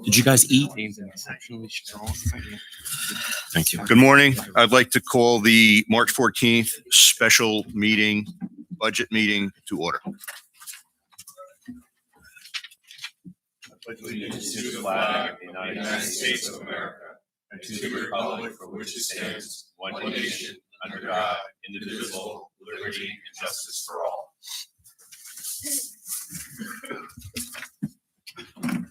Did you guys eat? Thank you. Good morning. I'd like to call the March 14th special meeting, budget meeting to order. Allegiance to the flag of the United States of America and to the republic for which it stands, one nation, under God, indivisible, with liberty and justice for all.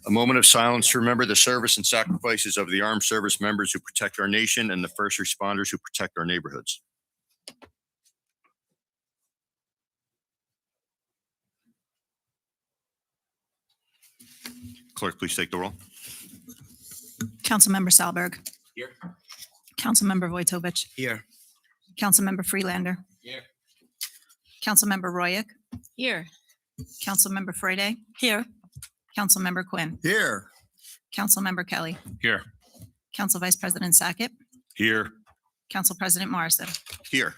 A moment of silence to remember the service and sacrifices of the armed service members who protect our nation and the first responders who protect our neighborhoods. Clerk, please take the roll. Councilmember Salberg. Here. Councilmember Vojtovich. Here. Councilmember Freelander. Here. Councilmember Royak. Here. Councilmember Friday. Here. Councilmember Quinn. Here. Councilmember Kelly. Here. Council Vice President Sackett. Here. Council President Morrison. Here.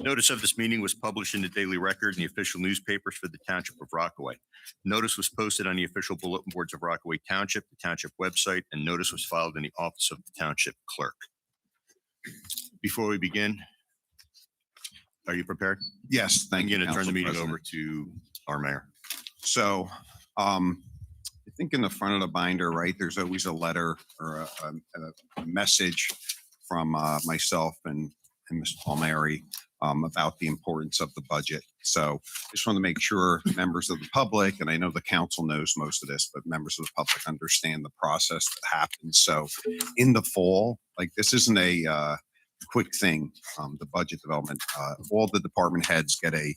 Notice of this meeting was published in the Daily Record and the official newspapers for the Township of Rockaway. Notice was posted on the official bulletin boards of Rockaway Township, the Township website, and notice was filed in the office of the Township Clerk. Before we begin, are you prepared? Yes, thank you. I'm going to turn the Council meeting President. over to our mayor. So, I think in the front of the binder, right, there's always a letter or a message from myself and Ms. Palmieri about the importance of the budget. So just want to make sure members of the public, and I know the council knows most of this, but members of the public understand the process that happens. So in the fall, like this isn't a quick thing, the budget development, all the department heads get a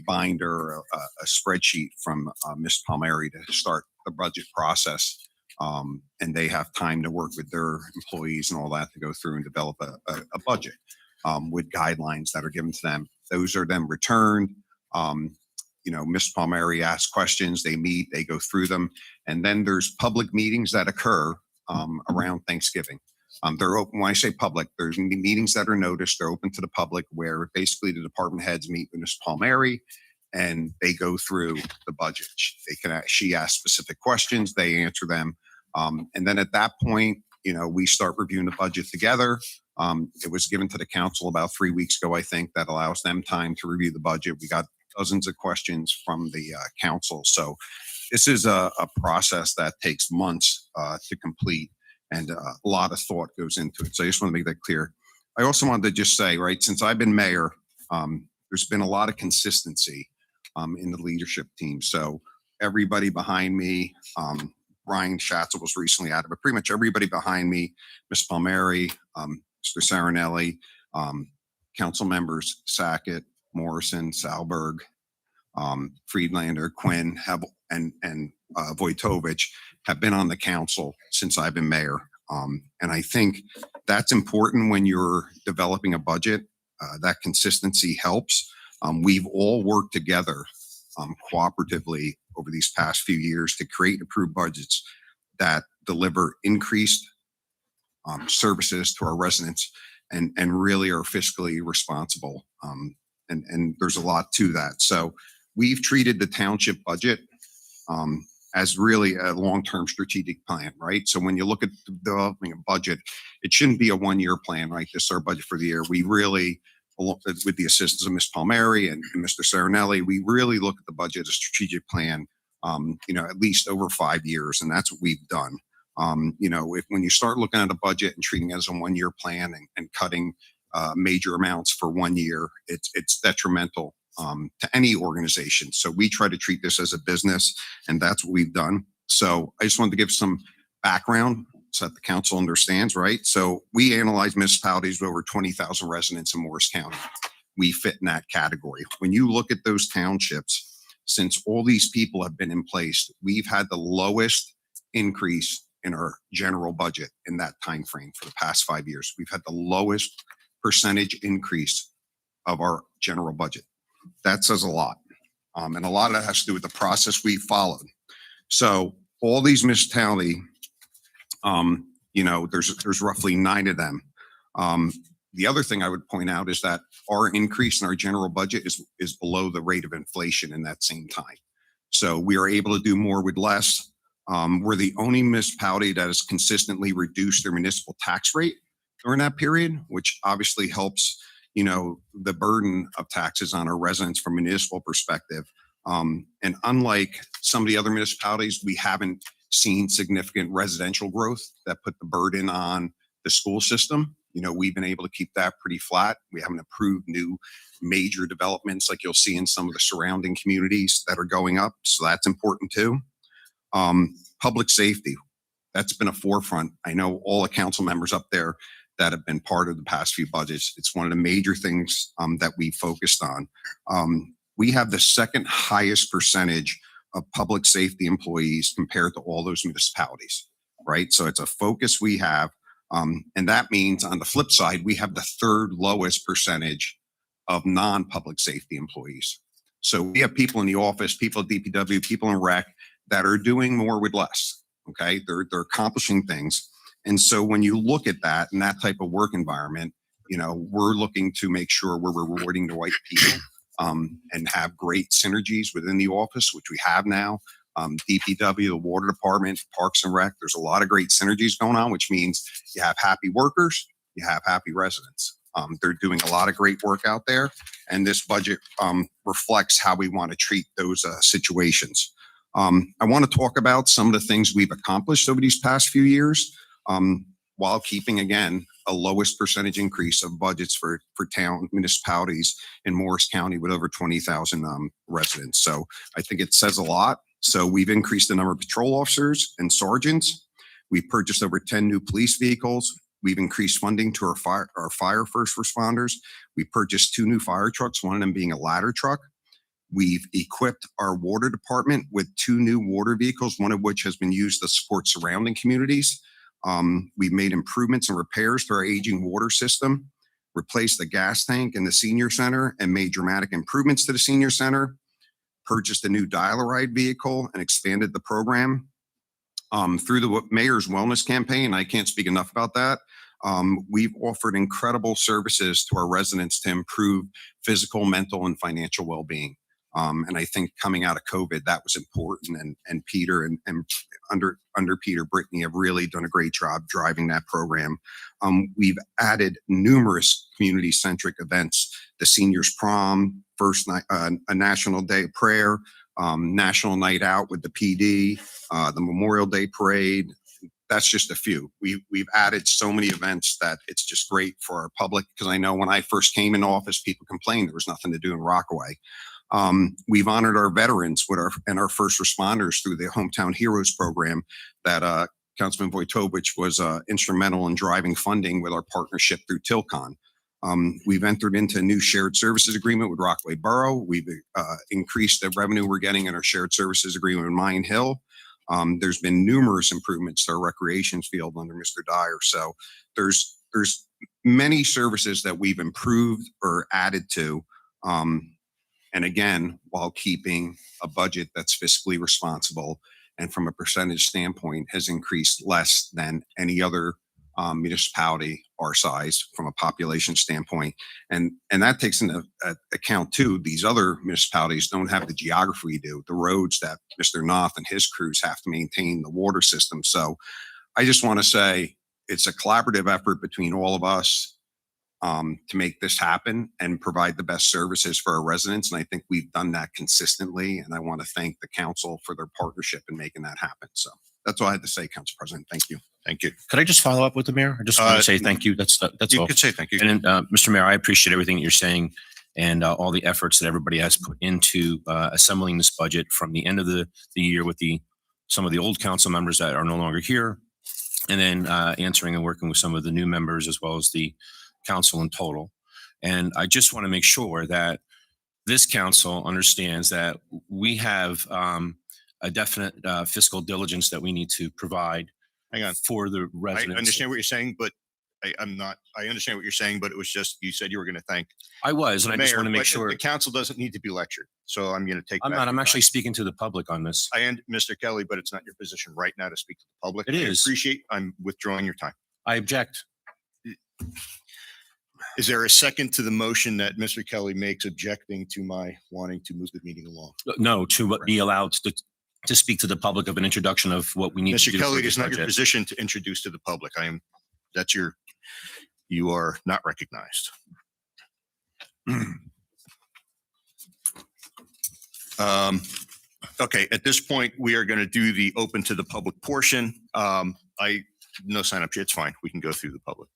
binder, a spreadsheet from Ms. Palmieri to start the budget process. And they have time to work with their employees and all that to go through and develop a budget with guidelines that are given to them. Those are then returned. Ms. Palmieri asks questions, they meet, they go through them. And then there's public meetings that occur around Thanksgiving. They're open. When I say public, there's meetings that are noticed. They're open to the public where basically the department heads meet with Ms. Palmieri and they go through the budget. She asks specific questions, they answer them. And then at that point, we start reviewing the budget together. It was given to the council about 3 weeks ago, I think, that allows them time to review the budget. We got dozens of questions from the council. So this is a process that takes months to complete. And a lot of thought goes into it. So I just want to make that clear. I also wanted to just say, right, since I've been mayor, there's been a lot of consistency in the leadership team. So everybody behind me, Brian Schatzel was recently added, but pretty much everybody behind me, Ms. Palmieri, Mr. Sarinelli, council members Sackett, Morrison, Salberg, Friedlander, Quinn, and Vojtovich have been on the council since I've been mayor. And I think that's important when you're developing a budget. That consistency helps. We've all worked together cooperatively over these past few years to create approved budgets that deliver increased services to our residents and really are fiscally responsible. And there's a lot to that. So we've treated the township budget as really a long-term strategic plan, right? So when you look at developing a budget, it shouldn't be a one-year plan, right? This is our budget for the year. We really, with the assistance of Ms. Palmieri and Mr. Sarinelli, we really look at the budget as a strategic plan, at least over 5 years, and that's what we've done. When you start looking at a budget and treating it as a one-year plan and cutting major amounts for 1 year, it's detrimental to any organization. So we try to treat this as a business, and that's what we've done. So I just wanted to give some background so that the council understands, right? So we analyze municipalities with over 20,000 residents in Morris County. We fit in that category. When you look at those townships, since all these people have been in place, we've had the lowest increase in our general budget in that time frame for the past 5 years. We've had the lowest percentage increase of our general budget. That says a lot. And a lot of that has to do with the process we followed. So all these municipalities, there's roughly 9 of them. The other thing I would point out is that our increase in our general budget is below the rate of inflation in that same time. So we are able to do more with less. We're the only municipality that has consistently reduced their municipal tax rate during that period, which obviously helps, the burden of taxes on our residents from a municipal perspective. And unlike some of the other municipalities, we haven't seen significant residential growth that put the burden on the school system. We've been able to keep that pretty flat. We haven't approved new major developments like you'll see in some of the surrounding communities that are going up. So that's important too. Public safety, that's been a forefront. I know all the council members up there that have been part of the past few budgets. It's one of the major things that we focused on. We have the second highest percentage of public safety employees compared to all those municipalities, right? So it's a focus we have. And that means on the flip side, we have the third lowest percentage of non-public safety employees. So we have people in the office, people at DPW, people in rec that are doing more with less. Okay. They're accomplishing things. And so when you look at that and that type of work environment, we're looking to make sure we're rewarding the right people and have great synergies within the office, which we have now. DPW, the water department, Parks and Rec, there's a lot of great synergies going on, which means you have happy workers, you have happy residents. They're doing a lot of great work out there. And this budget reflects how we want to treat those situations. I want to talk about some of the things we've accomplished over these past few years, while keeping, again, a lowest percentage increase of budgets for town municipalities in Morris County with over 20,000 residents. So I think it says a lot. So we've increased the number of patrol officers and sergeants. We've purchased over 10 new police vehicles. We've increased funding to our fire first responders. We purchased 2 new fire trucks, one of them being a ladder truck. We've equipped our water department with 2 new water vehicles, one of which has been used to support surrounding communities. We've made improvements and repairs to our aging water system, replaced the gas tank in the senior center and made dramatic improvements to the senior center, purchased a new dial-a-ride vehicle and expanded the program. Through the mayor's wellness campaign, I can't speak enough about that. We've offered incredible services to our residents to improve physical, mental, and financial well-being. And I think coming out of COVID, that was important. And Peter and under Peter, Brittany have really done a great job driving that program. We've added numerous community-centric events: the seniors prom, first night, a national day of prayer, national night out with the PD, the Memorial Day parade. That's just a few. We've added so many events that it's just great for our public. Because I know when I first came in office, people complained there was nothing to do in Rockaway. We've honored our veterans and our first responders through the Hometown Heroes program that Councilman Wojtowicz was instrumental in driving funding with our partnership through Tilcon. We've entered into a new shared services agreement with Rockaway Borough. We've increased the revenue we're getting in our shared services agreement with Mine Hill. There's been numerous improvements to our recreation field under Mr. Dyer. So there's many services that we've improved or added to. And again, while keeping a budget that's fiscally responsible and from a percentage standpoint has increased less than any other municipality our size from a population standpoint. And that takes into account too, these other municipalities don't have the geography we do, the roads that Mr. Knopf and his crews have to maintain, the water system. So I just want to say it's a collaborative effort between all of us to make this happen and provide the best services for our residents. And I think we've done that consistently. And I want to thank the council for their partnership in making that happen. So that's all I had to say, Council President. Thank you. Thank you. Could I just follow up with the mayor? I just want to say thank you. That's You all. could say thank you. And Mr. Mayor, I appreciate everything that you're saying and all the efforts that everybody has put into assembling this budget from the end of the year with some of the old council members that are no longer here, and then answering and working with some of the new members as well as the council in total. And I just want to make sure that this council understands that we have a definite fiscal diligence that we need to provide Hang on. for the residents. I understand what you're saying, but I understand what you're saying, but it was just, you said you were going to thank I was, and I just Mayor, want to make but sure. the council doesn't need to be lectured. So I'm going to take I'm back not. your I'm actually time. speaking to the public on this. Mr. Kelly, but it's not your position right now to speak to the public. It is. I'm withdrawing your time. I object. Is there a second to the motion that Mr. Kelly makes objecting to my wanting to move the meeting along? No, to be allowed to. to speak to the public of an introduction of what we need to do. Mr. Kelly, for it this is not your budget. position to introduce to the public. You are not recognized. Okay, at this point, we are going to do the open to the public portion. No sign up. It's fine. We can go through the public.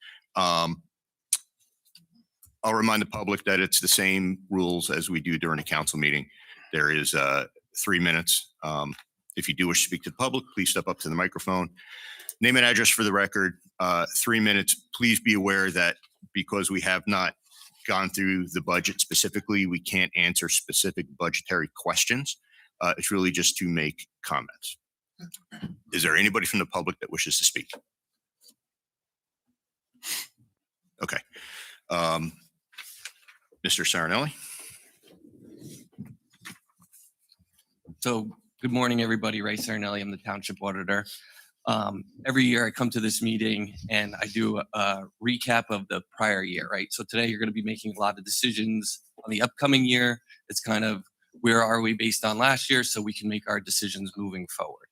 I'll remind the public that it's the same rules as we do during a council meeting. There is 3 minutes. If you do wish to speak to the public, please step up to the microphone. Name and address for the record. 3 minutes. Please be aware that because we have not gone through the budget specifically, we can't answer specific budgetary questions. It's really just to make comments. Is there anybody from the public that wishes to speak? Okay. Mr. Sarinelli? So good morning, everybody. Ray Sarinelli, I'm the Township Auditor. Every year I come to this meeting and I do a recap of the prior year, right? So today you're going to be making a lot of decisions on the upcoming year. It's kind of where are we based on last year so we can make our decisions moving forward.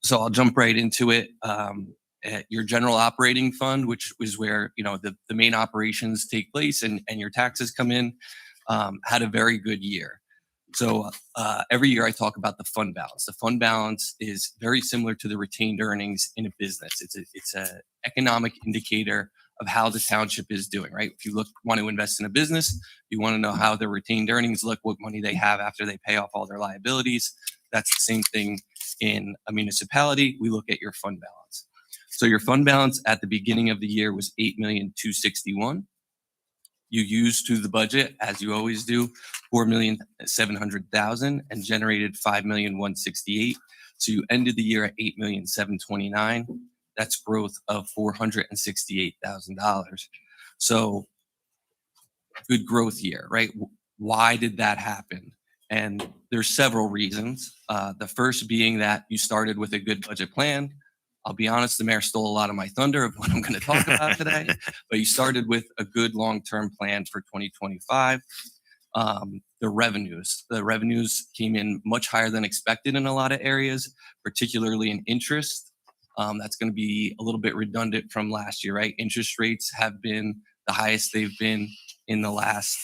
So I'll jump right into it. At your general operating fund, which is where the main operations take place and your taxes come in, had a very good year. So every year I talk about the fund balance. The fund balance is very similar to the retained earnings in a business. It's an economic indicator of how the township is doing, right? If you want to invest in a business, you want to know how their retained earnings look, what money they have after they pay off all their liabilities. That's the same thing in a municipality. We look at your fund balance. So your fund balance at the beginning of the year was $8,261,000. You used to the budget, as you always do, $4,700,000 and generated $5,168,000. So you ended the year at $8,729,000. That's growth of $468,000. So good growth year, right? Why did that happen? And there's several reasons. The first being that you started with a good budget plan. I'll be honest, the mayor stole a lot of my thunder of what I'm going to talk about today, but you started with a good long-term plan for 2025. The revenues came in much higher than expected in a lot of areas, particularly in interest. That's going to be a little bit redundant from last year, right? Interest rates have been the highest they've been in the last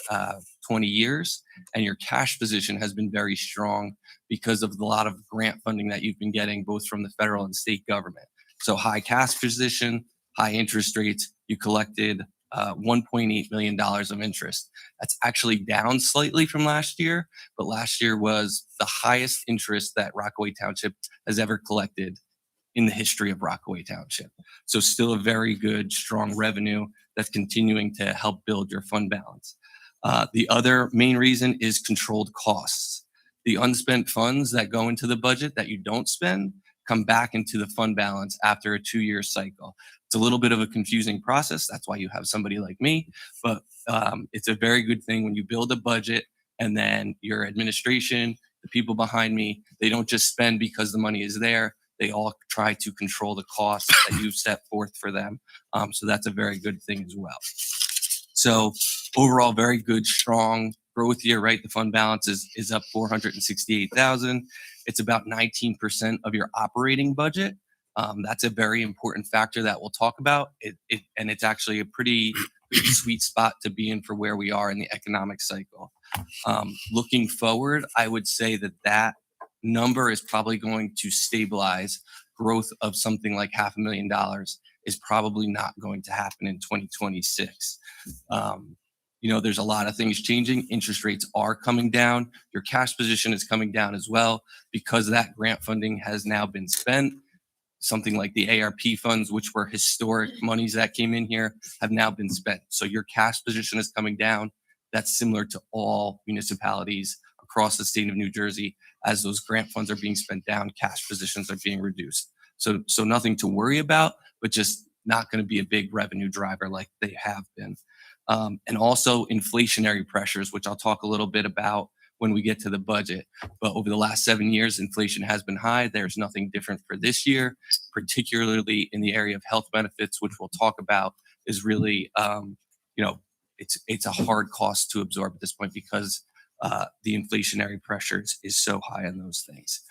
20 years, and your cash position has been very strong because of a lot of grant funding that you've been getting both from the federal and state government. So high cash position, high interest rates, you collected $1.8 million of interest. That's actually down slightly from last year, but last year was the highest interest that Rockaway Township has ever collected in the history of Rockaway Township. So still a very good, strong revenue that's continuing to help build your fund balance. The other main reason is controlled costs. The unspent funds that go into the budget that you don't spend come back into the fund balance after a 2-year cycle. It's a little bit of a confusing process. That's why you have somebody like me, but it's a very good thing when you build a budget and then your administration, the people behind me, they don't just spend because the money is there. They all try to control the costs that you've set forth for them. So that's a very good thing as well. So overall, very good, strong growth year, right? The fund balance is up $468,000. It's about 19% of your operating budget. That's a very important factor that we'll talk about. And it's actually a pretty sweet spot to be in for where we are in the economic cycle. Looking forward, I would say that number is probably going to stabilize. Growth of something like $500,000 is probably not going to happen in 2026. There's a lot of things changing. Interest rates are coming down. Your cash position is coming down as well because that grant funding has now been spent. Something like the ARP funds, which were historic monies that came in here, have now been spent. So your cash position is coming down. That's similar to all municipalities across the state of New Jersey. As those grant funds are being spent down, cash positions are being reduced. So nothing to worry about, but just not going to be a big revenue driver like they have been. And also inflationary pressures, which I'll talk a little bit about when we get to the budget. But over the last 7 years, inflation has been high. There's nothing different for this year, particularly in the area of health benefits, which we'll talk about is really, it's a hard cost to absorb at this point because the inflationary pressures is so high on those things.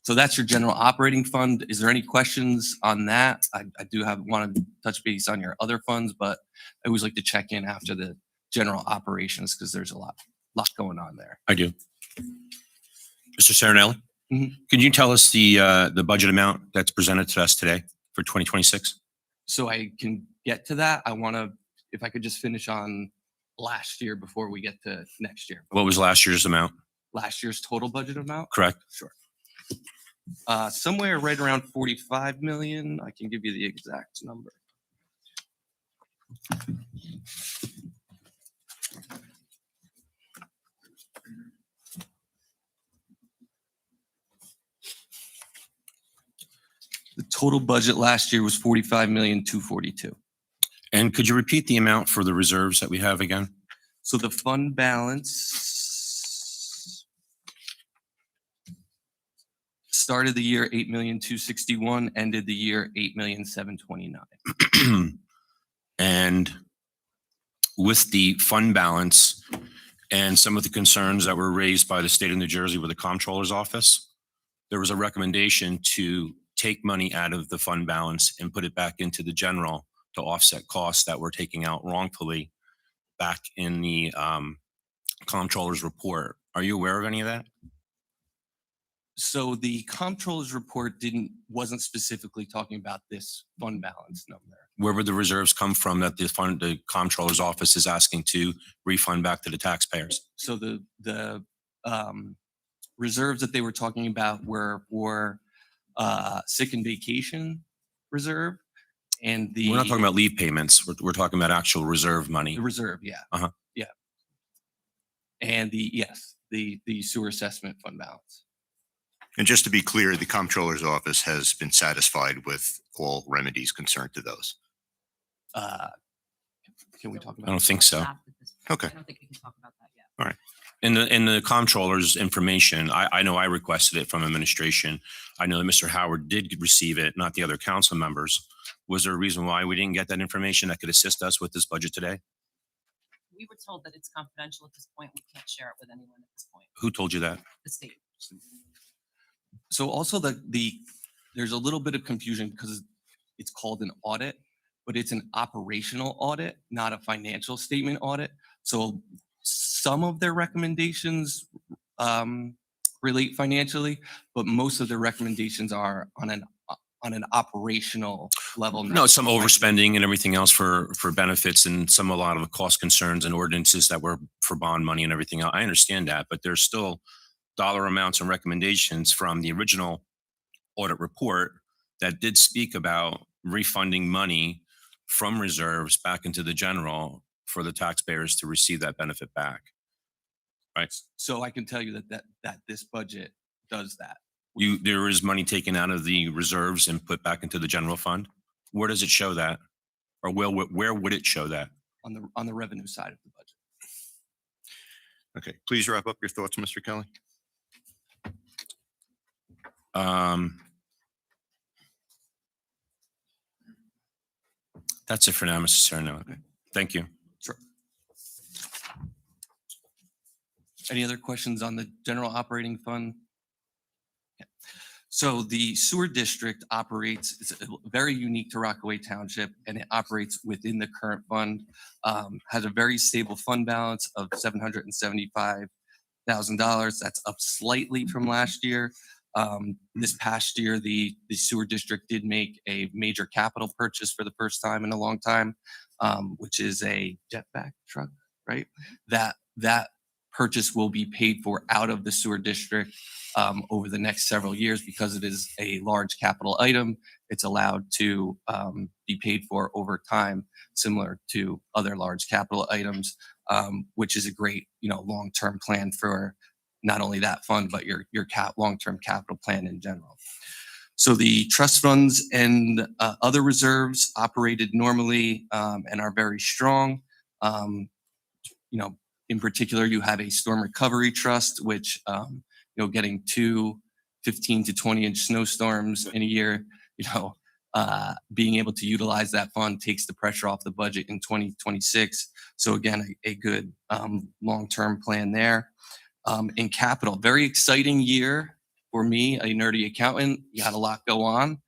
So that's your general operating fund. Is there any questions on that? I do want to touch base on your other funds, but I always like to check in after the general operations because there's a lot going on there. I do. Mr. Serenelli, Mhm. could you tell us the budget amount that's presented to us today for 2026? So I can get to that. If I could just finish on last year before we get to next year. What was last year's amount? Last year's total budget amount? Correct. Sure. Somewhere right around 45 million. I can give you the exact number. The total budget last year was 45,242,000. And could you repeat the amount for the reserves that we have again? So the fund balance started the year 8,261,000, ended the year 8,729,000. And with the fund balance and some of the concerns that were raised by the state of New Jersey with the comptroller's office, there was a recommendation to take money out of the fund balance and put it back into the general to offset costs that were taken out wrongfully back in the comptroller's report. Are you aware of any of that? So the comptroller's report wasn't specifically talking about this fund balance number. Where would the reserves come from that the comptroller's office is asking to refund back to the taxpayers? So the reserves that they were talking about were for sick and vacation reserve and We're not talking about leave payments. We're talking about actual reserve money. the reserve, yeah. Uh-huh. Yeah. And the sewer assessment fund balance. And just to be clear, the comptroller's office has been satisfied with all remedies concerned to those. Can we talk I about? don't think so. Okay. I don't think we can talk about that yet. In the comptroller's information, I know I requested it from administration. I know that Mr. Howard did receive it, not the other council members. Was there a reason why we didn't get that information that could assist us with this budget today? We were told that it's confidential at this point. We can't share it with anyone at this point. Who told you that? The state. So also there's a little bit of confusion because it's called an audit, but it's an operational audit, not a financial statement audit. So some of their recommendations relate financially, but most of their recommendations are on an operational level. No, some overspending and everything else for benefits and a lot of the cost concerns and ordinances that were for bond money and everything else. I understand that, but there's still dollar amounts and recommendations from the original audit report that did speak about refunding money from reserves back into the general for the taxpayers to receive that benefit back. Right? So I can tell you that this budget does that. There is money taken out of the reserves and put back into the general fund. Where does it show that? Or where would it show that? On the revenue side of the budget. Okay, please wrap up your thoughts, Mr. Kelly. That's it for now, Mr. Serrano. Okay. Thank you. Sure. Any other questions on the general operating fund? Yeah. So the sewer district operates, it's very unique to Rockaway Township, and it operates within the current fund, has a very stable fund balance of $775,000. That's up slightly from last year. This past year, the sewer district did make a major capital purchase for the first time in a long time, which is a jetback truck, right? That purchase will be paid for out of the sewer district over the next several years because it is a large capital item. It's allowed to be paid for over time, similar to other large capital items, which is a great, long-term plan for not only that fund, but your long-term capital plan in general. So the trust funds and other reserves operated normally and are very strong. In particular, you have a storm recovery trust, which, getting 2 15 to 20 inch snowstorms in a year, being able to utilize that fund takes the pressure off the budget in 2026. So again, a good long-term plan there. In capital, very exciting year for me, a nerdy accountant. You had a lot go on.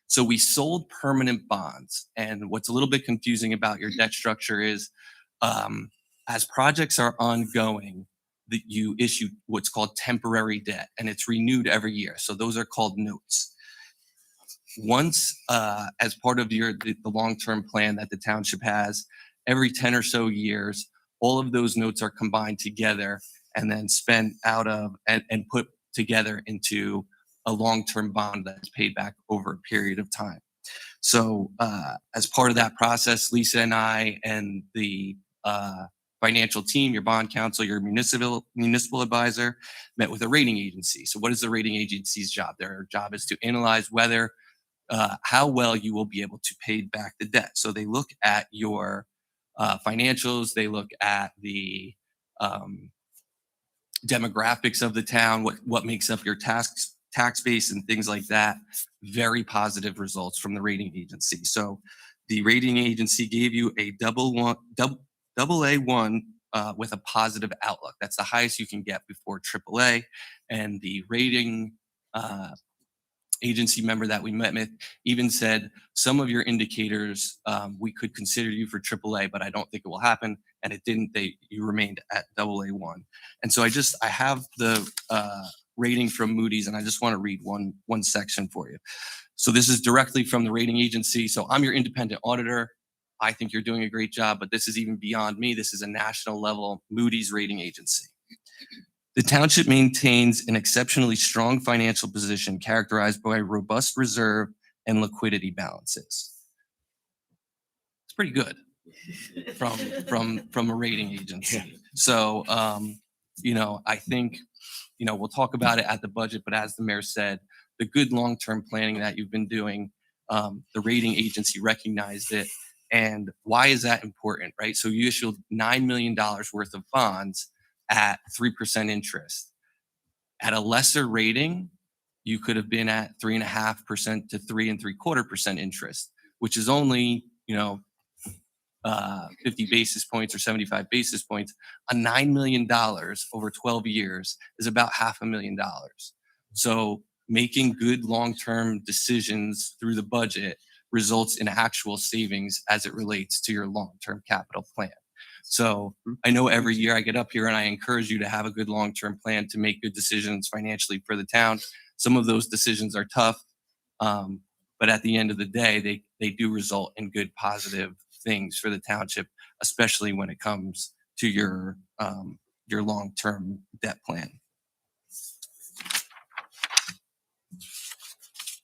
So we sold permanent bonds. And what's a little bit confusing about your debt structure is as projects are ongoing, that you issue what's called temporary debt, and it's renewed every year. So those are called notes. Once, as part of the long-term plan that the township has, every 10 or so years, all of those notes are combined together and then spent out of and put together into a long-term bond that's paid back over a period of time. So as part of that process, Lisa and I and the financial team, your bond counsel, your municipal advisor, met with a rating agency. So what is the rating agency's job? Their job is to analyze whether how well you will be able to pay back the debt. So they look at your financials, they look at the demographics of the town, what makes up your tax base and things like that. Very positive results from the rating agency. So the rating agency gave you a AA1 with a positive outlook. That's the highest you can get before AAA. And the rating agency member that we met with even said some of your indicators we could consider you for AAA, but I don't think it will happen. And it didn't. You remained at AA1. And so I have the rating from Moody's, and I just want to read one section for you. So this is directly from the rating agency. So I'm your independent auditor. I think you're doing a great job, but this is even beyond me. This is a national level Moody's rating agency. The township maintains an exceptionally strong financial position characterized by robust reserve and liquidity balances. It's pretty good from a rating agency. So, I think, we'll talk about it at the budget, but as the mayor said, the good long-term planning that you've been doing, the rating agency recognized it. And why is that important, right? So you issued $9 million worth of bonds at 3% interest. At a lesser rating, you could have been at 3.5% to 3.75% interest, which is only, 50 basis points or 75 basis points. A $9 million over 12 years is about $500,000. So making good long-term decisions through the budget results in actual savings as it relates to your long-term capital plan. So I know every year I get up here and I encourage you to have a good long-term plan to make good decisions financially for the town. Some of those decisions are tough, but at the end of the day, they do result in good positive things for the township, especially when it comes to your long-term debt plan.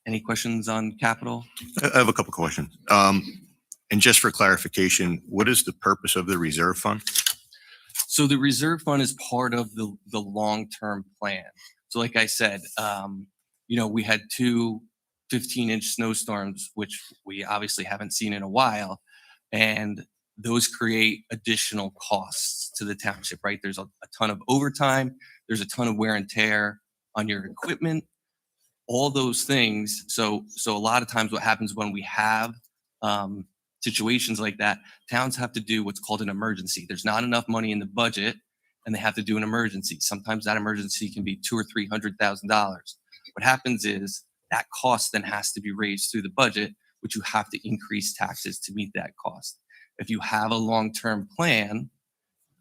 Any questions on capital? I have a couple questions. And just for clarification, what is the purpose of the reserve fund? So the reserve fund is part of the long-term plan. So like I said, we had two 15-inch snowstorms, which we obviously haven't seen in a while. And those create additional costs to the township, right? There's a ton of overtime. There's a ton of wear and tear on your equipment, all those things. So a lot of times what happens when we have situations like that, towns have to do what's called an emergency. There's not enough money in the budget and they have to do an emergency. Sometimes that emergency can be $200,000 or $300,000. What happens is that cost then has to be raised through the budget, which you have to increase taxes to meet that cost. If you have a long-term plan,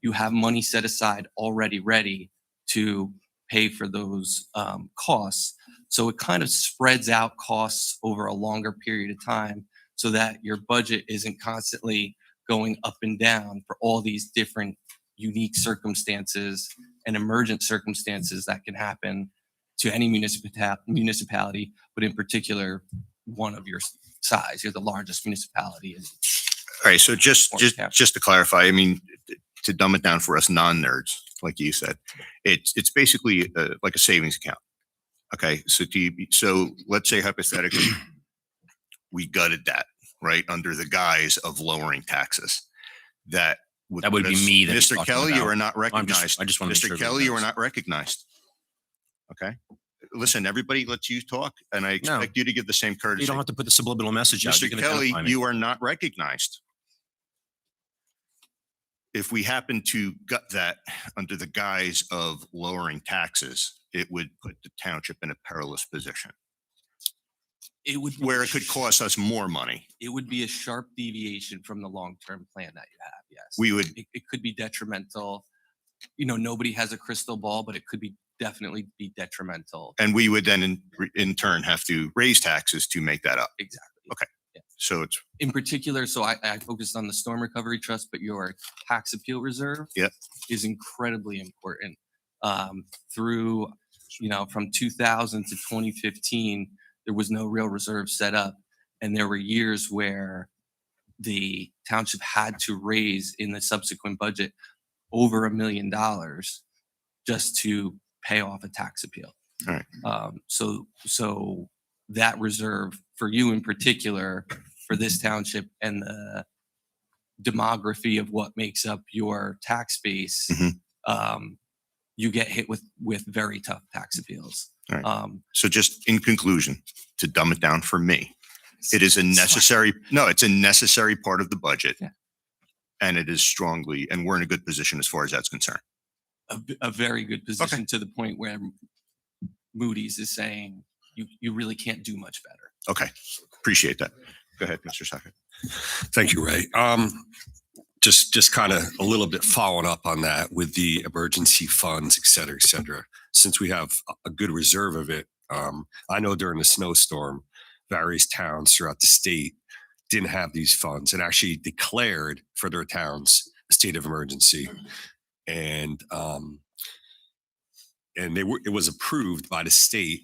you have money set aside already ready to pay for those costs. So it kind of spreads out costs over a longer period of time so that your budget isn't constantly going up and down for all these different unique circumstances and emergent circumstances that can happen to any municipality, but in particular, one of your size. You're the largest municipality. All right. So just to clarify, I mean, to dumb it down for us non-nerds, like you said, it's basically like a savings account. Okay. So let's say hypothetically, we gutted that, right, under the guise of lowering taxes. That would be me. Mr. Kelly, you are not recognized. I just want to Mr. Kelly, you are not recognized. Okay. Listen, everybody lets you talk and I expect you to give the same You courtesy. don't have to put the subliminal message out. You Mr. can Kelly, identify me. you are not recognized. If we happen to gut that under the guise of lowering taxes, it would put the township in a perilous position It would be where a it could cost us more money. It would be a sharp deviation from the long-term plan that you have, yes. We would, It could be detrimental. You know, nobody has a crystal ball, but it could be definitely be detrimental. and we would then in turn have to raise taxes to make that up. Exactly. Okay. Yeah. So it's, In particular, so I focused on the storm recovery trust, but your tax appeal reserve Yep. is incredibly important. Through, you know, from 2000 to 2015, there was no real reserve set up. And there were years where the township had to raise in the subsequent budget over $1 million just to pay off a tax appeal. All right. So that reserve for you in particular, for this township and the demography of what makes up your tax base, you get hit with very tough tax appeals. All right. So just in conclusion, to dumb it down for me, it is a necessary, no, it's a necessary part of the budget. Yeah. And it is strongly, and we're in a good position as far as that's concerned. A very good position to the point where Moody's is saying you really can't do much better. Okay. Appreciate that. Go ahead, Mr. Sackett. Thank you, Ray. Just kind of a little bit following up on that with the emergency funds, et cetera, et cetera. Since we have a good reserve of it, I know during the snowstorm, various towns throughout the state didn't have these funds and actually declared for their towns a state of emergency. And it was approved by the state.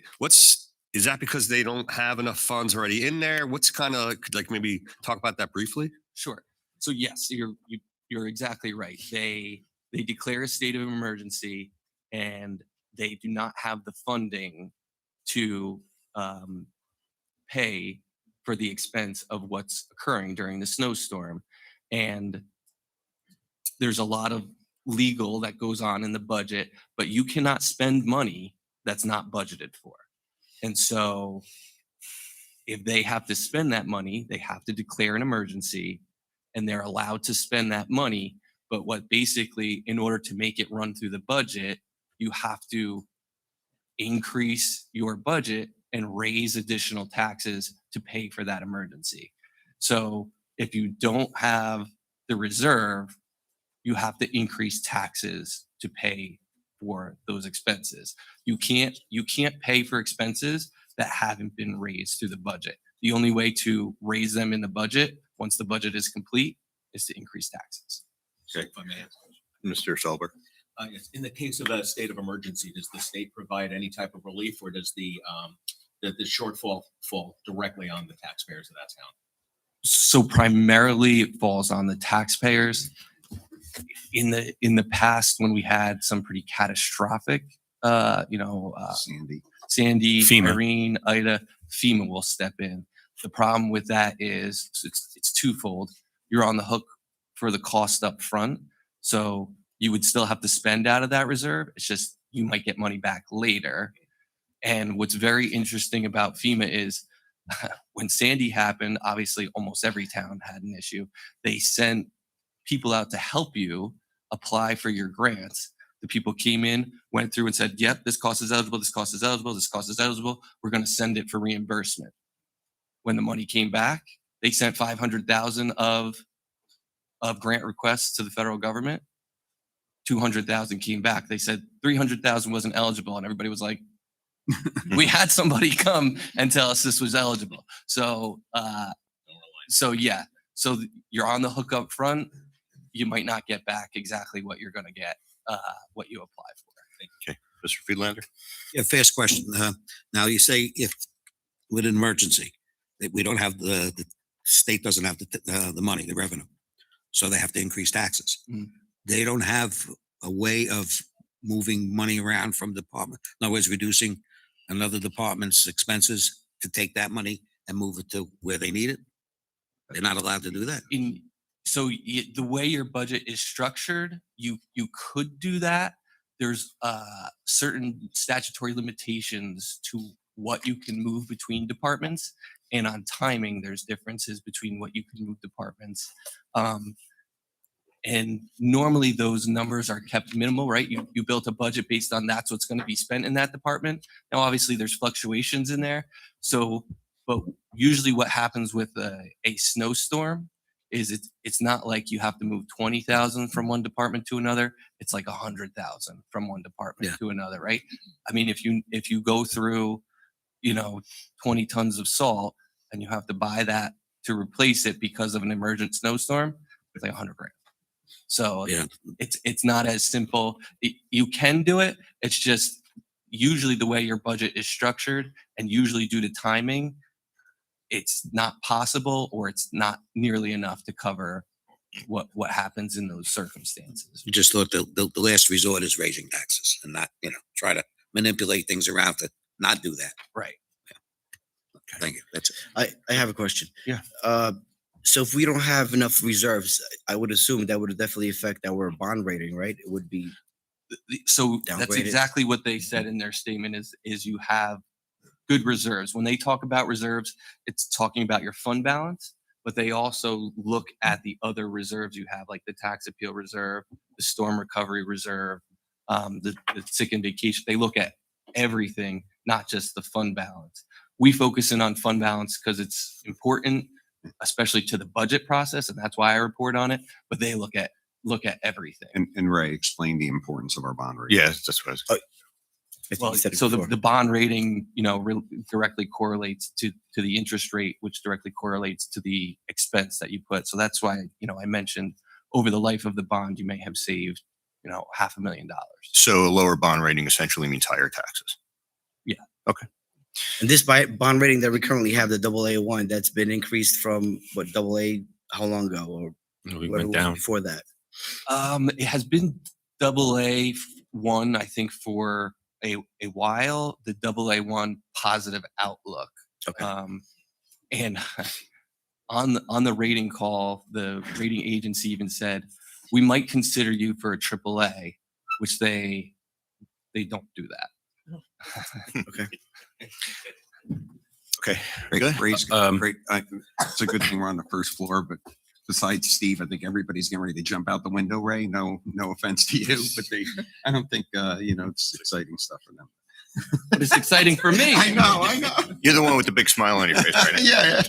Is that because they don't have enough funds already in there? What's kind of like, maybe talk about that briefly? Sure. So yes, you're exactly right. They declare a state of emergency and they do not have the funding to pay for the expense of what's occurring during the snowstorm. And there's a lot of legal that goes on in the budget, but you cannot spend money that's not budgeted for. And so if they have to spend that money, they have to declare an emergency and they're allowed to spend that money. But what basically, in order to make it run through the budget, you have to increase your budget and raise additional taxes to pay for that emergency. So if you don't have the reserve, you have to increase taxes to pay for those expenses. You can't pay for expenses that haven't been raised through the budget. The only way to raise them in the budget, once the budget is complete, is to increase taxes. Okay. If I may ask. Mr. Solberg. Yes, in the case of a state of emergency, does the state provide any type of relief, or does the shortfall fall directly on the taxpayers of that town? So primarily it falls on the taxpayers. In the past, when we had some pretty catastrophic, Sandy. Sandy, FEMA. Irene, Ida, FEMA will step in. The problem with that is it's twofold. You're on the hook for the cost up front. So you would still have to spend out of that reserve. It's just you might get money back later. And what's very interesting about FEMA is when Sandy happened, obviously almost every town had an issue. They sent people out to help you apply for your grants. The people came in, went through and said, yep, this cost is eligible, this cost is eligible, this cost is eligible. We're going to send it for reimbursement. When the money came back, they sent 500,000 of grant requests to the federal government. 200,000 came back. They said 300,000 wasn't eligible. And everybody was like, we had somebody come and tell us this was eligible. So yeah, so you're on the hook up front. You might not get back exactly what you're going to get, what you apply for. Okay. Mr. Friedlander. Yeah, fast question. Now you say if with an emergency, that we don't have the state doesn't have the money, the revenue, so they have to increase taxes. Mm. They don't have a way of moving money around from department. In other words, reducing another department's expenses to take that money and move it to where they need it. They're not allowed to do that. The way your budget is structured, you could do that. there's certain statutory limitations to what you can move between departments, and on timing, there's differences between what you can move departments. And normally those numbers are kept minimal, right? You built a budget based on that's what's going to be spent in that department. Now, obviously, there's fluctuations in there. So, but usually what happens with a snowstorm is it's not like you have to move 20,000 from one department to another. It's like 100,000 from one department to another, right? I mean, if you go through, 20 tons of salt and you have to buy that to replace it because of an emergent snowstorm, it's like 100 grand. So Yeah. it's not as simple. You can do it. It's just usually the way your budget is structured, and usually due to timing, it's not possible, or it's not nearly enough to cover what happens in those circumstances. You just thought the last resort is raising taxes and not, try to manipulate things around to not do that. Right. Thank you. That's it. I have a question. Yeah. So if we don't have enough reserves, I would assume that would definitely affect our bond rating, right? It would be, So that's Downgraded. exactly what they said in their statement is you have good reserves. When they talk about reserves, it's talking about your fund balance, but they also look at the other reserves you have, like the tax appeal reserve, the storm recovery reserve, the sick and vacation. They look at everything, not just the fund balance. We focus in on fund balance because it's important, especially to the budget process, and that's why I report on it. But they look at everything. And Ray explained the importance of our bond rating. Yes, that's what I was. I think Well, you said it so before. the bond rating, directly correlates to the interest rate, which directly correlates to the expense that you put. So that's why, I mentioned over the life of the bond, you may have saved, $500,000. So a lower bond rating essentially means higher taxes. And this bond rating that we currently have, the AA1, that's been increased from what, AA, how long ago, or We what it went was down. before that? It has been AA1, I think, for a while. The AA1 positive outlook. Okay. And on the rating call, the rating agency even said, we might consider you for a AAA, which they don't do that. Okay. Okay. Ray's Um, great. It's a good thing we're on the first floor, but besides Steve, I think everybody's getting ready to jump out the window. Ray, no offense to you, but I don't think, it's exciting stuff for them. But it's exciting for me. I know. You're the one with the big smile on your face right now. Yeah.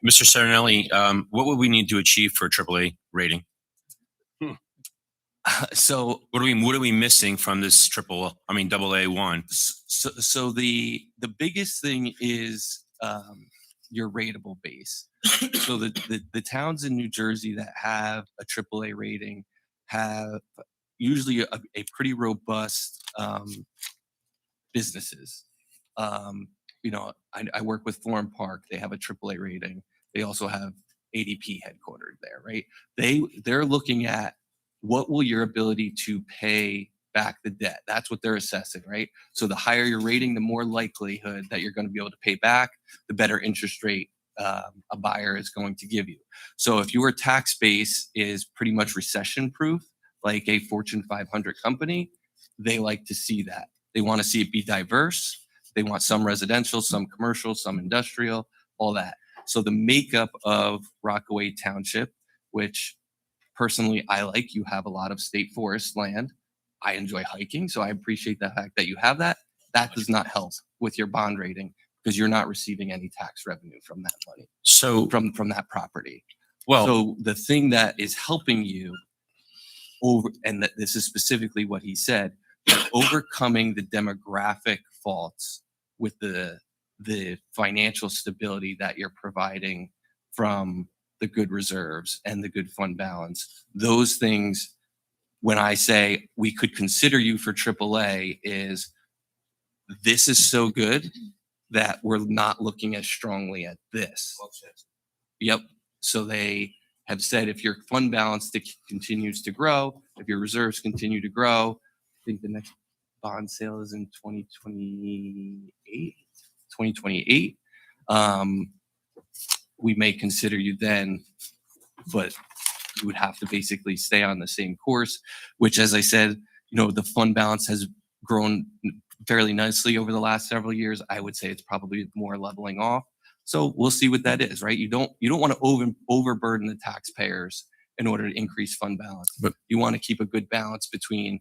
Mr. Serinelli, what would we need to achieve for a AAA rating? So What are we missing from this AA1? So the biggest thing is your rateable base. So the towns in New Jersey that have a AAA rating have usually a pretty robust businesses. I work with Florham Park. They have a AAA rating. They also have ADP headquartered there, right? They're looking at what will your ability to pay back the debt. That's what they're assessing, right? So the higher your rating, the more likelihood that you're going to be able to pay back, the better interest rate a buyer is going to give you. So if your tax base is pretty much recession proof, like a Fortune 500 company, they like to see that. They want to see it be diverse. They want some residential, some commercial, some industrial, all that. So the makeup of Rockaway Township, which personally I like, you have a lot of state forest land. I enjoy hiking, so I appreciate the fact that you have that. That does not help with your bond rating because you're not receiving any tax revenue from that money, So, from that property. well, So the thing that is helping you over, and that this is specifically what he said, overcoming the demographic faults with the financial stability that you're providing from the good reserves and the good fund balance. Those things, when I say we could consider you for AAA, is this is so good that we're not looking as strongly at this. Yep. So they have said if your fund balance continues to grow, if your reserves continue to grow, I think the next bond sale is in 2028. We may consider you then, but you would have to basically stay on the same course, which, as I said, the fund balance has grown fairly nicely over the last several years. I would say it's probably more leveling off. So we'll see what that is, right? You don't want to overburden the taxpayers in order to increase fund balance. But- You want to keep a good balance between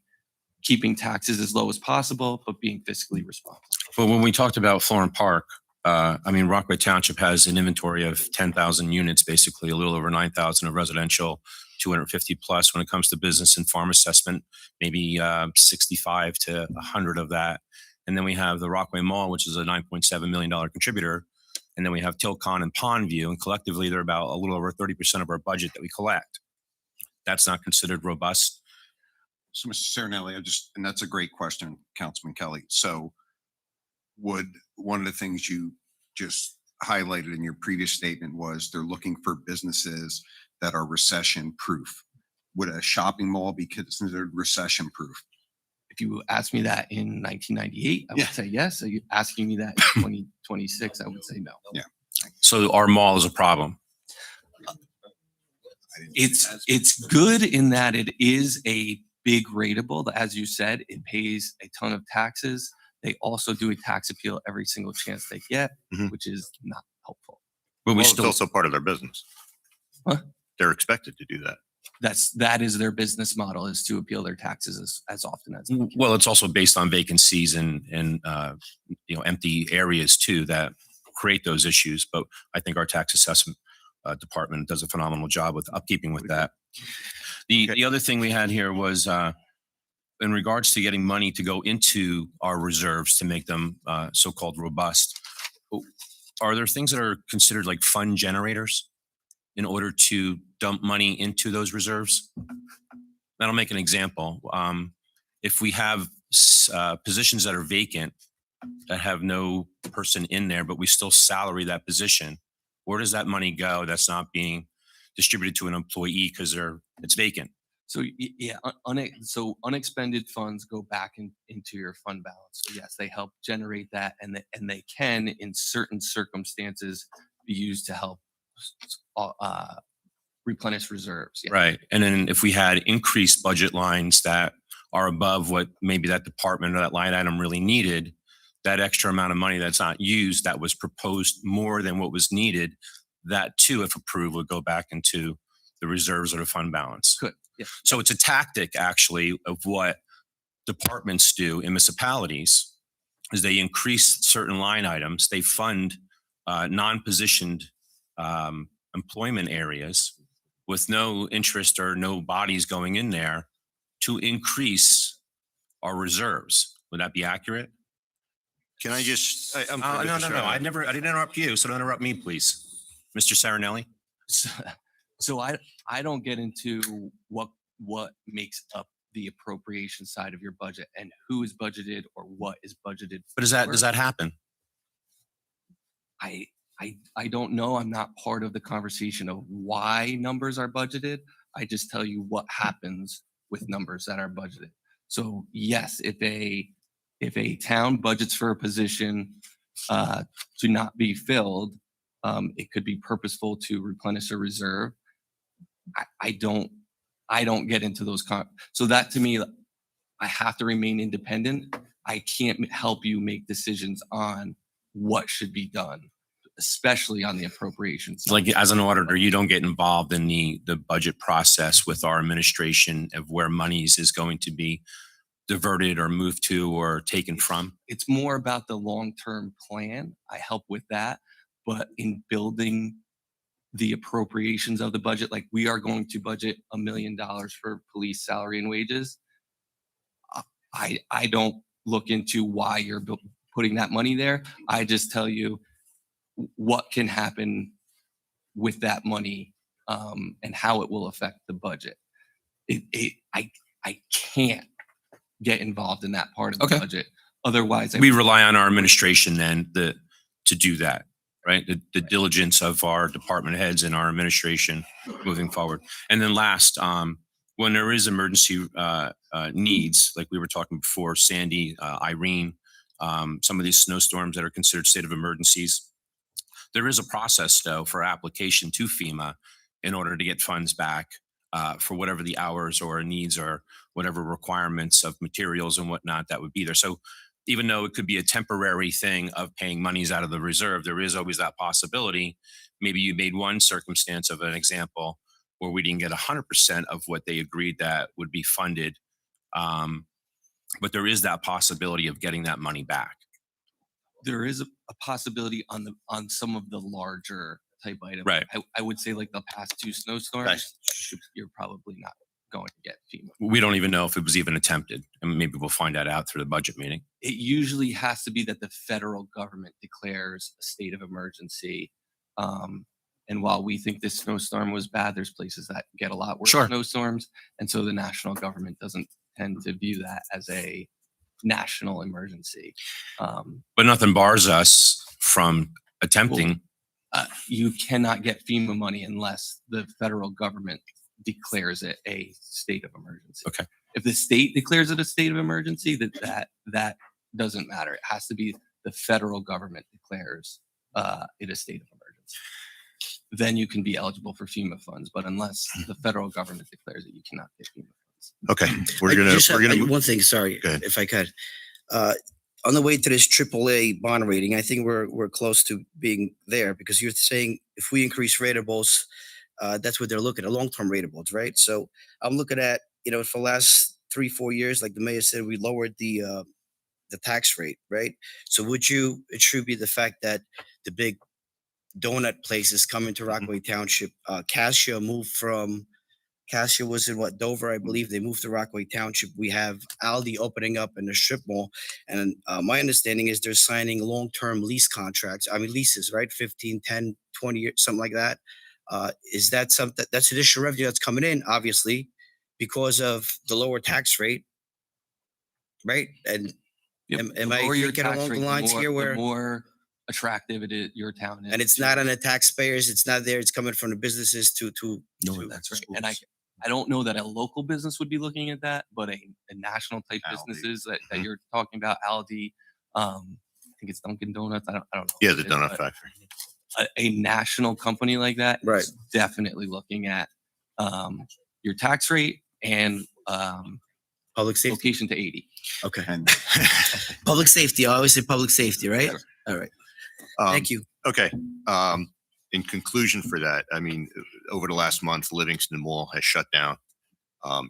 keeping taxes as low as possible, but being fiscally responsible. But when we talked about Florham Park, Rockaway Township has an inventory of 10,000 units, basically a little over 9,000 of residential, 250 plus when it comes to business and farm assessment, maybe 65 to 100 of that. And then we have the Rockaway Mall, which is a $9.7 million contributor. And then we have Tilcon and Pondview, and collectively they're about a little over 30% of our budget that we collect. That's not considered robust. So, Mr. Serenelli, and that's a great question, Councilman Kelly. So would one of the things you just highlighted in your previous statement was they're looking for businesses that are recession proof? Would a shopping mall be considered recession proof? If you asked me that in 1998, I would Yeah. say yes. Are you asking me that in 2026? I would say no. Yeah. So our mall is a problem. It's good in that it is a big rateable. As you said, it pays a ton of taxes. They also do a tax appeal every single chance they get, Mhm. which is not helpful. But we Well, it's still, also part of their business. Huh? They're expected to do that. That is their business model, is to appeal their taxes as often as they can. well, it's also based on vacancies and empty areas too that create those issues. But I think our tax assessment department does a phenomenal job with upkeeping with that. The other thing we had here was in regards to getting money to go into our reserves to make them so-called robust. Are there things that are considered like fund generators in order to dump money into those reserves? That'll make an example. If we have positions that are vacant, that have no person in there, but we still salary that position, where does that money go that's not being distributed to an employee because it's vacant? So so unexpended funds go back into your fund balance. So yes, they help generate that, and they can, in certain circumstances, be used to help replenish reserves. Yeah. Right. And then if we had increased budget lines that are above what maybe that department or that line item really needed, that extra amount of money that's not used, that was proposed more than what was needed, that too, if approved, would go back into the reserves or the fund balance. Good. Yeah. So it's a tactic actually of what departments do in municipalities is they increase certain line items, they fund non-positioned employment areas with no interest or no bodies going in there to increase our reserves. Would that be accurate? Can I just, I'm No. I didn't interrupt you, so don't interrupt me, please. Mr. Sarinelli? So I don't get into what makes up the appropriation side of your budget and who is budgeted or what is budgeted. But does that happen? I don't know. I'm not part of the conversation of why numbers are budgeted. I just tell you what happens with numbers that are budgeted. So yes, if a town budgets for a position to not be filled, it could be purposeful to replenish a reserve. I don't get into those. So that to me, I have to remain independent. I can't help you make decisions on what should be done, especially on the appropriations. Like as an auditor, you don't get involved in the budget process with our administration of where monies is going to be diverted or moved to or taken from. It's more about the long-term plan. I help with that, but in building the appropriations of the budget, like we are going to budget $1 million for police salary and wages. I don't look into why you're putting that money there. I just tell you what can happen with that money and how it will affect the budget. I can't get involved in that part of the budget. Otherwise, We rely on our administration then to do that, right? The diligence of our department heads and our administration moving forward. And then last, when there is emergency needs, like we were talking before, Sandy, Irene, some of these snowstorms that are considered state of emergencies, there is a process though for application to FEMA in order to get funds back for whatever the hours or needs are whatever requirements of materials and whatnot that would be there. So even though it could be a temporary thing of paying monies out of the reserve, there is always that possibility. Maybe you made one circumstance of an example where we didn't get 100% of what they agreed that would be funded. But there is that possibility of getting that money back. There is a possibility on some of the larger type items. Right. I would say like the past two snowstorms, you're probably not going to get FEMA. We don't even know if it was even attempted. And maybe we'll find that out through the budget meeting. It usually has to be that the federal government declares a state of emergency. And while we think this snowstorm was bad, there's places that get a lot worse Sure. snowstorms. And so the national government doesn't tend to view that as a national emergency. But nothing bars us from attempting. You cannot get FEMA money unless the federal government declares it a state of emergency. Okay. If the state declares it a state of emergency, that doesn't matter. It has to be the federal government declares it a state of emergency. Then you can be eligible for FEMA funds, but unless the federal government declares it, you cannot get FEMA funds. Okay, I just have move- one thing, sorry, Go ahead. if I could. On the way to this AAA bond rating, I think we're close to being there because you're saying if we increase ratables, that's what they're looking at, long-term ratables, right? So I'm looking at, for the last 3-4 years, like the mayor said, we lowered the tax rate, right? So would you attribute the fact that the big donut places coming to Rockaway Township, Cassia was in Dover, I believe. They moved to Rockaway Township. We have Aldi opening up in the strip mall. And my understanding is they're signing long-term lease contracts. Leases, right? 15, 10, 20 years, something like that. Is that something that's additional revenue that's coming in, obviously, because of the lower tax rate, right? And am The I lower your thinking tax along rate, the lines here the where, more attractive your town is. and it's not on the taxpayers, it's not there, it's coming from the businesses to That's right. And I don't know that a local business would be looking at that, but a national type Aldi. businesses that you're talking about, Aldi, I think it's Dunkin' Donuts. I don't know. Yeah, what the it is, donut but factory. a national company like that Right. is definitely looking at your tax rate and public safety. location to 80. Okay. And Public safety, I always say public safety, right? All right. Thank you. Okay. In conclusion for that, over the last month, Livingston Mall has shut down.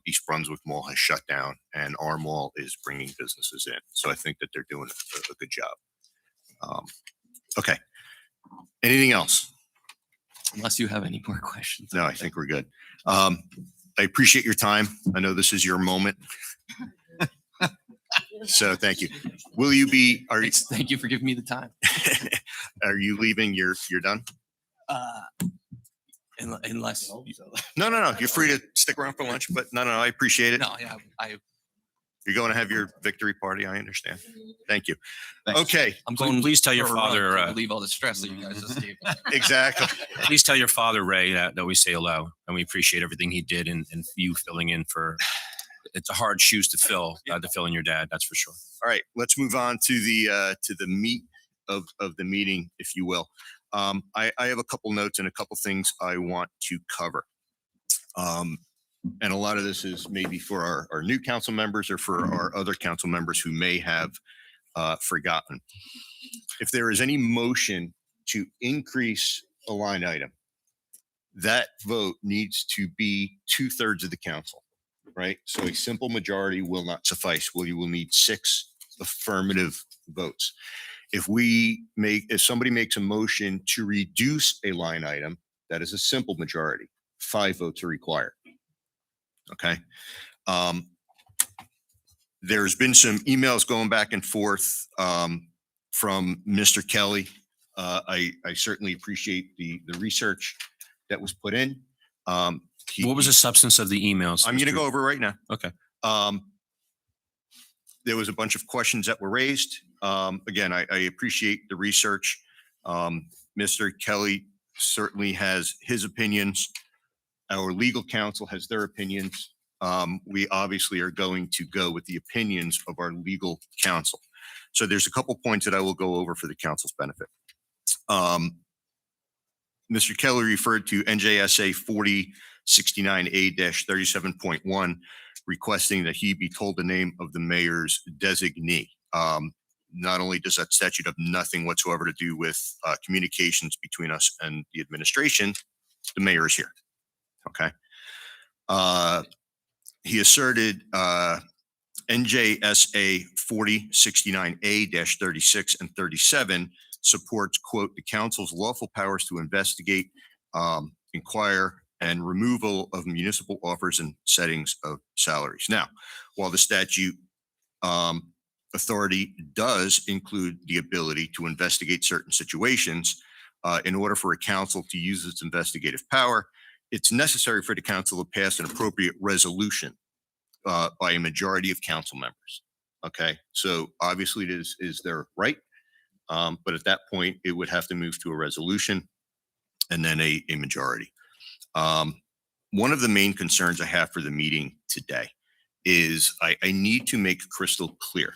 East Brunswick Mall has shut down, and our mall is bringing businesses in. So I think that they're doing a good job. Okay. Anything else? Unless you have any more questions. No, I think we're good. I appreciate your time. I know this is your moment. So thank you. Will you be, Thank you for giving me the time. are you leaving? You're done? Unless No. You're free to stick around for lunch, but no, I appreciate it. no, yeah, You're going to have your victory party. I understand. Thank you. Okay, I'm Please- going. please tell your for a run father, to uh, relieve all the stress that you guys just gave me. exactly. Please tell your father, Ray, that we say hello and we appreciate everything he did and you filling in for. It's a hard shoes to fill in your dad. That's for sure. All right, let's move on to the meat of the meeting, if you will. I have a couple notes and a couple things I want to cover. And a lot of this is maybe for our new council members or for our other council members who may have forgotten. If there is any motion to increase a line item, that vote needs to be 2/3 of the council, right? So a simple majority will not suffice. You will need 6 affirmative votes. If somebody makes a motion to reduce a line item, that is a simple majority. 5 votes are required. Okay. There's been some emails going back and forth from Mr. Kelly. I certainly appreciate the research that was put in. What was the substance of the emails? I'm going to Mr. go over right now. Okay. There was a bunch of questions that were raised. Again, I appreciate the research. Mr. Kelly certainly has his opinions. Our legal counsel has their opinions. We obviously are going to go with the opinions of our legal counsel. So there's a couple points that I will go over for the council's benefit. Mr. Kelly referred to NJSA 4069A-37.1, requesting that he be told the name of the mayor's designee. Not only does that statute have nothing whatsoever to do with communications between us and the administration, the mayor is here. Okay. He asserted NJSA 4069A-36 and 37 supports, quote, the council's lawful powers to investigate, inquire, and removal of municipal offers and settings of salaries. Now, while the statute authority does include the ability to investigate certain situations, in order for a council to use its investigative power, it's necessary for the council to pass an appropriate resolution by a majority of council members. Okay, so obviously it is their right, but at that point it would have to move to a resolution and then a majority. One of the main concerns I have for the meeting today is I need to make crystal clear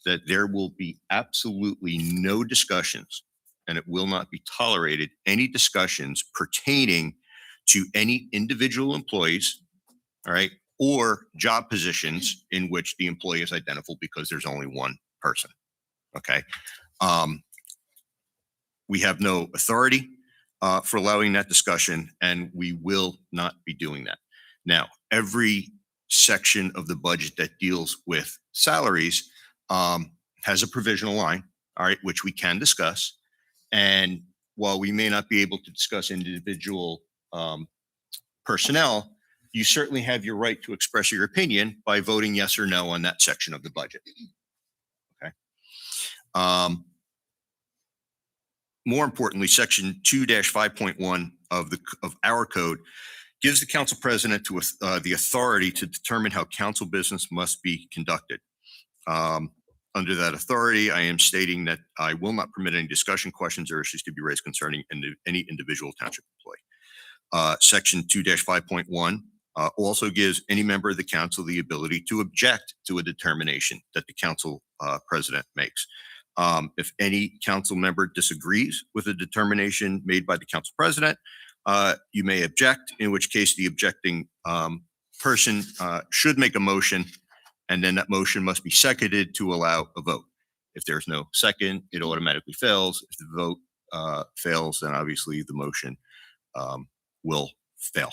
that there will be absolutely no discussions, and it will not be tolerated, any discussions pertaining to any individual employees, all right, or job positions in which the employee is identifiable because there's only one person. Okay. We have no authority for allowing that discussion, and we will not be doing that. Now, every section of the budget that deals with salaries has a provisional line, all right, which we can discuss. And while we may not be able to discuss individual personnel, you certainly have your right to express your opinion by voting yes or no on that section of the budget. Okay. More importantly, section 2-5.1 of our code gives the council president the authority to determine how council business must be conducted. Under that authority, I am stating that I will not permit any discussion, questions, or issues to be raised concerning any individual township employee. Section 2-5.1 also gives any member of the council the ability to object to a determination that the council president makes. If any council member disagrees with a determination made by the council president, you may object, in which case the objecting person should make a motion, and then that motion must be seconded to allow a vote. If there's no second, it automatically fails. If the vote fails, then obviously the motion will fail.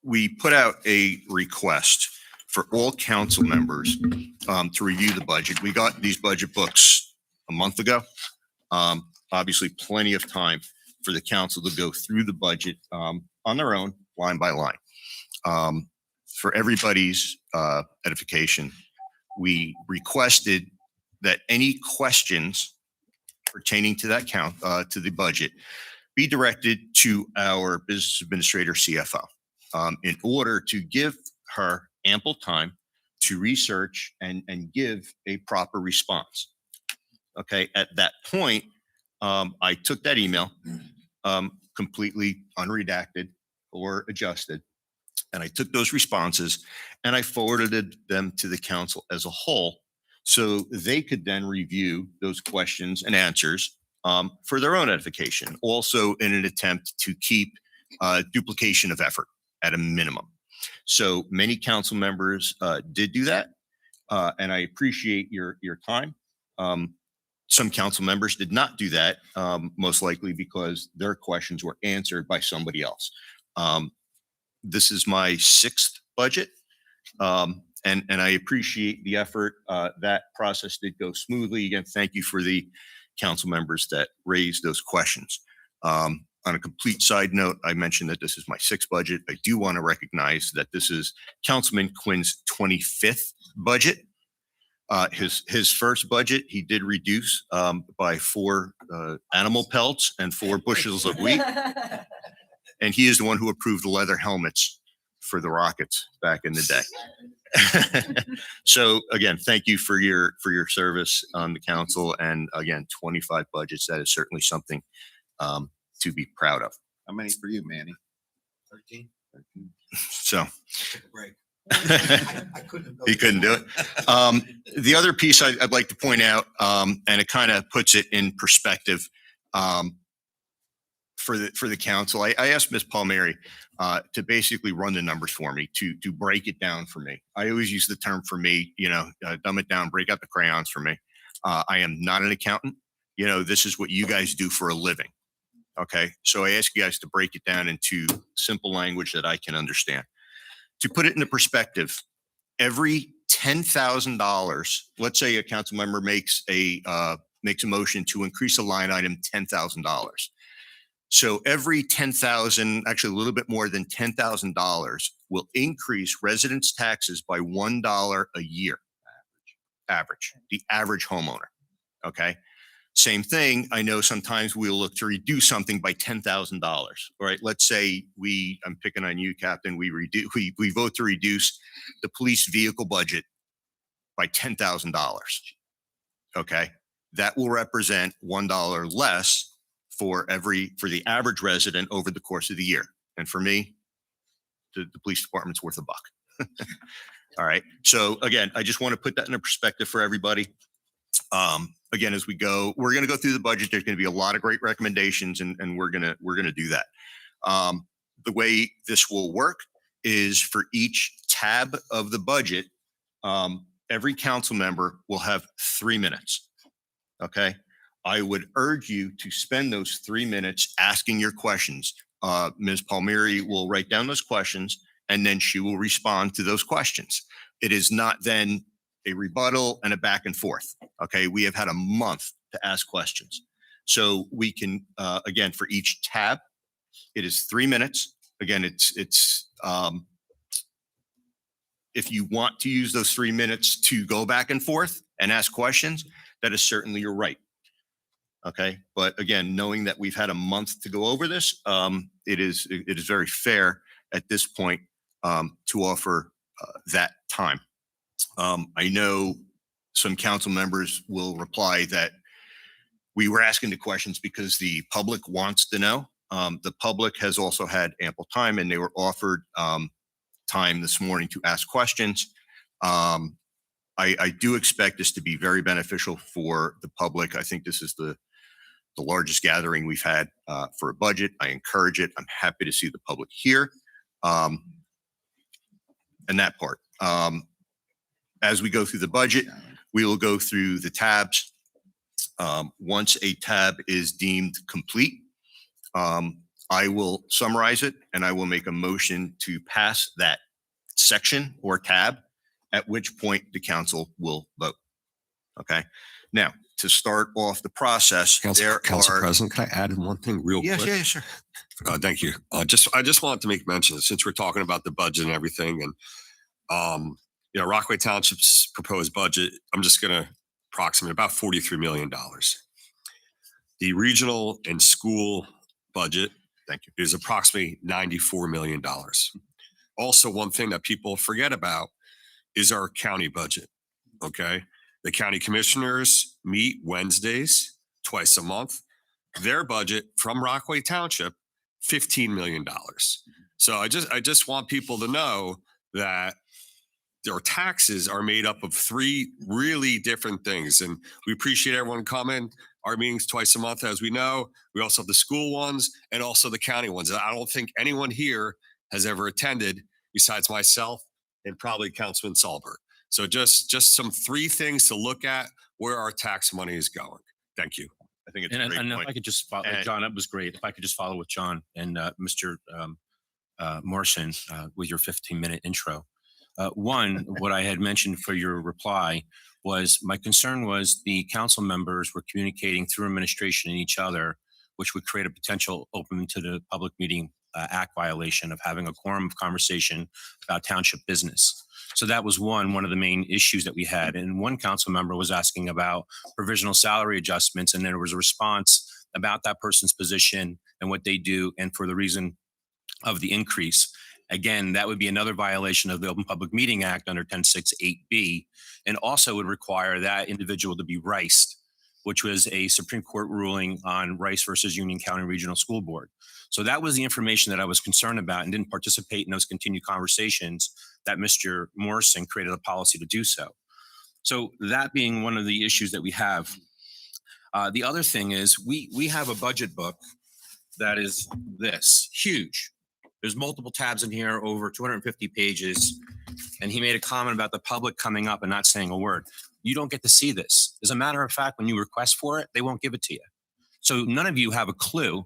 We put out a request for all council members to review the budget. We got these budget books a month ago. Obviously, plenty of time for the council to go through the budget on their own, line by line. For everybody's edification, we requested that any questions pertaining to that to the budget be directed to our business administrator CFO in order to give her ample time to research and give a proper response. Okay, at that point, I took that email completely unredacted or adjusted, and I took those responses and I forwarded them to the council as a whole so they could then review those questions and answers for their own edification, also in an attempt to keep duplication of effort at a minimum. So many council members did do that, and I appreciate your time. Some council members did not do that, most likely because their questions were answered by somebody else. This is my 6th budget, and I appreciate the effort. That process did go smoothly. Again, thank you for the council members that raised those questions. On a complete side note, I mentioned that this is my 6th budget. I do want to recognize that this is Councilman Quinn's 25th budget. His first budget, he did reduce by 4 animal pelts and 4 bushels of wheat. And he is the one who approved the leather helmets for the Rockets back in the day. So again, thank you for your service on the council. And again, 25 budgets, that is certainly something to be proud of. How many for you, Manny? 13. So Take a break. he couldn't do it. The other piece I'd like to point out, and it kind of puts it in perspective, for the council. I asked Ms. Palmieri to basically run the numbers for me, to break it down for me. I always use the term for me, dumb it down, break out the crayons for me. I am not an accountant. This is what you guys do for a living. Okay. So I ask you guys to break it down into simple language that I can understand. To put it into perspective, every $10,000, let's say a council member makes a motion to increase a line item $10,000. So every 10,000, actually a little bit more than $10,000 will increase residents' taxes by $1 a year. Average, the average homeowner. Okay. Same thing. I know sometimes we'll look to reduce something by $10,000. All right. Let's say I'm picking on you, Captain. We vote to reduce the police vehicle budget by $10,000. Okay. That will represent $1 less for the average resident over the course of the year. And for me, the police department's worth $1. All right. So again, I just want to put that into perspective for everybody. Again, as we're going to go through the budget. There's going to be a lot of great recommendations, and we're going to do that. The way this will work is for each tab of the budget, every council member will have 3 minutes. Okay. I would urge you to spend those 3 minutes asking your questions. Ms. Palmieri will write down those questions, and then she will respond to those questions. It is not then a rebuttal and a back and forth. Okay. We have had a month to ask questions. So we can, again, for each tab, it is 3 minutes. Again, it's if you want to use those 3 minutes to go back and forth and ask questions, that is certainly your right. Okay. But again, knowing that we've had a month to go over this, it is very fair at this point to offer that time. I know some council members will reply that we were asking the questions because the public wants to know. The public has also had ample time, and they were offered time this morning to ask questions. I do expect this to be very beneficial for the public. I think this is the largest gathering we've had for a budget. I encourage it. I'm happy to see the public here. And that part. As we go through the budget, we will go through the tabs. Once a tab is deemed complete, I will summarize it, and I will make a motion to pass that section or tab, at which point the council will vote. Okay. Now, to start off the process, Council President, can I add in one thing real quick? Yeah, sure. Thank you. I just wanted to make mention, since we're talking about the budget and everything, and Rockaway Township's proposed budget, I'm just going to approximate about $43 million. The regional and school budget, Thank you, is approximately $94 million. Also, one thing that people forget about is our county budget. Okay. The county commissioners meet Wednesdays, twice a month. Their budget from Rockaway Township, $15 million. So I just want people to know that their taxes are made up of 3 really different things. And we appreciate everyone coming. Our meetings twice a month, as we know. We also have the school ones and also the county ones. I don't think anyone here has ever attended besides myself and probably Councilman Salbert. So just some 3 things to look at where our tax money is going. Thank you. I think it's a And great if point. I could just follow, John, that was great. If I could just follow with John and Mr. Morrison with your 15-minute intro. One, what I had mentioned for your reply was my concern was the council members were communicating through administration and each other, which would create a potential open to the Public Meeting Act violation of having a quorum of conversation about township business. So that was one of the main issues that we had. And one council member was asking about provisional salary adjustments, and there was a response about that person's position and what they do, and for the reason of the increase. Again, that would be another violation of the Open Public Meeting Act under 1068B, and also would require that individual to be riced, which was a Supreme Court ruling on Rice versus Union County Regional School Board. So that was the information that I was concerned about, and didn't participate in those continued conversations that Mr. Morrison created a policy to do so. So that being one of the issues that we have. The other thing is we have a budget book that is this, huge. There's multiple tabs in here, over 250 pages. And he made a comment about the public coming up and not saying a word. You don't get to see this. As a matter of fact, when you request for it, they won't give it to you. So none of you have a clue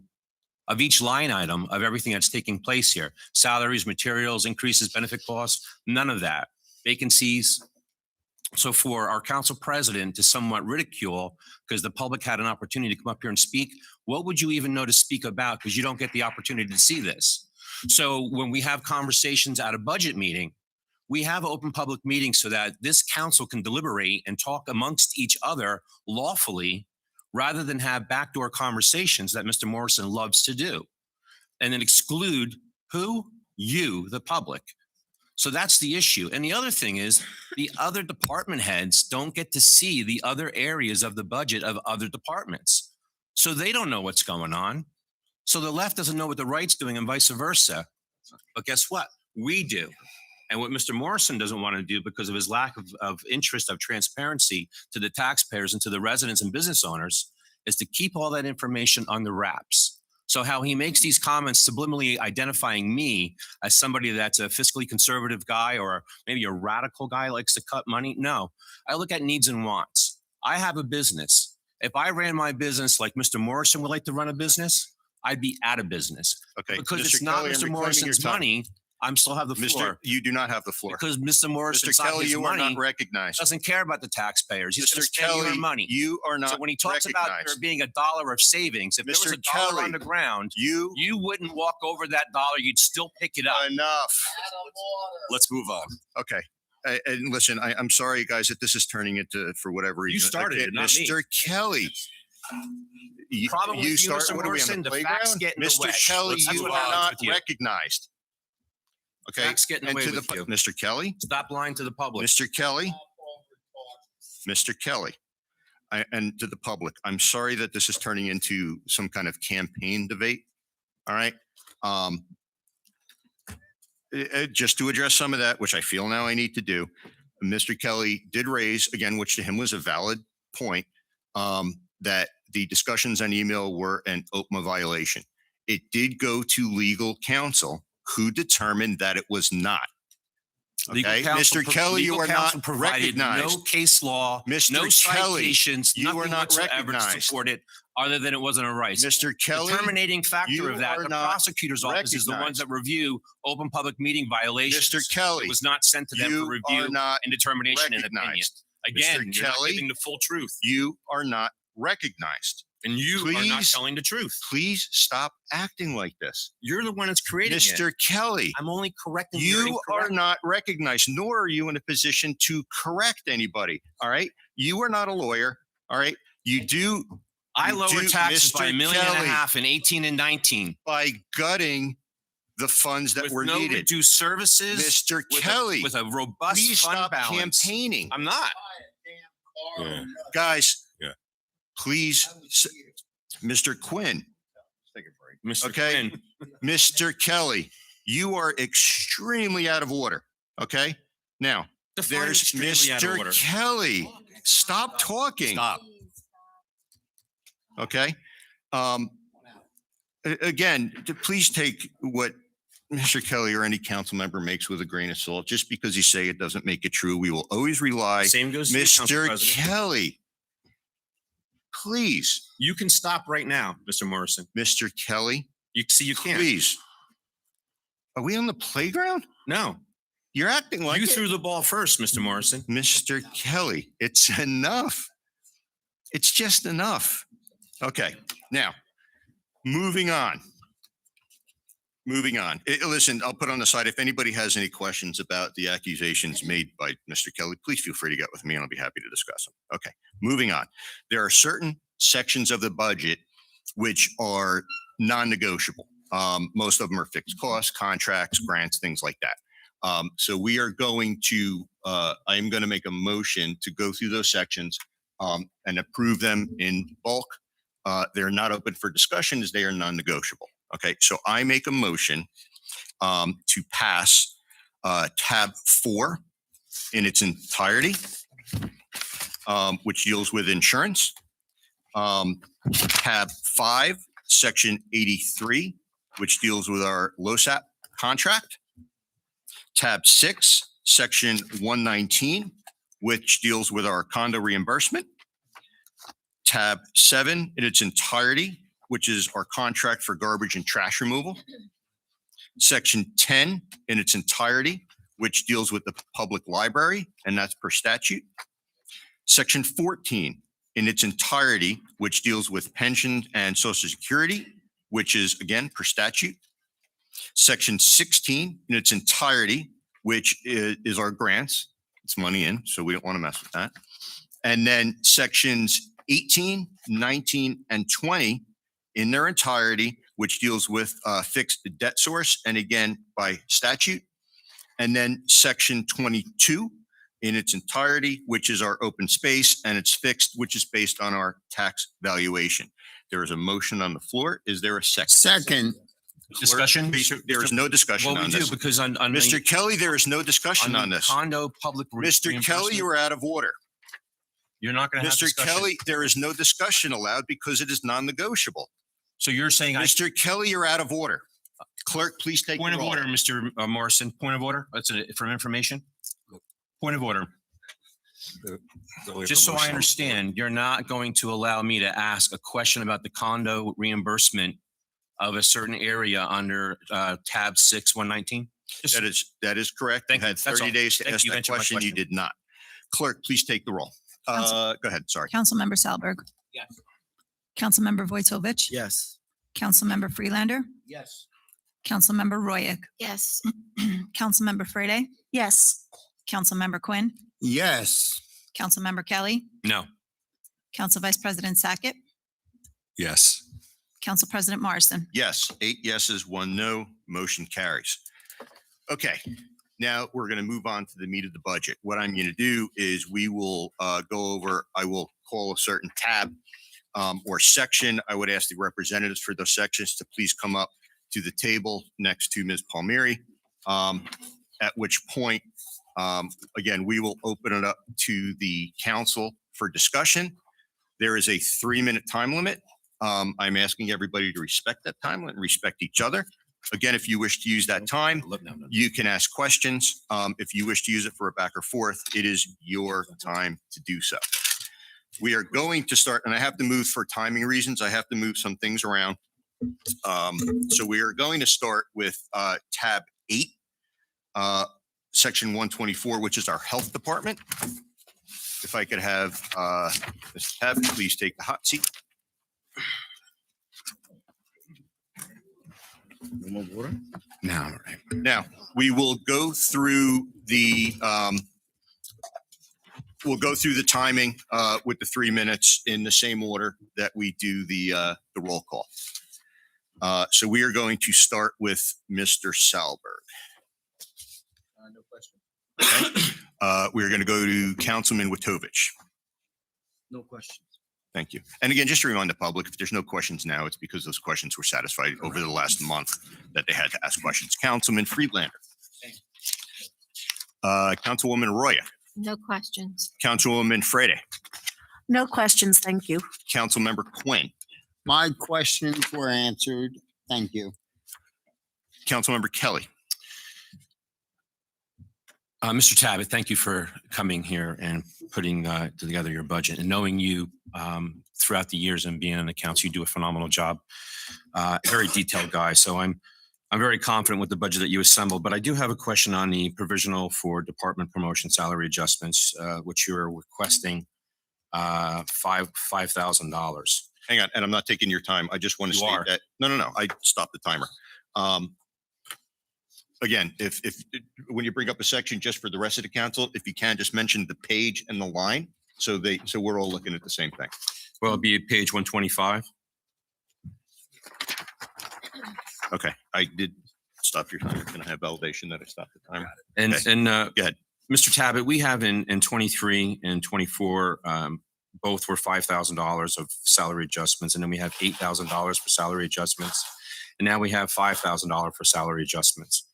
of each line item of everything that's taking place here. Salaries, materials, increases, benefit costs, none of that. Vacancies. So for our council president to somewhat ridicule because the public had an opportunity to come up here and speak, what would you even know to speak about? Because you don't get the opportunity to see this. So when we have conversations at a budget meeting, we have open public meetings so that this council can deliberate and talk amongst each other lawfully rather than have backdoor conversations that Mr. Morrison loves to do. And then exclude who? You, the public. So that's the issue. And the other thing is the other department heads don't get to see the other areas of the budget of other departments. So they don't know what's going on. So the left doesn't know what the right's doing and vice versa. But guess what? We do. And what Mr. Morrison doesn't want to do because of his lack of interest of transparency to the taxpayers and to the residents and business owners is to keep all that information under wraps. So how he makes these comments subliminally identifying me as somebody that's a fiscally conservative guy or maybe a radical guy likes to cut money. No, I look at needs and wants. I have a business. If I ran my business like Mr. Morrison would like to run a business, I'd be out of business. Okay. Because Mr. it's not Kelly, I'm Mr. reclaiming your Morrison's time. money, I'm still have the floor. Mr. You do not have the floor. Because Mr. Morrison Mr. Kelly, his you are money not recognized. doesn't care about the taxpayers. He's going to Mr. spend your Kelly, money. you are not So when he talks about there recognized. being $1 of savings, if there was Mr. $1 Kelly, on the ground, You you wouldn't walk over that dollar. You'd still pick it up. enough. Let's move on. Okay. And listen, I'm sorry, guys, that this is turning into, for whatever reason. started Okay, it, not me. Mr. Kelly. Problem with you, Mr. What are we on Morrison, the the facts playground? get in the way. Mr. Kelly, That's you what are happens not with you. recognized. Okay. Facts get in the And way to with the, you. Mr. Kelly, Stop lying to the public. Mr. Kelly, Mr. Kelly, and to the public, I'm sorry that this is turning into some kind of campaign debate. All right. Just to address some of that, which I feel now I need to do, Mr. Kelly did raise, again, which to him was a valid point, that the discussions on email were an OPMA violation. It did go to legal counsel who determined that it was not. Legal Okay, counsel Mr. Kelly, you legal are counsel not provided recognized. No case law, Mr. no Kelly, citations, you are nothing not whatsoever to recognized. support it, other than it wasn't a right. Mr. Kelly, The terminating factor you of that, are the not prosecutor's office is the ones recognized. that review open public meeting violations. Mr. Kelly, It was not sent to them for you are review not and determination and opinion. recognized. Again, Mr. you're not Kelly, giving the full truth, You are not recognized. and you are not please- telling the truth. Please stop acting like this. You're the one that's creating it. Mr. Kelly, I'm only correcting your you are incorrect- not recognized, nor are you in a position to correct anybody. All right. You are not a lawyer. All right. You do I you lowered do, taxes by Mr. $1.5 million Kelly. in 18 and 19 by gutting the funds that with were no needed. reduced services. Mr. with Kelly, with a robust please fund stop balance. campaigning. I'm not. Yeah. Guys, Yeah. please, Mr. Quinn, Mr. Okay. Quinn, Mr. Kelly, you are extremely out of order. Okay. Now, define there's extremely out of order. Mr. Kelly. Stop talking. Stop. Okay. Again, please take what Mr. Kelly or any council member makes with a grain of salt. Just because you say it doesn't make it true. We will always rely. Same goes to you, Council Mr. President. Kelly, please, You can stop right now, Mr. Morrison. Mr. Kelly, You see, you can't. please. Are we on the playground? No, You're acting like you it. threw the ball first, Mr. Morrison. Mr. Kelly, it's enough. It's just enough. Okay, now, moving on. Moving on. Listen, I'll put on the side, if anybody has any questions about the accusations made by Mr. Kelly, please feel free to get with me and I'll be happy to discuss them. Okay, moving on. There are certain sections of the budget which are non-negotiable. Most of them are fixed costs, contracts, grants, things like that. So we are going to, I am going to make a motion to go through those sections and approve them in bulk. They're not open for discussion as they are non-negotiable. Okay, so I make a motion to pass tab 4 in its entirety, which deals with insurance. Tab 5, Section 83, which deals with our LoSAP contract. Tab 6, Section 119, which deals with our condo reimbursement. Tab 7 in its entirety, which is our contract for garbage and trash removal. Section 10 in its entirety, which deals with the public library, and that's per statute. Section 14 in its entirety, which deals with pension and social security, which is again per statute. Section 16 in its entirety, which is our grants. It's money in, so we don't want to mess with that. And then sections 18, 19, and 20 in their entirety, which deals with fixed debt source, and again by statute. And then section 22 in its entirety, which is our open space, and it's fixed, which is based on our tax valuation. There is a motion on the floor. Is there a second? Second, Discussion? There is no discussion Well, we on do this. because on Mr. Kelly, there is no discussion on the this. condo public. Mr. Kelly, you are out of order. You're not going to have Mr. discussion. Kelly, there is no discussion allowed because it is non-negotiable. So you're saying I Mr. Kelly, you're out of order. Clerk, please take point the of roll. order, Mr. Morrison. Point of order. That's from information. Point of order. Just so I understand, you're not going to allow me to ask a question about the condo reimbursement of a certain area under tab 6, 119? That is correct. You Thank you. had That's 30 all. days to Thank ask you. that Answered my question. You question. did not. Clerk, please take the roll. Counsel- Go ahead. Sorry. Councilmember Salberg. Yes. Councilmember Vojtovich. Yes. Councilmember Freelander. Yes. Councilmember Royak. Yes. Councilmember Frede. Yes. Councilmember Quinn. yes. Councilmember Kelly. No. Council Vice President Sackett. Yes. Council President Morrison. Yes, 8 yeses, 1 no, motion carries. Okay, now we're going to move on to the meat of the budget. What I'm going to do is we will go over, I will call a certain tab or section. I would ask the representatives for those sections to please come up to the table next to Ms. Palmieri, at which point, again, we will open it up to the council for discussion. There is a 3-minute time limit. I'm asking everybody to respect that time limit and respect each other. Again, if you wish to use that time, you can ask questions. If you wish to use it for a back or forth, it is your time to do so. We are going to start, and I have to move for timing reasons. I have to move some things around. So we are going to start with tab 8, section 124, which is our health department. If I could have Ms. Tab, please take the hot seat. No more water? No. All right. Now, we will go through the timing with the 3 minutes in the same order that we do the roll call. So we are going to start with Mr. Salberg. No question. Okay. We're going to go to Councilman Witovich. No questions. Thank you. And again, just to remind the public, if there's no questions now, it's because those questions were satisfied over the last month that they had to ask questions. Councilman Friedlander. Councilwoman Arroyo. No questions. Councilwoman Frede. No questions, thank you. Councilmember Quinn. My questions were answered. Thank you. Councilmember Kelly. Mr. Tabbitt, thank you for coming here and putting together your budget and knowing you throughout the years and being on the council. You do a phenomenal job. Very detailed guy. So I'm very confident with the budget that you assembled, but I do have a question on the provisional for department promotion salary adjustments, which you're requesting $5,000. Hang on, and I'm not taking your time. I just want to You state are. that. No. I stopped the timer. Again, if when you bring up a section, just for the rest of the council, if you can, just mention the page and the line, so we're all looking at the same thing. Well, it'd be page 125. Okay, I did stop your time. Can I have validation that I stopped the timer? And Okay. go ahead. Mr. Tabbitt, we have in 23 and 24, both were $5,000 of salary adjustments, and then we have $8,000 for salary adjustments, and now we have $5,000 for salary adjustments.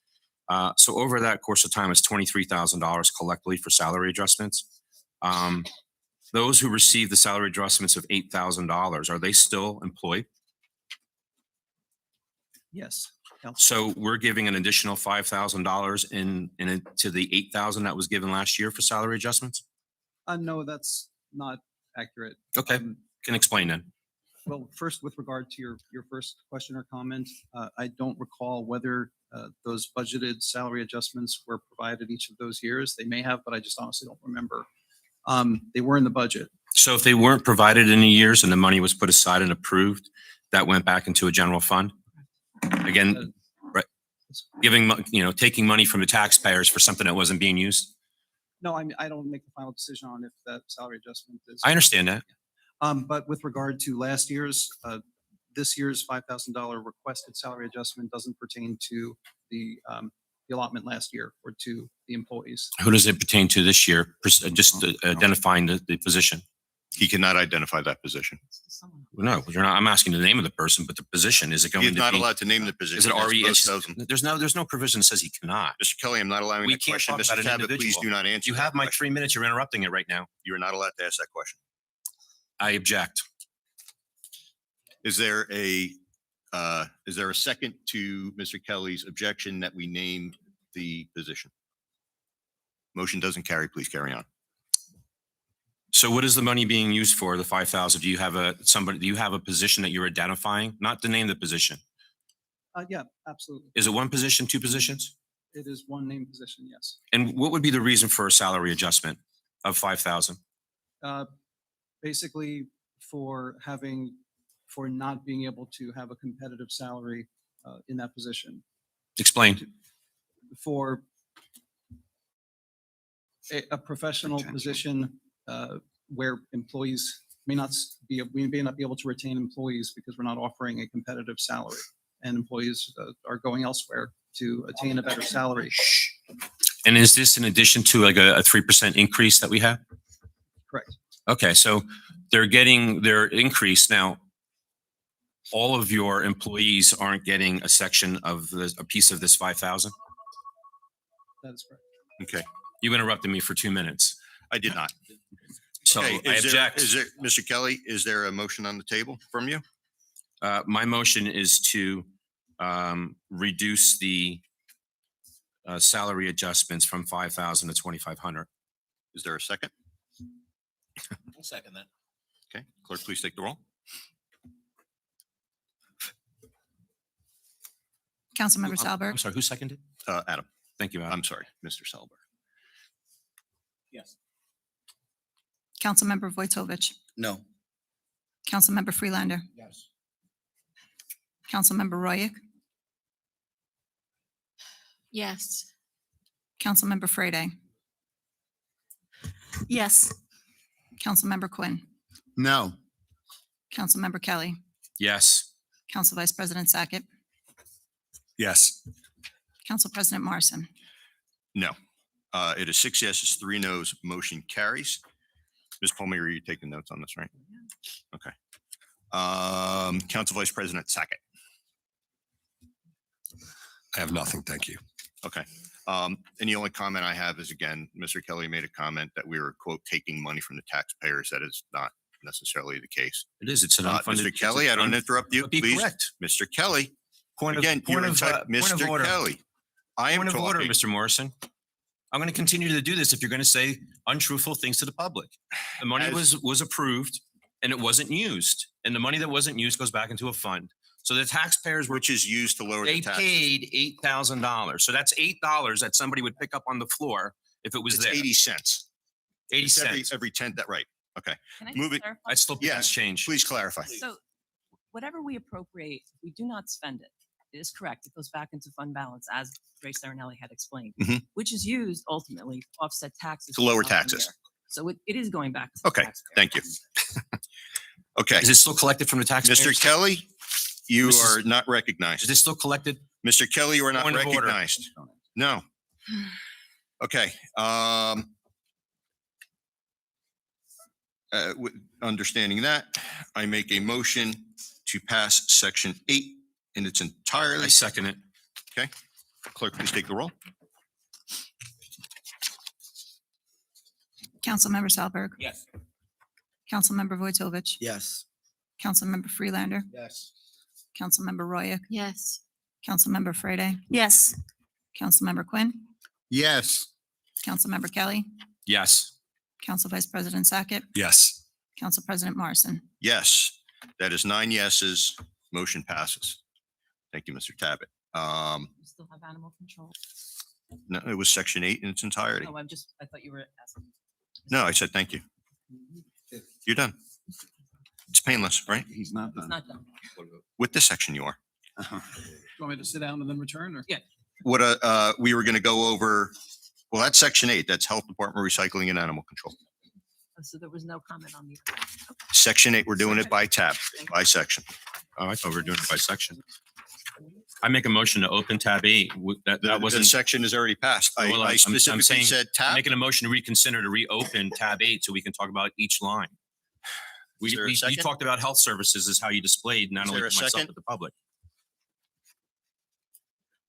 So over that course of time, it's $23,000 collectively for salary adjustments. Those who receive the salary adjustments of $8,000, are they still employed? Yes. Council. So we're giving an additional $5,000 in it to the 8,000 that was given last year for salary adjustments? No, that's not accurate. Okay, Um, can explain then. Well, first, with regard to your first question or comment, I don't recall whether those budgeted salary adjustments were provided each of those years. They may have, but I just honestly don't remember. They were in the budget. So if they weren't provided in the years and the money was put aside and approved, that went back into a general fund? Again, right, giving, taking money from the taxpayers for something that wasn't being used? No, I don't make the final decision on if that salary adjustment is. I understand that. But with regard to last year's, this year's $5,000 requested salary adjustment doesn't pertain to the allotment last year or to the employees. Who does it pertain to this year? Just identifying the position. He cannot identify that position. No, you're not. I'm asking the name of the person, but the position, is it going He to is be? not allowed to name the position. Is it That's already? most of them. There's no provision that says he cannot. Mr. Kelly, I'm not allowing We that can't question. talk about Mr. an Cabot, please individual. do not answer. You that have my question. 3 minutes. You're interrupting it right now. You are not allowed to ask that question. I object. Is there a second to Mr. Kelly's objection that we name the position? Motion doesn't carry. Please carry on. So what is the money being used for, the 5,000? Do you have a position that you're identifying? Not to name the position. Yeah, absolutely. Is it one position, two positions? It is one named position, yes. And what would be the reason for a salary adjustment of 5,000? Basically for not being able to have a competitive salary in that position. Explain. For a professional position where employees we may not be able to retain employees because we're not offering a competitive salary, and employees are going elsewhere to attain a better salary. And is this in addition to like a 3% increase that we have? Correct. Okay, so they're getting their increase. Now, all of your employees aren't getting a section of a piece of this 5,000? That is correct. Okay, You interrupted me for 2 minutes. I did not. So Okay, I object. Mr. Kelly, is there a motion on the table from you? My motion is to reduce the salary adjustments from 5,000 to 2,500. Is there a second? I'll second that. Okay, clerk, please take the roll. Councilmember I'm Salberg, sorry, who seconded? Adam, Thank you, Adam. I'm sorry, Mr. Selber. Yes. Councilmember Vojtovich, No. Councilmember Freelander, Yes. Councilmember Royak, Yes. Councilmember Frede, Yes. Councilmember Quinn, No. Councilmember Kelly, Yes. Council Vice President Sackett, Yes. Council President Morrison. No. It is 6 yeses, 3 nos, motion carries. Ms. Palmieri, are you taking notes on this, right? Okay. Council Vice President Sackett. I have nothing. Thank you. Okay. And the only comment I have is, again, Mr. Kelly made a comment that we were, quote, taking money from the taxpayers. That is not necessarily the case. It is. It's an unfunded. Mr. Kelly, I don't interrupt you, Be please. correct. Mr. Kelly, Point again, of order, Mr. Kelly, I am Point of order, talking. Mr. Morrison. I'm going to continue to do this if you're going to say untruthful things to the public. The money As- was approved and it wasn't used. And the money that wasn't used goes back into a fund. So the taxpayers were, Which is used to lower they the taxes. paid $8,000. So that's $8 that somebody would pick up on the floor if it was It's there. 80 cents. 80 It's cents. Every 10, that right. Okay, Can I Move it. clarify? I'd still pay Yes, this change. please clarify. So whatever we appropriate, we do not spend it. It is correct. It goes back into fund balance, as Grace Serenelli had explained, Mhm. which is used ultimately to offset taxes. To lower for the following taxes. year. So it is going back. to the Okay, taxpayer. thank you. Okay, Is it still collected from the taxpayers? Mr. Kelly, you Mrs. are not Is recognized. this still collected? Mr. Kelly, you are not Point of order. recognized. No. Okay, understanding that, I make a motion to pass section 8 in its I entirety. second it. Clerk, please take the roll. Councilmember Salberg, Yes. Councilmember Vojtovich, Yes. Councilmember Freelander, Yes. Councilmember Royak, Yes. Councilmember Freda, Yes. Councilmember Quinn, Yes. Councilmember Kelly, Yes. Council Vice President Sackett, Yes. Council President Morrison. Yes, that is 9 yeses. Motion passes. Thank you, Mr. Tabbitt. We still have animal control. No, it was section 8 in its entirety. Oh, I thought you were asking. No, I said thank you. You're done. It's painless, right? He's not It's done. not done. With this section you are. Do you want me to sit down and then return or? Yeah. What, we were going to go over, well, that's section 8. That's Health Department, Recycling and Animal Control. So there was no comment on the. Section 8, we're doing it by tab, by section. Oh, I thought we were doing it by section. I make a motion to open tab 8. That The wasn't, section is already passed. Well, I I'm specifically saying- said I'm tab. making a motion to reconsider to reopen tab 8 so we can talk about each line. Is there a You second? talked about health services is how you displayed, not Is only there to a myself, second? but the public.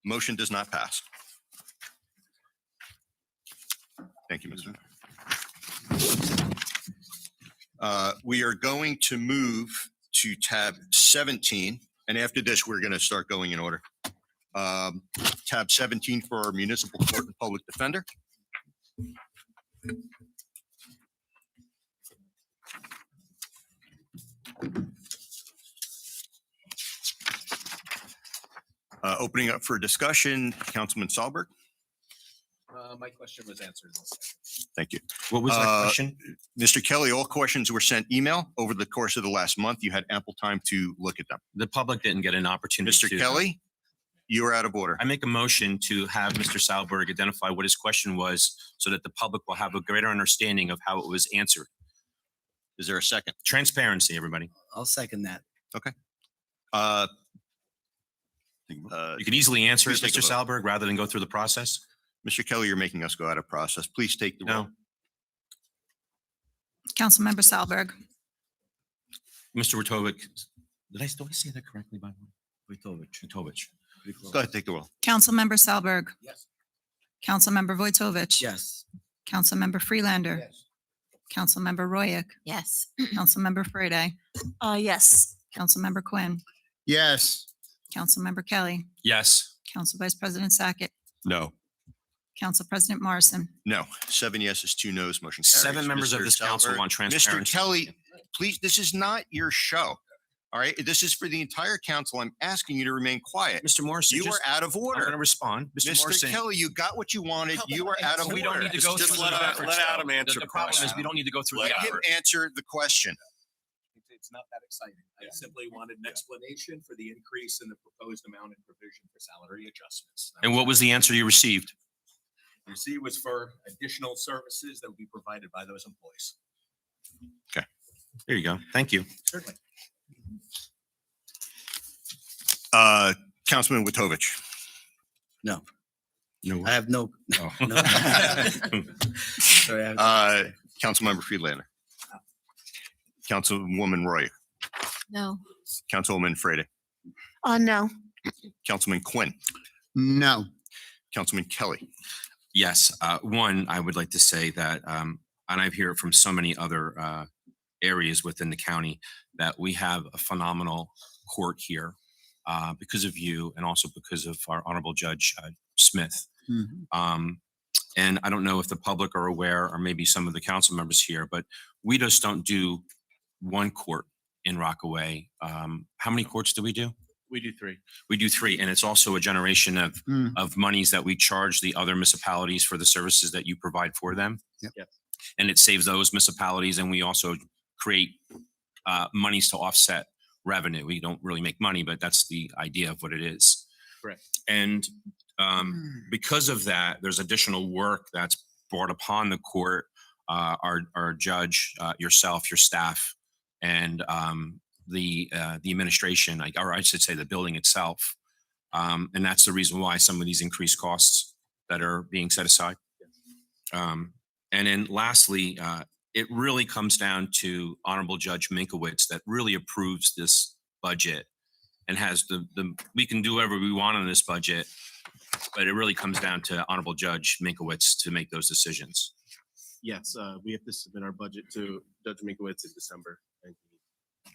Motion does not pass. Thank you, Mr. We are going to move to tab 17, and after this, we're going to start going in order. Tab 17 for our municipal court and public defender. Opening up for discussion, Councilman Salberg. My question was answered. Thank you. What was that question? Mr. Kelly, all questions were sent email over the course of the last month. You had ample time to look at them. The public didn't get an opportunity Mr. to. Kelly, you are out of order. I make a motion to have Mr. Salberg identify what his question was so that the public will have a greater understanding of how it was answered. Is there a second? Transparency, everybody. I'll second that. Uh, You can easily answer it, Please take a Mr. vote. Salberg, rather than go through the process. Mr. Kelly, you're making us go out of process. Please take the roll. No. Councilmember Salberg, Mr. Wojtovich, did I say that correctly, by the way? Wojtovich. Go ahead, take the roll. Councilmember Salberg. Yes. Councilmember Vojtovich. Yes. Councilmember Freelander. Yes. Councilmember Royak. Yes. Councilmember Freda, Yes. Councilmember Quinn, Yes. Councilmember Kelly, Yes. Council Vice President Sackett, No. Council President Morrison. No, 7 yeses, 2 nos, motion carries. 7 members of Mr. this council Salberg. want transparency. Mr. Kelly, please, this is not your show. All right, this is for the entire council. I'm asking you to remain quiet. Mr. Morrison, You are just, out of I'm going to order. respond. Mr. Mr. Morrison. Kelly, you got what you wanted. You are out of We don't order. need to go Just through let the Adam- efforts, let Adam though. answer The problem is first. we don't need to go through the Let him effort. answer the question. It's not that exciting. I simply wanted an explanation for the increase in the proposed amount and provision for salary adjustments. And what was the answer you received? The receipt was for additional services that will be provided by those employees. There you go. Thank you. Certainly. Councilman Wojtovich. No. I have no. Oh. No. Sorry, I have- Councilmember Friedlander. Councilwoman Roy. No. Councilwoman Freda. No. Councilman Quinn. No. Councilman Kelly. Yes. One, I would like to say that, and I've heard it from so many other areas within the county, that we have a phenomenal court here because of you and also because of our Honorable Judge Smith. And I don't know if the public are aware, or maybe some of the council members here, but we just don't do one court in Rockaway. How many courts do we do? We do 3. We do 3, and it's also a generation of monies that we charge the other municipalities for the services that you provide for them. Yep. Yep. And it saves those municipalities, and we also create monies to offset revenue. We don't really make money, but that's the idea of what it is. Correct. And because of that, there's additional work that's brought upon the court, our judge, yourself, your staff, and the administration, or I should say the building itself. And that's the reason why some of these increased costs that are being set aside. And then lastly, it really comes down to Honorable Judge Minkowitz that really approves this budget and has we can do whatever we want on this budget, but it really comes down to Honorable Judge Minkowitz to make those decisions. Yes, we have to submit our budget to Judge Minkowitz in December.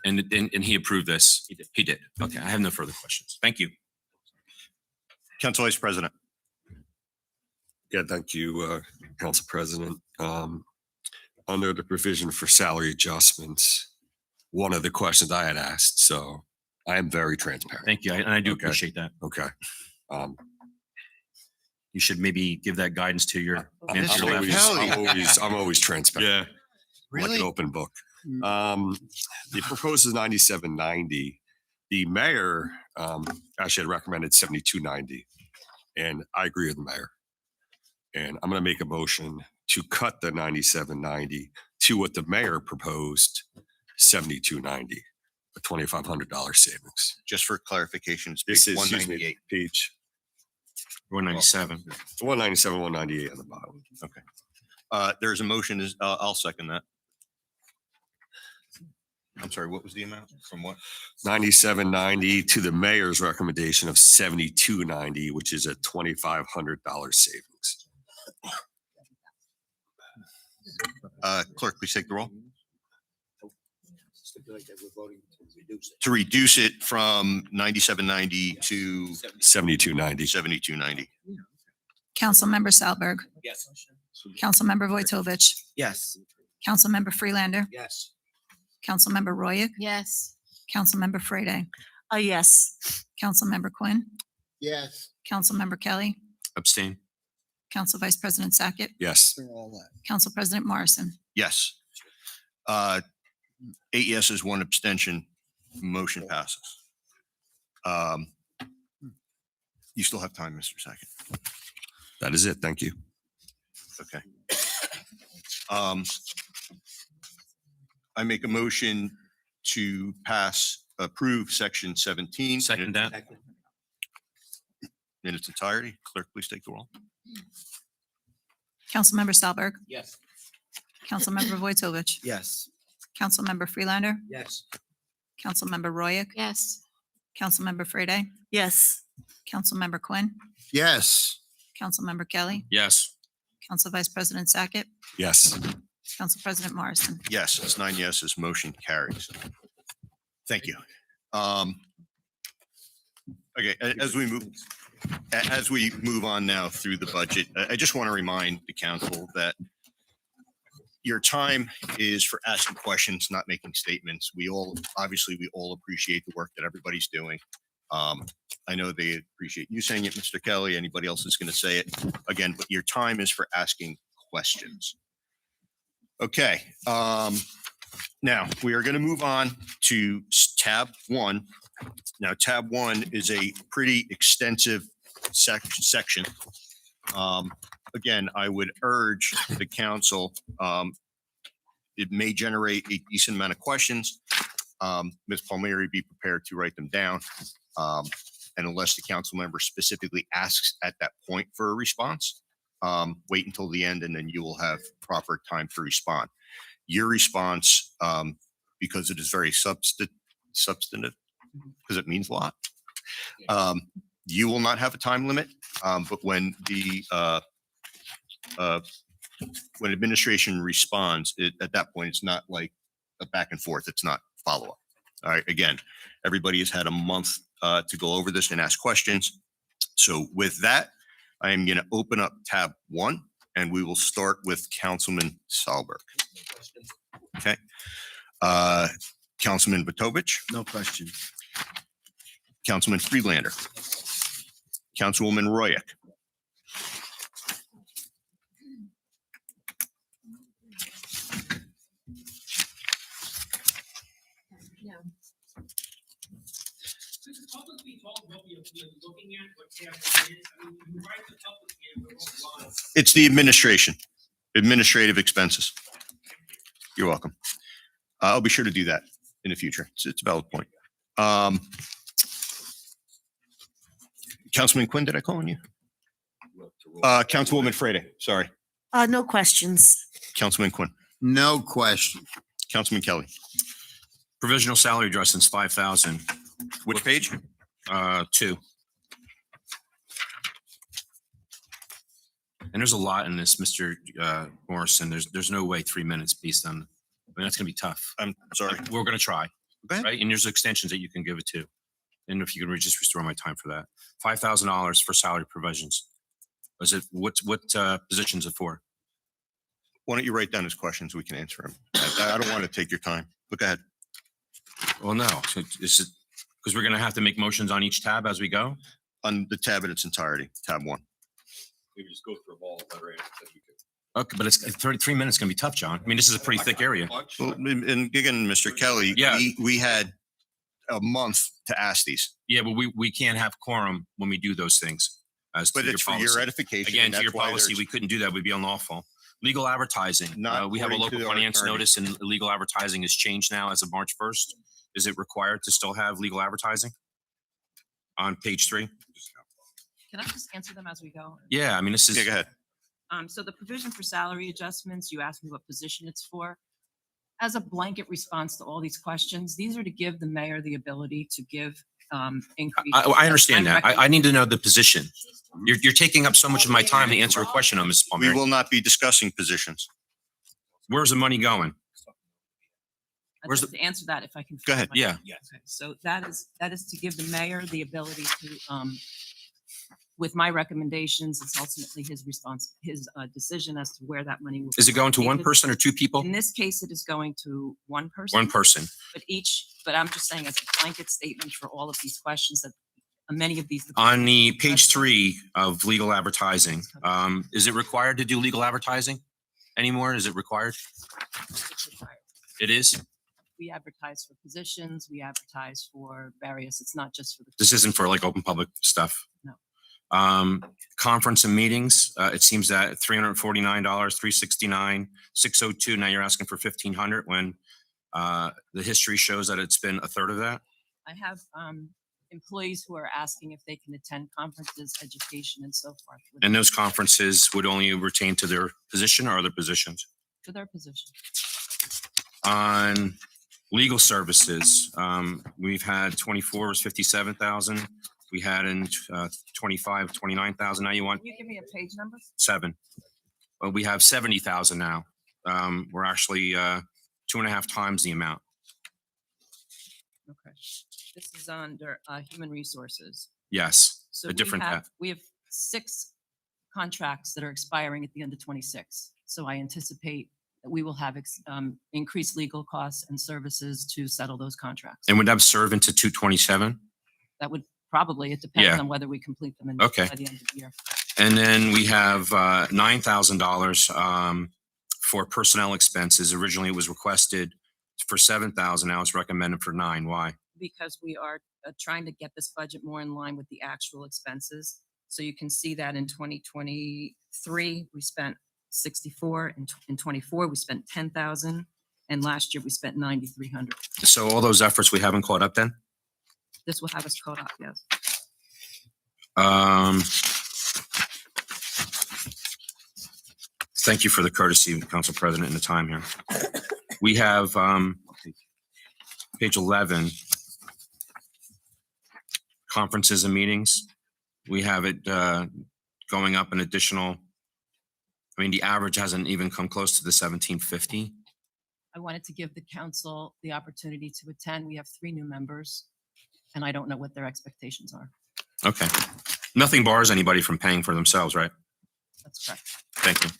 And he approved this? He did. Okay, I have no further questions. Thank you. Council Vice President. Yeah, thank you, Council President. Under the provision for salary adjustments, one of the questions I had asked, so I am very transparent. Thank you. And I do Okay. appreciate that. Okay. You should maybe give that guidance to your. I'm manager Mr. left. Kelly. I'm always transparent. Like an open book. The proposed is 9790. The mayor actually had recommended 7290. And I agree with the mayor. And I'm going to make a motion to cut the 9790 to what the mayor proposed, 7290, a $2,500 savings. Just for clarification, it's This page is, excuse me, 198. page 197. 197, 198 on the bottom. There's a motion, I'll second that. I'm sorry, what was the amount? From what? 9790 to the mayor's recommendation of 7290, which is a $2,500 savings. Clerk, please take the roll. To reduce it from 9790 to 7290. 7290. Councilmember Salberg, Yes. Councilmember Vojtovich, Yes. Councilmember Freelander, Yes. Councilmember Royak, Yes. Councilmember Frede, Yes. Councilmember Quinn, Yes. Councilmember Kelly, Abstain. Council Vice President Sackett, Yes. For all that. Council President Morrison. Yes. 8 yeses, 1 abstention, motion passes. You still have time, Mr. Sackett. That is it. Thank you. Okay. I make a motion to approve section 17. Second that. In its entirety. Clerk, please take the roll. Councilmember Salberg, Yes. Councilmember Vojtovich, Yes. Councilmember Freelander, Yes. Councilmember Royak, Yes. Councilmember Frede, Yes. Councilmember Quinn, Yes. Councilmember Kelly, Yes. Council Vice President Sackett, Yes. Council President Morrison. Yes, it's 9 yeses, motion carries. Thank you. Okay, as we move on now through the budget, I just want to remind the council that your time is for asking questions, not making statements. We all appreciate the work that everybody's doing. I know they appreciate you saying it, Mr. Kelly. Anybody else is going to say it again, but your time is for asking questions. Okay. Now we are going to move on to tab 1. Now, tab 1 is a pretty extensive section. Again, I would urge the council, it may generate a decent amount of questions. Ms. Palmieri, be prepared to write them down. And unless the council member specifically asks at that point for a response, wait until the end and then you will have proper time to respond. Your response, because it is very substantive, because it means a lot. You will not have a time limit, but when administration responds, at that point, it's not like a back and forth. It's not follow-up. All right. Again, everybody has had a month to go over this and ask questions. So with that, I am going to open up tab 1 and we will start with Councilman Salberg. Okay. Councilman Vojtovich, No question. Councilman Freelander, Councilwoman Royak, it's the administrative expenses. You're welcome. I'll be sure to do that in the future. It's a valid point. Councilman Quinn, did I call on you? Councilwoman Frede, sorry. No questions. Councilman Quinn, No question. Councilman Kelly. Provisional salary adjustments, 5,000. Which page? 2. And there's a lot in this, Mr. Morrison. There's no way 3 minutes based on, that's going to be tough. I'm sorry. We're going to try, Go ahead. right? And there's extensions that you can give it to. And if you could just restore my time for that. $5,000 for salary provisions. Is it, what positions it for? Why don't you write down his questions? We can answer them. I don't want to take your time. But go ahead. Well, no, so is it, because we're going to have to make motions on each tab as we go? On the tab in its entirety, tab 1. Maybe just go through them all. Okay, but it's 33 minutes going to be tough, John. I mean, this is a pretty thick area. Well, and again, Mr. Kelly, Yeah. we had a month to ask these, Yeah, but we can't have quorum when we do those things. As to but your it's for your policy. edification. Again, and to your that's why policy, there's- we couldn't do that. We'd be unlawful. Legal advertising. Not We have a according to local our finance attorney. notice and legal advertising has changed now as of March 1st. Is it required to still have legal advertising? On page 3? Can I just answer them as we go? Yeah, I mean, this is. Yeah, go ahead. So the provision for salary adjustments, you asked me what position it's for. As a blanket response to all these questions, these are to give the mayor the ability to give increase. I understand that. I need to know the position. You're taking up so much of my time to answer a question on Ms. We Palmieri. will not be discussing positions. Where's the money going? I'd where's like to answer that if I can. Go ahead. Yeah. Okay, so that is to give the mayor the ability to, with my recommendations, it's ultimately his response, his decision as to where that money will. Is it going to one person or two people? In this case, it is going to one person. One person. But I'm just saying as a blanket statement for all of these questions that many of these. On the page 3 of legal advertising, is it required to do legal advertising anymore? Is it required? It's required. It is? We advertise for positions, we advertise for various, it's not just for the. This isn't for like open public stuff? No. Conference and meetings, it seems that $349, $369, $602. Now you're asking for $1,500 when the history shows that it's been a third of that. I have employees who are asking if they can attend conferences, education and so forth. And those conferences would only retain to their position or other positions? For their position. On legal services, we've had 24 was 57,000. We had in 25, 29,000. Now you want Can you give me a page number? 7. Well, we have 70,000 now. We're actually 2.5 times the amount. Okay. This is under human resources. Yes, So a different tab. we have 6 contracts that are expiring at the end of 26. So I anticipate that we will have increased legal costs and services to settle those contracts. And would that serve into 227? That would probably, it depends Yeah. on whether we complete them Okay. by the end of the year. And then we have $9,000 for personnel expenses. Originally, it was requested for 7,000. Now it's recommended for 9. Why? Because we are trying to get this budget more in line with the actual expenses. So you can see that in 2023, we spent 64, in 24, we spent 10,000, and last year we spent 9,300. So all those efforts we haven't caught up then? This will have us caught up, yes. Thank you for the courtesy, Council President, and the time here. We have page 11, conferences and meetings. We have it going up an additional, I mean, the average hasn't even come close to the 1750. I wanted to give the council the opportunity to attend. We have 3 new members, and I don't know what their expectations are. Okay. Nothing bars anybody from paying for themselves, right? That's correct. Thank you.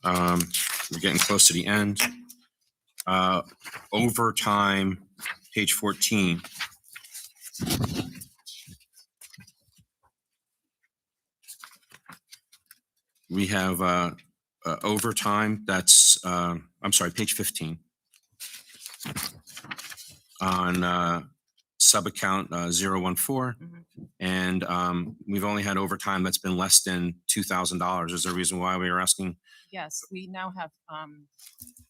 We're getting close to the end. Overtime, page 14. We have overtime, that's, I'm sorry, page 15. On sub-account 014. Mhm. And we've only had overtime that's been less than $2,000. Is there a reason why we are asking? Yes, we now have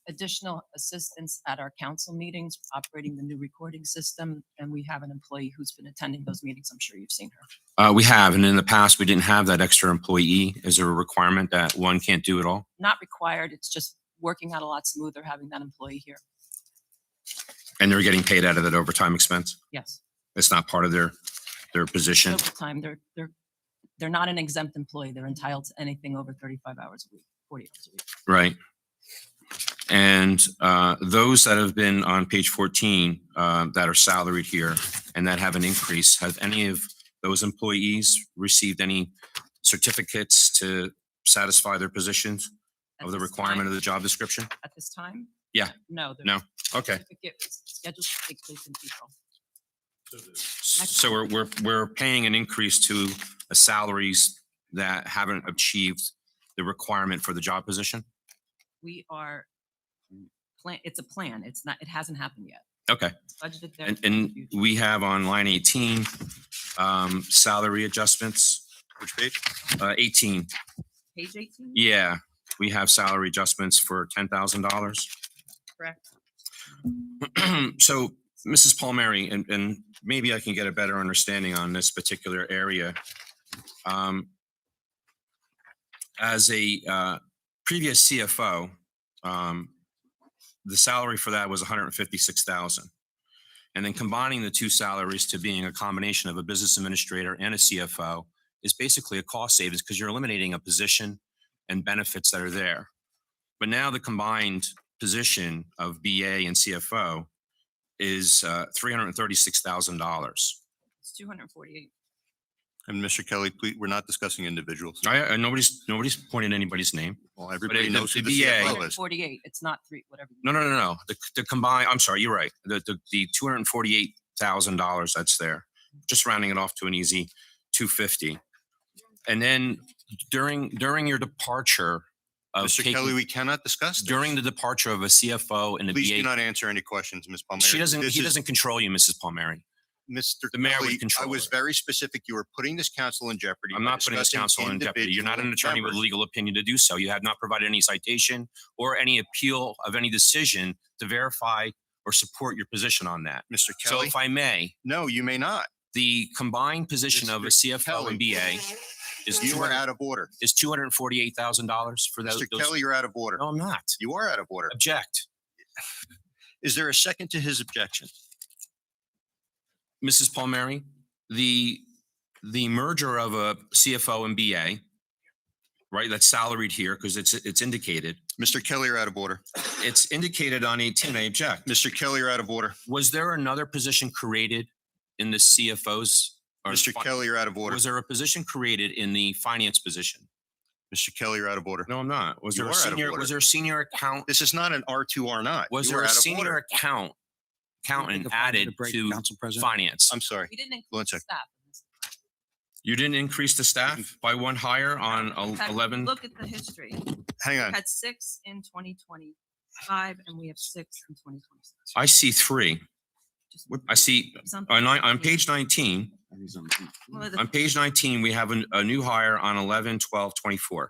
additional assistance at our council meetings, operating the new recording system, and we have an employee who's been attending those meetings. I'm sure you've seen her. We have, and in the past, we didn't have that extra employee. Is there a requirement that one can't do it all? Not required, it's just working out a lot smoother having that employee here. And they're getting paid out of that overtime expense? Yes. It's not part of their position? Overtime, they're not an exempt employee. They're entitled to anything over 35 hours a week, 40 hours a week. Right. And those that have been on page 14 that are salaried here and that have an increase, have any of those employees received any certificates to satisfy their positions At of the this requirement time- of the job description? At this time? Yeah. No. the No. Okay. certificate is scheduled to take place in April. So we're paying an increase to salaries that haven't achieved the requirement for the job position? We are, it's a plan. It's not, it hasn't happened yet. Okay. It's budgeted there. And, for the and future. we have on line 18, salary adjustments, Which page? 18. Page 18? Yeah, we have salary adjustments for $10,000. Correct. So, Mrs. Palmieri, and maybe I can get a better understanding on this particular area. As a previous CFO, the salary for that was 156,000. And then combining the two salaries to being a combination of a business administrator and a CFO is basically a cost savings because you're eliminating a position and benefits that are there. But now the combined position of BA and CFO is $336,000. It's 248. And Mr. Kelly, please, we're not discussing individuals. Nobody's pointed anybody's name. Well, everybody the- knows who the the BA CFO is. 248. It's not three, whatever. No. The combined, I'm sorry, you're right. The $248,000 that's there, just rounding it off to an easy 250. And then during your departure of Mr. Kelly, we cannot discuss this. during the departure of a CFO and a Please do BA, not answer any questions, Ms. Palmieri. he doesn't control you, Mrs. Palmieri. Mr. the mayor would Kelly, I control was it. very specific. You were putting this council in jeopardy. I'm by not putting this discussing council in jeopardy. You're not an individual attorney with members. legal opinion to do so. You have not provided any citation or any appeal of any decision to verify or support your position on that. Mr. So Kelly, if I may, no, you may not. the combined position of a Mr. CFO and BA is You are out of order. $248,000 for those. Mr. Kelly, you're out of order. No, I'm not. You are out of order. Object. Is there a second to his objection? Mrs. Palmieri, the merger of a CFO and BA, right? That's salaried here because it's indicated. Mr. Kelly, you're out of order. It's indicated on 18. I object. Mr. Kelly, you're out of order. Was there another position created in the CFO's? or Mr. fi- Kelly, you're out of order. Was there a position created in the finance position? Mr. Kelly, you're out of order. No, I'm not. Was You there a are out of senior? order. Was there a senior account? This is not an R2 or not. Was You there are a out of senior order. accountant Take a 5-minute added break, to Council President. finance? I'm sorry. We didn't One include the sec. staff. You didn't increase the staff by one hire on In fact, 11? Look at the history. Hang We on. had 6 in 2025 and we have 6 in 2026. I see 3. Just- I see Something- on page 19, Well, the- on page 19, we have a new hire on 11/12/24.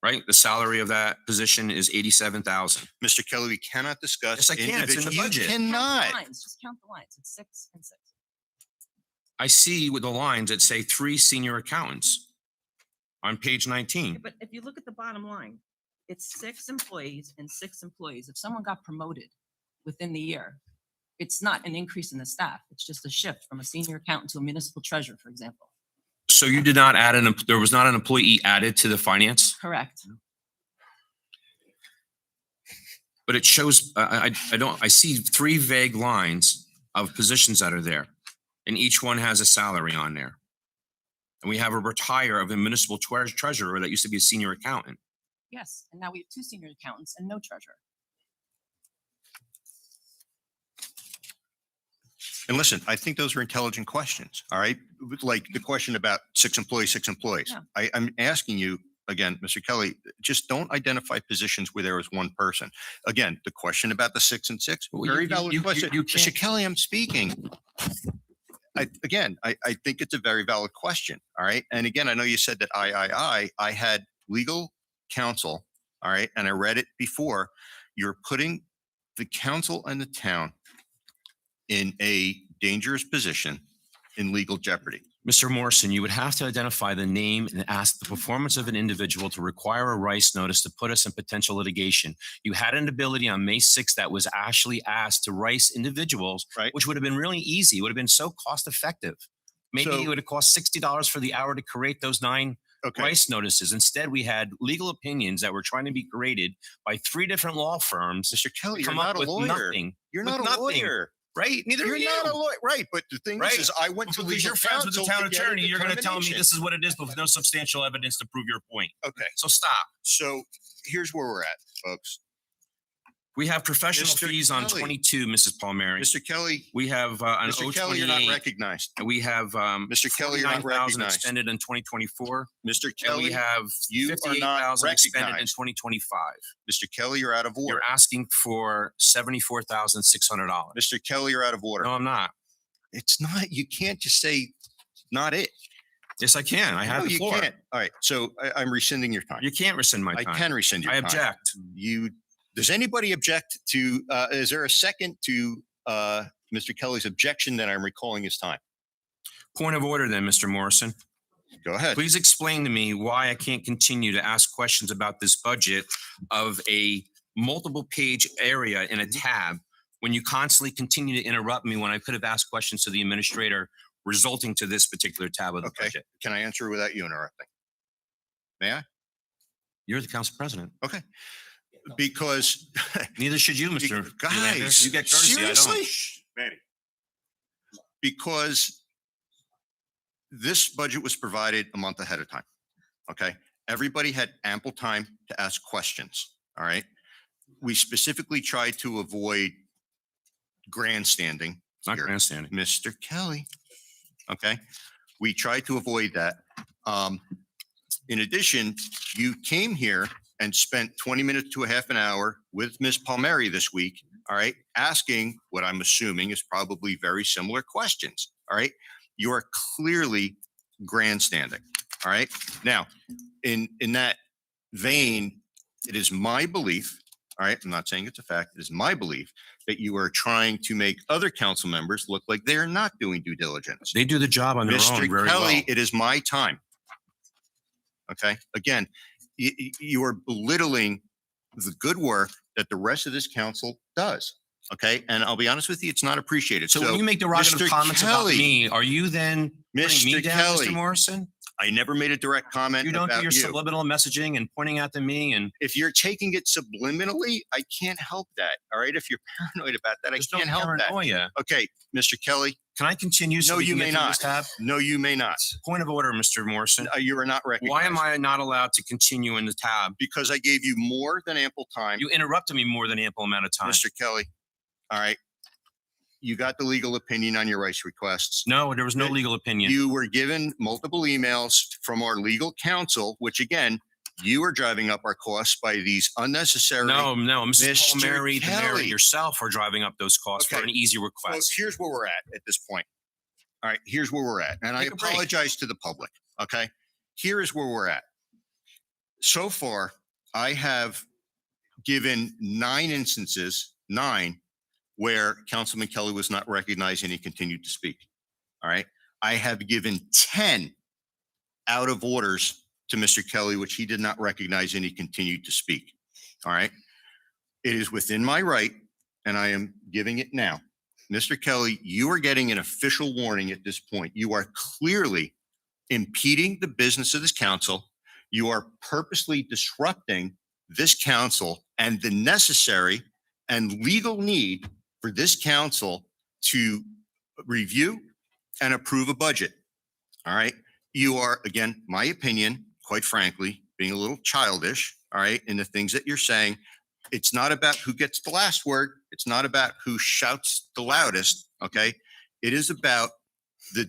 Right? The salary of that position is 87,000. Mr. Kelly, we cannot discuss. Yes, I can. It's in the individual- budget. You Count the cannot. lines. Just count the lines. It's 6 and 6. I see with the lines that say 3 senior accountants on page 19. But if you look at the bottom line, it's 6 employees and 6 employees. If someone got promoted within the year, it's not an increase in the staff. It's just a shift from a senior accountant to a municipal treasurer, for example. So you did not add there was not an employee added to the finance, Correct. but it shows, I see 3 vague lines of positions that are there. And each one has a salary on there. And we have a retire of a municipal treasurer that used to be a senior accountant. Yes. And now we have 2 senior accountants and no treasurer. And listen, I think those are intelligent questions, all right? Like the question about 6 employees. Yeah. I'm asking you, again, Mr. Kelly, just don't identify positions where there is one person. Again, the question about the 6 and 6, Well, very you- valid you- question. you Mr. can't- Kelly, I'm speaking. I think it's a very valid question, all right? And again, I know you said that I had legal counsel, all right? And I read it before. You're putting the council and the town in a dangerous position in legal jeopardy. Mr. Morrison, you would have to identify the name and ask the performance of an individual to require a Rice notice to put us in potential litigation. You had an ability on May 6th that was actually asked to Rice individuals, Right. which would have been really easy. It would have been so cost effective. Maybe So- it would have cost $60 for the hour to create those 9 Okay. rice notices. Instead, we had legal opinions that were trying to be graded by 3 different law firms. Mr. Kelly, you're Come up not a with lawyer. nothing. You're With not a nothing. lawyer. Right? Neither You're are you. not a lawyer. Right. But the thing Right? is I went to Because legal you're friends with the counsel town to get a attorney, you're going to tell me determination. this is what it is, but with no substantial evidence to prove your point. Okay. So stop. So here's where we're at, folks. We have professional Mr. fees on Kelly. 22, Mrs. Palmieri. Mr. Kelly, We have on Mr. Kelly, you're not 028. recognized. We have Mr. Kelly, you're not 49,000 recognized. expended in 2024. Mr. And Kelly, we have you are not 58,000 expended in recognized. 2025. Mr. Kelly, you're out of You're order. asking for $74,600. Mr. Kelly, you're out of order. No, I'm not. It's not, you can't just say not it. Yes, I can. I have No, the you floor. can't. All right. So I'm rescinding your time. You can't rescind my I time. can rescind your I time. object. Does anybody object to, is there a second to Mr. Kelly's objection that I'm recalling his time? Point of order then, Mr. Morrison. Go ahead. Please explain to me why I can't continue to ask questions about this budget of a multiple page area in a tab when you constantly continue to interrupt me when I could have asked questions to the administrator resulting to this particular tab of the Okay. budget. Can I answer without you interrupting? May I? You're the council president. Okay. Because Neither should you, Mr. Guys, Hernandez. You get courtesy. I don't. seriously? Because this budget was provided a month ahead of time. Okay. Everybody had ample time to ask questions. All right. We specifically tried to avoid grandstanding. It's not here. grandstanding. Mr. Kelly. Okay. We tried to avoid that. In addition, you came here and spent 20 minutes to a half an hour with Ms. Palmieri this week. All right. Asking what I'm assuming is probably very similar questions. All right. You are clearly grandstanding. All right. Now, in that vein, it is my belief. All right. I'm not saying it's a fact. It is my belief that you are trying to make other council members look like they are not doing due diligence. They do the job on their own Mr. very Kelly, well. it is my time. Okay. Again, you are belittling the good work that the rest of this council does. Okay. And I'll be honest with you, it's not appreciated. So when you make derogative Mr. comments about Kelly, me, are you then putting me Mr. down, Kelly, Mr. Morrison? I never made a direct comment You don't do about your you. subliminal messaging and pointing out to me and If you're taking it subliminally, I can't help that. All right. If you're paranoid about that, there's I no can't help that. paranoia. Okay. Mr. Kelly, Can I continue? So No, we you can may get through this not. tab? no, you may not. Point of order, Mr. Morrison. You are not recognized. Why am I not allowed to continue in the tab? Because I gave you more than ample time. You interrupted me more than ample amount of time. Mr. Kelly, all right. You got the legal opinion on your rights requests. No, there was no legal opinion. You were given multiple emails from our legal counsel, which again, you are driving up our costs by these unnecessary. No, Mrs. Mr. Palmieri, the mayor, Kelly. and yourself are driving up those costs for Okay. an easy Folks, request. here's where we're at this point. All right, here's where we're at. And I Take a break. apologize to the public. Okay. Here is where we're at. So far, I have given 9 instances, 9, where Councilman Kelly was not recognized and he continued to speak. All right. I have given 10 out of orders to Mr. Kelly, which he did not recognize and he continued to speak. All right. It is within my right, and I am giving it now. Mr. Kelly, you are getting an official warning at this point. You are clearly impeding the business of this council. You are purposely disrupting this council and the necessary and legal need for this council to review and approve a budget. All right. You are, again, my opinion, quite frankly, being a little childish. All right. In the things that you're saying. It's not about who gets the last word. It's not about who shouts the loudest. Okay. It is about the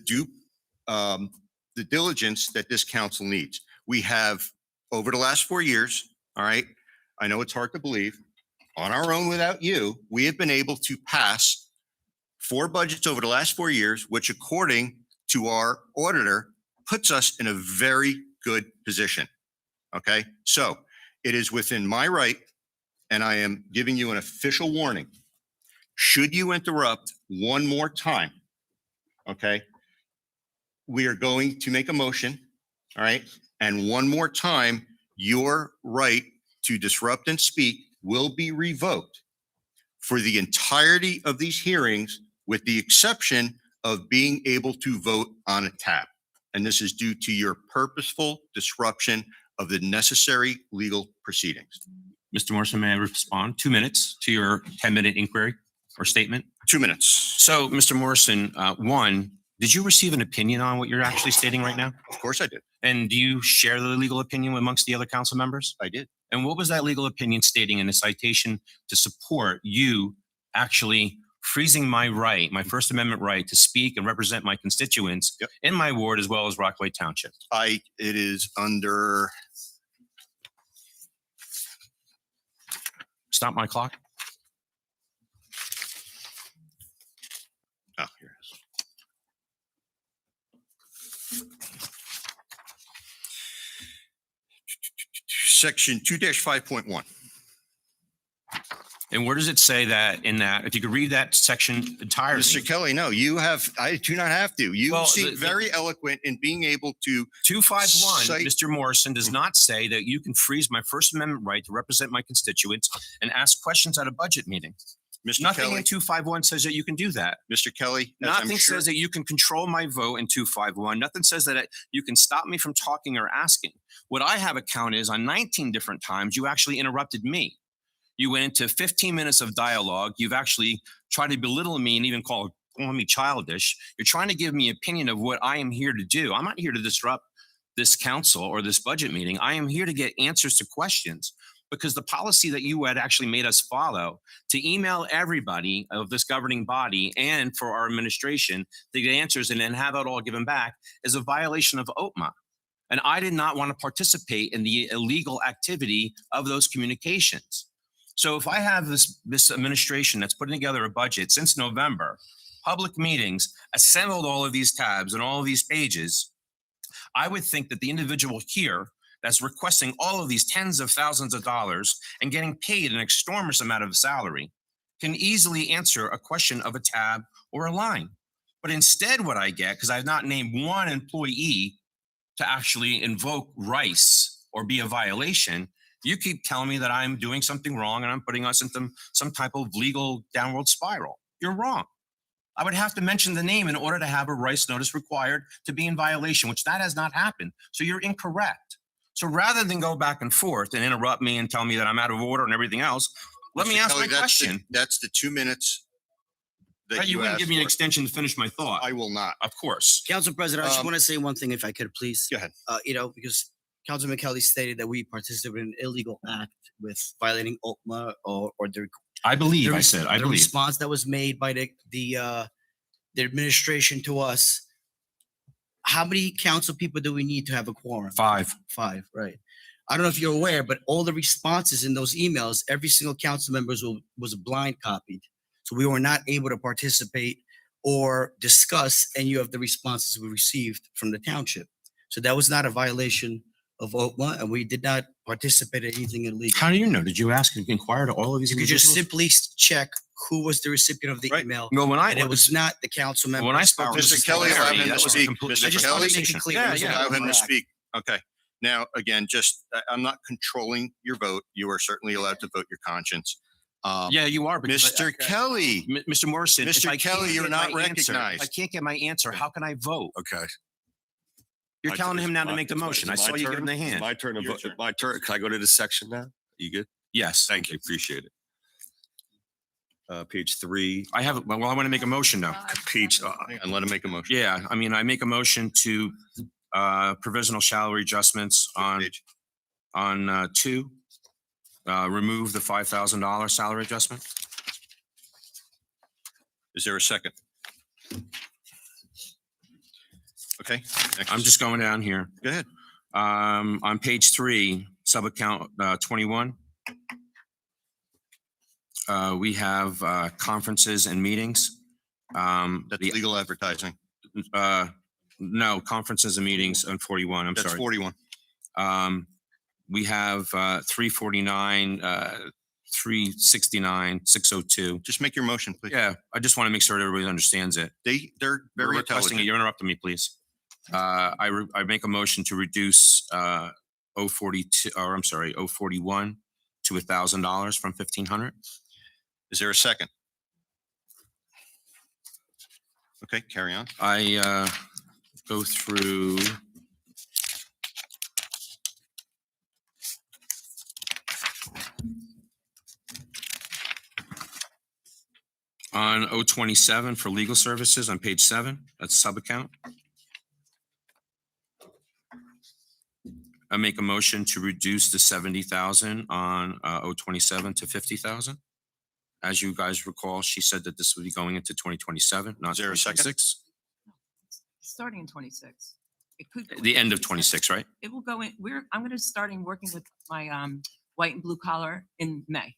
diligence that this council needs. We have, over the last 4 years, all right, I know it's hard to believe, on our own without you, we have been able to pass 4 budgets over the last 4 years, which according to our auditor puts us in a very good position. Okay. So it is within my right, and I am giving you an official warning. Should you interrupt one more time, okay, we are going to make a motion, all right? And one more time, your right to disrupt and speak will be revoked for the entirety of these hearings, with the exception of being able to vote on a tab. and this is due to your purposeful disruption of the necessary legal proceedings. Mr. Morrison, may I respond? 2 minutes to your 10-minute inquiry or statement? 2 minutes. So, Mr. Morrison, one, did you receive an opinion on what you're actually stating right now? Of course I did. And do you share the legal opinion amongst the other council members? I did. And what was that legal opinion stating in the citation to support you actually freezing my right, my First Amendment right to speak and represent my constituents Yep. in my ward as well as Rockaway Township? It is under, Stop my clock. oh, here it is. Section 2-5.1. And where does it say that in that? If you could read that section entirely. Mr. Kelly, no, I do not have to. You Well, seem very eloquent in being able to 251, Cite- Mr. Morrison, does not say that you can freeze my First Amendment right to represent my constituents and ask questions at a budget meeting. Mr. Nothing Kelly, in 251 says that you can do that. Mr. Kelly, as I'm Nothing sure- says that you can control my vote in 251. Nothing says that you can stop me from talking or asking. What I have a count is on 19 different times, you actually interrupted me. You went into 15 minutes of dialogue. You've actually tried to belittle me and even call me childish. You're trying to give me opinion of what I am here to do. I'm not here to disrupt this council or this budget meeting. I am here to get answers to questions, because the policy that you had actually made us follow to email everybody of this governing body and for our administration to get answers and then have it all given back is a violation of OPMA. And I did not want to participate in the illegal activity of those communications. So if I have this administration that's putting together a budget since November, public meetings, assembled all of these tabs and all of these pages, I would think that the individual here that's requesting all of these tens of thousands of dollars and getting paid an extortionate amount of salary can easily answer a question of a tab or a line. But instead what I get, because I have not named one employee to actually invoke rice or be a violation, you keep telling me that I'm doing something wrong and I'm putting us into some type of legal downward spiral. You're wrong. I would have to mention the name in order to have a rice notice required to be in violation, which that has not happened. So you're incorrect. So rather than go back and forth and interrupt me and tell me that I'm out of order and everything else, let me Mr. ask Kelly, my question. That's the 2 minutes that You you wouldn't asked give me an for. extension to finish my thought. I will not. Of course. Council President, I just Um, want to say one thing if I could, please. Go ahead. Because Councilman Kelly stated that we participated in an illegal act with violating OPMA or the I believe, the I res- said, I the believe. response that was made by the administration to us. How many council people do we need to have a quorum? 5. 5, right. I don't know if you're aware, but all the responses in those emails, every single council member was blind copied. So we were not able to participate or discuss any of the responses we received from the township. So that was not a violation of OPMA, and we did not participate in anything illegal. How do you know? Did you ask and inquire to all of these You could just individuals? simply check who was the recipient of the Right. email. No, when I And it was not the council member. when I spoke to Mr. Kelly, allow him to speak. I just want to make it clear. Yeah, it was yeah. not Allow him to correct. speak. Okay. Now, again, I'm not controlling your vote. You are certainly allowed to vote your conscience. Yeah, you are. because I- Mr. Kelly, Mr. Morrison, if Mr. I can't Kelly, you're get not my answer- recognized. If I can't get my answer, how can I vote? Okay. You're My telling turn. him now to My- make the it's my- motion. I it's saw my you give him turn. the It's hand. My turn to Your vote. turn. My turn. Can I go to this section now? You good? Yes. Thank you. Appreciate it. Page 3, I have, well, I want to make a motion now. page, hang on, let him make a motion. Yeah, I mean, I make a motion to provisional salary adjustments on 2. Remove the $5,000 salary adjustment. Is there a second? Okay. next. I'm just going down here. Go ahead. On page 3, sub-account 21. We have conferences and meetings. That's The- legal advertising. No, conferences and meetings on 41, I'm That's sorry. 41. We have 349, 369, 602. Just make your motion, please. Yeah, I just want to make sure everybody understands it. They're You're very requesting it. intelligent. You're interrupting me, please. I make a motion to reduce 042, or I'm sorry, 041 to $1,000 from 1,500. Is there a second? Okay, carry on. I go through on 027 for legal services on page 7, that's sub-account. I make a motion to reduce the 70,000 on 027 to 50,000. As you guys recall, she said that this would be going into 2027, not Is there a second? 2026. Starting in 26. It could. go The into end of 26. 26, right? It will go in, I'm gonna starting working with my white and blue collar in May.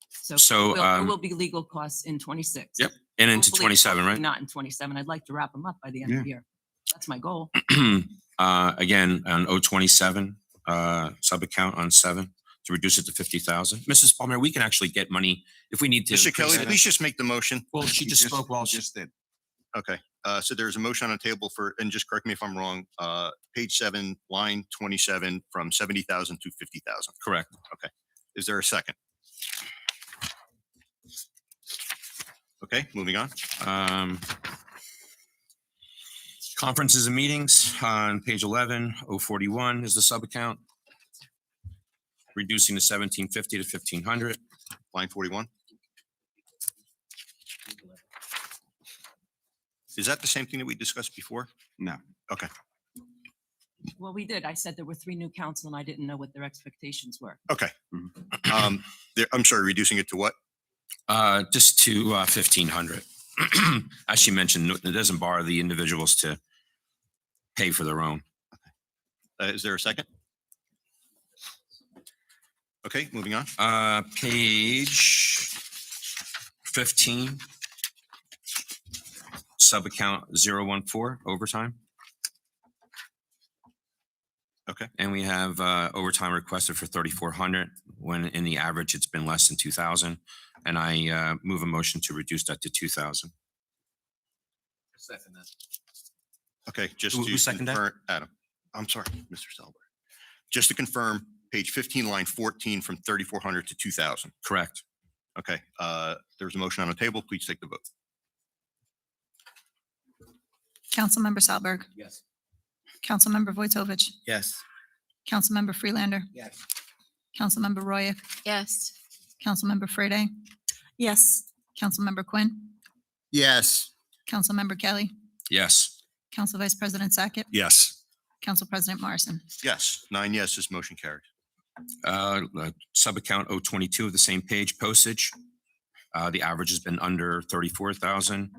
So So, there will be legal costs in 26. Yep, and into Hopefully- 27, hopefully right? Not in 27. I'd like to wrap them up by the end of the year. That's my goal. Again, on 027, sub-account on 7, to reduce it to 50,000. Mrs. Palmer, we can actually get money if we need to. Mr. Kelly, increase it. please just make the motion. Well, she just spoke while she. Just did. Okay, so there's a motion on the table for, and just correct me if I'm wrong, page 7, line 27, from 70,000 to 50,000. Correct. Is there a second? Okay, moving on. Conferences and meetings on page 11, 041 is the sub-account. Reducing the 1750 to 1500. Line 41. Is that the same thing that we discussed before? No. Okay, Well, we did. I said there were 3 new council and I didn't know what their expectations were. okay. I'm sorry, reducing it to what? Just to 1500. As she mentioned, it doesn't bar the individuals to pay for their own. Is there a second? Okay, moving on. Page 15. Sub-account 014, overtime. Okay. And we have overtime requested for 3,400, when in the average it's been less than 2,000. And I move a motion to reduce that to 2,000. Second that. Okay, just Who to seconded that? confirm, Adam, I'm sorry, Mr. Selber. Just to confirm, page 15, line 14, from 3,400 to 2,000. Correct. Okay, there's a motion on the table. Please take the vote. Councilmember Salberg, Yes. Councilmember Vojtovich, Yes. Councilmember Freelander, Yes. Councilmember Royak, Yes. Councilmember Frede, Yes. Councilmember Quinn, Yes. Councilmember Kelly, Yes. Council Vice President Sackett, Yes. Council President Morrison. Yes, 9 yeses, motion carries. Sub-account 022 of the same page, postage. The average has been under 34,000.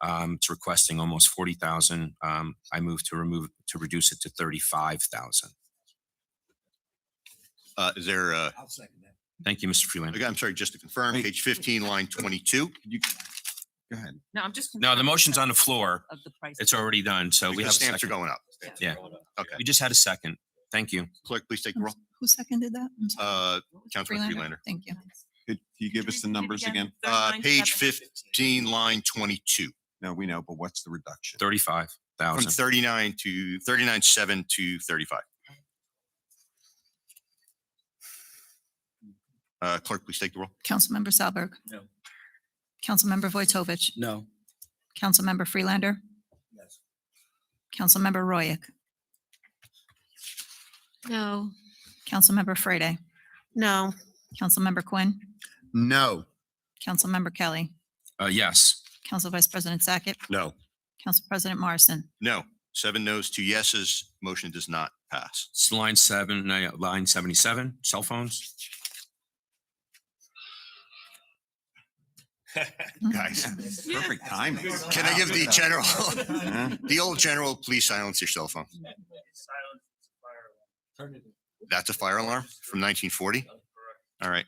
It's requesting almost 40,000. I move to reduce it to 35,000. Is there, I'll second that. Thank you, Mr. Freeland. again, I'm sorry, just to confirm, page 15, line 22. Go ahead. No, I'm just. No, the confirming motion's that on the floor. Of the price. It's already done, so we have Because a stamps are second. going up. Yeah, Okay, we just had a second. Thank you. clerk, please take the roll. Who seconded that? I'm sorry. Councilman Freelander. Thank you. Could you give us the numbers again? Page 15, line 22, No, we know, but what's the reduction? from 35,000. 39.7 to 35. Clerk, please take the roll. Councilmember Salberg. No. Councilmember Vojtovich, No. Councilmember Freelander, Yes. Councilmember Royak, No. Councilmember Frede, No. Councilmember Quinn, No. Councilmember Kelly, Yes. Council Vice President Sackett, No. Council President Morrison. No, 7 noes, 2 yeses, motion does not pass. It's line 7, line 77, cell phones. Guys, Perfect timing. can I give the general, Huh? the old general, please silence your cell phone? That's a fire alarm from 1940? All right.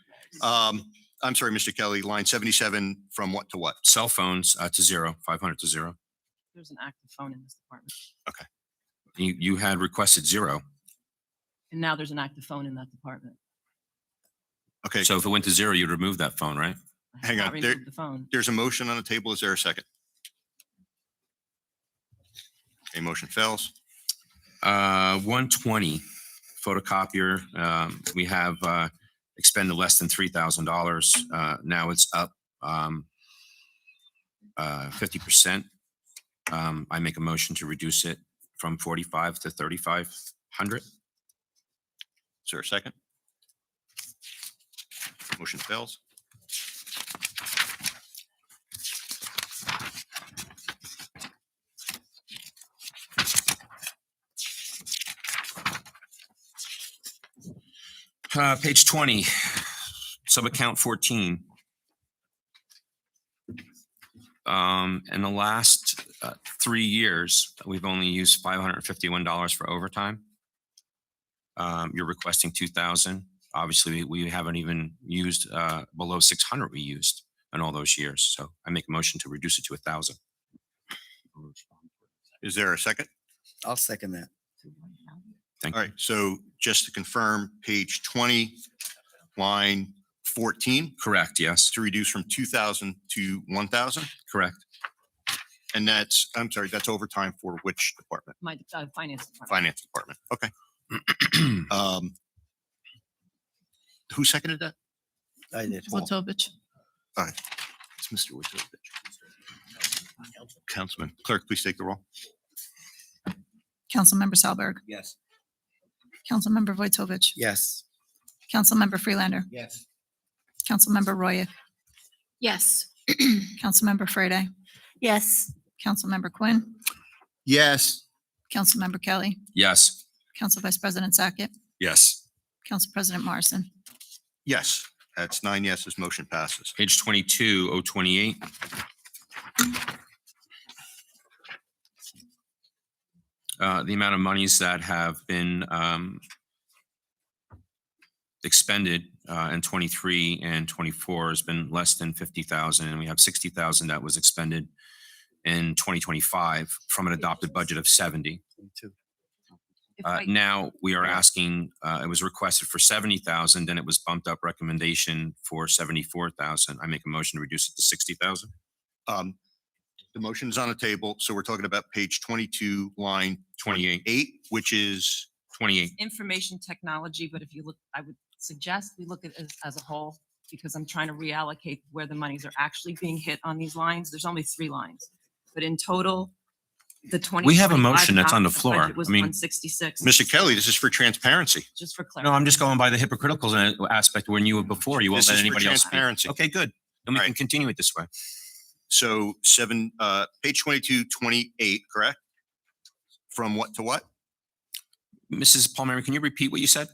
I'm sorry, Mr. Kelly, line 77 from what to what? Cell phones to 0, 500 to 0. There's an active phone in this department. You had requested 0. And now there's an active phone in that department. Okay, So if it went to 0, you'd remove that phone, right? I have Hang not on, there- removed the phone. there's a motion on the table. Is there a second? Okay, motion fails. 120 photocopier. We have expended less than $3,000. Now it's up 50%. I make a motion to reduce it from 45 to 3,500. Is there a second? Motion fails. Page 20, sub-account 14. In the last 3 years, we've only used $551 for overtime. You're requesting 2,000. Obviously, we haven't even used below 600 we used in all those years. So I make a motion to reduce it to 1,000. Is there a second? I'll second that. Thank All you. right, so just to confirm, page 20, line 14, Correct, yes. to reduce from 2,000 to 1,000? Correct. And that's, I'm sorry, that's overtime for which department? My finance department. Finance department. Okay. Who seconded that? I did. Vojtovich. It's Mr. Wojtovich. Councilman, clerk, please take the roll. Councilmember Salberg. Yes. Councilmember Vojtovich. Yes. Councilmember Freelander. Yes. Councilmember Roya. Yes. Councilmember Frede. Yes. Councilmember Quinn. Yes. Councilmember Kelly. Yes. Council Vice President Sackett. Yes. Council President Morrison. Yes, that's 9 yeses, motion passes. Page 22, 028. The amount of monies that have been expended in 23 and 24 has been less than 50,000, and we have 60,000 that was expended in 2025 from an adopted budget of 70. If I- Now we are asking, it was requested for 70,000, then it was bumped up recommendation for 74,000. I make a motion to reduce it to 60,000. The motion is on the table, so we're talking about page 22, line 28, which is 28. Information technology, but if you look, I would suggest we look at it as a whole, because I'm trying to reallocate where the monies are actually being hit on these lines. There's only 3 lines, but in total, the 20. We have a motion that's on the floor. Was I mean, 166. Mr. Kelly, this is for transparency. Just for No, clarity. I'm just going by the hypocritical aspect when you were before. You won't This let is for anybody else speak. transparency. Okay, good. Then we All can right. continue it this way. So page 22, 28, correct? From what to what? Mrs. Palmieri, can you repeat what you said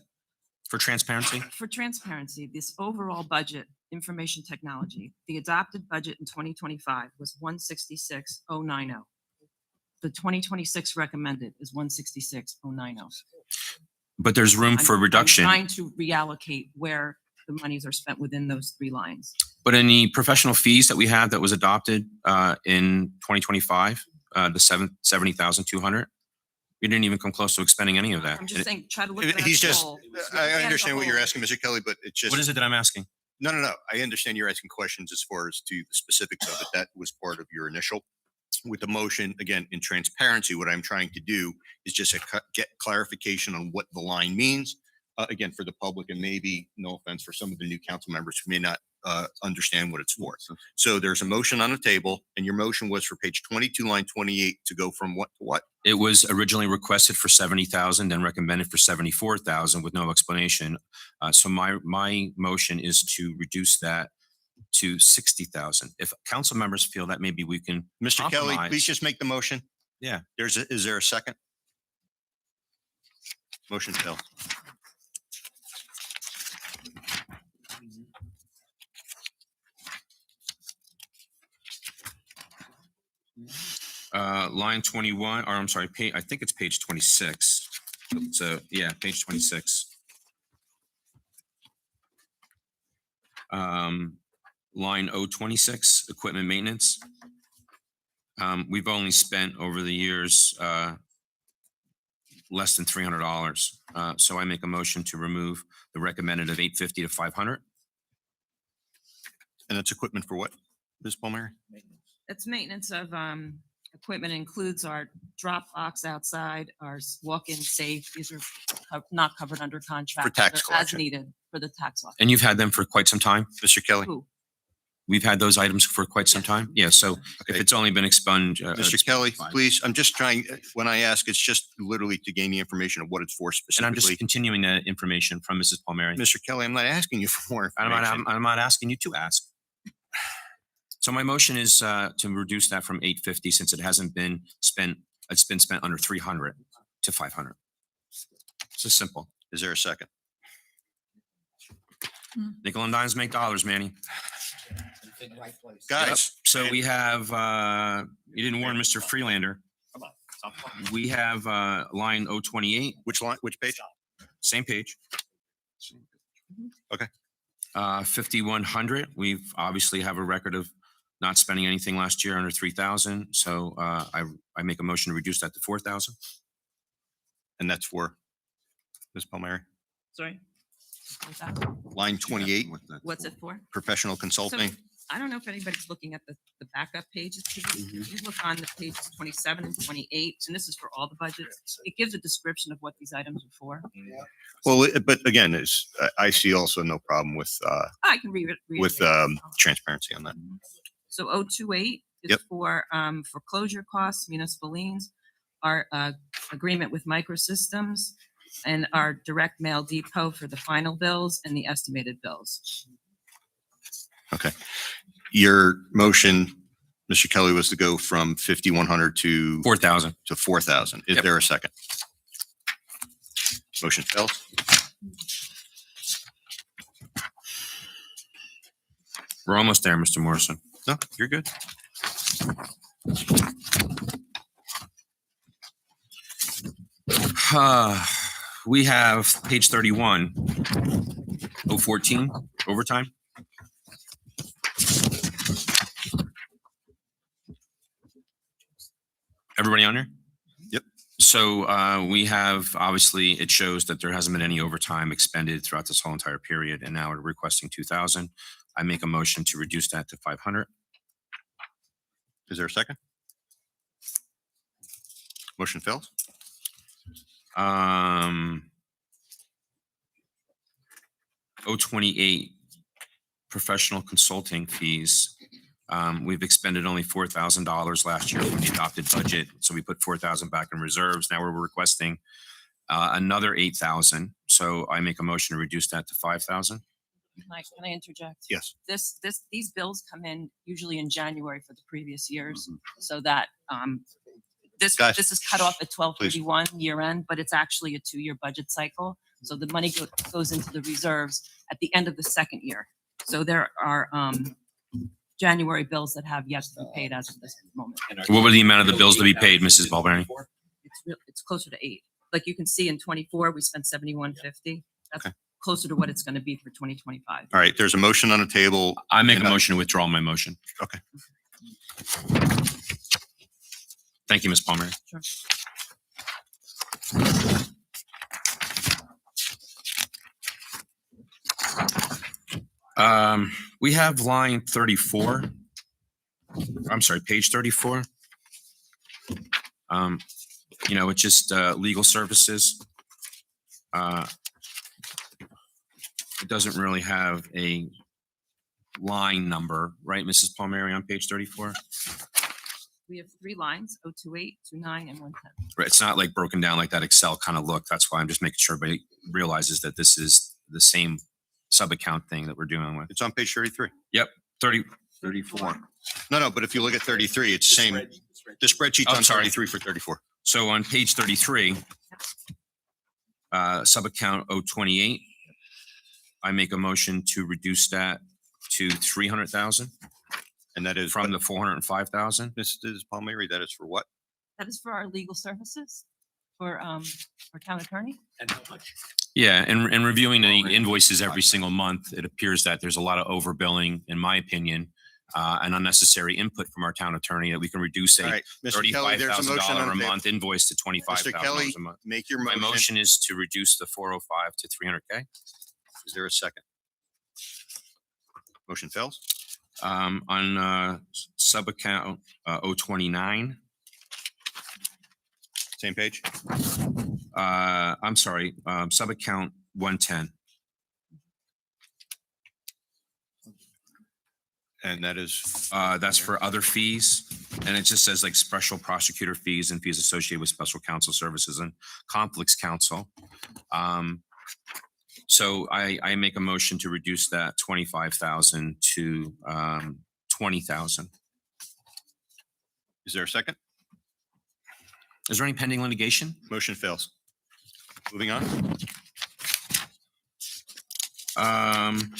for transparency? For transparency, this overall budget, information technology, the adopted budget in 2025 was 166,090. The 2026 recommended is 166,090. But there's room for I'm reduction. trying to reallocate where the monies are spent within those 3 lines. But in the professional fees that we have that was adopted in 2025, the 70,200, we didn't even come close to expending any of that. I'm just saying, try to look at it He's as a just, whole. I understand what you're asking, Mr. Kelly, but it's just. What is it that I'm asking? No. I understand you're asking questions as far as to the specifics of it. That was part of your initial. With the motion, again, in transparency, what I'm trying to do is just get clarification on what the line means. Again, for the public, and maybe, no offense, for some of the new council members who may not understand what it's for. So there's a motion on the table, and your motion was for page 22, line 28 to go from what to what? It was originally requested for 70,000, then recommended for 74,000 with no explanation. So my motion is to reduce that to 60,000. If council members feel that maybe we can Mr. Kelly, compromise. please just make the motion. Yeah. Is there a second? Motion failed. Line 21, or I'm sorry, I think it's page 26. So yeah, page 26. Line 026, equipment maintenance. We've only spent over the years less than $300. So I make a motion to remove the recommended of 850 to 500. And it's equipment for what, Ms. Palmieri? It's maintenance of equipment, includes our drop box outside, our walk-in safe. These are not covered under contract. tax They're as collection. needed for the tax law. And you've had them for quite some time? Mr. Kelly? Who? We've had those items for quite some time. Yeah, so if Okay. it's only been expunged. Mr. Kelly, please, I'm just trying, when I ask, it's just literally to gain the information of what it's for And I'm just specifically. continuing that information from Mrs. Palmieri. Mr. Kelly, I'm not asking you for more I'm information. not asking you to ask. So my motion is to reduce that from 850 since it hasn't been spent, it's been spent under 300 to 500. It's just simple. Is there a second? Nickel and dimes make dollars, Manny. Guys, So we have, you didn't warn Mr. Freelander. We have line 028, which line, which page? same page. Okay. 5100, we've obviously have a record of not spending anything last year under 3,000. So I make a motion to reduce that to 4,000. And that's for Ms. Palmieri? Sorry. What's that? Line 28, What's it for? professional So consulting. I don't know if anybody's looking at the backup pages. to this. Mm-hmm. If you look on the pages 27 and 28, and this is for all the budgets, it gives a description of what these items are for. Well, but again, I see also no problem with I can read it. transparency on that. So 028 is Yep. for foreclosure costs, municipal liens, our agreement with Microsystems, and our direct mail depot for the final bills and the estimated bills. Okay. Your motion, Mr. Kelly, was to go from 5,100 to 4,000. 4,000. Is Yep. there a second? Motion fails. We're almost there, Mr. Morrison. No, you're good. We have page 31, 014, overtime. Everybody on there? Yep. So we have, obviously, it shows that there hasn't been any overtime expended throughout this whole entire period, and now we're requesting 2,000. I make a motion to reduce that to 500. Is there a second? Motion fails. 028, professional consulting fees. We've expended only $4,000 last year from the adopted budget, so we put 4,000 back in reserves. Now we're requesting another 8,000. So I make a motion to reduce that to 5,000. Can I interject? Yes. These bills come in usually in January for the previous years, so that Guys, this is cut off at 12/31 year end, but it's actually a 2-year budget cycle. So the money goes into the reserves at the end of the second year. So there are January bills that have yet to be paid as of this moment. What were the amount of the bills to be paid, Mrs. Balberry? It's closer to 8. Like you can see in 24, we spent 7150. That's Okay. closer to what it's going to be for 2025. All right, there's a motion on the table. I make a And motion to withdraw my motion. Okay. Thank you, Ms. Palmer. Sure. We have line 34. I'm sorry, page 34. It's just legal services. It doesn't really have a line number, right, Mrs. Palmieri, on page 34? We have 3 lines, 028, 29, and 110. Right, it's not like broken down like that Excel kind of look. That's why I'm just making sure everybody realizes that this is the same sub-account thing that we're dealing with. It's on page 33. 34. No, but if you look at 33, it's the same. The spreadsheet's Oh, on sorry. 33 for 34. So on page 33, sub-account 028, I make a motion to reduce that to 300,000 And that is from the 405,000. Mrs. Palmieri, that is for what? That is for our legal services for town attorney. Yeah, and reviewing the invoices every single month, it appears that there's a lot of overbilling, in my opinion, and unnecessary input from our town attorney that we can reduce All a right, Mr. Kelly, there's a motion $35,000 on a the table. month invoice to Mr. Kelly, $25,000 a month. make your My motion. motion is to reduce the 405 to 300K. Is there a second? Motion fails. On sub-account 029, Same page. I'm sorry, sub-account 110. And that is, That's for other fees. And it just says like special prosecutor fees and fees associated with special counsel services and conflicts counsel. So I make a motion to reduce that 25,000 to 20,000. is there a second? Is there any pending litigation? Motion fails. Moving on. Um,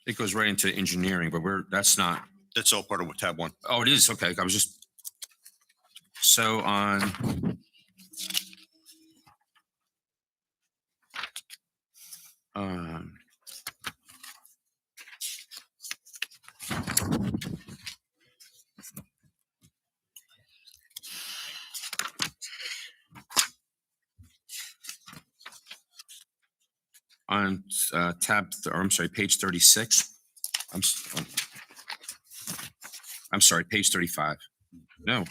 It goes right into engineering, but that's not, That's all part of tab one. oh, it is, okay, I was just, so on. Um, on or I'm sorry, page 36. I'm sorry, page 35. No,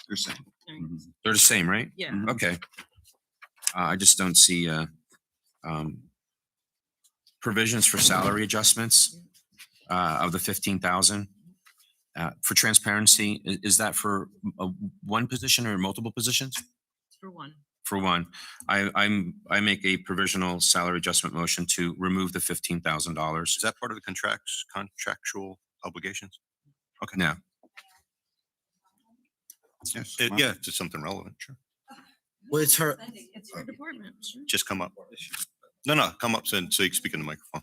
They're saying. they're the same, right? Yeah. Okay. I just don't see provisions for salary adjustments of the 15,000. For transparency, is that for one position or multiple positions? For one. For one, I make a provisional salary adjustment motion to remove the $15,000. Is that part of the contractual obligations? Okay. No, Yes. Yeah, if it's something relevant, sure. Well, it's her, It's your department. Just come up. No, come up so you can speak in the microphone.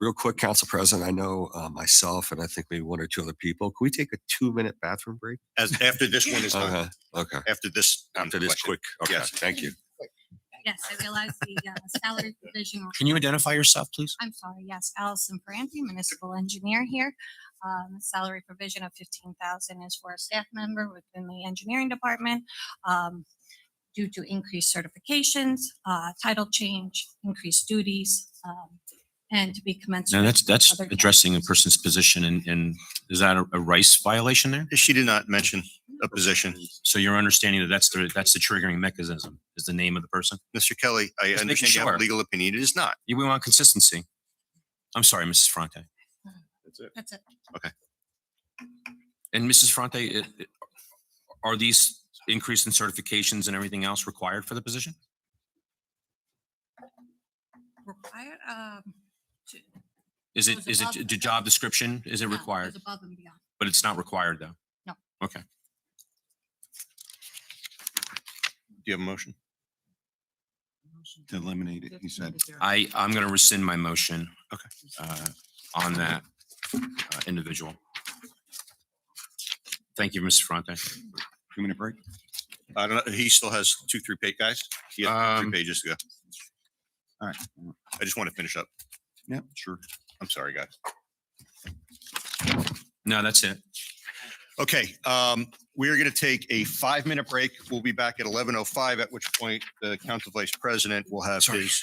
Real quick, Council President, I know myself and I think maybe one or two other people, can we take a 2-minute bathroom break? After this one is done, Okay. after this. After this question. quick, okay, Yes. thank you. Yes, I realize the salary provision. can you identify yourself, please? I'm sorry, yes, Allison Ferranti, municipal engineer here. Salary provision of 15,000 is for a staff member within the engineering department. Due to increased certifications, title change, increased duties, and to be commensurate. No, with that's other addressing a tasks. person's position and is that a rice violation there? She did not mention a position. So you're understanding that that's the triggering mechanism is the name of the person? Mr. Kelly, I Just making understand you have a sure. legal opinion. It is not. We want consistency. I'm sorry, Mrs. Fronte. That's it. And Mrs. Fronte, are these increase in certifications and everything else required for the position? Required, Is it, Goes is it above- the job description? Is it no, required? goes above and beyond. But it's not required though? No. Okay. Do you have a motion? To eliminate it, he said. I'm going to rescind my motion. On that individual. Thank you, Mrs. Fronte. 2-minute break? I don't know. He still has 2-3 guys. He has 3 pages to go. All right. I just want to finish up. Yeah, sure. I'm sorry, guys. No, that's it. Okay, we are going to take a 5-minute break. We'll be back at 11:05, at which point the council vice president will have Sorry. his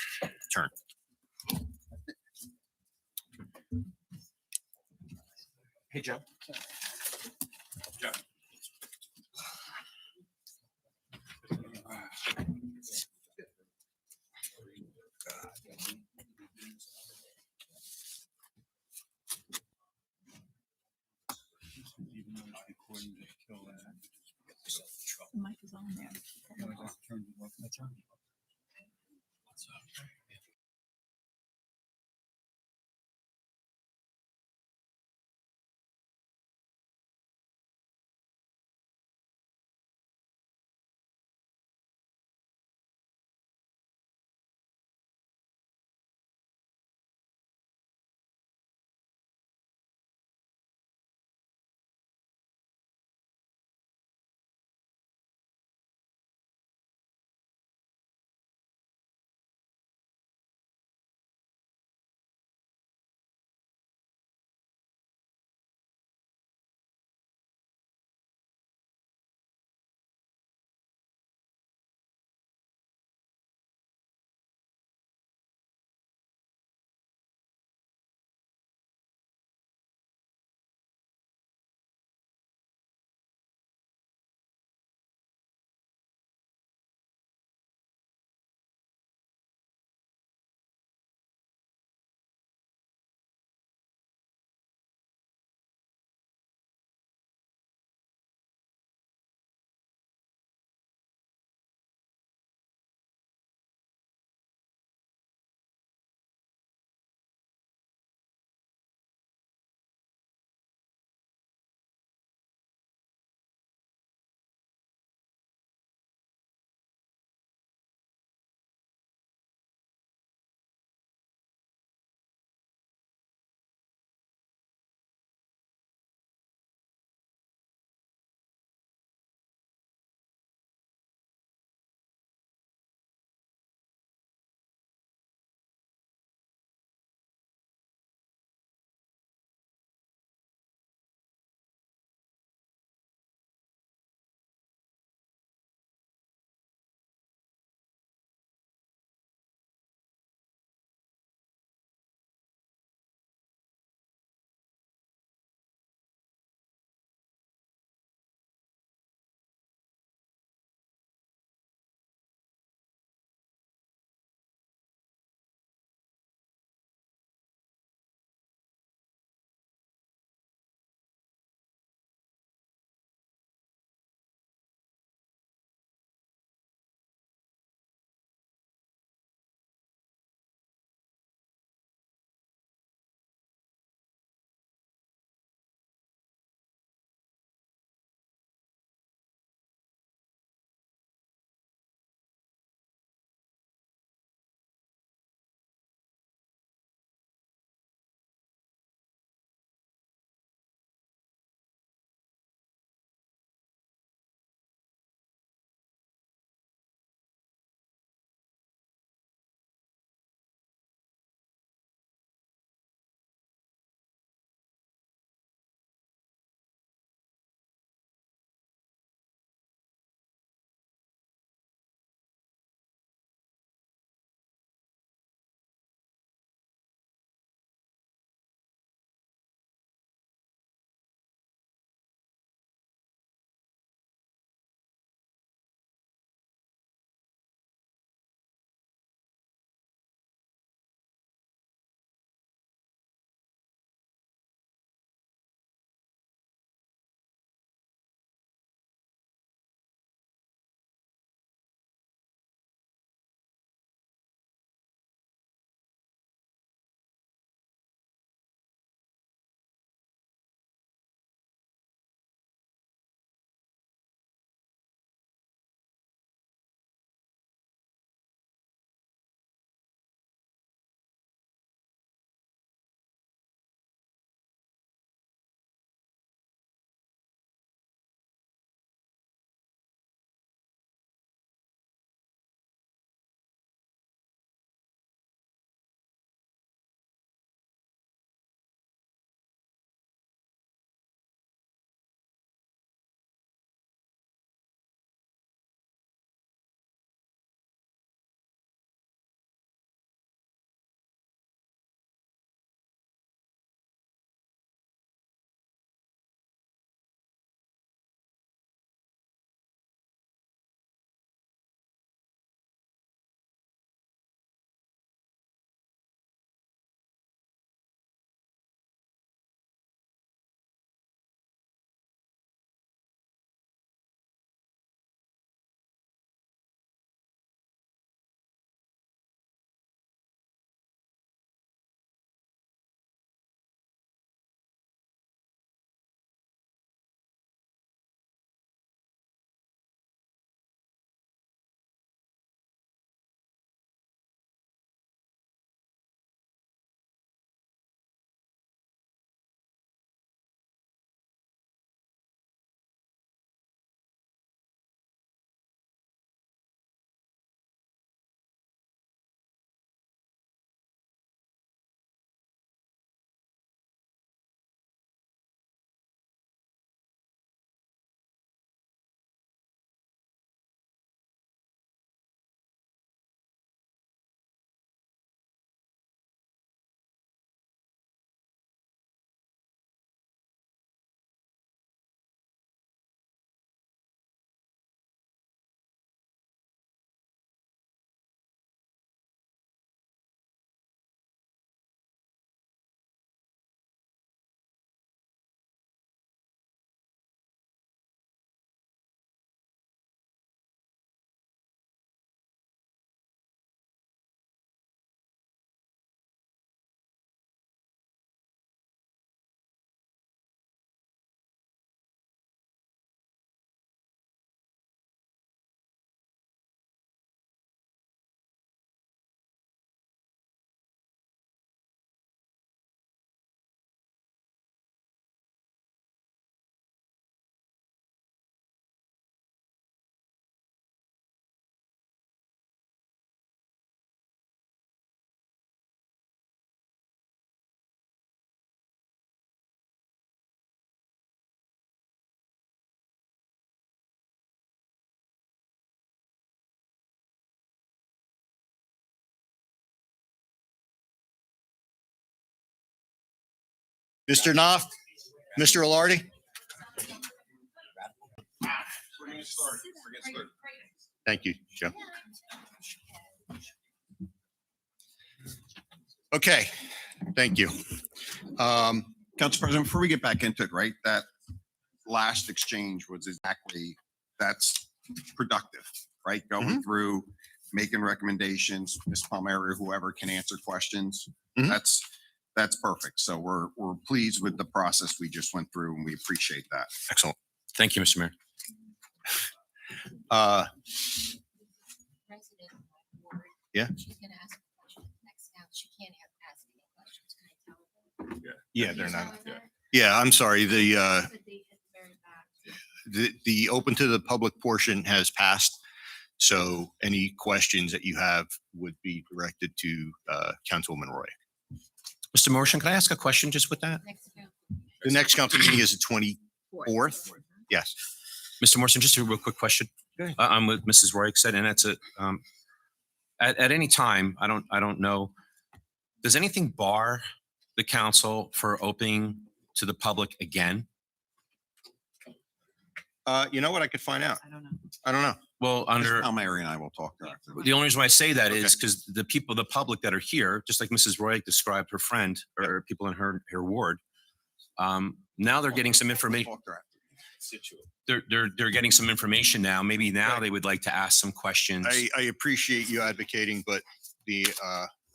turn. Hey, Joe. Joe. The mic is on there. Mr. Knopf, Mr. Alardi? Thank you, Joe. Okay, thank you. Council President, before we get back into it, right, that last exchange was exactly, that's productive, right? Going through, making recommendations, Ms. Palmieri, whoever can answer questions. Mhm. That's perfect. So we're pleased with the process we just went through and we appreciate that. Excellent. Thank you, Mr. Mayor. Yeah. She's gonna ask a question next now. She can't ask any questions. Can I tell her? Yeah, they're not. Yeah, I'm sorry. The open to the public portion has passed. So any questions that you have would be directed to Councilwoman Roy. Mr. Morrison, can I ask a question just with that? The next council meeting is the 24th. Yes. Mr. Morrison, just a real quick question. I'm with Mrs. Roy said, and that's it. At any time, I don't know. Does anything bar the council for opening to the public again? You know what? I could find out. I don't know. Well, under Palmieri and I will talk to her. the only reason why I say that is because the people, the public that are here, just like Mrs. Roy described her friend or people in her ward, now they're getting some information. Talk to her. They're getting some information now. Maybe now they would like to ask some questions. I appreciate you advocating, but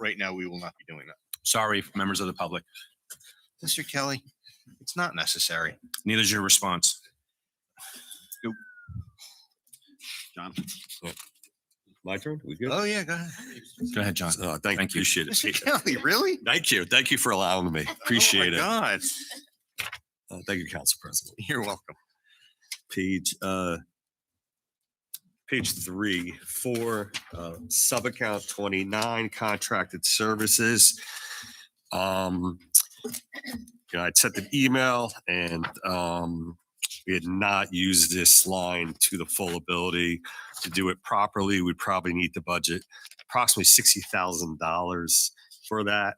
right now we will not be doing that. Sorry, members of the public. Mr. Kelly, it's not necessary. Neither is your response. John? My turn? We good? Oh, yeah, go ahead. Go ahead, John. Thank you. Appreciate Mr. it. Kelly, really? Thank you. Thank you for allowing me. Appreciate Oh, it. my God. Thank you, Council President. You're welcome. Page 3 for sub-account 29 contracted services. I'd sent an email and we had not used this line to the full ability. To do it properly, we'd probably need to budget approximately $60,000 for that.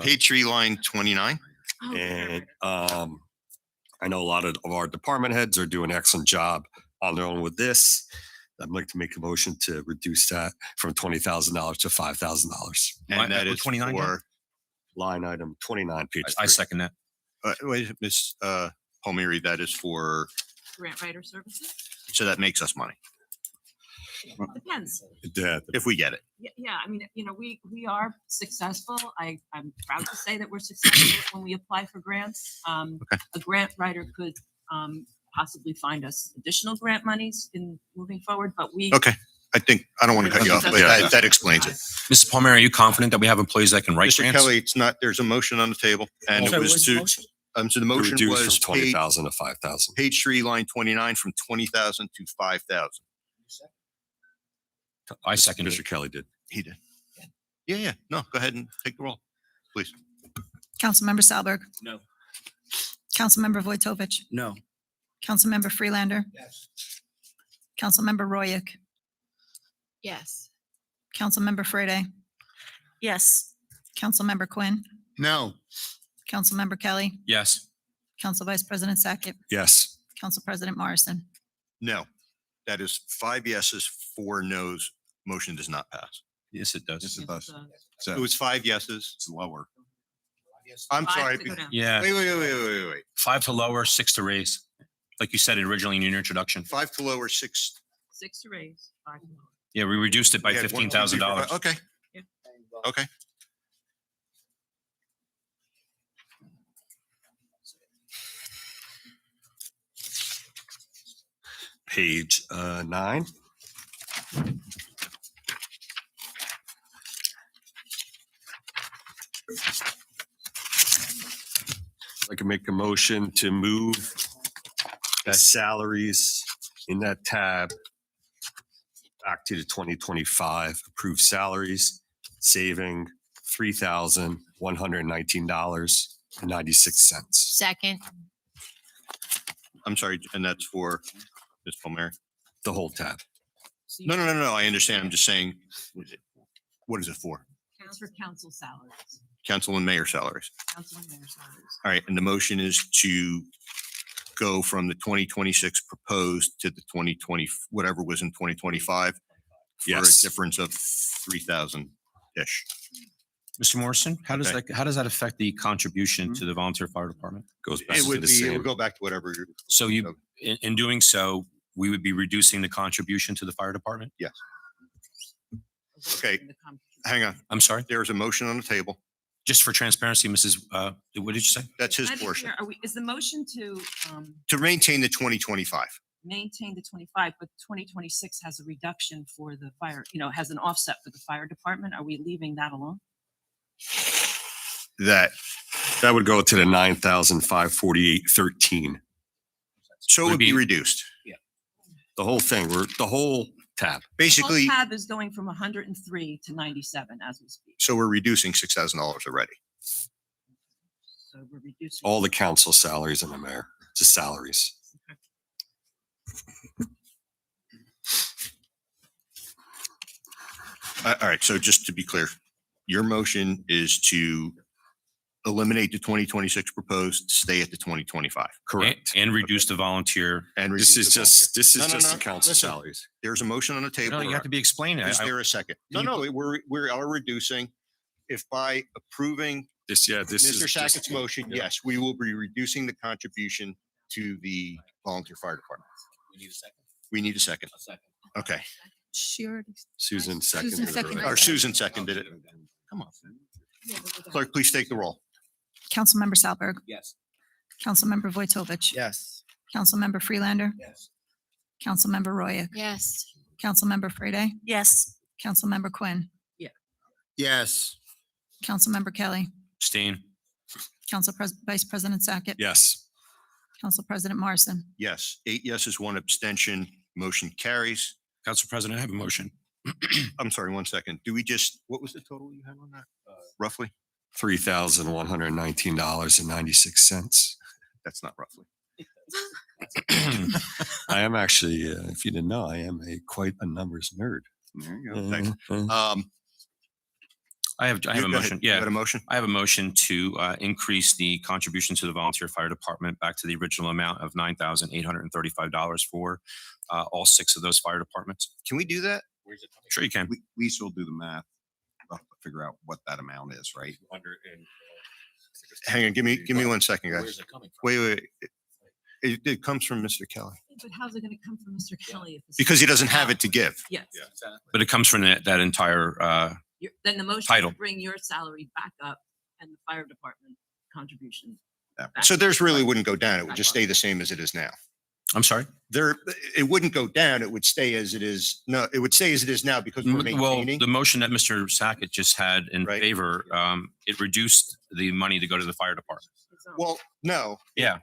Page 3, line 29. And I know a lot of our department heads are doing an excellent job on their own with this. I'd like to make a motion to reduce that from $20,000 to $5,000. And that is 29 for, Line item 29, page I 3. second that. wait, Ms. Palmieri, that is for, Grant writer services? so that makes us money Depends. Yeah, if we get it. Yeah, I mean, we are successful. I'm proud to say that we're successful when we apply for grants. A grant writer could possibly find us additional grant monies in moving forward, but we. Okay. I don't want to cut you off, but that explains it. Mrs. Palmer, are you confident that we have employees that can write Mr. grants? Kelly, it's not, there's a motion on the table and it was to, so the motion reduce was from page, 20,000 to 5,000. page 3, line 29 from 20,000 to 5,000. I second it. Mr. Kelly did. He did. Yeah. No, go ahead and take the roll, please. Councilmember Salberg. No. Councilmember Vojtovich. No. Councilmember Freelander. Yes. Councilmember Royak. Yes. Councilmember Frede. Yes. Councilmember Quinn. No. Councilmember Kelly. Yes. Council Vice President Sackett. Yes. Council President Morrison. No, that is 5 yeses, 4 noes. Motion does not pass. Yes, it does. Yes, it does. It So was 5 yeses. it's lower. I'm sorry. Yeah. Wait. 5 to lower, 6 to raise. Like you said originally in your introduction. 5 to lower, 6. 6 to raise, 5 to lower. Yeah, we reduced it by We had one, $15,000. Okay. Yeah. Okay. Page 9. I can make a motion to move the salaries in that tab back to the 2025 approved salaries, saving $3,119.96. Second. I'm sorry, and that's for Ms. Palmieri. The whole tab. No. I understand. I'm just saying, what is it for? For council salaries. council and mayor salaries. Council and mayor salaries. All right, and the motion is to go from the 2026 proposed to the 2020, whatever was in 2025. For a Yes. difference of 3,000-ish. Mr. Morrison, how does Okay. how does that affect the contribution to the volunteer fire department? Goes back It to would the be, it same. would go back to whatever. So in doing so, we would be reducing the contribution to the fire department? Yes. Okay. Hang on. I'm sorry, There is a motion on the table. just for transparency, Mrs., what did you say? That's his Can I be portion. clear? Is the motion to To maintain the 2025. maintain the 25, but 2026 has a reduction for the fire, has an offset for the fire department? Are we leaving that alone? That, That would go to the 9,548.13. so it Would would be be- reduced. The whole thing, the whole tab. Basically, The whole tab is going from 103 to 97 as we speak. so we're reducing $6,000 already. So we're reducing. All the council salaries and the mayor, just salaries. All right, so just to be clear, your motion is to eliminate the 2026 proposed, stay at the 2025. Correct. And reduce the volunteer. And This reduce is the just, this is No, no, just no. the council Listen. salaries. There's a motion on the table. No, you have to be explained. Is there a second? No, you no, we are reducing. If by approving This is. Mr. just- Sackett's motion, yeah. yes, we will be reducing the contribution to the volunteer fire department. We need a second. Okay. She already. Susan seconded. it seconded already. Or Susan seconded it. Come on. Clerk, please take the roll. Councilmember Salberg, Yes. Councilmember Vojtovich, Yes. Councilmember Freelander, Yes. Councilmember Roya, Yes. Councilmember Frede, Yes. Councilmember Quinn, Yes. Councilmember Kelly, Abstain. Vice President Sackett, Yes. Council President Morrison. Yes, 8 yeses, 1 abstention, motion carries. Council President, I have a motion. I'm sorry, 1 second. Do we just, what was the total you had on that? Roughly? $3,119.96. That's not roughly. I am actually, if you didn't know, I am quite a numbers nerd. There you go. Thanks. I have a Go ahead. motion. You Yeah. got a motion? I have a motion to increase the contribution to the volunteer fire department back to the original amount of $9,835 for all 6 of those fire departments. Can we do that? Sure you can. We still do the math. We'll have to figure out what that amount is, right? Hang on, give me 1 second, Where's guys. it coming from? Wait. It comes from Mr. Kelly But how's it going to come from Mr. Kelly? if it's- because he doesn't have it to give. Yes. Exactly. But it comes from that entire, Then the motion Title. to bring your salary back up and the fire department contribution. back. So theirs really wouldn't go down. It would just stay the same as it is now. I'm sorry? It wouldn't go down. It would stay as it is. No, it would stay as it is now because we're Well, maintaining. the motion that Mr. Sackett just had in Right. favor, it reduced the money to go to the fire department. Well, no, Yeah.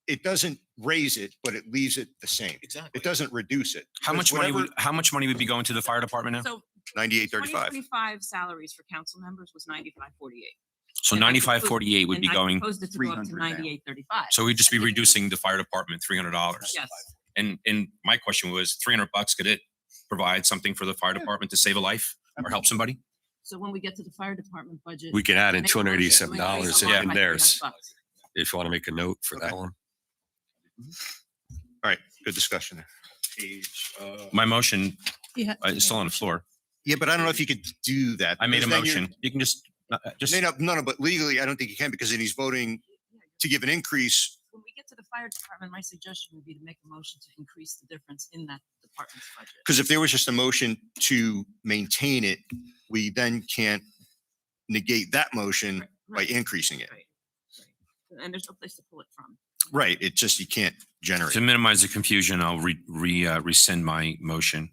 it doesn't raise it, but it leaves it the same. Exactly. It doesn't reduce it. How much money would be going to the fire department now? So 9835. 2025 salaries for council members was 9548. So and I 9548 would be And I going, proposed it to go up to 300 down. 9835. so we'd just be reducing the fire department $300. Yes. And my question was $300, could it provide something for the fire department to save a life or help somebody? So when we get to the fire department budget. We can add in make a motion to increase $287 the line in by theirs, $300. if you want to make a note for that Okay. one. All right, good discussion. My motion Yeah. is still on the floor. Yeah, but I don't know if you could do that. I made a because then you're- motion. You can just, No, but legally, I don't think you can because then he's voting to give an increase. When we get to the fire department, my suggestion would be to make a motion to increase the difference in that department's budget. Because if there was just a motion to maintain it, we then can't negate that motion by Right, increasing it. right, right. And there's no place to pull it from. Right, it just, you can't generate. to minimize the confusion, I'll rescind my motion.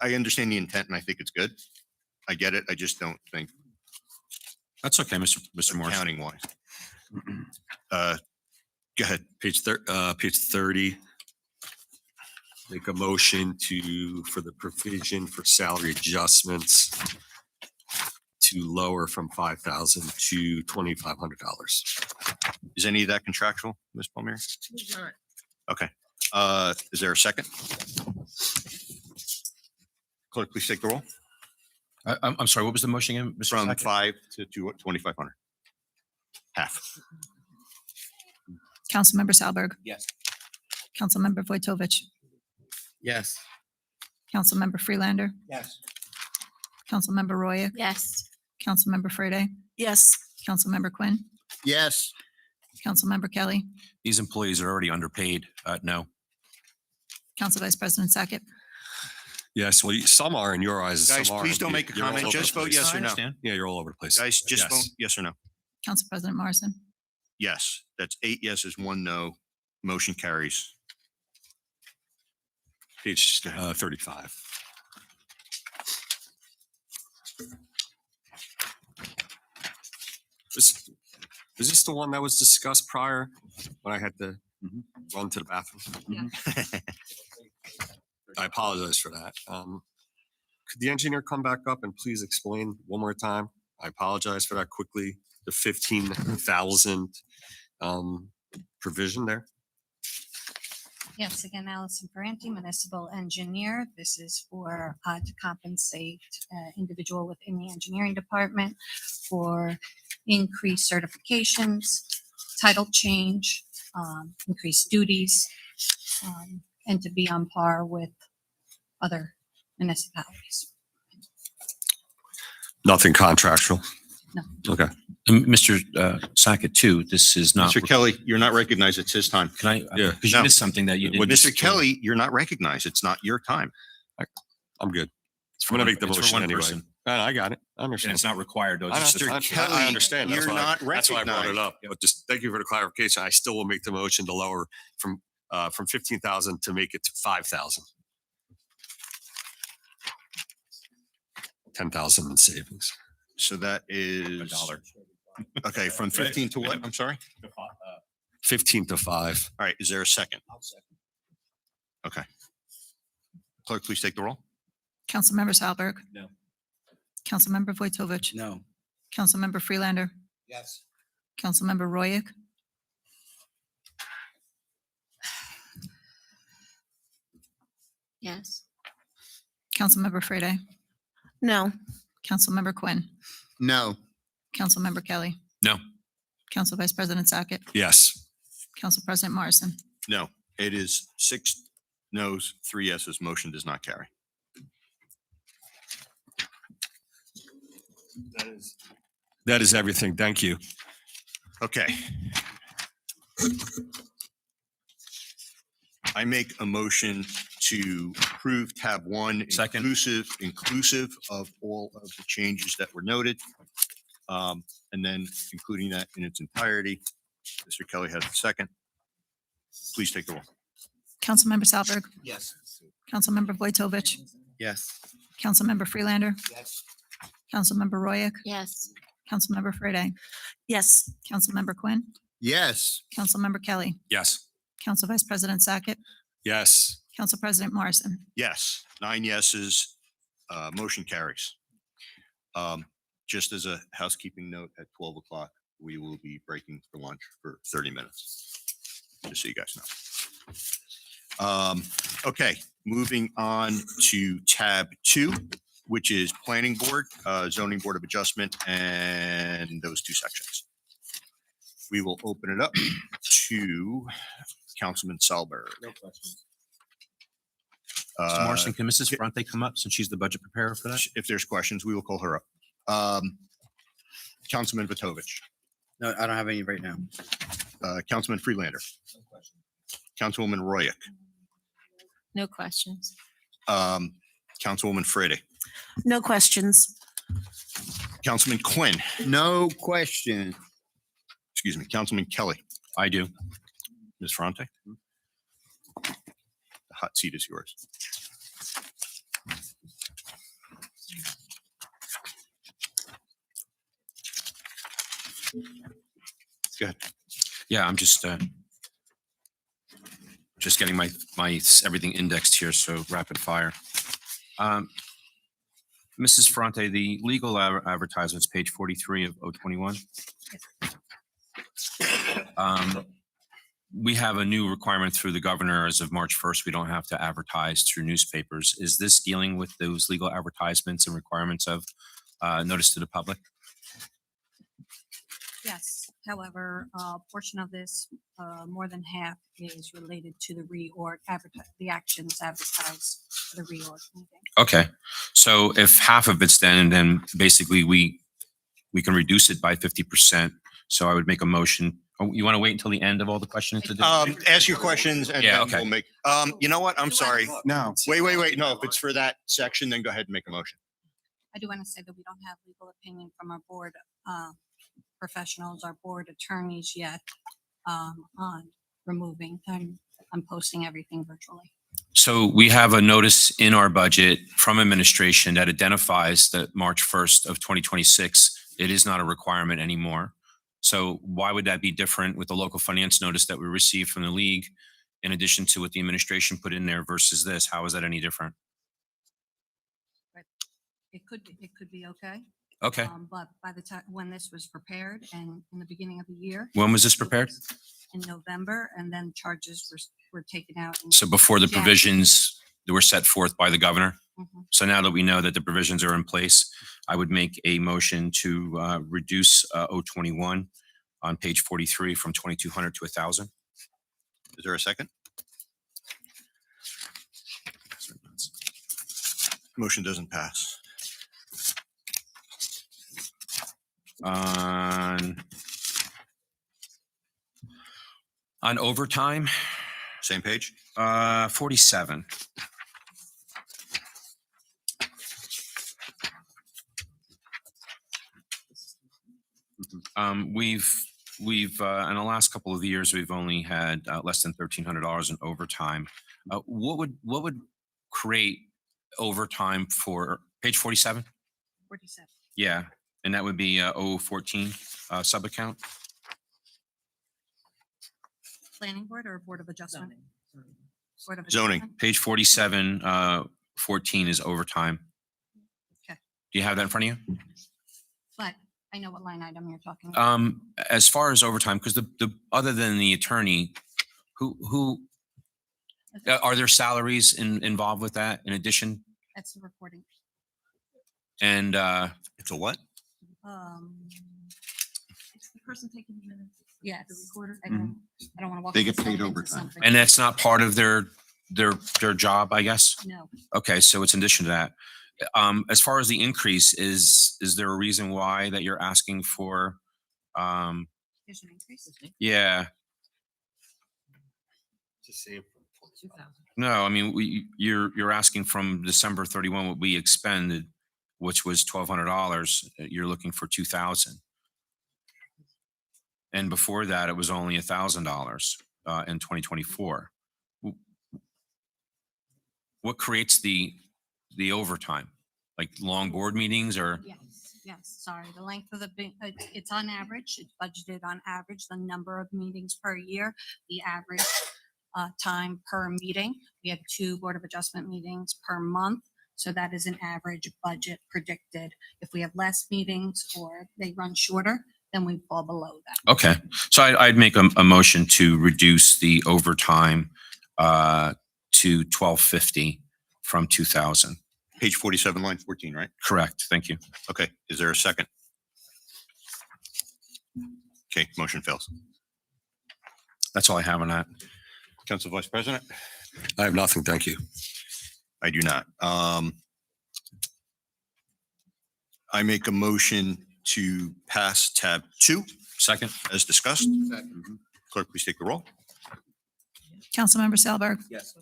I understand the intent and I think it's good. I get it. I just don't think That's okay, Mr. Morrison. accounting wise. Go ahead. Page 30. Make a motion for the provision for salary adjustments to lower from $5,000 to $2,500. Is any of that contractual, Ms. Palmieri? Okay. Is there a second? Clerk, please take the roll. I'm sorry, what was the motion again, Mr. from Sackett? 5 to 2,500. Half. Councilmember Salberg, Yes. Councilmember Vojtovich, Yes. Councilmember Freelander, Yes. Councilmember Roya, Yes. Councilmember Frede, Yes. Councilmember Quinn, Yes. Councilmember Kelly, These employees are already underpaid. No. Council Vice President Sackett, Yes, well, some are in your eyes. Guys, some please aren't. don't make a You're all comment. over Just the vote place. yes or I no. understand. Yeah, you're all over the place. Guys, just Yes. vote yes or no. Council President Morrison, Yes, that's 8 yeses, 1 no. Motion carries. Page 35. Is this the one that was discussed prior when I had to run to the bathroom? I apologize for that. Could the engineer come back up and please explain one more time? I apologize for that quickly. The 15,000 provision there. Yes, again, Allison Ferranti, municipal engineer. This is for to compensate individual within the engineering department for increased certifications, title change, increased duties, and to be on par with other municipalities. Nothing contractual. No. Okay. And Mr. Sackett too, this is not. Mr. Kelly, you're not recognized. It's his time. Can I, Yeah. because you No. missed something that you Well, didn't. Mr. Kelly, you're not recognized. It's not your time. I'm good. It's I'm for gonna one- make the it's for motion one anyway. person. I got it. I And understand. it's not required though. I It's just- understand. Mr. Kelly, I understand. That's you're why- not That's why I brought it recognized. up. But just thank you for the clarification. I still will make the motion to lower from 15,000 to make it to 5,000. 10,000 in savings. So that is $1. Okay, from 15 to what? I'm sorry. 15 to 5. All right, is there a second? Okay. Clerk, please take the roll. Councilmember Salberg. No. Councilmember Vojtovich, No. Councilmember Freelander, Yes. Councilmember Roya, Yes. Councilmember Frede, No. Councilmember Quinn, No. Councilmember Kelly. No. Council Vice President Sackett, Yes. Council President Morrison, No, it is 6 noes, 3 yeses. Motion does not carry. That is everything. Thank you. Okay. I make a motion to approve tab 1 Second. inclusive of all of the changes that were noted. And then including that in its entirety. Mr. Kelly has a second. Please take the roll. Councilmember Salberg, Yes. Councilmember Vojtovich, Yes. Councilmember Freelander, Yes. Councilmember Roya, Yes. Councilmember Frede, Yes. Councilmember Quinn, Yes. Councilmember Kelly, Yes. Council Vice President Sackett, Yes. Council President Morrison. Yes, 9 yeses, motion carries. Just as a housekeeping note, at 12 o'clock, we will be breaking for lunch for 30 minutes. Just so you guys know. Okay, moving on to tab 2, which is Planning Board, Zoning Board of Adjustment, and those 2 sections. We will open it up to Councilman Salberg. No questions. Mr. Morrison, can Mrs. Fronte come up since she's the budget preparer for that? If there's questions, we will call her up. Councilman Vojtovich, No, I don't have any right now. Councilman Freelander, Councilwoman Royak, No questions. Councilwoman Frede, No questions. Councilman Quinn, No question. excuse me, Councilman Kelly, I do. Ms. Fronte. The hot seat is yours. Go ahead. Yeah, I'm just getting my everything indexed here, so rapid fire. Mrs. Fronte, the legal advertisements, page 43 of 021. we have a new requirement through the governor as of March 1st. We don't have to advertise through newspapers. Is this dealing with those legal advertisements and requirements of notice to the public? Yes, however, a portion of this, more than half is related to the reorg, the actions advertised for the reorg meeting. Okay, so if half of it's then basically we can reduce it by 50%. So I would make a motion. Oh, you want to wait until the end of all the questions to do? Ask your questions and Yeah, then okay. we'll make, you know what? I'm sorry. No. Wait. No, if it's for that section, then go ahead and make a motion. I do want to say that we don't have legal opinion from our board professionals, our board attorneys yet on removing. I'm posting everything virtually. So we have a notice in our budget from administration that identifies that March 1st of 2026, it is not a requirement anymore. So why would that be different with the local finance notice that we received from the league in addition to what the administration put in there versus this? How is that any different? It could be okay. Okay. But by the time, when this was prepared and in the beginning of the year. When was this prepared? In November, and then charges were taken out. in So before the January. provisions that were set forth by the governor? Mhm. So now that we know that the provisions are in place, I would make a motion to reduce 021 on page 43 from 2,200 to 1,000. Is there a second? Motion doesn't pass. On overtime, Same page? 47. We've in the last couple of years, we've only had less than $1,300 in overtime. What would create overtime for page 47? 47. Yeah, and that would be 014 sub account. Planning board or board of adjustment? Board of Zoning. Adjustment? Page 47, 14 is overtime. Okay. Do you have that in front of you? But I know what line item you're talking about. As far as overtime, because the other than the attorney, who are there salaries involved with that in addition? That's the recording. And It's a what? It's the person taking the minutes. Yes. The recorder. I Mhm. don't want to walk. They get myself paid into overtime. something. and that's not part of their job, I guess. No, Okay, so it's in addition to that. As far as the increase, is there a reason why that you're asking for? there's an increase. Yeah, no, I mean, you're asking from December 31 what we expended, which was $1,200. You're looking for 2,000. And before that, it was only $1,000 in 2024. What creates the overtime? Like long board meetings or? Yes, sorry. The length of it's on average, it's budgeted on average, the number of meetings per year, the average time per meeting. We had 2 board of adjustment meetings per month. So that is an average budget predicted. If we have less meetings or they run shorter, then we fall below that. Okay, so I'd make a motion to reduce the overtime to 1,250 from 2,000. Page 47, line 14, right? Correct, thank you. Okay, is there a second? Okay, motion fails. That's all I have on that. Council Vice President? I have nothing. Thank you. I do not. I make a motion to pass tab 2 Second? as discussed. Clerk, please take the roll. Councilmember Salberg, Yes.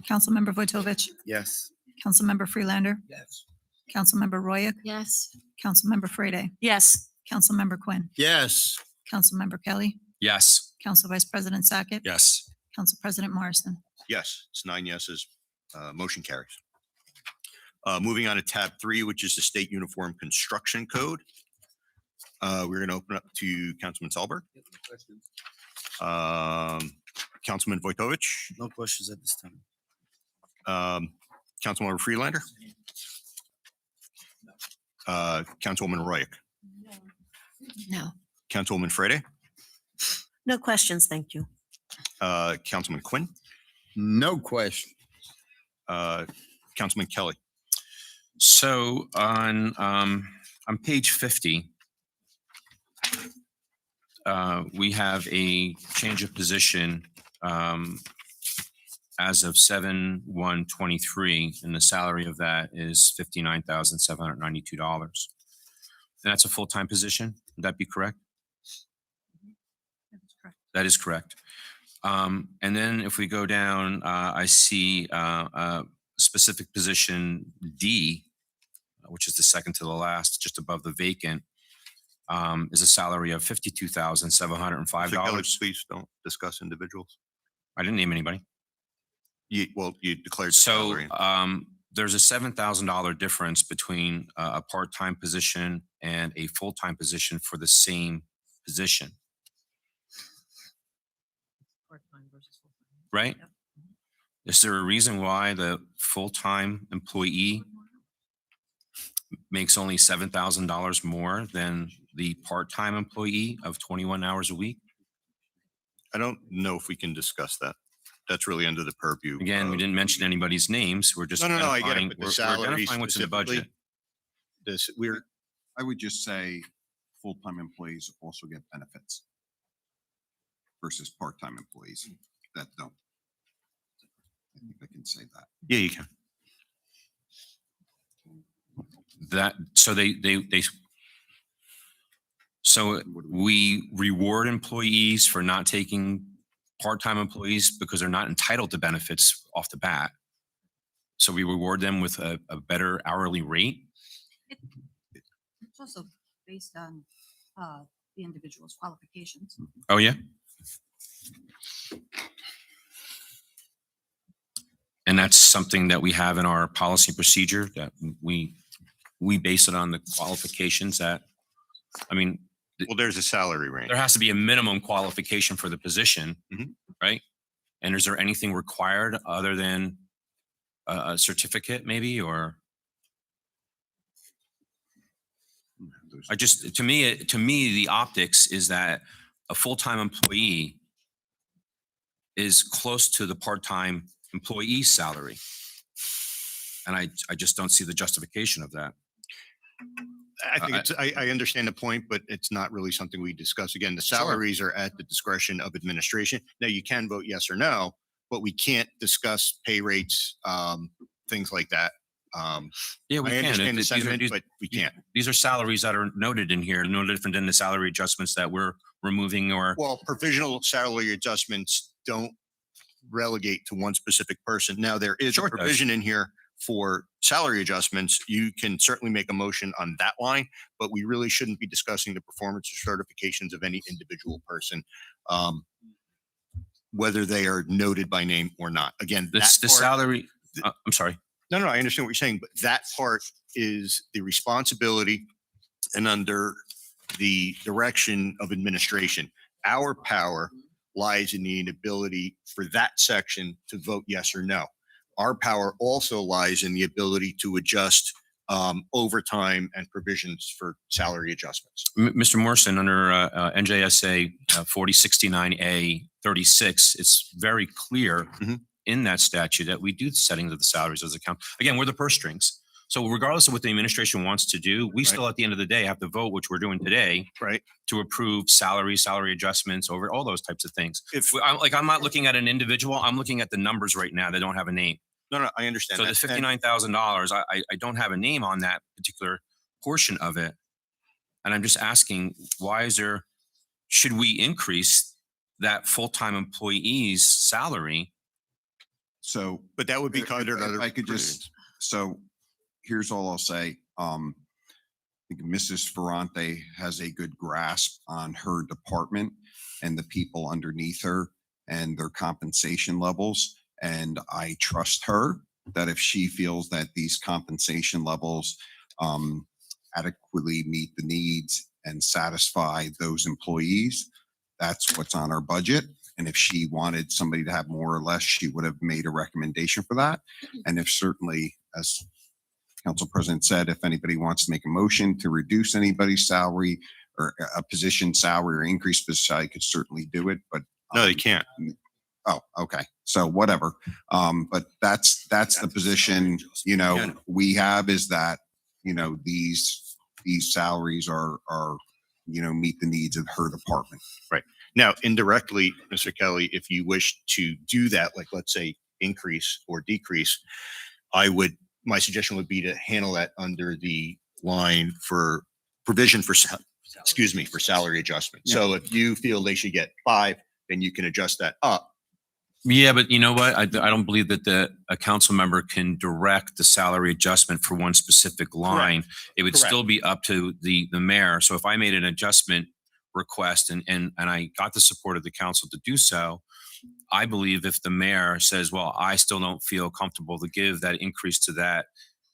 Councilmember Vojtovich, Yes. Councilmember Freelander, Yes. Councilmember Royak, Yes. Councilmember Frede, Yes. Councilmember Quinn, Yes. Councilmember Kelly, Yes. Council Vice President Sackett, Yes. Council President Morrison. Yes, it's 9 yeses. Motion carries. Moving on to tab 3, which is the State Uniform Construction Code. We're going to open up to Councilman Salberg. Councilman Vojtovich, No questions at this time. Councilmember Freelander, Councilwoman Royak, No, Councilwoman Frede, no questions, thank you. Councilman Quinn, No question. Councilman Kelly. So on page 50, we have a change of position as of 7/1/23, and the salary of that is $59,792. And that's a full-time position. Would that be correct? That's correct. That is correct. And then if we go down, I see specific position D, which is the second to the last, just above the vacant, is a salary of Mr. Kelly, $52,705. please don't discuss individuals. I didn't name anybody. You declared the So salary. there's a $7,000 difference between a part-time position and a full-time position for the same position, Part-time versus full-time. right? Yep. Is there a reason why the full-time employee makes only $7,000 more than the part-time employee of 21 hours a week? I don't know if we can discuss that. That's really under the purview. Again, we of- didn't mention anybody's names. We're just No, I get identifying, it, but the we're salary identifying what's in the budget. specifically, I would just say full-time employees also get benefits versus part-time employees that don't. I think I can say that. yeah, you can. So so we reward employees for not taking part-time employees because they're not entitled to benefits off the bat. So we reward them with a better hourly rate. It's also based on the individual's qualifications. Oh, yeah? And that's something that we have in our policy procedure, that we base it on the qualifications that, I mean, Well, there's a salary range. there has to be a minimum qualification for the position, Mhm. right? And is there anything required other than a certificate maybe, or? To me, the optics is that a full-time employee is close to the part-time employee's salary. And I just don't see the justification of that. I think I understand the point, but it's not really something we discuss. Again, the salaries are at the discretion of administration. Now, you can vote yes or no, but we can't discuss pay rates, things like that. Yeah, we I can. understand the These are- sentiment, these- but we can't. These are salaries that are noted in here, no different than the salary adjustments that we're removing or, Well, provisional salary adjustments don't relegate to one specific person. Now, there is a Sure it does. provision in here for salary adjustments. You can certainly make a motion on that line, but we really shouldn't be discussing the performance or certifications of any individual person, whether they are noted by name or not. Again, the that part- salary, I'm sorry. No, I understand what you're saying, but that part is the responsibility and under the direction of administration. Our power lies in the inability for that section to vote yes or no. Our power also lies in the ability to adjust overtime and provisions for salary adjustments. Mr. Morrison, under NJSA 4069A36, it's very clear Mhm. in that statute that we do the settings of the salaries as a count. Again, we're the purse strings. So regardless of what the administration wants to do, we still, at the end of the day, have to vote, which we're doing today, Right. to approve salary adjustments over all those types of things. If, I'm not looking at an individual, I'm looking at the numbers right now that don't have a name. no, I understand So the that. And- $59,000, I don't have a name on that particular portion of it. And I'm just asking, should we increase that full-time employee's salary? So But that would be If- covered if under. I could just- so here's all I'll say. I think Mrs. Ferrante has a good grasp on her department and the people underneath her and their compensation levels. And I trust her that if she feels that these compensation levels adequately meet the needs and satisfy those employees, that's what's on our budget. And if she wanted somebody to have more or less, she would have made a recommendation for that. And if certainly, as Council President said, if anybody wants to make a motion to reduce anybody's salary or a position salary or increase the salary, could certainly do it. But No, they can't. Oh, okay. So whatever. But that's the position, we have is that, these salaries are, meet the needs of her department. Now, indirectly, Mr. Kelly, if you wish to do that, like let's say increase or decrease, my suggestion would be to handle that under the line for provision for, for salary adjustment. So if you feel they should get 5, then you can adjust that up. Yeah, but you know what? I don't believe that a council member can direct the salary adjustment for one specific line. It would Correct. still be up to the mayor. So if I made an adjustment request and I got the support of the council to do so, I believe if the mayor says, well, I still don't feel comfortable to give that increase to that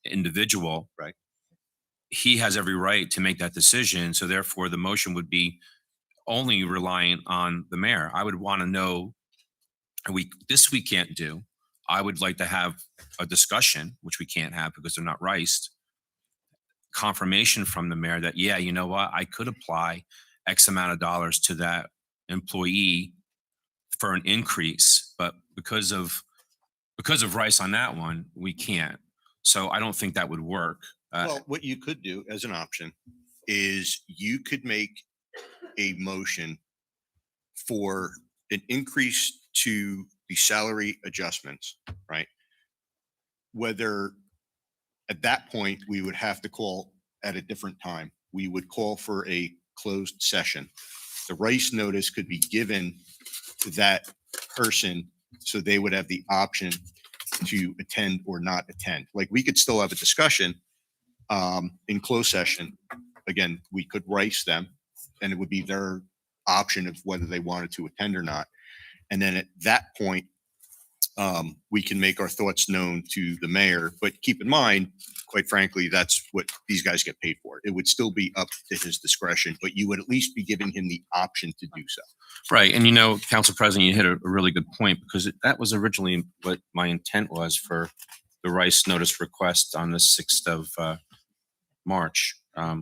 individual, Right. he has every right to make that decision. So therefore the motion would be only reliant on the mayor. I would want to know, we can't do. I would like to have a discussion, which we can't have because they're not riced. Confirmation from the mayor that, yeah, you know what, I could apply X amount of dollars to that employee for an increase, but because of rice on that one, we can't. So I don't think that would work. Well, what you could do as an option is you could make a motion for an increase to the salary adjustments, right? Whether at that point we would have to call at a different time, we would call for a closed session. The rice notice could be given to that person so they would have the option to attend or not attend. Like we could still have a discussion in closed session. Again, we could rice them and it would be their option of whether they wanted to attend or not. And then at that point, we can make our thoughts known to the mayor. But keep in mind, quite frankly, that's what these guys get paid for. It would still be up to his discretion, but you would at least be giving him the option to do so. Right. And Council President, you hit a really good point because that was originally what my intent was for the rice notice request on the 6th of March,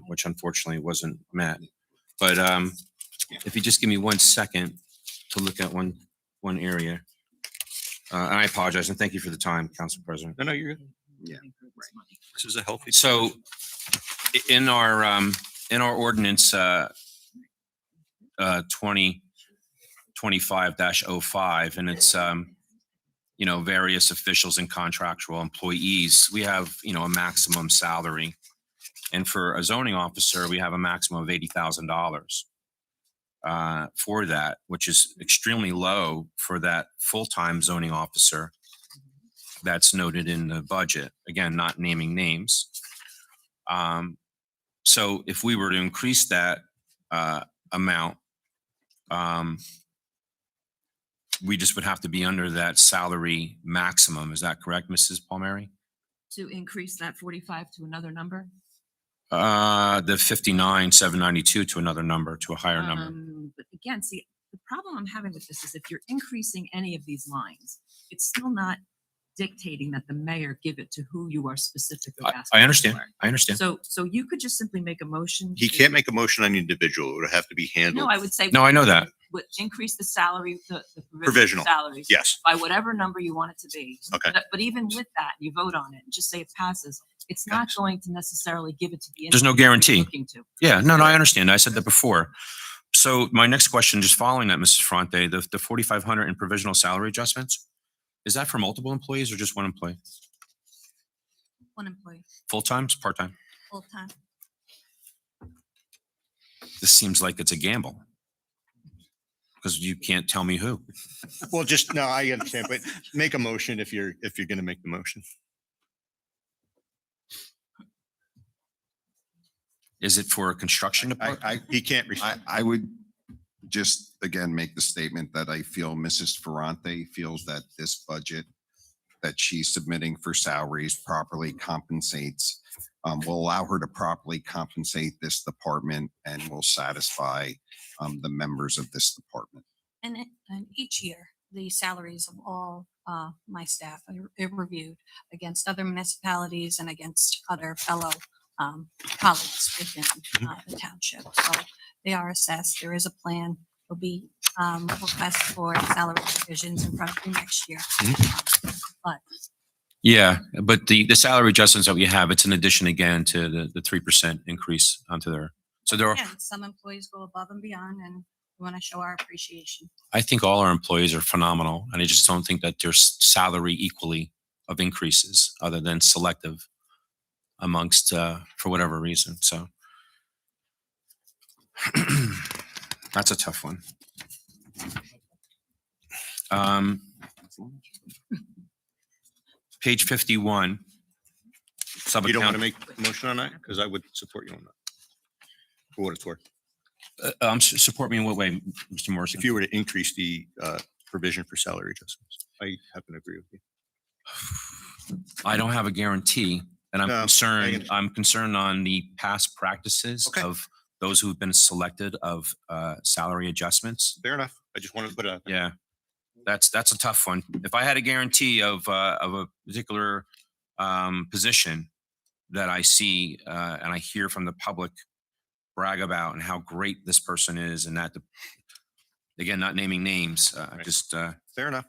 which unfortunately wasn't met. But if you just give me 1 second to look at one area. And I apologize and thank you for the time, Council President. No, you're good. Yeah. This is a healthy. So in our ordinance 2025-05, and it's various officials and contractual employees, we have a maximum salary. And for a zoning officer, we have a maximum of $80,000 for that, which is extremely low for that full-time zoning officer that's noted in the budget. Again, not naming names. So if we were to increase that amount, we just would have to be under that salary maximum. Is that correct, Mrs. Palmieri? To increase that 45 to another number? The 59,792 to another number, to a higher number. But again, see, the problem I'm having with this is if you're increasing any of these lines, it's still not dictating that the mayor give it to who you are specifically asking. I understand. for. I understand. So you could just simply make a motion. He can't make a motion on the individual. It would have to be handled. No, I would say. No, I know that. Would increase the salary, the Provisional. salaries. Yes. By whatever number you want it to be. Okay. But even with that, you vote on it and just say it passes. It's not going to necessarily give it to the. There's no individual you're guarantee. looking to. Yeah, no, I understand. I said that before. So my next question, just following that, Mrs. Fronte, the 4,500 in provisional salary adjustments, is that for multiple employees or just one employee? One employee, Full-time, part-time? full-time. This seems like it's a gamble. Because you can't tell me who. Well, just, no, I understand, but make a motion if you're going to make the motion. Is it for a construction department? He can't respond. I would just, again, make the statement that I feel Mrs. Ferrante feels that this budget that she's submitting for salaries properly compensates, will allow her to properly compensate this department and will satisfy the members of this department. And each year, the salaries of all my staff are reviewed against other municipalities and against other fellow colleagues within the township. So they are assessed. There is a plan. There'll be request for salary revisions in front of you next year. But Yeah, but the salary adjustments that we have, it's in addition again to the 3% increase onto their, so there are, again, some employees go above and beyond, and we want to show our appreciation. I think all our employees are phenomenal, and I just don't think that there's salary equally of increases other than selective amongst, for whatever reason, so. That's a tough one. Page 51. You don't want Sub-account, to make a motion on that? Because I would support you on that. For what it's worth. support me in what way, Mr. Morrison? If you were to increase the provision for salary adjustments, I happen to agree with you. I don't have a guarantee, and No, I understand. I'm concerned on the past practices Okay. of those who've been selected of salary adjustments. Fair enough. I just wanted to put it out there. Yeah, that's a tough one. If I had a guarantee of a particular position that I see and I hear from the public brag about and how great this person is, and that again, not naming names, Right. just Fair enough.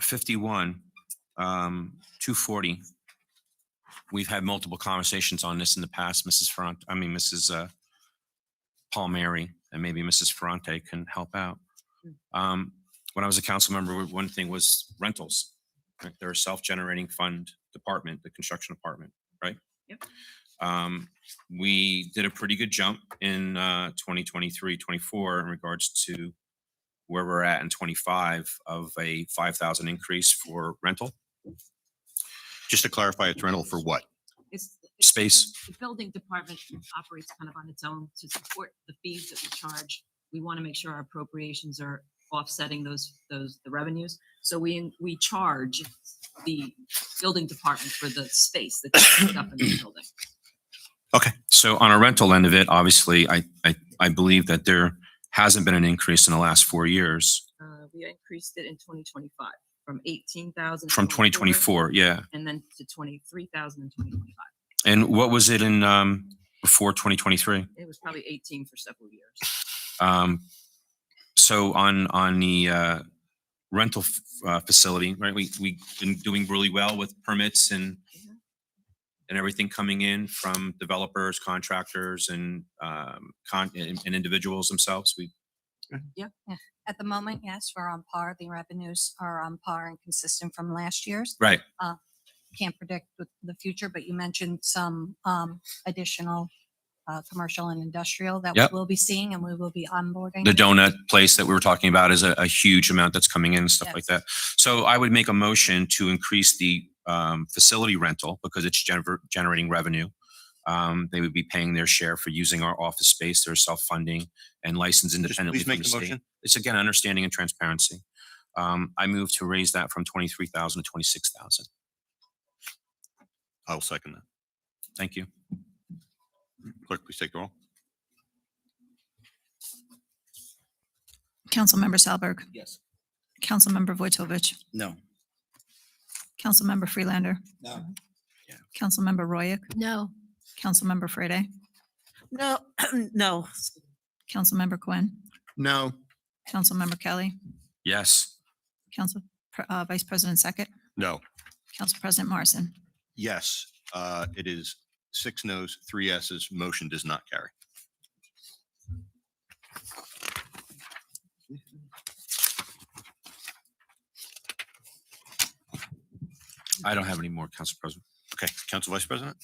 51, 240. We've had multiple conversations on this in the past, Mrs. Palmieri, and maybe Mrs. Ferrante can help out. When I was a council member, one thing was rentals. Right? They're a self-generating fund department, the construction department, right? Yep. We did a pretty good jump in 2023, 24 in regards to where we're at in 25 of a 5,000 increase for rental Just to clarify, it's rental for what? It's space. the building department operates kind of on its own to support the fees that we charge. We want to make sure our appropriations are offsetting the revenues. So we charge the building department for the space that's set up in the building. Okay. So on a rental end of it, obviously, I believe that there hasn't been an increase in the last 4 years We increased it in 2025 from 18,000. from 2024. Yeah. And then to 23,000 in 2025. And what was it in before 2023? It was probably 18 for several years. So on the rental facility, right? We've been doing really well with permits and everything coming in from developers, contractors, and individuals themselves. At the moment, yes, we're on par. The revenues are on par and consistent from last year's. Right. Can't predict the future, but you mentioned some additional commercial and industrial that we Yep. will be seeing and we will be onboarding. The donut place that we were talking about is a huge amount that's coming in and stuff like that. So I would make a motion to increase the facility rental because it's generating revenue. They would be paying their share for using our office space. They're self-funding and licensed Just independently please from make the the state. motion. It's again, understanding and transparency. I move to raise that from 23,000 to 26,000. I will second that. Thank you. Clerk, please take the roll. Councilmember Salberg, Yes. Councilmember Vojtovich, No. Councilmember Freelander, No. Councilmember Royak, No. Councilmember Frede, No, no. Councilmember Quinn, No. Councilmember Kelly, Yes. Vice President Sackett, No. Council President Morrison. Yes, it is 6 noes, 3 yeses. Motion does not carry. I don't have any more, Council President. Okay, Council Vice President?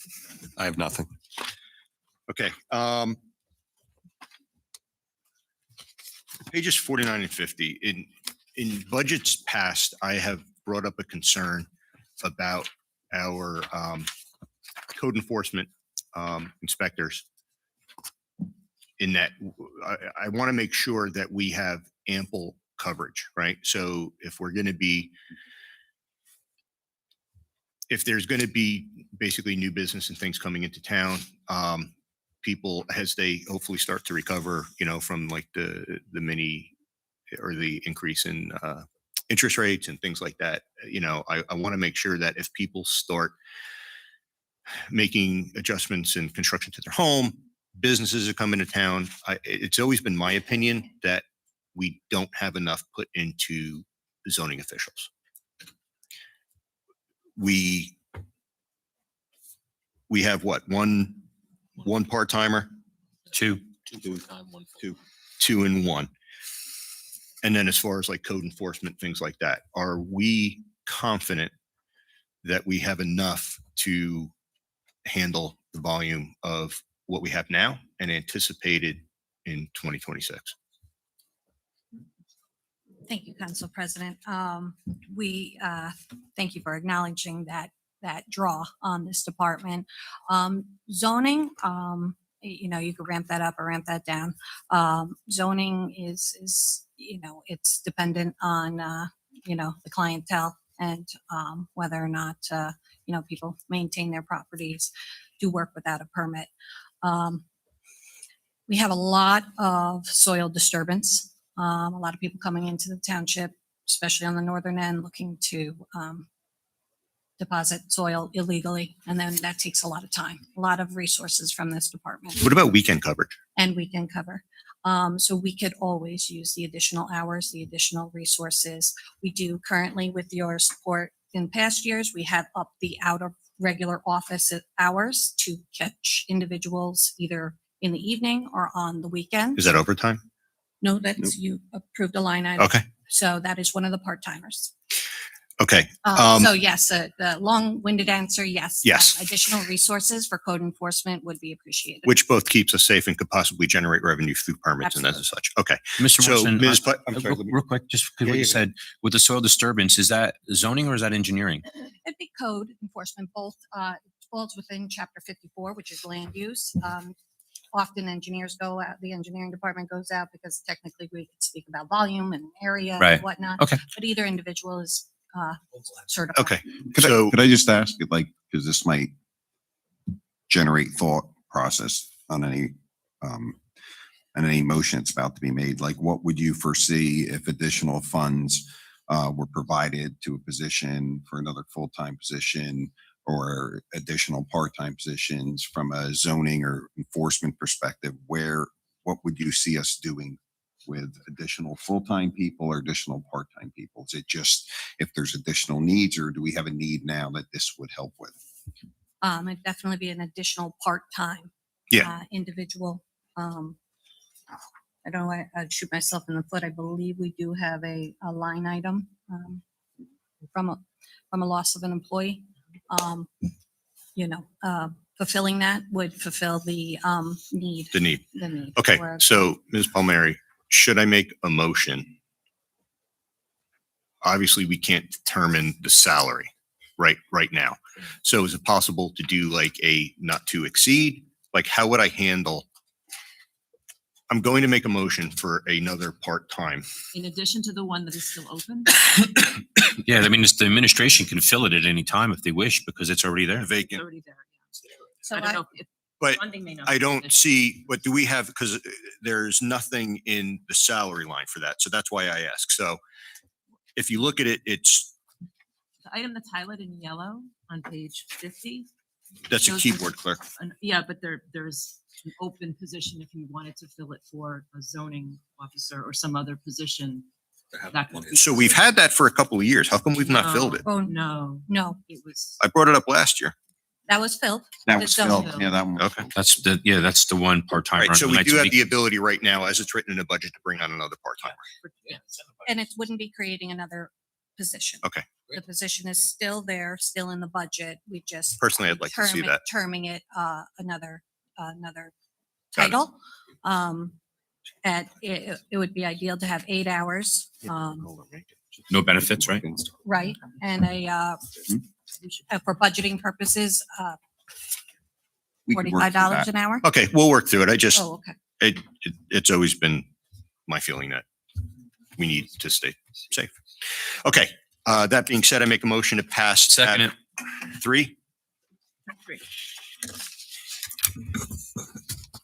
I have nothing. Okay. Pages 49 and 50. In budgets past, I have brought up a concern about our code enforcement inspectors. In that, I want to make sure that we have ample coverage, right? So if we're going to be, if there's going to be basically new business and things coming into town, people, as they hopefully start to recover, from like the mini or the increase in interest rates and things like that, I want to make sure that if people start making adjustments in construction to their home, businesses that come into town. It's always been my opinion that we don't have enough put into zoning officials. We have what, one part-timer? Two. Two and one. And then as far as like code enforcement, things like that, are we confident that we have enough to handle the volume of what we have now and anticipated in 2026? Thank you, Council President. We thank you for acknowledging that draw on this department. Zoning, you could ramp that up or ramp that down. Zoning is it's dependent on the clientele and whether or not people maintain their properties, do work without a permit. We have a lot of soil disturbance. A lot of people coming into the township, especially on the northern end, looking to deposit soil illegally. And then that takes a lot of time, a lot of resources from this department What about weekend coverage? and weekend cover. So we could always use the additional hours, the additional resources. We do currently, with your support in past years, we have upped the out of regular office hours to catch individuals either in the evening or on the weekend. Is that overtime? No, that's, you approved a line item. Okay. So that is one of the part-timers. Okay. So yes, the long-winded answer, yes. Yes. Additional resources for code enforcement would be appreciated. Which both keeps us safe and could possibly generate revenue through permits and as such. Okay. Mr. So, Morrison, Ms. I'm sorry. real quick, just because what Yeah, you yeah. said with the soil disturbance, is that zoning or is that engineering? It'd be code enforcement, both falls within chapter 54, which is land use. Often engineers go out, the engineering department goes out because technically we could speak about volume and area Right. and whatnot. Okay. But either individual is certified. Okay. Could I just ask, like, because this might generate thought process on any motion that's about to be made, like what would you foresee if additional funds were provided to a position for another full-time position or additional part-time positions from a zoning or enforcement perspective? What would you see us doing with additional full-time people or additional part-time people? Is it just if there's additional needs, or do we have a need now that this would help with? It'd definitely be an additional part-time individual. I don't know, I'd shoot myself in the foot. I believe we do have a line item from a loss of an employee. Fulfilling that would fulfill the need. The need. The need. Okay. for- So Ms. Palmieri, should I make a motion? Obviously, we can't determine the salary right now. So is it possible to do like a not to exceed? Like, how would I handle? I'm going to make a motion for another part-time. In addition to the one that is still open? Yeah, I mean, the administration can fill it at any time if they wish because it's already there. It's Vacant. already there. So I don't know if But funding may not. I be don't sufficient. see, what do we have? Because there's nothing in the salary line for that. So that's why I ask. So if you look at it, it's, The item that's highlighted in yellow on page 50. that's a shows keyboard clerk. Yeah, but there's an open position if you wanted to fill it for a zoning officer or some other position. That could be- So we've had that for a couple of years. How come we've not filled it? Oh, No, no, it was. I brought it up last year. that was filled. That It's was done. Phil. Yeah, that one. Okay. That's the one part-timer. Right. So we Nights do a have week. the ability right now, as it's written in the budget, to bring on another part-timer. Yeah. And it wouldn't be creating another position. Okay. The position is still there, still in the budget. We just. Personally, I'd like to see that. Terming it another Got it. title. And it would be ideal to have 8 hours, No benefits, right? right? And for budgeting purposes, We could work through $45 that. an hour. Okay, we'll work through it. I just, Oh, okay. it's always been my feeling that we need to stay safe. Okay, that being said, I make a motion to pass. Second it. 3. Great.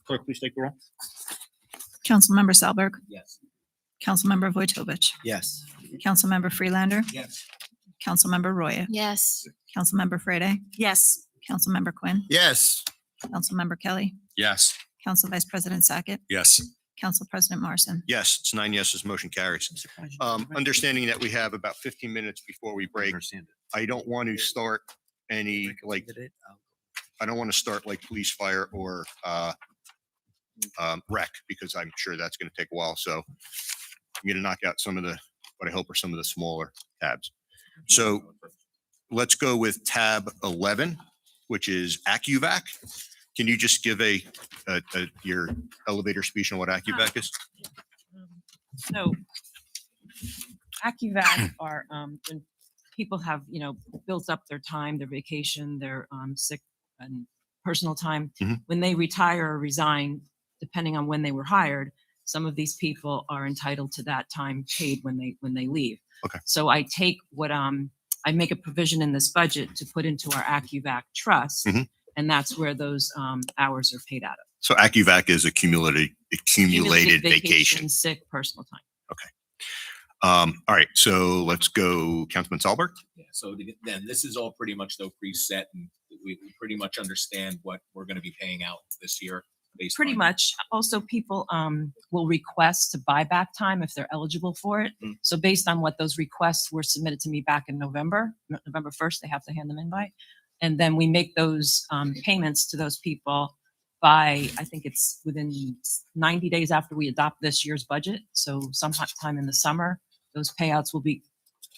Clerk, please take the roll. Councilmember Salberg, Yes. Councilmember Vojtovich, Yes. Councilmember Freelander, Yes. Councilmember Roya, Yes. Councilmember Frede, Yes. Councilmember Quinn, Yes. Councilmember Kelly, Yes. Council Vice President Sackett, Yes. Council President Marson. Yes, it's 9 yeses, motion carries. Understanding that we have about 15 minutes before we break, I don't want to start any, like, I don't want to start like police, fire, or rec, because I'm sure that's going to take a while. So I'm going to knock out some of the, what I hope are some of the smaller tabs. So let's go with tab 11, which is AccuVac. Can you just give your elevator speech on what AccuVac is? So AccuVac are, when people have, built up their time, their vacation, their sick and personal time, Mhm. when they retire or resign, depending on when they were hired, some of these people are entitled to that time paid when they leave. Okay. So I take what I make a provision in this budget to put into our AccuVac trust, Mhm. and that's where those hours are paid out of. So AccuVac is accumulated vacation. Sick, personal time. All right, so let's go Councilman Salberg. Yeah, so then this is all pretty much though preset, and we pretty much understand what we're going to be paying out this year. Based Pretty on- much. Also, people will request to buy back time if they're eligible for it. Mm. So based on what those requests were submitted to me back in November 1st, they have to hand them in by. And then we make those payments to those people by, I think it's within 90 days after we adopt this year's budget. So sometime in the summer, those payouts will be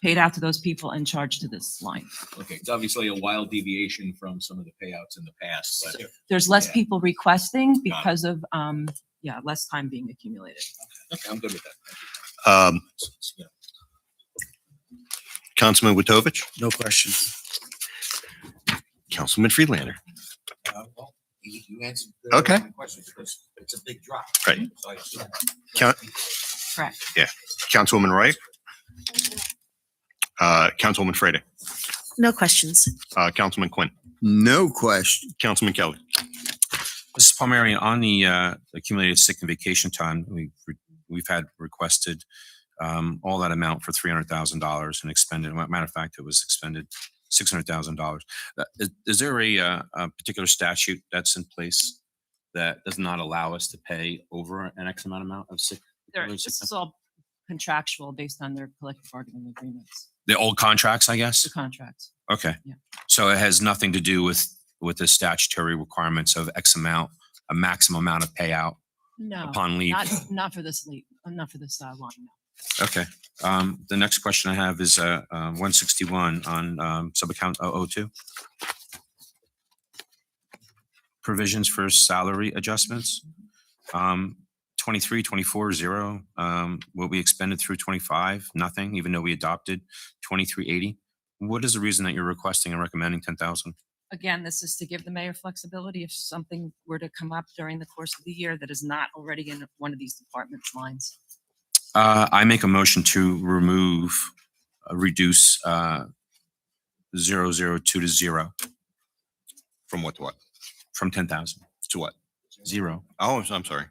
paid out to those people and charged to this line. Okay, it's obviously a wild deviation from some of the payouts in the past, but There's less Yeah. people requesting Got it. because of, less time being accumulated. okay, I'm good with that. Thank you. Yeah. Councilman Witovich, No questions. Councilman Freelander. Well, you answered. Okay. my question because it's a big drop. Right. So I assume- Count, Correct. Councilwoman Wright. Councilwoman Freda, No questions. Councilman Quinn, No question. Councilman Kelly. Mrs. Palmieri, on the accumulated sick and vacation time, we've had requested all that amount for $300,000 and expended. Matter of fact, it was expended $600,000. Is there a particular statute that's in place that does not allow us to pay over an X amount of sick? This is all contractual based on their collective bargaining agreements, The old contracts, I guess? the contracts. Okay. Yeah. So it has nothing to do with the statutory requirements of X amount, a maximum amount of payout No, upon leave? not for this line, no. Okay. The next question I have is 161 on sub-account 002. Provisions for salary adjustments. 23, 24, 0. What we expended through 25, nothing, even though we adopted 2380. What is the reason that you're requesting and recommending 10,000? Again, this is to give the mayor flexibility if something were to come up during the course of the year that is not already in one of these departments' lines. I make a motion to reduce 002 to 0 From what to what? from 10,000. To what? 0. Oh, I'm sorry.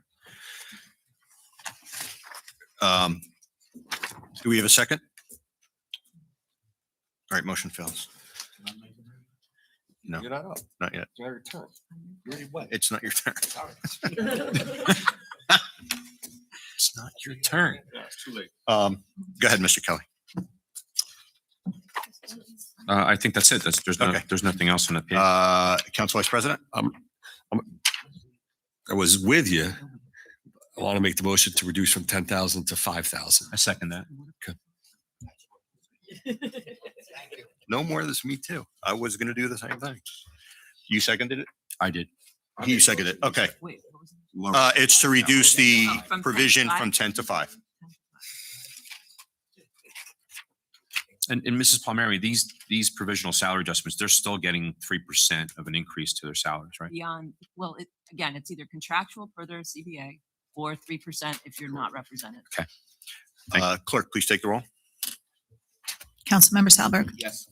Do we have a second? All right, motion fails. No, You're not up. not yet. It's not your turn. You already went. It's not your turn. It's not your turn. Yeah, it's too late. Go ahead, Mr. Kelly. I think that's it. Okay. There's nothing else on the page. Council Vice President? I was with you. I want to make the motion to reduce from 10,000 to 5,000. I second that. No more of this, me too. I was going to do the same thing. You seconded it? I did. You seconded it. Okay. Wait, what was it? It's to reduce the Oh, from 10 to provision 5? from 10 to 5. And Mrs. Palmieri, these provisional salary adjustments, they're still getting 3% of an increase to their salaries, right? Beyond, well, again, it's either contractual per their CBA or 3% if you're not represented. Clerk, please take the roll. Councilmember Salberg, Yes.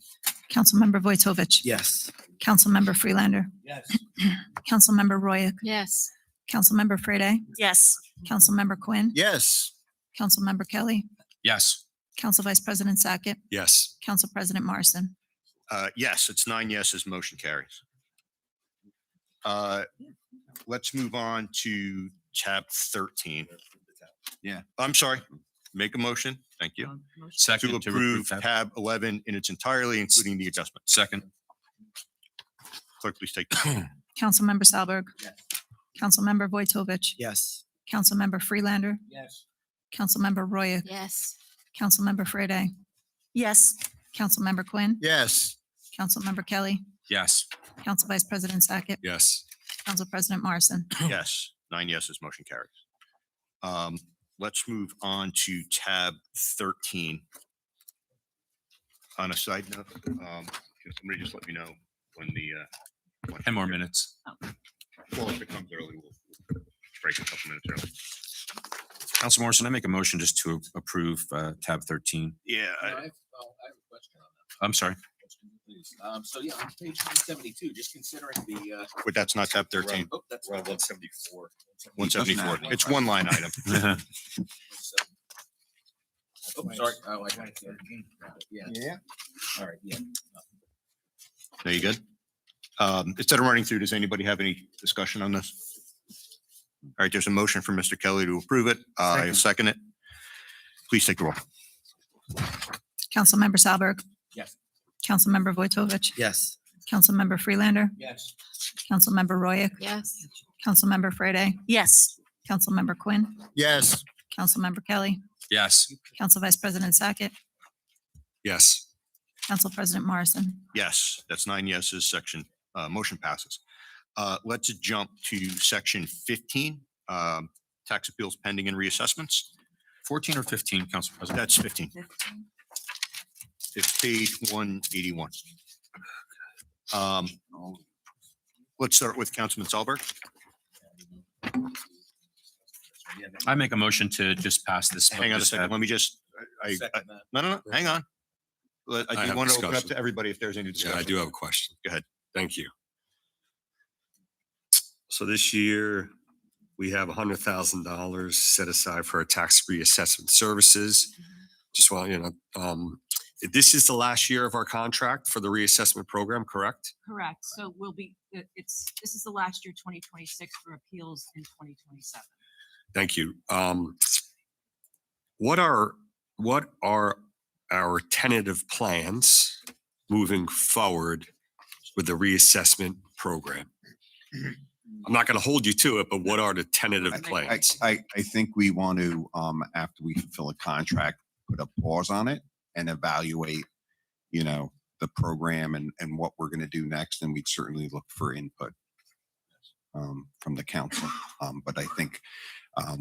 Councilmember Vojtovich, Yes. Councilmember Freelander, Yes. Councilmember Roya, Yes. Councilmember Frede, Yes. Councilmember Quinn, Yes. Councilmember Kelly, Yes. Council Vice President Sackett, Yes. Council President Marson. Yes, it's 9 yeses, motion carries. let's move on to tab 13. Yeah. I'm sorry. Make a motion. Thank you. Motion. Second To approve tab 11 in its entirely, including the adjustment. Second. Clerk, please take. the- Councilmember Salberg. Yes. Councilmember Vojtovich. Yes. Councilmember Freelander. Yes. Councilmember Roya. Yes. Councilmember Frede. Yes. Councilmember Quinn. Yes. Councilmember Kelly. Yes. Council Vice President Sackett. Yes. Council President Morrison. Yes, 9 yeses, motion carries. Let's move on to tab 13. On a side note, can somebody just let me know when the, 10 more minutes. well, if it comes early, we'll break a couple minutes early. Council Morrison, I make a motion just to approve tab 13. Yeah, I have a question on that. I'm sorry. Please. So yeah, on page 172, just considering the. but that's not tab 13, Oh, that's around 174. 174. It's one line item. Oh, sorry. Oh, I got it. Yeah. Yeah. All right. Yeah. Are you good? Instead of running through, does anybody have any discussion on this? All right, there's a motion for Mr. Kelly to approve it. I second it. Please take the roll. Councilmember Salberg. Yes. Councilmember Vojtovich. Yes. Councilmember Freelander. Yes. Councilmember Roya. Yes. Councilmember Frede. Yes. Councilmember Quinn. Yes. Councilmember Kelly. Yes. Council Vice President Sackett. Yes. Council President Morrison. Yes, that's 9 yeses, section, motion passes. Let's jump to section 15, tax appeals pending and reassessments. 14 or 15, Council President? That's 15. It's page 181. Let's start with Councilman Solberg. I make a motion to just pass this. Hang on a this second. tab. Let me just, no, hang on. I I do have want to open up discussion. to everybody if there's any Yeah, discussion. I do have a question. Go ahead. Thank you. So this year, we have $100,000 set aside for our tax reassessment services. Just want, this is the last year of our contract for the reassessment program, correct? Correct. So we'll be, this is the last year, 2026 for appeals in 2027. Thank you. What are our tentative plans moving forward with the reassessment program? I'm not going to hold you to it, but what are the tentative plans? I think we want to, after we fulfill a contract, put a pause on it and evaluate, the program and what we're going to do next. And we'd certainly look for input from the council. But I think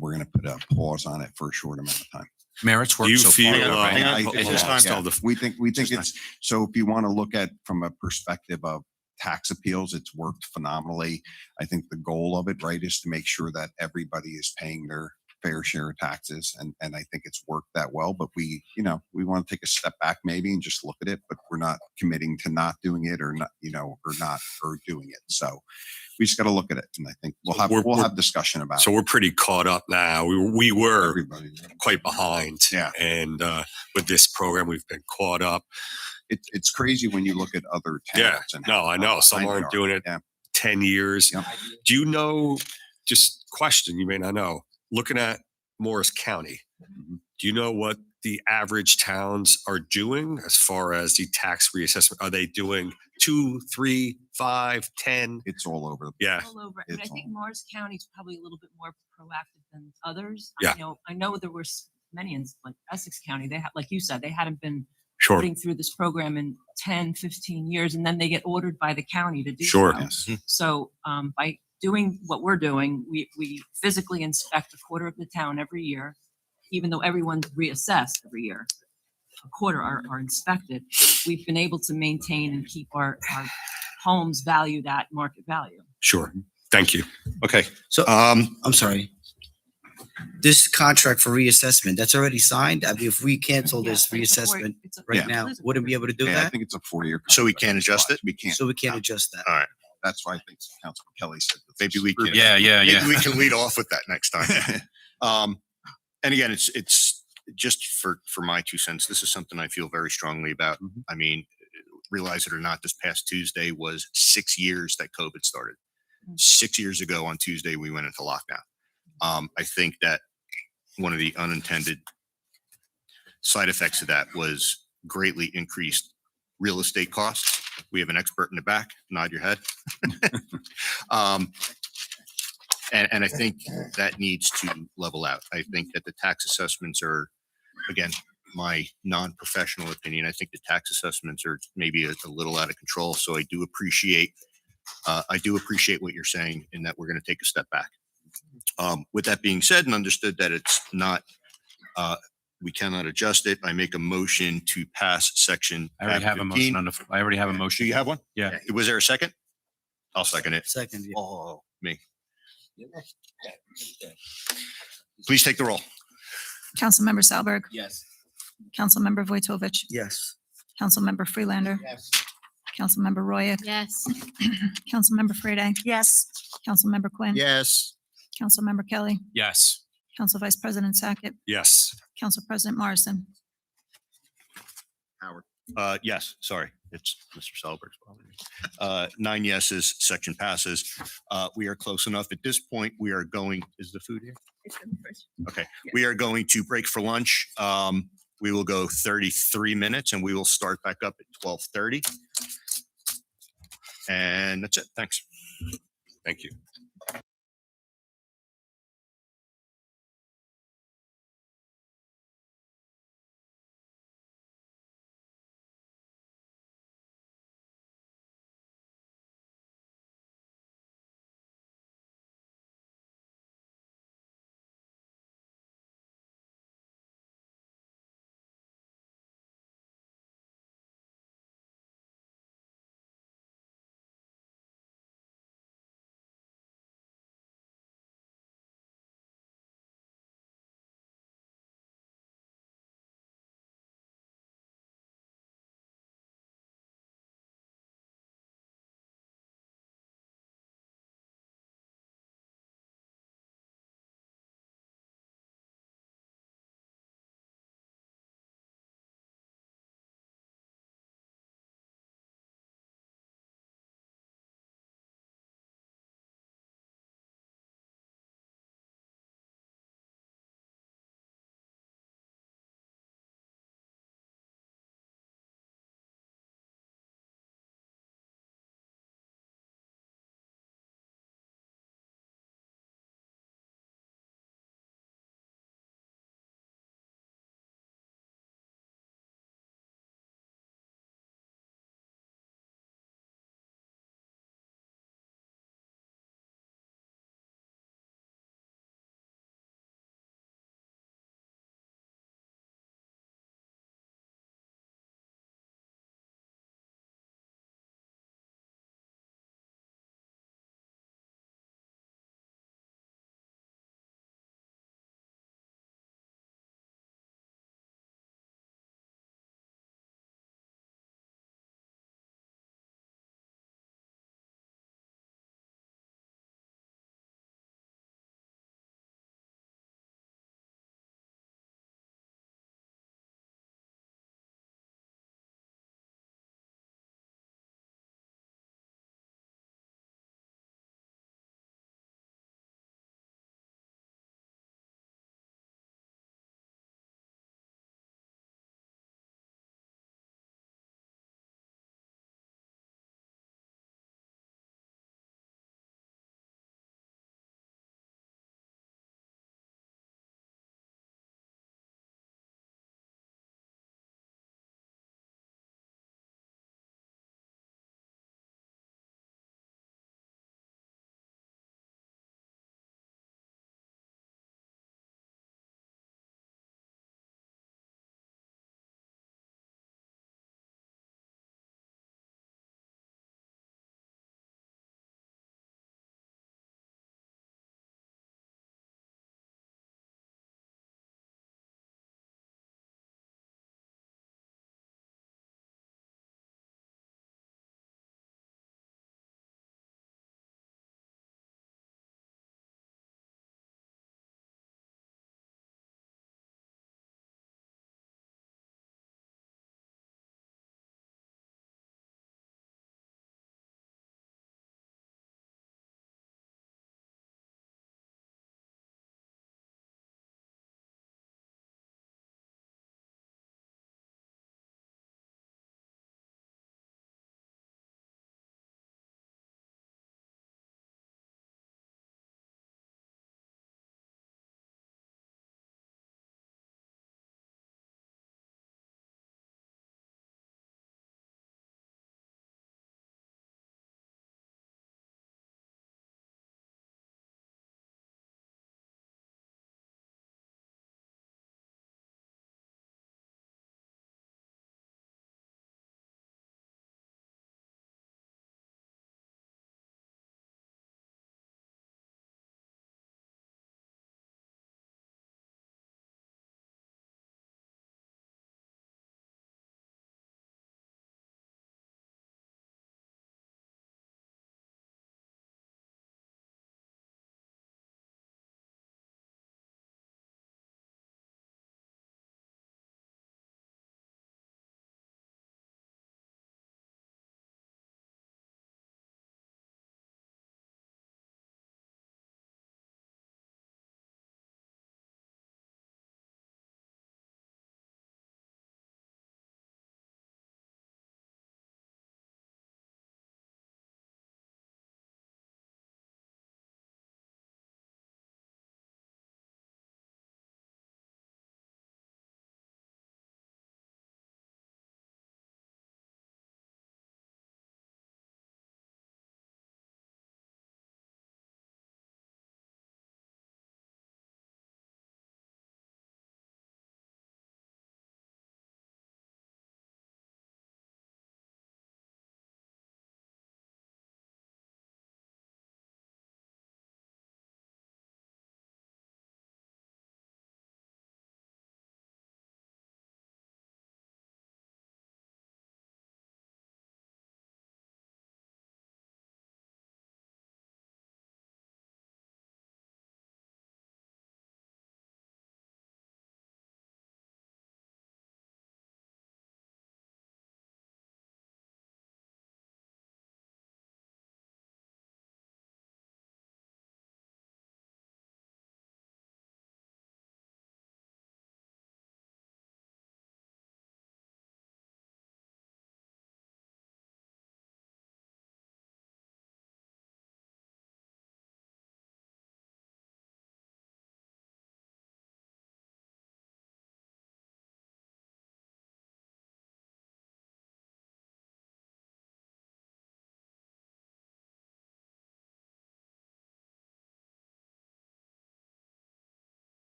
we're going to put a pause on it for a short amount of time. Mayor, it's Do worked you so feel, far. hang on. I- Is this time? yeah, we think it's, so if you want to look at from a perspective of tax appeals, it's worked phenomenally. I think the goal of it, right, is to make sure that everybody is paying their fair share of taxes. And I think it's worked that well, but we want to take a step back maybe and just look at it, but we're not committing to not doing it or not, or doing it. So we just got to look at it. And I think we'll have discussion about so it. we're pretty caught up now. We were Everybody. quite behind. Yeah. And with this program, we've been caught up. It's crazy when you look at other Yeah. towns. And No, how I know. Some behind they aren't are. doing it Yeah. 10 years. Yep. Do you know, just question, you may not know, looking at Morris County, Mhm. do you know what the average towns are doing as far as the tax reassessment? Are they doing 2, 3, 5, 10? It's all over. Yeah. All over. And I It's think all- Morris County is probably a little bit more proactive than others. Yeah. I know there were many in like Essex County, they had, like you said, they hadn't been Sure. putting through this program in 10, 15 years, and then they get ordered by the county to do Sure. so. Yes. So by doing what we're doing, we physically inspect a quarter of the town every year, even though everyone's reassessed every year. A quarter are inspected. We've been able to maintain and keep our homes valued at market value. Sure. Thank you. Okay. So Um, I'm sorry. This contract for reassessment, that's already signed? I mean, if we cancel this Yeah, it's a four- reassessment it's a- right Yeah. now, wouldn't we be able to do Yeah, I that? think it's a 4-year. So we contract. can't adjust it? We can't. So we can't adjust that. all right. That's why I think Councilman Kelly said. Maybe we can. Yeah. Maybe we can lead off with that next time. And again, it's just for my 2 cents. This is something I feel very strongly about. Mhm. I mean, realize it or not, this past Tuesday was 6 years that COVID started. 6 years ago on Tuesday, we went into lockdown. I think that one of the unintended side effects of that was greatly increased real estate costs. We have an expert in the back, nod your head. And I think that needs to level out. I think that the tax assessments are, again, my non-professional opinion. I think the tax assessments are maybe a little out of control. So I do appreciate what you're saying in that we're going to take a step back. With that being said and understood that it's not, we cannot adjust it, I make a motion to pass section. I already have a motion I already have a Do motion. you have one? Yeah. Was there a second? I'll second it. Second, yeah. Oh, me. Please take the roll. Councilmember Salberg, Yes. Councilmember Vojtovich, Yes. Councilmember Freelander, Yes. Councilmember Roya, Yes. Councilmember Freda, Yes. Councilmember Quinn, Yes. Councilmember Kelly, Yes. Council Vice President Sackett, Yes. Council President Morrison. Yes, sorry, it's Mr. Selberg's problem. 9 yeses, section passes. We are close enough. At this point, we are going, is the food here? Okay, we are going to break for lunch. We will go 33 minutes and we will start back up at 12:30. And that's it. Thanks. Thank you.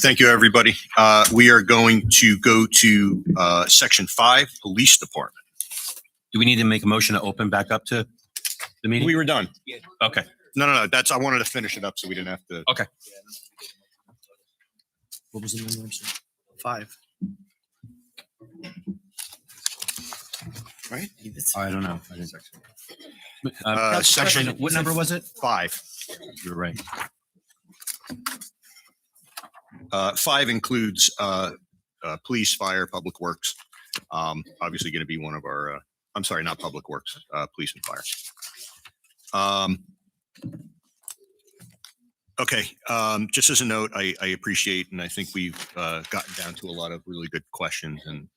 Thank you, everybody. We are going to go to section 5, Police Department. Do we need to make a motion to open back up to the meeting? We were done. Okay. No. That's, I wanted to finish it up so we didn't have to. Okay. What was the number? I'm sorry? 5. Right? I don't know. I didn't- Section, what number was it? 5. You're right. 5 includes police, fire, public works. Obviously going to be one of our, I'm sorry, not public works, police and fire. Okay, just as a note, I appreciate, and I think we've gotten down to a lot of really good questions and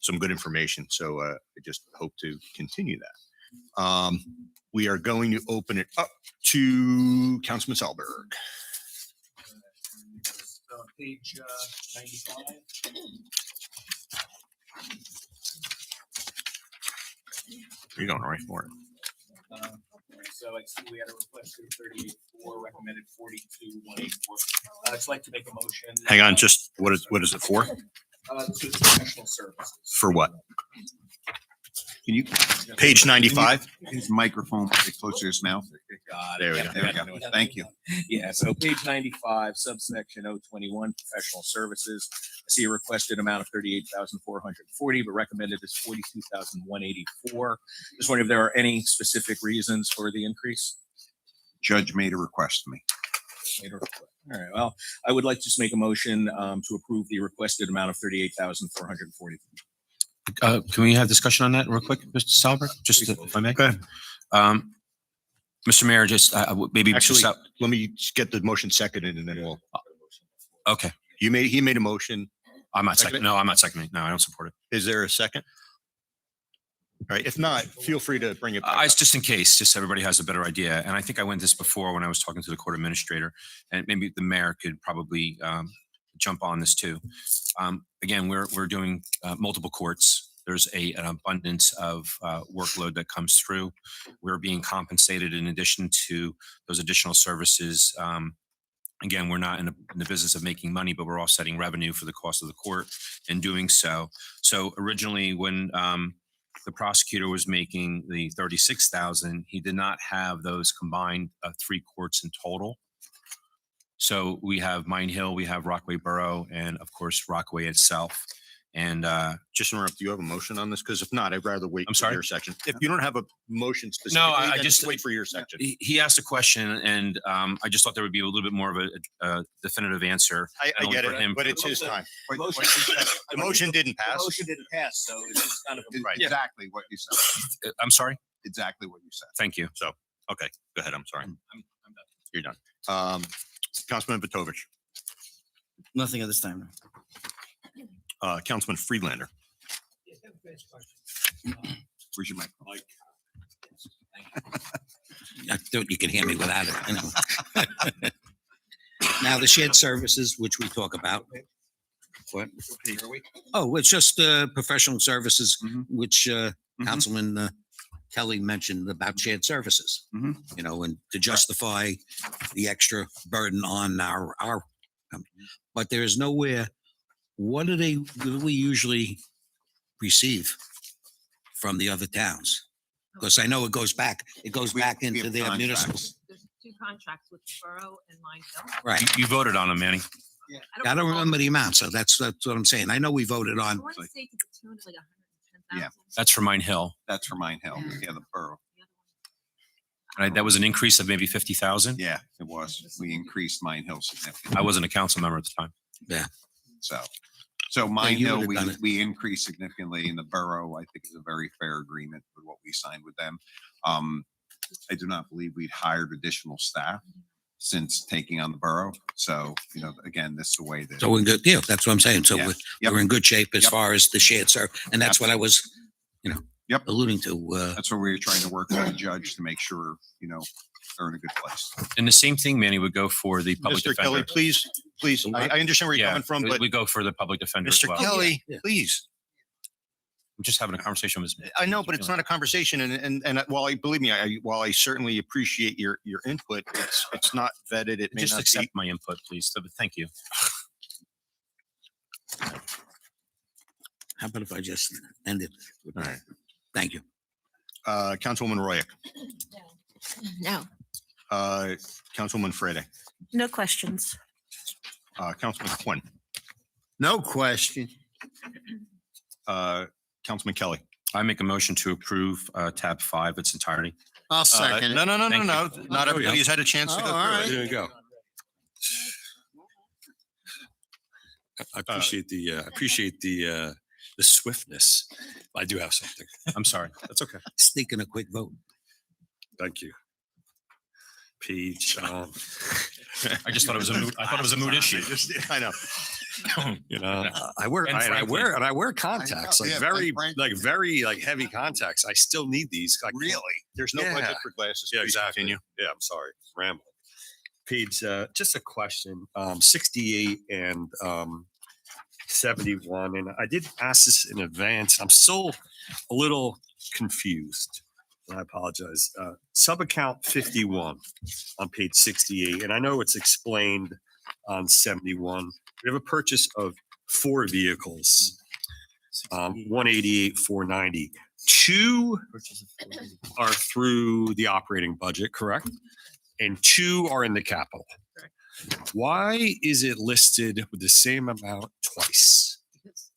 some good information. So I just hope to continue that. We are going to open it up to Councilman Salberg. Page 95. You're going right for it. So I see we had a request of 38.4, recommended 42.184. I'd just like to make a motion. Hang on, just what is it for? This is professional services. For what? Can you? Page 95? His microphone pretty close to his mouth. There we go. There we go. Thank you. Yeah, so page 95, subsection 021, professional services. I see a requested amount of 38,440, but recommended is 42,184. Just wondering if there are any specific reasons for the increase? Judge made a request to me. All right, well, I would like to just make a motion to approve the requested amount of 38,440. Can we have discussion on that real quick, Mr. Salberg? Just if I may. Go ahead. Mr. Mayor, just maybe. Actually, just, let me just get the motion seconded and then we'll. okay. He made a motion. I'm not Second second. No, I'm not seconding. No, I don't support it. Is there a second? All right, if not, feel free to bring it back. It's just in case, just so everybody has a better idea. And I think I went this before when I was talking to the court administrator, and maybe the mayor could probably jump on this too. Again, we're doing multiple courts. There's an abundance of workload that comes through. We're being compensated in addition to those additional services. Again, we're not in the business of making money, but we're offsetting revenue for the cost of the court in doing so. So originally, when the prosecutor was making the 36,000, he did not have those combined 3 courts in total. So we have Mine Hill, we have Rockaway Borough, and of course Rockaway itself. And Just interrupt, do you have a motion on this? Because if not, I'd rather wait I'm for sorry? your section. If you don't have a motion specifically, I then just wait for your section. he asked a question, and I just thought there would be a little bit more of a definitive answer. I only get for it, him. but it's his time. The The motion didn't pass. motion didn't pass, so it's just kind of. Right. Exactly what you said. I'm sorry. Exactly what you said. Thank you. So, okay, go ahead. I'm sorry. I'm done. You're done. Councilman Petovich, Nothing at this time. Councilman Friedlander. Where's your microphone? I thought you could hear me without it, you know. Now, the shared services, which we talk about. What? Oh, it's just professional services, which Councilman Kelly mentioned about shared services. You know, and to justify the extra burden on our but there is nowhere. What do we usually receive from the other towns? Because I know it goes back We into have their municipal. contracts. There's 2 contracts with the borough and Mine Hill. Right. You voted on him, Manny. I don't remember the amount, so that's what I'm saying. I know we voted I on. want to say to the tune of like 110,000. Yeah. That's for Mine Hill. That's for Mine Hill. Yeah, the borough. Right? That was an increase of maybe 50,000. Yeah, it was. We increased Mine Hill significantly. I wasn't a council member at the time. So Mine you Hill, would've done it. we increased significantly in the borough. I think is a very fair agreement with what we signed with them. I do not believe we'd hired additional staff since taking on the borough. So, you know, again, this is the way that. So we're in good, yeah, that's what I'm saying. So Yeah. we're in good shape as Yep. far as the shared service. And that's what I was, Yep. alluding to. That's what we were trying to work with the judge to make sure, you know, they're in a good place. And the same thing, Manny, would go for the public Mr. Kelly, defender. please, I understand where you're Yeah, coming from, but we go for the public defender as Mr. well. Kelly, Yeah. please. I'm just having a conversation with Ms. I know, but it's not a conversation. And while I believe me, while I certainly appreciate your input, it's not vetted. It may Just not accept be. my input, please. Thank you. How about if I just end it? All right. Thank you. Councilwoman Royak, No, Councilwoman Frede, no questions. Councilman Quinn, No question. Councilman Kelly. I make a motion to approve tab 5 its entirety. I'll second it. No. Thank Not everybody's had a chance to Oh, go all through right. it. There you go. I appreciate the swiftness. I do have something. I'm sorry. That's okay. Sneaking a quick vote. Thank you. Page, I just thought it was a mood. I thought it was a mood issue. I know. you know, I wear contacts, know, like yeah, very heavy contacts. I still need these. Really? There's no Yeah. budget for glasses. Yeah, Please exactly. continue. Yeah, I'm sorry. Rambling. Page, just a question, 68 and 71. And I did ask this in advance. I'm still a little confused. I apologize. Sub-account 51 on page 68. And I know it's explained on 71. We have a purchase of 4 vehicles, 188, 490. 2 are through the operating budget, correct? And 2 are in the capital. Why is it listed with the same amount twice? Because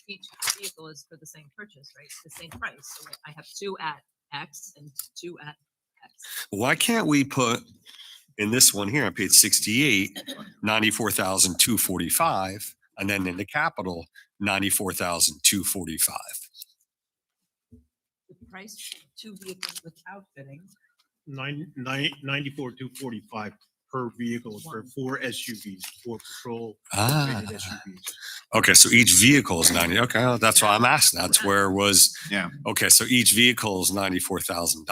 each vehicle is for the same purchase, right? The same price. So I have 2 at X and 2 at X. Why can't we put in this one here on page 68, 94,245, and then in the capital, 94,245? The price of 2 vehicles with outfitting. 94,245 per vehicle for 4 SUVs, 4 patrol rated SUVs. Okay, so each vehicle is 90. Okay, well, that's why I'm asking. That's where it was. Yeah. Okay, so each vehicle is $94,000,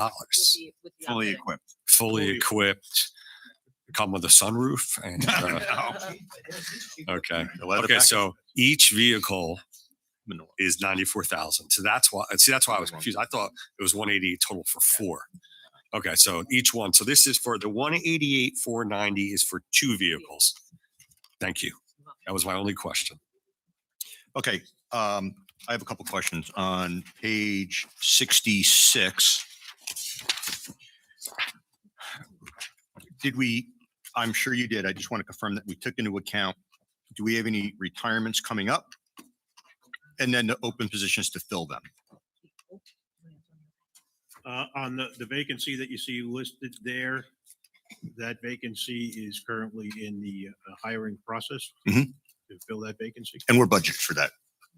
With the Fully outfitting. equipped. fully equipped, come with a sunroof, and okay. Okay, so each vehicle is 94,000. So that's why. See, that's why I was confused. I thought it was 188 total for 4. Okay, so each one. So this is for the 188, 490 is for 2 vehicles. Thank you. That was my only question. Okay, I have a couple questions on page 66. Did we, I'm sure you did. I just want to confirm that we took into account, do we have any retirements coming up? And then the open positions to fill them. On the vacancy that you see listed there, that vacancy is currently in the hiring process Mhm. to fill that vacancy. And we're budgeted for that,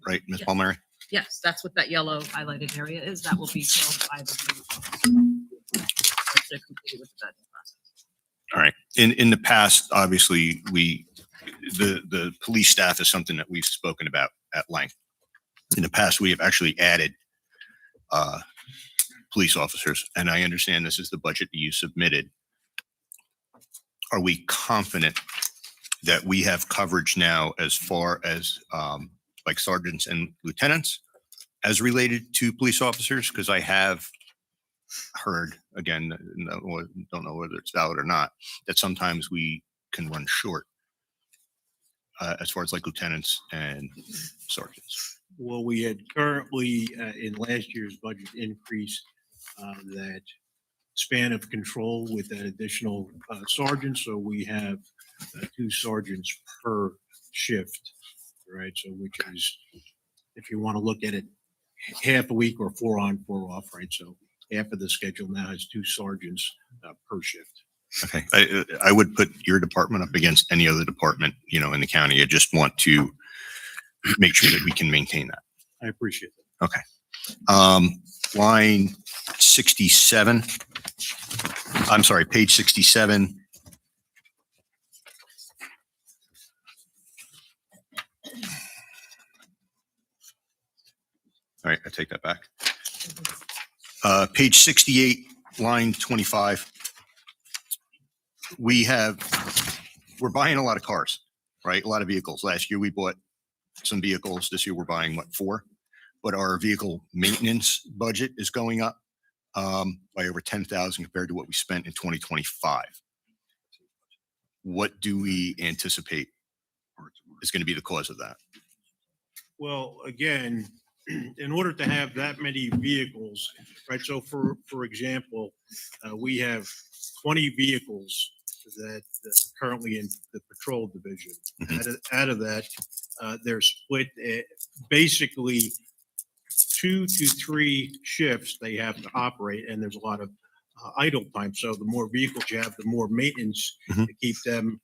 right, Ms. Yeah. Palmieri? Yes, that's what that yellow highlighted area is. That will be filled by the. They're completed with the budget process. All right. In the past, obviously, the police staff is something that we've spoken about at length. In the past, we have actually added police officers, and I understand this is the budget that you submitted. Are we confident that we have coverage now as far as like sergeants and lieutenants as related to police officers? Because I have heard, again, don't know whether it's valid or not, that sometimes we can run short as far as like lieutenants and sergeants. Well, we had currently in last year's budget increase that span of control with an additional sergeant. So we have 2 sergeants per shift, right? So which is, if you want to look at it, half a week or 4 on, 4 off, right? So half of the schedule now has 2 sergeants per shift. Okay, I would put your department up against any other department, you know, in the county. I just want to make sure that we can maintain that. I appreciate that. Okay. Line 67. I'm sorry, page 67. All right, I take that back. Page 68, line 25. We're buying a lot of cars, right? A lot of vehicles. Last year we bought some vehicles. This year we're buying what, 4? but our vehicle maintenance budget is going up by over 10,000 compared to what we spent in 2025. What do we anticipate is going to be the cause of that? Well, again, in order to have that many vehicles, right? So for example, we have 20 vehicles that currently in the patrol division. Out of that, they're split basically 2 to 3 shifts they have to operate, and there's a lot of idle time. So the more vehicles you have, the more maintenance to keep them,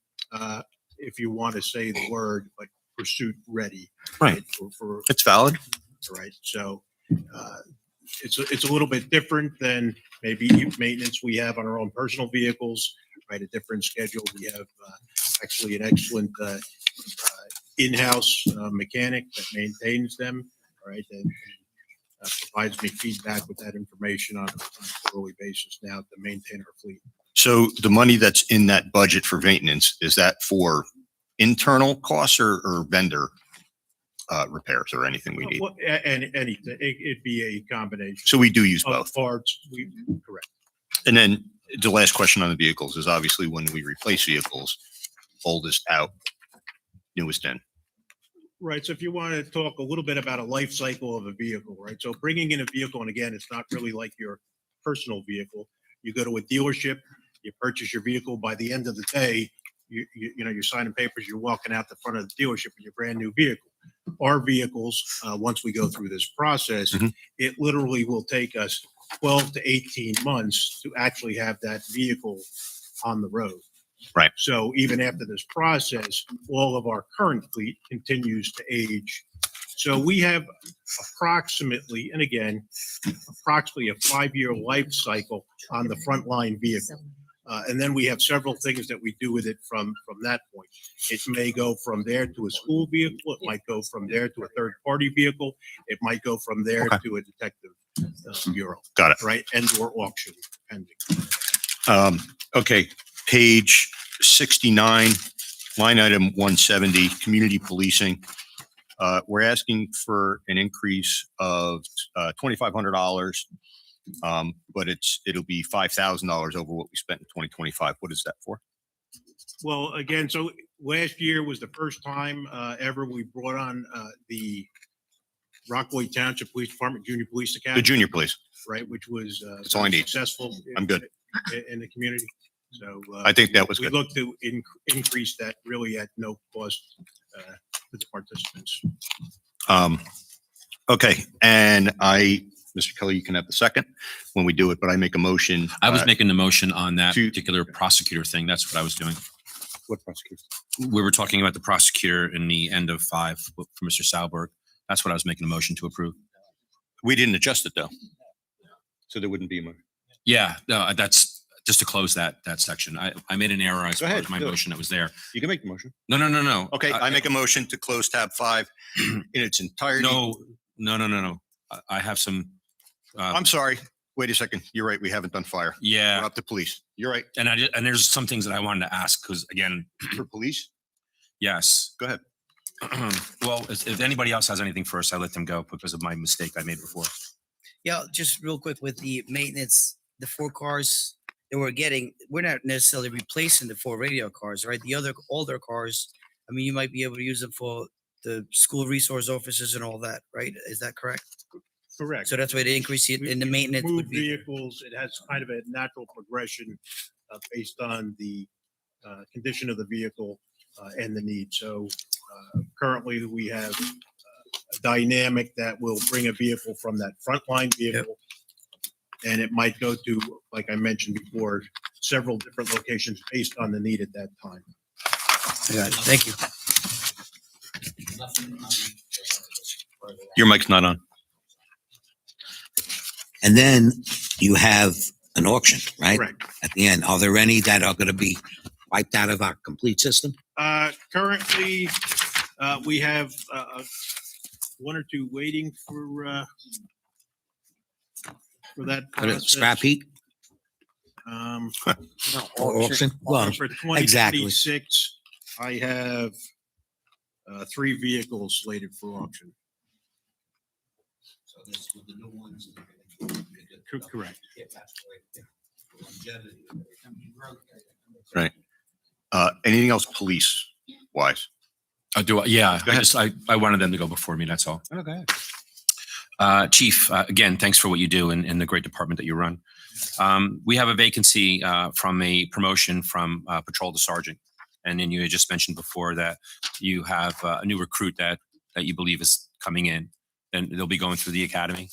if you want to say the word, like pursuit ready. Right. For It's valid. right. So it's a little bit different than maybe maintenance we have on our own personal vehicles. Right, a different schedule. We have actually an excellent in-house mechanic that maintains them. Right, and provides me feedback with that information on a quarterly basis now to maintain our fleet. So the money that's in that budget for maintenance, is that for internal costs or vendor repairs or anything we need? Well, and anything, it'd be a combination. So we do use of both. parts. Correct. And then the last question on the vehicles is obviously when we replace vehicles, oldest out, newest in. Right. So if you want to talk a little bit about a life cycle of a vehicle, right? So bringing in a vehicle, and again, it's not really like your personal vehicle. You go to a dealership, you purchase your vehicle. By the end of the day, you know, you're signing papers, you're walking out the front of the dealership with your brand new vehicle. Our vehicles, once we go through this process, it literally will take us 12 to 18 months to actually have that vehicle on the road. Right. So even after this process, all of our current fleet continues to age. So we have approximately, and again, approximately a 5-year life cycle on the frontline vehicle. And then we have several things that we do with it from that point. It may go from there to a school vehicle. It might go from there to a third-party vehicle. It might go from there to a detective bureau. Got it. Right, and or auction pending. Okay, page 69, line item 170, community policing. We're asking for an increase of $2,500, but it'll be $5,000 over what we spent in 2025. What is that for? Well, again, so last year was the first time ever we brought on the Rockaway Township Police Department Junior Police Academy. The junior police. Right, which was That's all I need. successful. I'm good. In the community. So I think that was we good. look to increase that really at no cost to the participants. Okay, and Mr. Kelly, you can have the second when we do it, but I make a motion. I was making the motion on that to- particular prosecutor thing. That's what I was doing. What prosecutor? We were talking about the prosecutor in the end of 5 for Mr. Salberg. That's what I was making a motion to approve. We didn't adjust it though. So there wouldn't be a motion. Yeah, no, that's just to close that section. I made an error as Go far ahead, as my do it. motion that was there. You can make the motion. No. Okay, I make a motion to close tab 5 in its entirety. No. I have some. I'm sorry. Wait a second. You're right. We haven't done fire. Yeah, We're up to police. You're right. and and there's some things that I wanted to ask because again, For police, yes. go ahead. Well, if anybody else has anything first, I let them go because of my mistake I made before. Yeah, just real quick with the maintenance, the 4 cars that we're getting, we're not necessarily replacing the 4 radio cars, right? The other older cars, I mean, you might be able to use them for the school resource officers and all that, right? Is that correct? Correct. So that's why the increase in the maintenance Move would be. vehicles, it has kind of a natural progression based on the condition of the vehicle and the need. So currently we have a dynamic that will bring a vehicle from that frontline vehicle. And it might go to, like I mentioned before, several different locations based on the need at that time. I got it. Thank you. Your mic's not on. And then you have an auction, right? Correct. At the end, are there any that are going to be wiped out of our complete system? Currently, we have 1 or 2 waiting for that For the process. scrap heap or auction? Well, For exactly. 2026, I have 3 vehicles slated for auction. with the new ones. Correct. Right. Anything else police wise? Yeah, Go ahead. I wanted them to go before me, that's all. Okay. Chief, again, thanks for what you do in the great department that you run. We have a vacancy from a promotion from patrol to sergeant. And then you had just mentioned before that you have a new recruit that you believe is coming in, and they'll be going through the academy.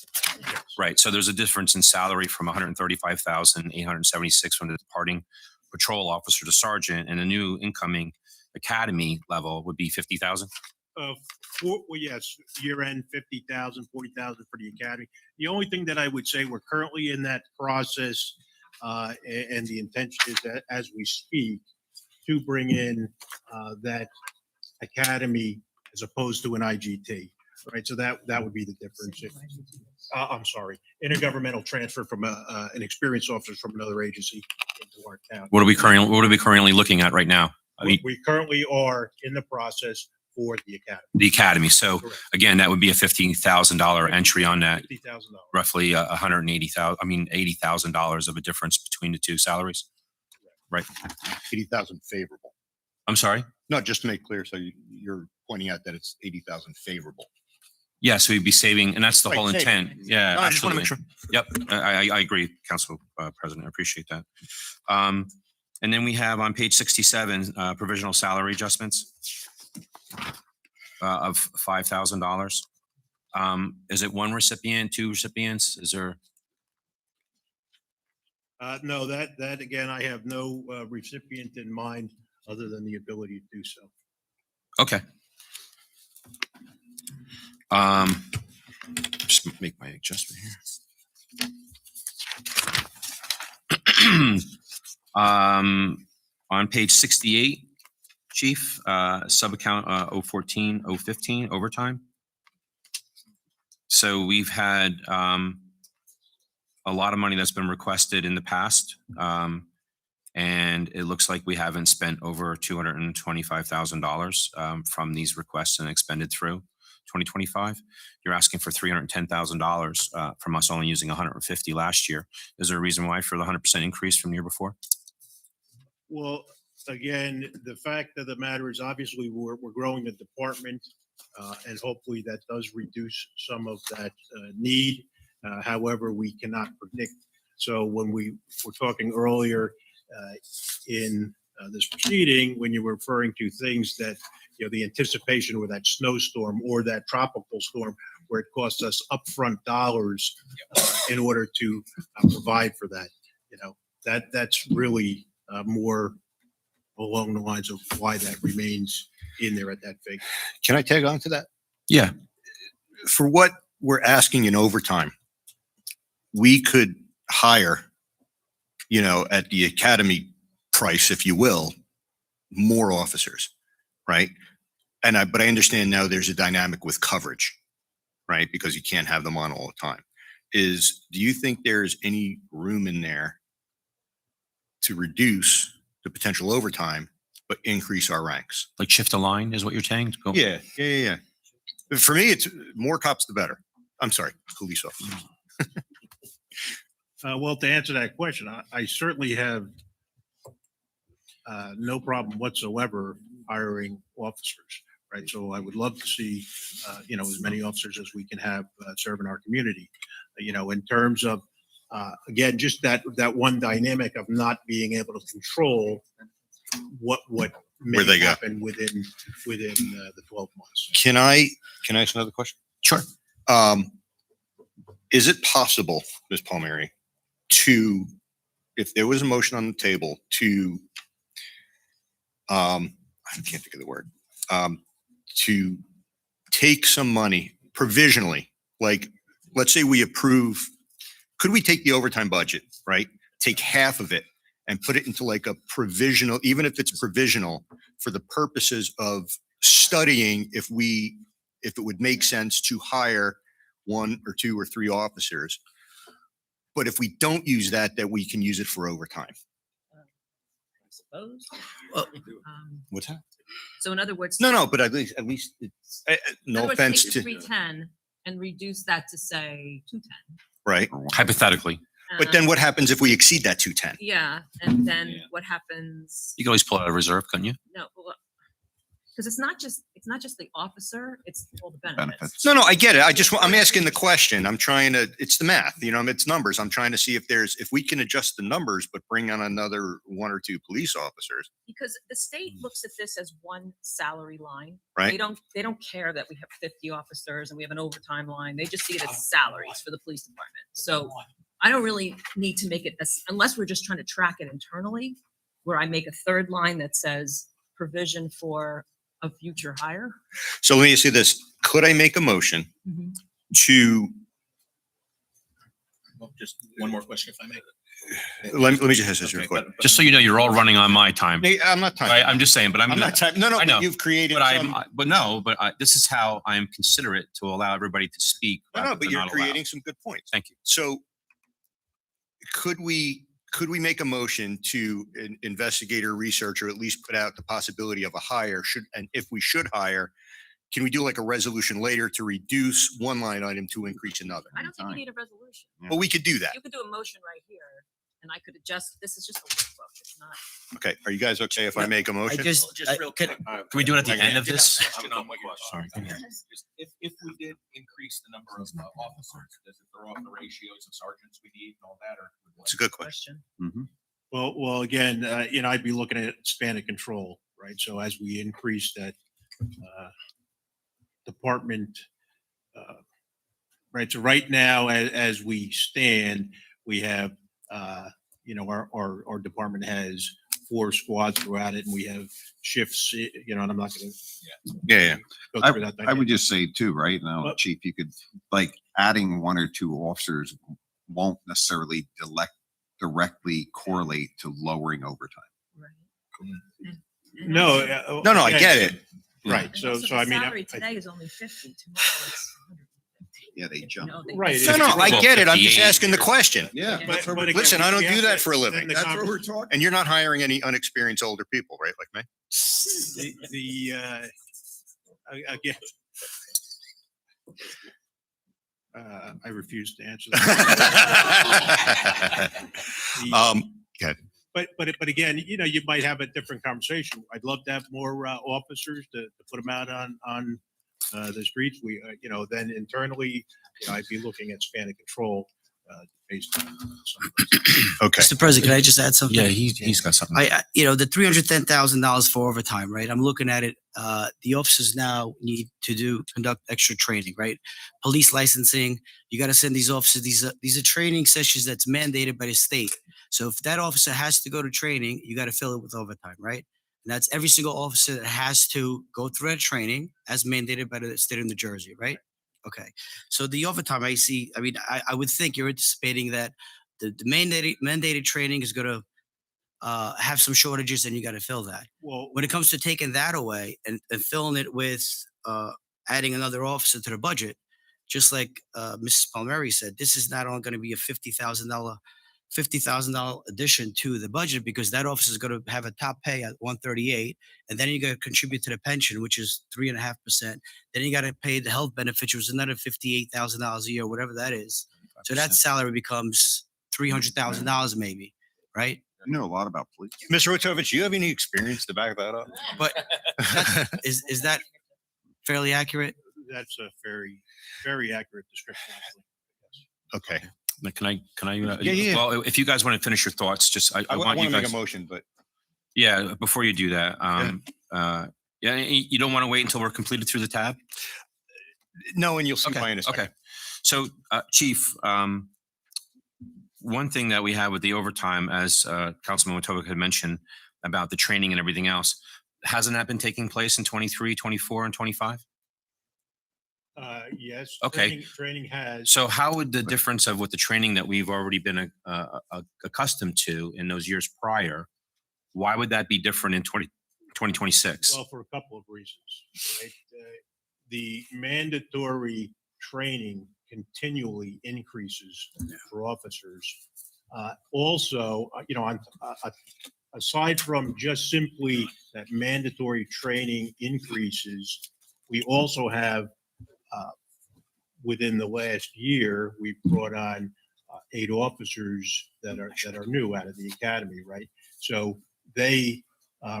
Right. So there's a difference in salary from 135,876 from the departing patrol officer to sergeant, and a new incoming academy level would be 50,000. Well, yes, year end 50,000, 40,000 for the academy. The only thing that I would say, we're currently in that process, and the intention is that as we speak, to bring in that academy as opposed to an IGT, right? So that would be the difference. I'm sorry, intergovernmental transfer from an experienced officer from another agency into our town. What are we currently looking at right now? I mean, We currently are in the process for the academy. the academy. So Correct. again, that would be a $15,000 entry on that. $50,000. Roughly $80,000 of a difference between the two salaries. Right. 80,000 favorable. I'm sorry. No, just to make clear, so you're pointing out that it's 80,000 favorable. Yeah, so we'd be saving, and that's the whole Right, saving. intent. Yeah, No, I just want to absolutely. make sure. Yep, I agree, Council President. I appreciate that. And then we have on page 67 provisional salary adjustments of $5,000. Is it one recipient, two recipients? Is there? No, that again, I have no recipient in mind other than the ability to do so. Okay. Just make my adjustment here. On page 68, Chief, sub-account 014, 015, overtime. So we've had a lot of money that's been requested in the past. And it looks like we haven't spent over $225,000 from these requests and expended through 2025. You're asking for $310,000 from us only using 150 last year. Is there a reason why for the 100% increase from the year before? Well, again, the fact of the matter is obviously we're growing the department, and hopefully that does reduce some of that need. However, we cannot predict. So when we were talking earlier in this proceeding, when you were referring to things that, you know, the anticipation or that snowstorm or that tropical storm where it costs us upfront dollars in order to provide for that, you know, that's really more along the lines of why that remains in there at that figure. Can I tag on to that? Yeah. For what we're asking in overtime, we could hire, you know, at the academy price, if you will, more officers, right? But I understand now there's a dynamic with coverage, right? Because you can't have them on all the time. Do you think there's any room in there to reduce the potential overtime, but increase our ranks? Like shift a line is what you're saying? Go. Yeah. For me, it's more cops, the better. I'm sorry, police officers. Well, to answer that question, I certainly have no problem whatsoever hiring officers, right? So I would love to see, you know, as many officers as we can have serve in our community. You know, in terms of, again, just that one dynamic of not being able to control what Where may they go. happen within the 12 months. Can I ask another question? Sure. Is it possible, Ms. Palmieri, if there was a motion on the table to, I can't think of the word, to take some money provisionally, like, let's say we approve, could we take the overtime budget, right? Take half of it and put it into like a provisional, even if it's provisional, for the purposes of studying if it would make sense to hire 1 or 2 or 3 officers. But if we don't use that we can use it for overtime. I suppose. Well, What's that? So in other words. No, but at least it's, no offense to. 310 and reduce that to say 210. Right? Hypothetically, But then what happens if we exceed that 210? Yeah, and then what happens? you could always pull out a reserve, couldn't you? No, because it's not just the officer, it's all the benefits. No, I get it. I'm asking the question. It's the math, it's numbers. I'm trying to see if we can adjust the numbers, but bring on another 1 or 2 police officers. Because the state looks at this as one salary line. Right. They don't care that we have 50 officers and we have an overtime line. They just see it as salaries for the police department. So I don't really need to make it this, unless we're just trying to track it internally, where I make a third line that says provision for a future hire. So let me ask you this. Could I make a motion to, Well, just one more question, if I may. let me just ask this real quick. Just so you know, you're all running on my time. Hey, I'm not Right, time. I'm just saying, but I'm not time. No, I know. but you've created But some. this is how I am considerate to allow everybody to speak. No, rather but than you're not allow. creating some good points. Thank you. So could we make a motion to investigate or research, or at least put out the possibility of a hire and if we should hire, can we do like a resolution later to reduce one line item to increase another? I don't think you need a resolution. Well, we could do that. You could do a motion right here and I could adjust. This is just a workbook. It's not. Okay. Are you guys okay if I make a I motion? just, real can, quick. Can we do it at the end of this? Sorry. If we did increase the number of officers, does it throw off the ratios of sergeants we need and all that, or? It's a good question. Well, again, I'd be looking at span of control, right? So as we increase that department, right? So right now, as we stand, we have, our department has 4 squads throughout it, and we have shifts, and I'm not going to Yeah. go through that. I would just say too, right now, But- Chief, you could, like, adding 1 or 2 officers won't necessarily directly correlate to lowering overtime. No, No, I get it. Right. So I mean, Salary today is only 50. Tomorrow it's 150. Yeah, they jump. Right. No, I get it. I'm just 58. asking the question. Yeah. But again, Listen, I don't we have do that to- for a living. then the That's what conver- we're talking. And you're not hiring any unexperienced older people, right? Like me? Again. I refuse to answer that. But again, you might have a different conversation. I'd love to have more officers to put them out on the streets. We, then internally, I'd be looking at span of control based on some of those. Okay. Mr. President, can I just add something? Yeah, he's got something. the $310,000 for overtime, right? I'm looking at it. The officers now need to conduct extra training, right? Police licensing. You got to send these officers. These are training sessions that's mandated by the state. So if that officer has to go to training, you got to fill it with overtime, right? And that's every single officer that has to go through that training as mandated by the state of New Jersey, right? Okay. So the overtime I see, I would think you're anticipating that the mandated training is going to have some shortages and you got to fill that. Well, When it comes to taking that away and filling it with adding another officer to the budget, just like Mrs. Palmieri said, this is not only going to be a $50,000 addition to the budget because that officer is going to have a top pay at 138, and then you got to contribute to the pension, which is 3.5%. Then you got to pay the health benefits, which is another $58,000 a year, whatever that is. So that salary becomes $300,000 maybe, right? You know a lot about police. Mr. Rotovich, do you have any experience to back that up? But is that fairly accurate? that's a very, very accurate description. Okay. Can I? Yeah. Well, if you guys want to finish your thoughts, just I I want want you to make guys. a motion, but Yeah, before you do that, you don't want to wait until we're completed through the tab. no, and you'll see Okay. why in a second. Okay. So, Chief, one thing that we have with the overtime, as Councilman Wojtovich had mentioned about the training and everything else, hasn't that been taking place in 23, 24, and 25? Yes. Okay. Training has. So how would the difference of what the training that we've already been accustomed to in those years prior, why would that be different in 2026? Well, for a couple of reasons. Right? The mandatory training continually increases for officers. Also, aside from just simply that mandatory training increases, we also have within the last year, we brought on 8 officers that are new out of the academy, right? So they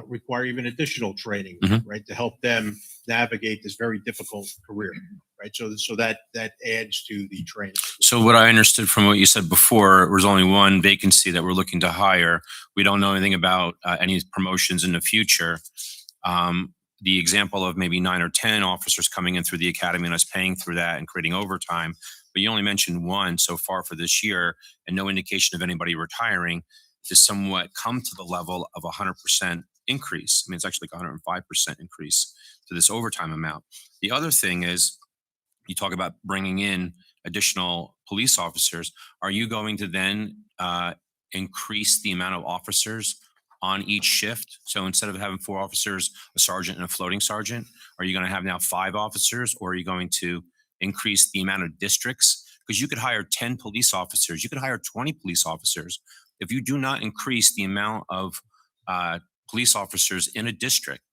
require even additional training, Mhm. right, to help them navigate this very difficult career, right? So that adds to the training. So what I understood from what you said before, there was only one vacancy that we're looking to hire. We don't know anything about any promotions in the future. The example of maybe 9 or 10 officers coming in through the academy and us paying through that and creating overtime, but you only mentioned one so far for this year and no indication of anybody retiring to somewhat come to the level of 100% increase. I mean, it's actually like 105% increase to this overtime amount. The other thing is, you talk about bringing in additional police officers. Are you going to then increase the amount of officers on each shift? So instead of having 4 officers, a sergeant and a floating sergeant, are you going to have now 5 officers, or are you going to increase the amount of districts? Because you could hire 10 police officers, you could hire 20 police officers. If you do not increase the amount of police officers in a district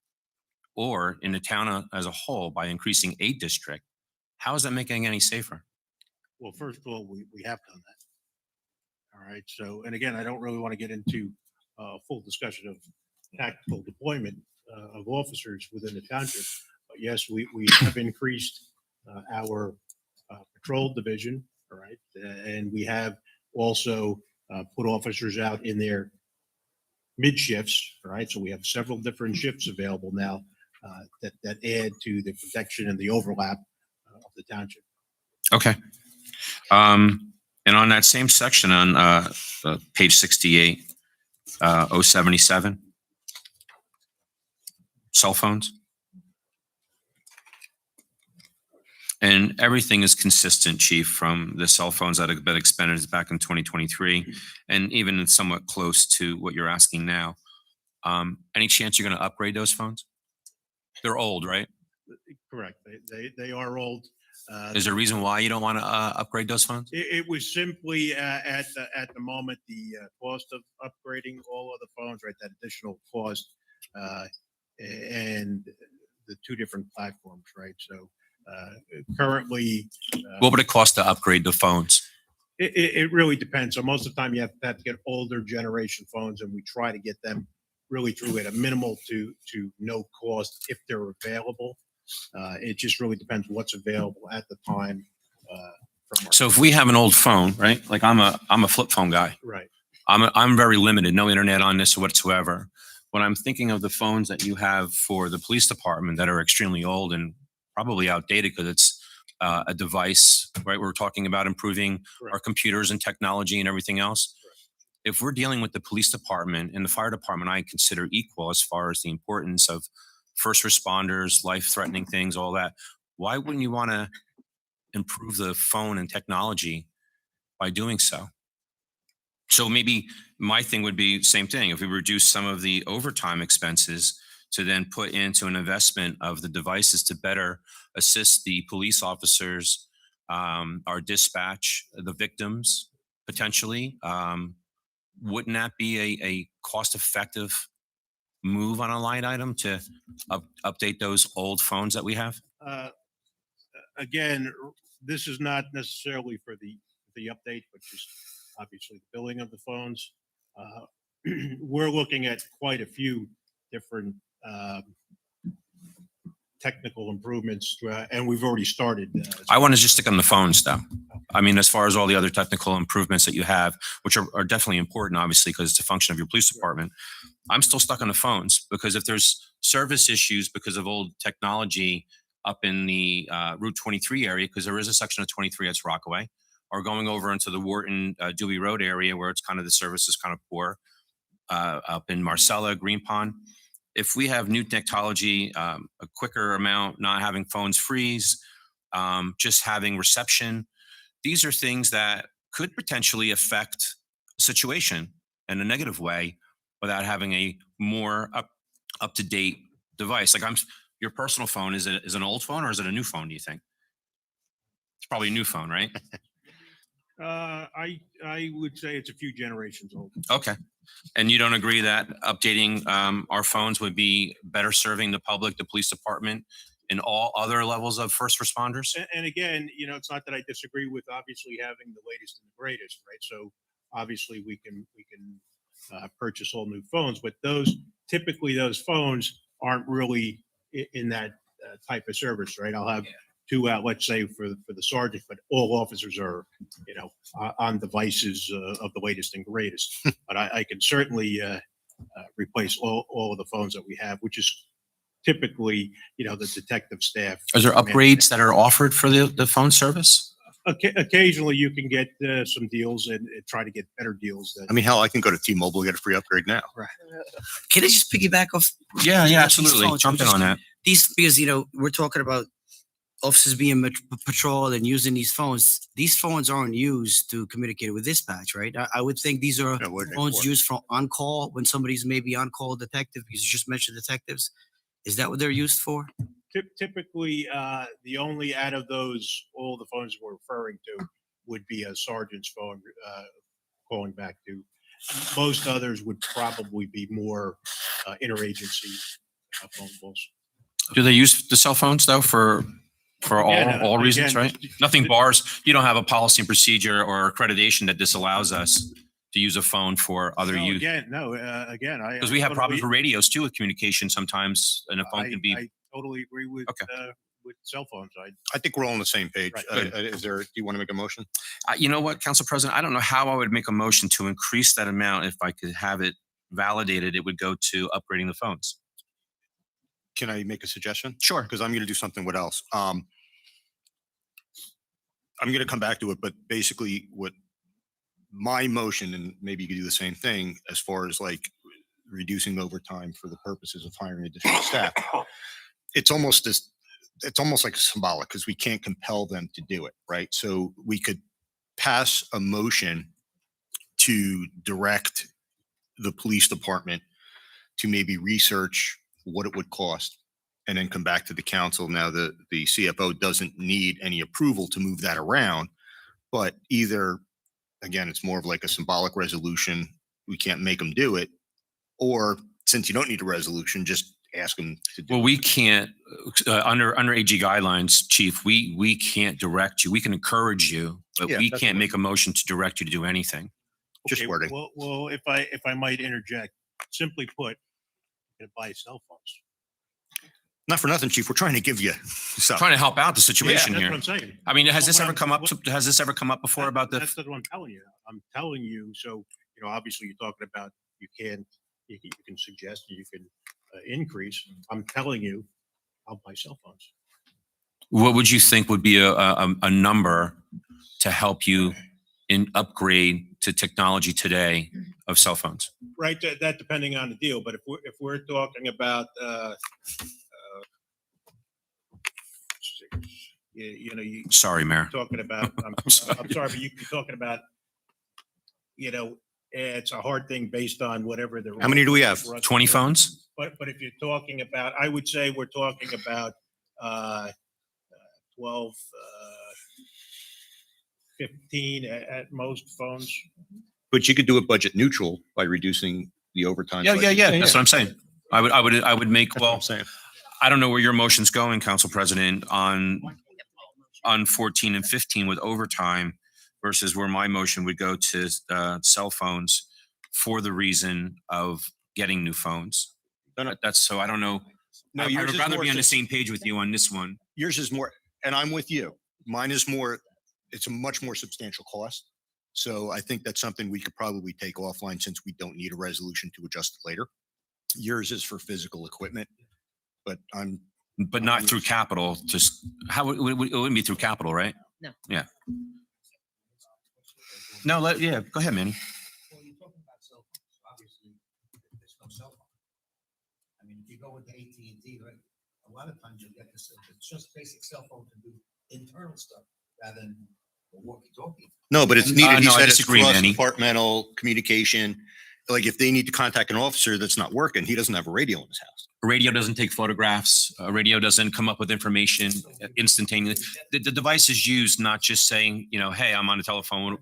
or in the town as a whole by increasing a district, how is that making any safer? Well, first of all, we have done that. All right. So, and again, I don't really want to get into a full discussion of tactical deployment of officers within the township. But yes, we have increased our patrol division. All right. And we have also put officers out in their mid shifts. All right. So we have several different shifts available now that add to the protection and the overlap of the township. Okay. And on that same section on page 68, 077, cell phones. And everything is consistent, Chief, from the cell phones that have been expended back in 2023, and even somewhat close to what you're asking now. Any chance you're going to upgrade those phones? They're old, right? Correct. They are old. Is there a reason why you don't want to upgrade those phones? It was simply at the moment the cost of upgrading all of the phones, right? That additional cost and the 2 different platforms, right? So currently, What would it cost to upgrade the phones? it really depends. So most of the time, you have to get older generation phones, and we try to get them really through at a minimal to no cost if they're available. It just really depends what's available at the time. So if we have an old phone, right? Like I'm a flip phone guy. Right. I'm very limited, no internet on this whatsoever. When I'm thinking of the phones that you have for the police department that are extremely old and probably outdated because it's a device, right? We're talking about improving our computers and technology and everything else. If we're dealing with the police department and the fire department, I consider equal as far as the importance of first responders, life-threatening things, all that. Why wouldn't you want to improve the phone and technology by doing so? So maybe my thing would be same thing. If we reduce some of the overtime expenses to then put into an investment of the devices to better assist the police officers, our dispatch, the victims potentially, wouldn't that be a cost-effective move on a line item to update those old phones that we have? Again, this is not necessarily for the update, but just obviously the billing of the phones. We're looking at quite a few different technical improvements, and we've already started. I want to just stick on the phones, though. I mean, as far as all the other technical improvements that you have, which are definitely important, obviously, because it's a function of your police department. I'm still stuck on the phones because if there's service issues because of old technology up in the Route 23 area, because there is a section of 23 that's Rockaway, or going over into the Wharton Dewey Road area where it's kind of the service is kind of poor, up in Marcella, Green Pond. If we have new technology, a quicker amount, not having phones freeze, just having reception, these are things that could potentially affect a situation in a negative way without having a more up to date device. Like your personal phone is an old phone or is it a new phone? Do you think? It's probably a new phone, right? I would say it's a few generations old. Okay. And you don't agree that updating our phones would be better serving the public, the police department, in all other levels of first responders? And again, it's not that I disagree with obviously having the latest and the greatest, right? So obviously we can purchase all new phones, but typically those phones aren't really in that type of service, right? I'll have two out, let's say for the sergeant, but all officers are, on devices of the latest and greatest. But I can certainly replace all of the phones that we have, which is typically, the detective staff. Are there upgrades that are offered for the phone service? Occasionally you can get some deals and try to get better deals. I mean, hell, I can go to T-Mobile and get a free upgrade now. Right. Can I just piggyback off? Yeah, these absolutely. phones? Jump in on that. These, because, we're talking about officers being patrolled and using these phones. These phones aren't used to communicate with dispatch, right? I would think these are Yeah, what are they phones for? used for on-call when somebody's maybe on-call detective, because you just mentioned detectives. Is that what they're used for? Typically, the only out of all the phones we're referring to would be a sergeant's phone calling back to. Most others would probably be more interagency phone calls. Do they use the cell phones though for Again, all reasons, again, right? Nothing bars. You don't have a policy and procedure or accreditation that disallows us to use a phone for other No, use. again, Because we have problems with radios too with communication sometimes, and a phone can be. I totally agree with Okay. With cell phones. I think we're all on the same page. Right. Do you want to make a motion? You know what, Council President, I don't know how I would make a motion to increase that amount. If I could have it validated, it would go to upgrading the phones. Can I make a suggestion? Sure. Because I'm going to do something what else. I'm going to come back to it, but basically what my motion, and maybe you could do the same thing as far as like reducing overtime for the purposes of hiring additional staff. It's almost like symbolic because we can't compel them to do it, right? So we could pass a motion to direct the police department to maybe research what it would cost and then come back to the council. Now, the CFO doesn't need any approval to move that around, but either, again, it's more of like a symbolic resolution. We can't make them do it. Or since you don't need a resolution, just ask them to do it. Well, we can't, under AG guidelines, Chief, we can't direct you. We can encourage you, but Yeah, we that's can't what- make a motion to direct you to do anything. Just Okay, wording. Well, if I might interject, simply put, you're gonna buy cell phones. Not for nothing, Chief. We're trying to give you stuff. Trying to help out the situation That's here. what I'm saying. I mean, has this Well, ever what come I'm- up? Has this ever come up before about the? That's what I'm telling you. I'm telling you. So, obviously you're talking about you can suggest, you can increase. I'm telling you, I'll buy cell phones. What would you think would be a number to help you in upgrade to technology today of cell phones? Right. That depending on the deal. But if we're talking about, you Sorry, Mayor. talking about, I'm sorry, but you're talking about, it's a hard thing based on whatever the. How many do we have? 20 phones? But if you're talking about, I would say we're talking about 12, 15 at most phones. But you could do it budget neutral by reducing the overtime. Yeah. budget. That's what I'm saying. I would make, That's what well, I'm saying. I don't know where your motion's going, Council President, on 14 and 15 with overtime versus where my motion would go to cell phones for the reason of getting new phones. That's so I don't know. No, I yours would is rather more be on the subs- same page with you on this one. Yours is more, and I'm with you. Mine is more, it's a much more substantial cost. So I think that's something we could probably take offline since we don't need a resolution to adjust it later. Yours is for physical equipment, but But not through capital, just how it wouldn't be through capital, right? No. Yeah. No, go ahead, Manny. Well, you're talking about cell phones. Obviously, there's no cell phone. I mean, if you go with AT&T, right, a lot of times you get this, it's just basic cell phone to do internal stuff rather than the walkie-talkie. no, but it's needed. He No, I said it's disagree, Manny. cross-departmental communication. Like if they need to contact an officer that's not working, he doesn't have a radio in his house. A radio doesn't take photographs. A radio doesn't come up with information instantaneously. The device is used not just saying, hey, I'm on the telephone.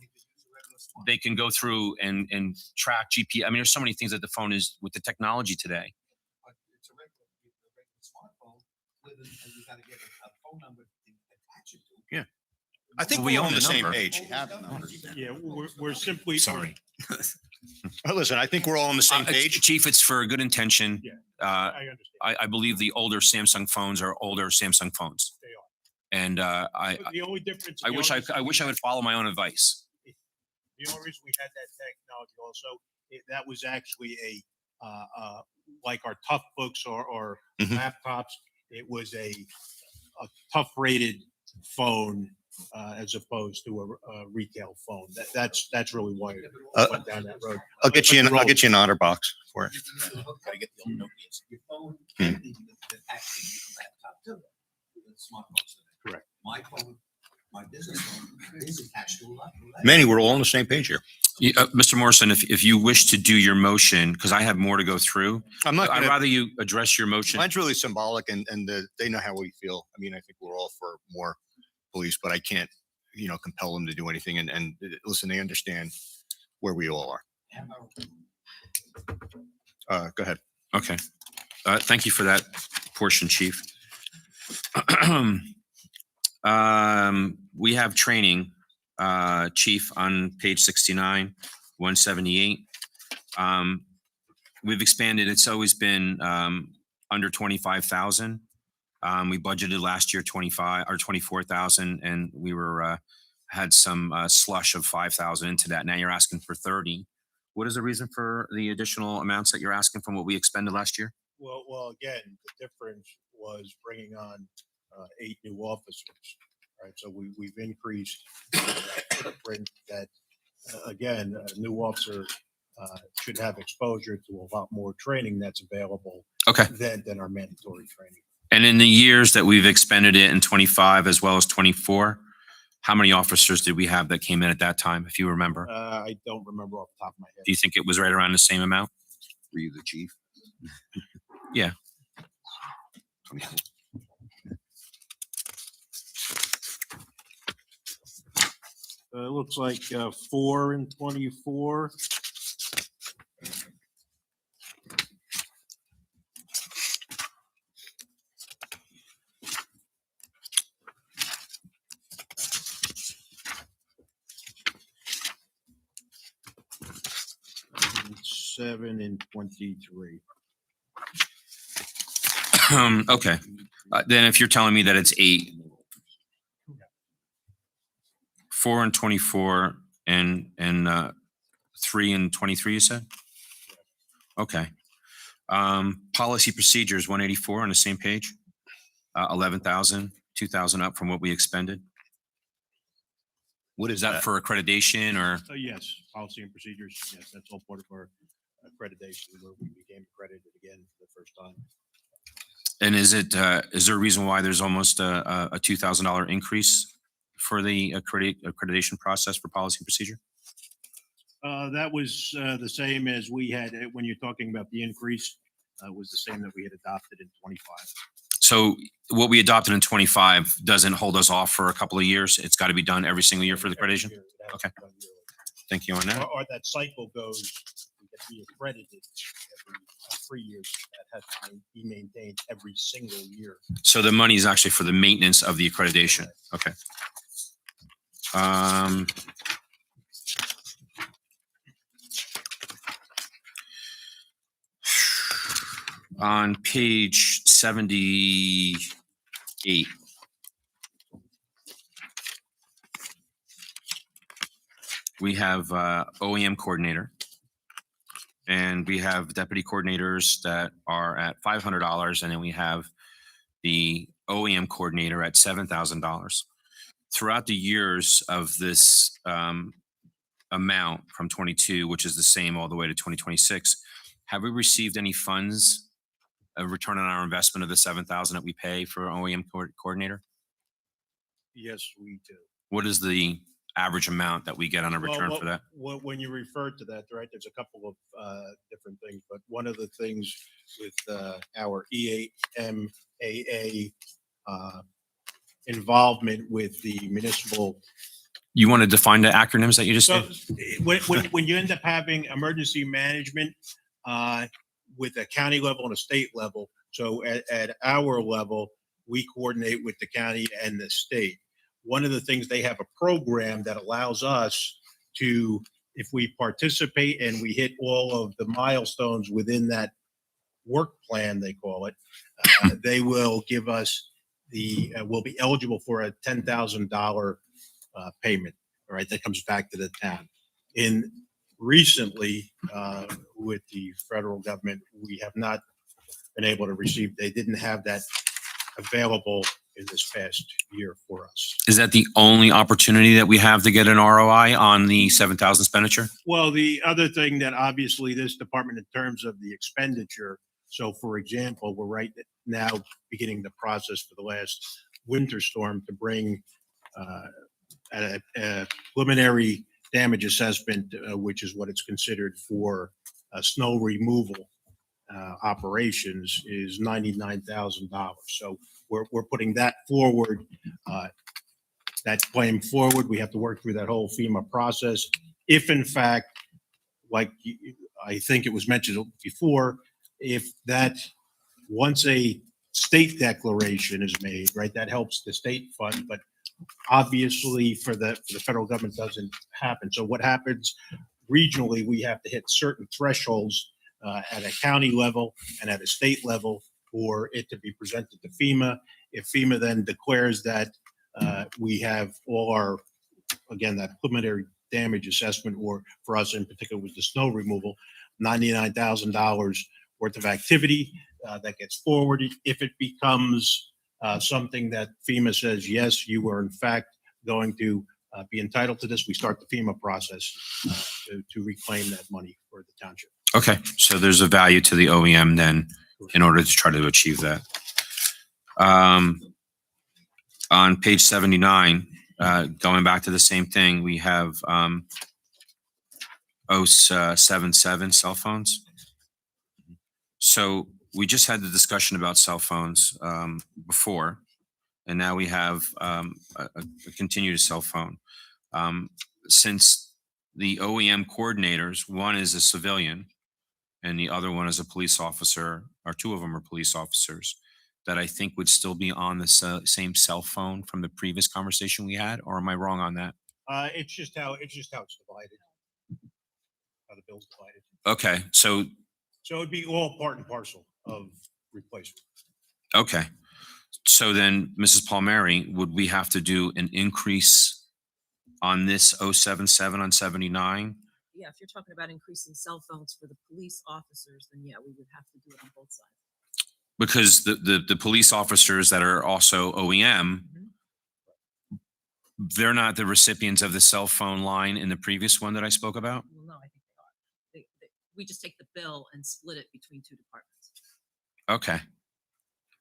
They can go through and track GPS. I mean, there's so many things that the phone is with the technology today. It's a regular smartphone with, and you gotta I think We we're all own on the the same number. page. Yeah, we're simply. Sorry. Listen, I think we're all on the same page. Chief, it's for a good intention. Yeah. Uh, I understand. I believe the older Samsung phones are older Samsung phones. They are. And The only difference. I wish I would follow my own advice. The only reason we had that technology also, that was actually like our tough books or Mhm. laptops. It was a tough rated phone as opposed to a retail phone. That's really why it went down that road. I'll get you an otter box for it. Gotta get the old Nokias. Correct. My phone, my business phone is attached to a laptop. Manny, we're all on the same page here. Mr. Morrison, if you wish to do your motion, because I have more to go through, I'm not I'd gonna, rather you address your motion. mine's really symbolic and they know how we feel. I mean, I think we're all for more police, but I can't, compel them to do anything. And listen, they understand where we all are. Go ahead. Okay. Thank you for that portion, Chief. We have training, Chief, on page 69, 178. We've expanded. It's always been under 25,000. We budgeted last year 24,000, and we had some slush of 5,000 into that. Now you're asking for 30. What is the reason for the additional amounts that you're asking from what we expended last year? Well, again, the difference was bringing on 8 new officers, right? So we've increased that footprint that, again, a new officer should have exposure to a lot more training that's available Okay. than our mandatory training. And in the years that we've expended it in 25 as well as 24, how many officers did we have that came in at that time, if you remember? I don't remember off the top of my head. Do you think it was right around the same amount? Were you the chief? Yeah. It looks like 4 and 24. And 7 and 23. Okay. Then if you're telling me that it's 8, 4 and 24 and 3 and 23, you said? Okay. Policy procedures, 184 on the same page. 11,000, 2,000 up from what we expended. What Is that for accreditation or? Yes, policy and procedures. Yes, that's all part of our accreditation where we became accredited again for the first time. And is there a reason why there's almost a $2,000 increase for the accreditation process for policy and procedure? That was the same as we had, when you're talking about the increase, was the same that we had adopted in 25. So what we adopted in 25 doesn't hold us off for a couple of years. It's got to be done every single year for the accreditation. Okay. Thank you on that. Or that cycle goes, we get re-accredited every 3 years. That has to be maintained every single year. So the money is actually for the maintenance of the accreditation. Okay. On page 78, we have OEM coordinator, and we have deputy coordinators that are at $500, and then we have the OEM coordinator at $7,000. Throughout the years of this amount from 22, which is the same all the way to 2026, have we received any funds, a return on our investment of the 7,000 that we pay for OEM coordinator? Yes, we do. What is the average amount that we get on a return Well, for that? when you refer to that, right, there's a couple of different things, but one of the things with our EAMAA involvement with the municipal. You want to define the acronyms that you just So did? when you end up having emergency management with a county level and a state level, so at our level, we coordinate with the county and the state. one of the things, they have a program that allows us to, if we participate and we hit all of the milestones within that work plan, they call it, they will give us we'll be eligible for a $10,000 payment, all right, that comes back to the town. Recently, with the federal government, we have not been able to receive, they didn't have that available in this past year for us. Is that the only opportunity that we have to get an ROI on the 7,000 expenditure? Well, the other thing that obviously this department, in terms of the expenditure, so for example, we're right now beginning the process for the last winter storm to bring a preliminary damage assessment, which is what it's considered for snow removal operations, is $99,000. So we're putting that forward, that claim forward. We have to work through that whole FEMA process. If in fact, like I think it was mentioned before, if that, once a state declaration is made, right, that helps the state fund, but obviously for the federal government doesn't happen. So what happens regionally, we have to hit certain thresholds at a county level and at a state level for it to be presented to FEMA. If FEMA then declares that we have all our, again, that preliminary damage assessment, or for us in particular was the snow removal, $99,000 worth of activity that gets forwarded. If it becomes something that FEMA says, yes, you were in fact going to be entitled to this, we start the FEMA process to reclaim that money for the township. Okay, so there's a value to the OEM then in order to try to achieve that. On page 79, going back to the same thing, we have 077 cell phones. So we just had the discussion about cell phones before, and now we have a continued cell phone. Since the OEM coordinators, one is a civilian and the other one is a police officer, or two of them are police officers, that I think would still be on the same cell phone from the previous conversation we had, or am I wrong on that? It's just how it's divided, how the bill's divided. Okay, so it'd be all part and parcel of replacement. okay. So then, Mrs. Palmieri, would we have to do an increase on this 077 on 79? Yeah, if you're talking about increasing cell phones for the police officers, then yeah, we would have to do it on both sides. Because the police officers that are also OEM, they're not the recipients of the cell phone line in the previous one that I spoke about? Well, no, I think they are. We just take the bill and split it between two departments. Okay.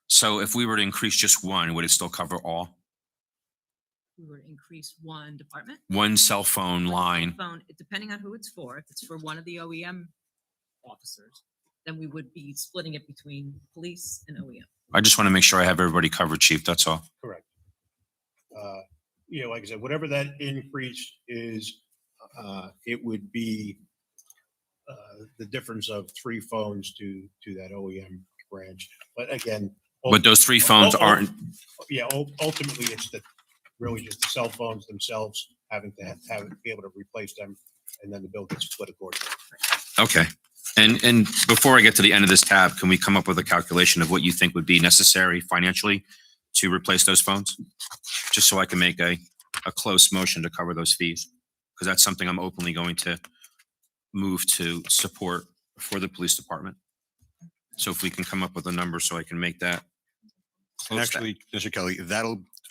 So if we were to increase just one, would it still cover all? We were to increase one department. One cell phone line? Phone, depending on who it's for. If it's for one of the OEM officers, then we would be splitting it between police and OEM. I just want to make sure I have everybody covered, Chief, that's all. Correct. Like I said, whatever that increase is, it would be the difference of 3 phones to that OEM branch. But again, But those 3 phones aren't, yeah, ultimately it's really just the cell phones themselves having to be able to replace them, and then the bill gets split accordingly. okay. And before I get to the end of this tab, can we come up with a calculation of what you think would be necessary financially to replace those phones? Just so I can make a close motion to cover those fees, because that's something I'm openly going to move to support for the police department. So if we can come up with a number so I can make that. And actually, Mr. Kelly,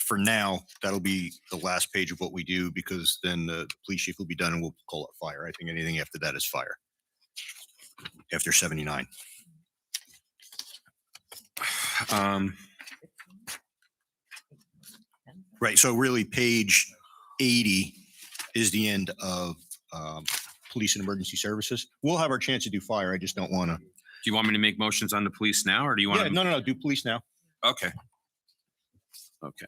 for now, that'll be the last page of what we do, because then the police chief will be done and we'll call it fire. I think anything after that is fire. After 79. Right. So really page 80 is the end of police and emergency services. We'll have our chance to do fire. I just don't want to. Do you want me to make motions on the police now, or do you want Yeah, to? no, do police now. Okay. Okay.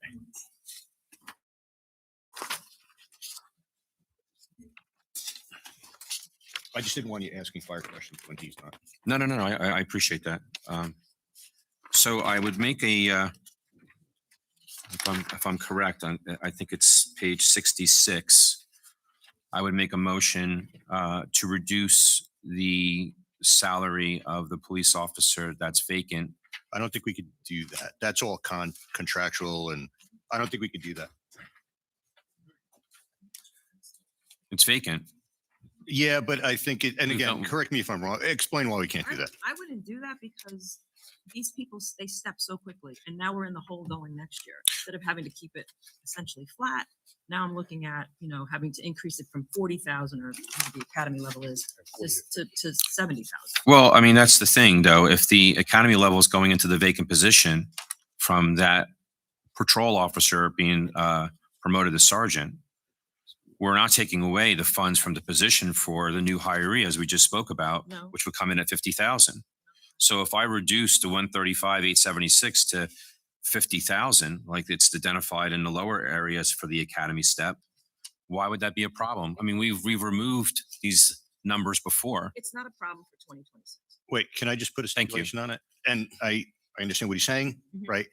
I just didn't want you asking fire questions when he's not. No. I appreciate that. So I would make a if I'm correct, I think it's page 66. I would make a motion to reduce the salary of the police officer that's vacant. I don't think we could do that. That's all contractual, and I don't think we could do that. It's vacant. Yeah, but I think it, and again, No. correct me if I'm wrong. Explain why we can't do that. I wouldn't do that because these people, they step so quickly and now we're in the hole going next year. Instead of having to keep it essentially flat, now I'm looking at, having to increase it from 40,000 or whatever the academy level is to 70,000. Well, I mean, that's the thing, though. If the academy level is going into the vacant position from that patrol officer being promoted to sergeant, we're not taking away the funds from the position for the new hiree, as we just spoke about, No. which would come in at 50,000. So if I reduce the 135,876 to 50,000, like it's identified in the lower areas for the academy step, why would that be a problem? I mean, we've removed these numbers before. It's not a problem for 2026. Wait, can I just put a Thank you. stipulation on it? And I understand what he's saying, Mhm. right?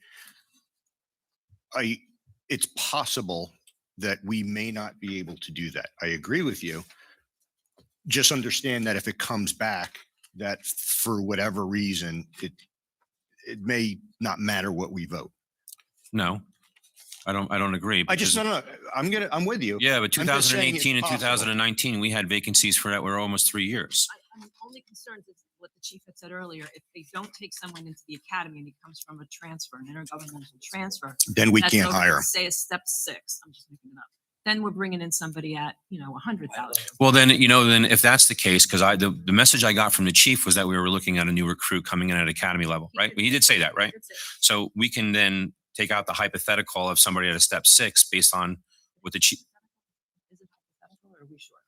It's possible that we may not be able to do that. I agree with you. Just understand that if it comes back, that for whatever reason, it may not matter what we vote. No, I don't agree. I just, because- no, I'm with you. Yeah, but I'm just saying it's 2018 and possible. 2019, we had vacancies for that were almost 3 years. I'm only concerned is what the chief had said earlier. If they don't take someone into the academy and he comes from a transfer, an intergovernmental transfer. Then we that's can't over, hire him. Say a step 6, I'm just making it up. Then we're bringing in somebody at, 100,000. Well, then, then if that's the case, because the message I got from the chief was that we were looking at a new recruit coming in at academy level, right? He did say that, right? So we can then take out the hypothetical of somebody at a step 6 based on what the chief. Is it hypothetical or are we sure?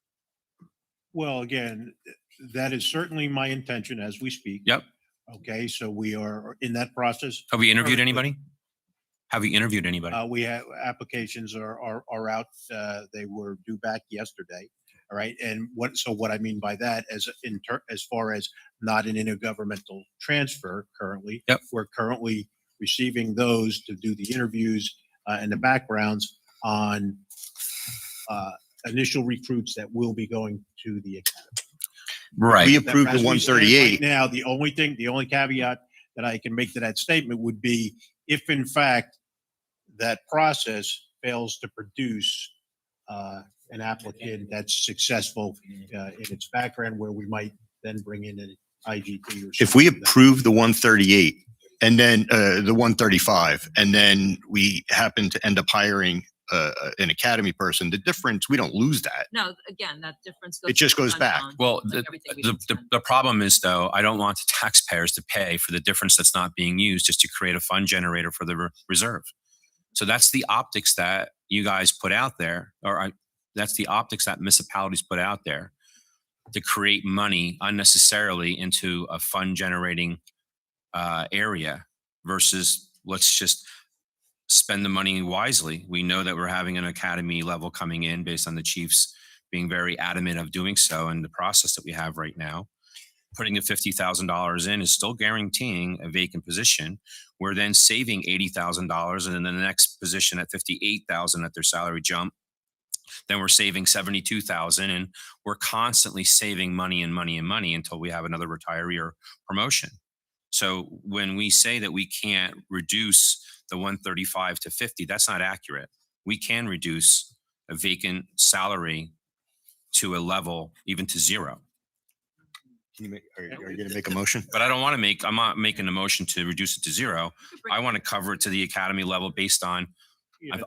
Well, again, that is certainly my intention as we speak. Yep. Okay, so we are in that process. Have we interviewed Currently. anybody? Have you interviewed anybody? We have applications are out. They were due back yesterday. All right. And what I mean by that as far as not an intergovernmental transfer currently, Yep. We're currently receiving those to do the interviews and the backgrounds on initial recruits that will be going to the academy. Right. We approved the As we stand 138. right now, the only caveat that I can make to that statement would be if in fact that process fails to produce an applicant that's successful in its background, where we might then bring in an IGT or If we something that- approve the 138 and then the 135, and then we happen to end up hiring an academy person, the difference, we don't lose that. No, again, that difference goes. It just to the goes fund back. balance, Well, like everything we didn't spend. the problem is, though, I don't want the taxpayers to pay for the difference that's not being used just to create a fund generator for the reserve. So that's the optics that you guys put out there, that's the optics that municipalities put out there to create money unnecessarily into a fund generating area versus let's just spend the money wisely. We know that we're having an academy level coming in based on the chiefs being very adamant of doing so, and the process that we have right now. Putting the $50,000 in is still guaranteeing a vacant position. We're then saving $80,000, and then the next position at $58,000 at their salary jump. Then we're saving $72,000, and we're constantly saving money and money and money until we have another retiree or promotion. So when we say that we can't reduce the 135 to 50, that's not accurate. We can reduce a vacant salary to a level, even to 0. Are you going to make a motion? But I'm not making a motion to reduce it to 0. I want to cover it to the academy level based on,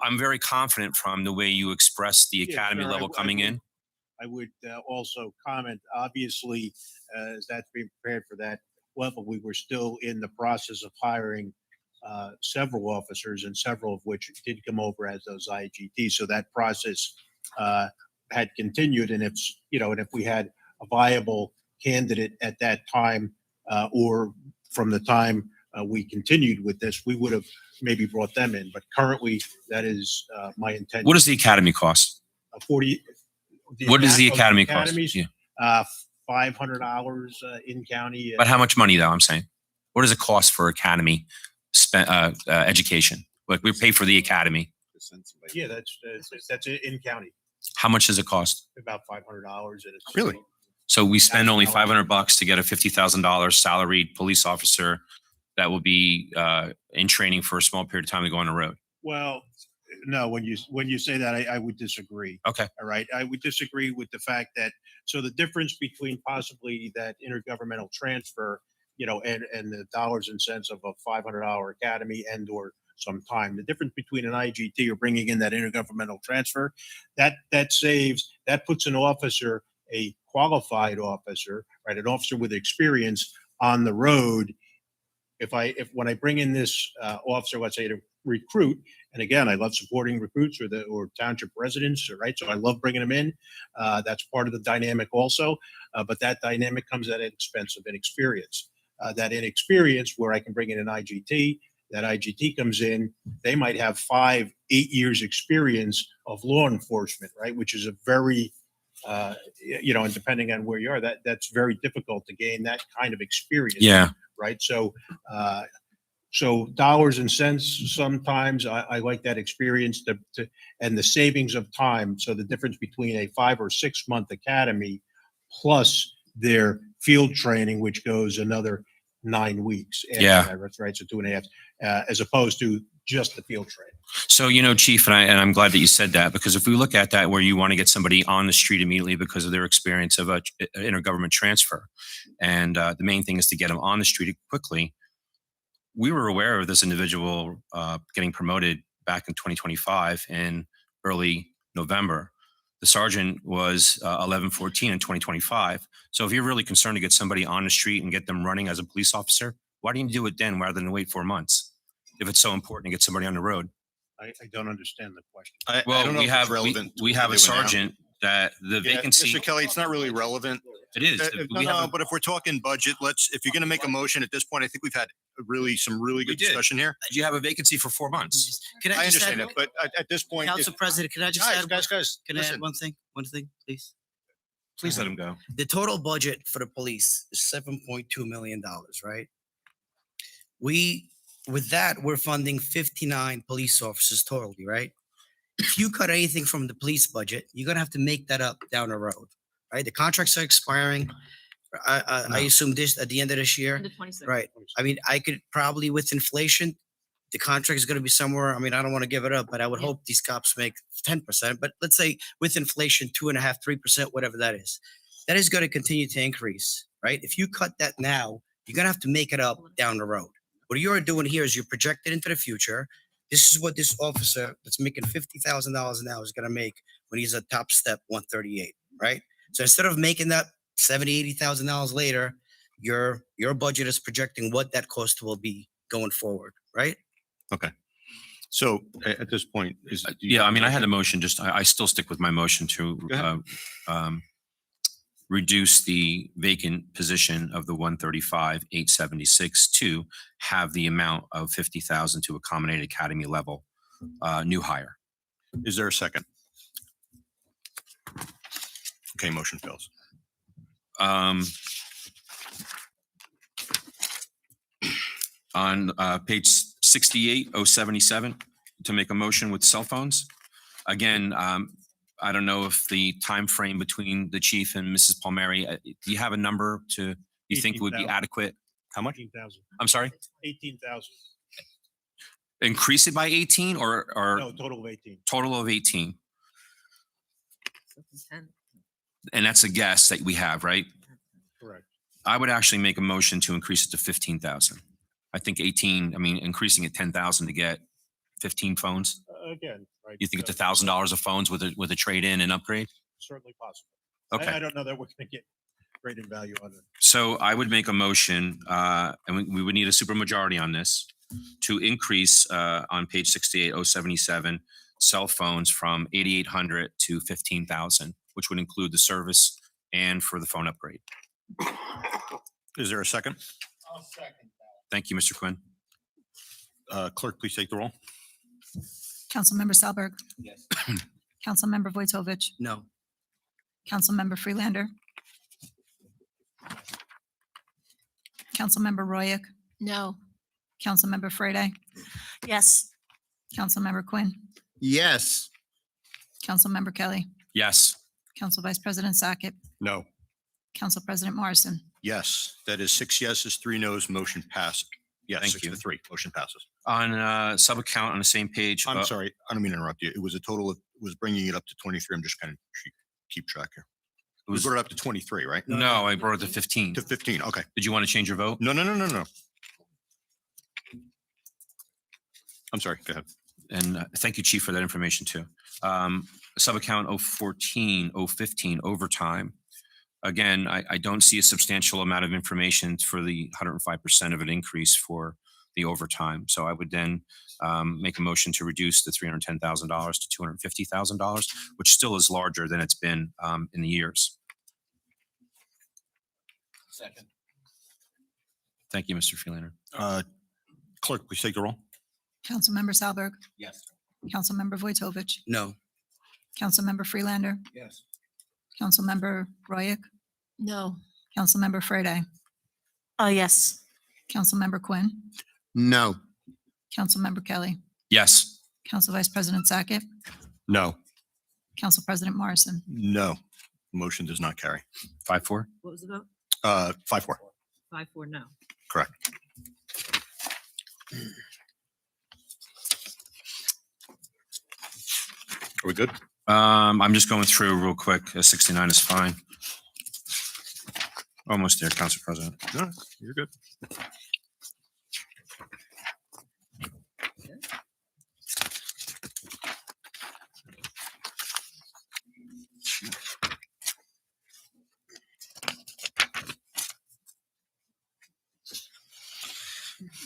I'm very confident from the way you express the Yeah, academy sure, level coming in. I would also comment, obviously, as that's being prepared for that level, we were still in the process of hiring several officers, and several of which did come over as those IGTs. So that process had continued, and if we had a viable candidate at that time, or from the time we continued with this, we would have maybe brought them in. But currently, that is my intention. What does the academy cost? 40. What does the of academy cost? academies, Yeah. $500 in county. But how much money, though, I'm saying? What does it cost for academy education? Like we pay for the academy. Yeah, that's in county, How much does it cost? about $500 and it's. Really? So we spend only $1,000. $500 to get a $50,000 salaried police officer that will be in training for a small period of time to go on the road. Well, no, when you say that, I would disagree. Okay. All right. I would disagree with the fact that, so the difference between possibly that intergovernmental transfer, and the dollars and cents of a $500 academy and or some time, the difference between an IGT or bringing in that intergovernmental transfer, that puts an officer, a qualified officer, right, an officer with experience on the road. When I bring in this officer, let's say to recruit, and again, I love supporting recruits or township residents, right? So I love bringing them in. That's part of the dynamic also, but that dynamic comes at an expense of inexperience. That inexperience where I can bring in an IGT, that IGT comes in, they might have 5-8 years experience of law enforcement, right? Which is a very, and depending on where you are, that's very difficult to gain that kind of experience. Yeah. Right. So dollars and cents, sometimes I like that experience and the savings of time. So the difference between a 5 or 6 month academy plus their field training, which goes another 9 weeks. Yeah. That's right. So 2.5, as opposed to just the field training. So, Chief, and I'm glad that you said that, because if we look at that where you want to get somebody on the street immediately because of their experience of a intergovernment transfer, and the main thing is to get them on the street quickly. We were aware of this individual getting promoted back in 2025 in early November. The sergeant was 1114 in 2025. So if you're really concerned to get somebody on the street and get them running as a police officer, why don't you do it then rather than wait 4 months? If it's so important to get somebody on the road. I don't understand the question. I Well, don't know we if it's have relevant to we what have we're a doing now. sergeant that the Yeah, vacancy. Mr. Kelly, it's not really relevant. It is. We have a- But if we're talking budget, if you're going to make a motion at this point, I think we've had some really good did. discussion here. You have a vacancy for 4 months. Can I I just understand add, that, but at this point, Council President, can I just add, guys, can I add listen. one thing, please? Please let him go. The total budget for the police is $7.2 million, right? With that, we're funding 59 police officers totally, right? If you cut anything from the police budget, you're gonna have to make that up down the road, right? The contracts are expiring. I assume this at the end of this year, The 26th. right? I mean, I could probably with inflation, the contract is gonna be somewhere, I mean, I don't want to give it up, but I would hope these cops make 10%, but let's say with inflation, 2.5%, 3%, whatever that is. That is gonna continue to increase, right? If you cut that now, you're gonna have to make it up down the road. What you're doing here is you're projected into the future. This is what this officer that's making $50,000 an hour is going to make when he's a top step 138, right? So instead of making that $70,000, $80,000 later, your budget is projecting what that cost will be going forward, right? Okay. So at this point is. Yeah, I mean, I had a motion. I still stick with my motion to Go ahead. reduce the vacant position of the 135,876 to have the amount of 50,000 to accommodate academy level new hire. Is there a second? Okay, motion fails. On page 68,077 to make a motion with cell phones. Again, I don't know if the time frame between the chief and Mrs. Palmieri, do you have a number you think would be 18,000. adequate? How much? 18,000. I'm sorry? 18,000. Increase it by 18 or No, total of 18. total of 18? So it's 10. And that's a guess that we have, right? Correct. I would actually make a motion to increase it to 15,000. I think 18, I mean, increasing it 10,000 to get 15 phones. Again, right. You think it's $1,000 of phones with a trade-in and upgrade? Certainly possible. Okay. I don't know that we're going to get great in value on it. So I would make a motion, and we would need a supermajority on this, to increase on page 68,077 cell phones from 8,800 to 15,000, which would include the service and for the phone upgrade. Is there a second? I'll second that. Thank you, Mr. Quinn. Clerk, please take the roll. Councilmember Salberg, Yes. Councilmember Vojtovich, No. Councilmember Freelander, Councilmember Royak, No. Councilmember Frede, Yes. Councilmember Quinn, Yes. Councilmember Kelly, Yes. Council Vice President Sackett, No. Council President Morrison. Yes, that is 6 yeses, 3 nos, motion passed. Yes, Thank 6 to you. 3, motion passes. On sub account on the same page. I'm sorry, I don't mean to interrupt you. It was a total of, it was bringing it up to 23. I'm just kind of keep track here. It was brought up to 23, right? No, I brought it to 15. To 15, okay. Did you want to change your vote? No. I'm sorry, go ahead. And thank you, Chief, for that information too. Sub account 014, 015 overtime. Again, I don't see a substantial amount of information for the 105% of an increase for the overtime. So I would then make a motion to reduce the $310,000 to $250,000, which still is larger than it's been in the years. Second. Thank you, Mr. Freelander. Clerk, please take the roll. Councilmember Salberg, Yes. Councilmember Vojtovich, No. Councilmember Freelander, Yes. Councilmember Royak, No. Councilmember Frede, Oh, yes. Councilmember Quinn, No. Councilmember Kelly, Yes. Council Vice President Sackett, No. Council President Morrison. No, motion does not carry. 5-4. What was the vote? 5-4, 5-4, no. correct. Are we good? I'm just going through real quick. 69 is fine. Almost there, Council President. No, you're good.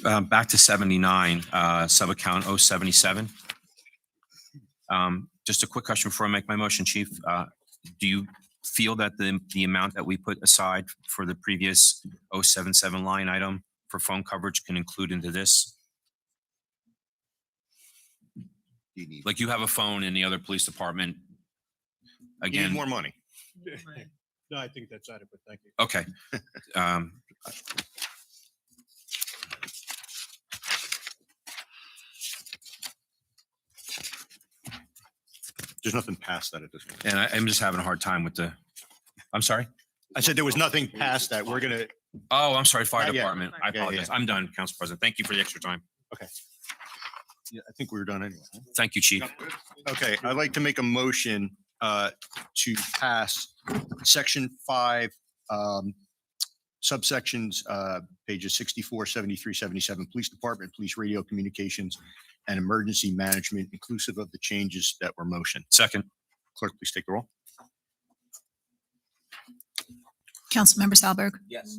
Back to 79, sub-account 077. Just a quick question before I make my motion, Chief. Do you feel that the amount that we put aside for the previous 077 line item for phone coverage can include into this? Like you have a phone in the other police department. You need Again, more money. No, I think that's adequate. Thank you. okay. There's nothing past that at this point. And I'm just having a hard time with I'm sorry? I said there was nothing past that. We're gonna, Oh, I'm sorry, fire Not yet. department. I Yeah, yeah. apologize. I'm done, Council President. Thank you for the extra time. yeah, I think we were done anyway. Thank you, Chief. Okay, I'd like to make a motion to pass section 5, subsections, pages 64, 73, 77, Police Department, Police Radio Communications, and Emergency Management, inclusive of the changes that were motioned. Second. Clerk, please take the roll. Councilmember Salberg, Yes.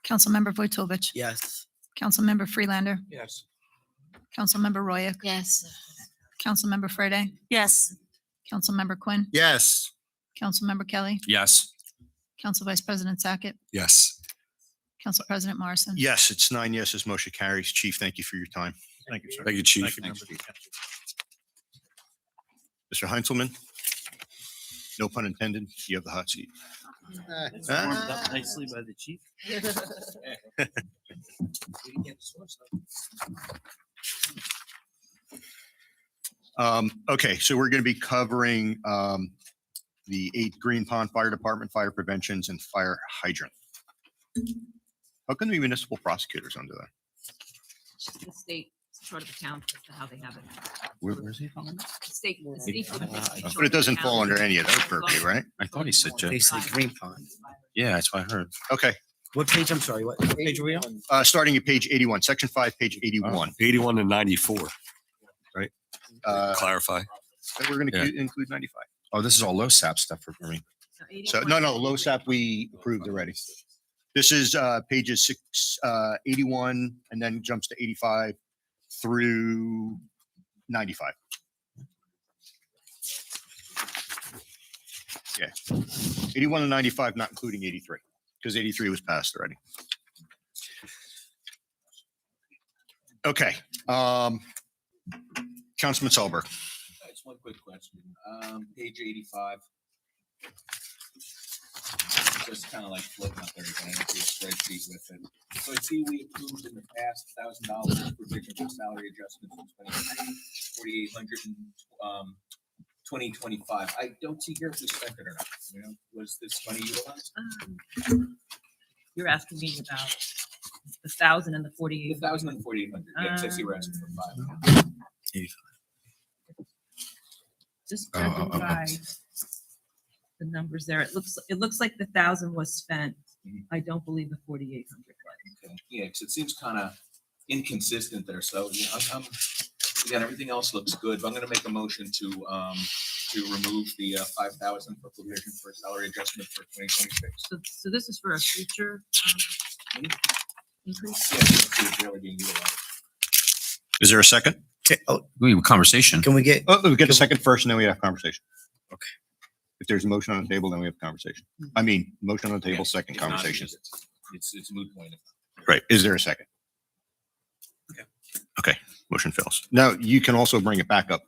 Councilmember Vojtovich, Yes. Councilmember Freelander, Yes. Councilmember Royak, Yes. Councilmember Frede, Yes. Councilmember Quinn, Yes. Councilmember Kelly, Yes. Council Vice President Sackett, Yes. Council President Morrison. Yes, it's 9 yeses, motion carries. Chief, thank you for your time. Thank you, sir. Thank you, Chief. Thank you, members of the council. Mr. Heinzelman? No pun intended. You have the hot seat. Warmed up nicely by the chief. Okay, so we're going to be covering the 8 Green Pond Fire Department, fire preventions, and fire hydrant. How come the municipal prosecutors under that? The state sort of account as to how they have it. Where's he from? The state. But it doesn't fall under any of those purview, right? I thought he said Jeff. They say Green Pond. Yeah, that's what I heard. Okay, What page? I'm sorry. What page are we on? starting at page 81, section 5, page 81. 81 to 94. Then Clarify. we're going to Yeah. include 95. Oh, this is all low SAP stuff for me. So, no, LoSAP we approved already. This is pages 81, and then jumps to 85 through 95. Yeah, 81 and 95, not including 83, because 83 was passed already. Okay, Councilman Solberg. Just one quick question. Page 85. Just kind of like floating up there, going into a spreadsheet with it. So I see we approved in the past $1,000 provision for salary adjustments in 2020. 4,800 in 2025. I don't see here if we spent it or not. You know, was this money utilized? You're asking me about the 1,000 and the 48. 1,000 and 4,800. Yes, I see we're asking for 5. Just judging by the numbers there, it looks like the 1,000 was spent. I don't believe the 4,800 was. Okay. Yeah, because it seems kind of inconsistent there. So yeah, again, everything else looks good. But I'm going to make a motion to remove the 5,000 for provision for salary adjustment for 2026. So this is for a future increase. Yeah, it's really being utilized. Is there a second? Okay, oh, We have a conversation. can we get, Oh, we get a second first and then we have conversation. Okay. If there's a motion on the table, then we have conversation. I mean, motion on the table, second If not, conversation. It's a moot point. Right. Is there a second? Okay. Okay, motion fails. Now, you can also bring it back up.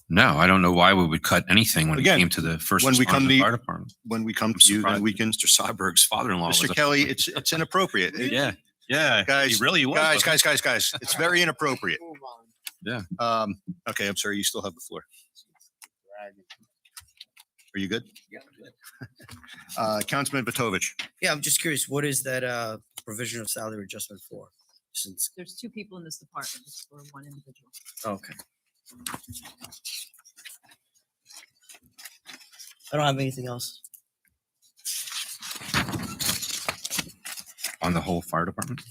No, I don't know why we would cut anything when Again, it came to the first when we responder come to- fire department. When we come I'm to you, then surprised we can. Mr. Seiberg's father-in-law was Mr. a- Kelly, it's inappropriate. Yeah, yeah, Guys, he really was. Guys, wasn't he? guys, it's very inappropriate. Yeah. Okay, I'm sorry, you still have the floor. Are you good? Yeah, good. Councilman Batovich. yeah, I'm just curious, what is that provision of salary adjustment for? Since, There's 2 people in this department. It's for 1 individual. okay. I don't have anything else. On the whole fire department?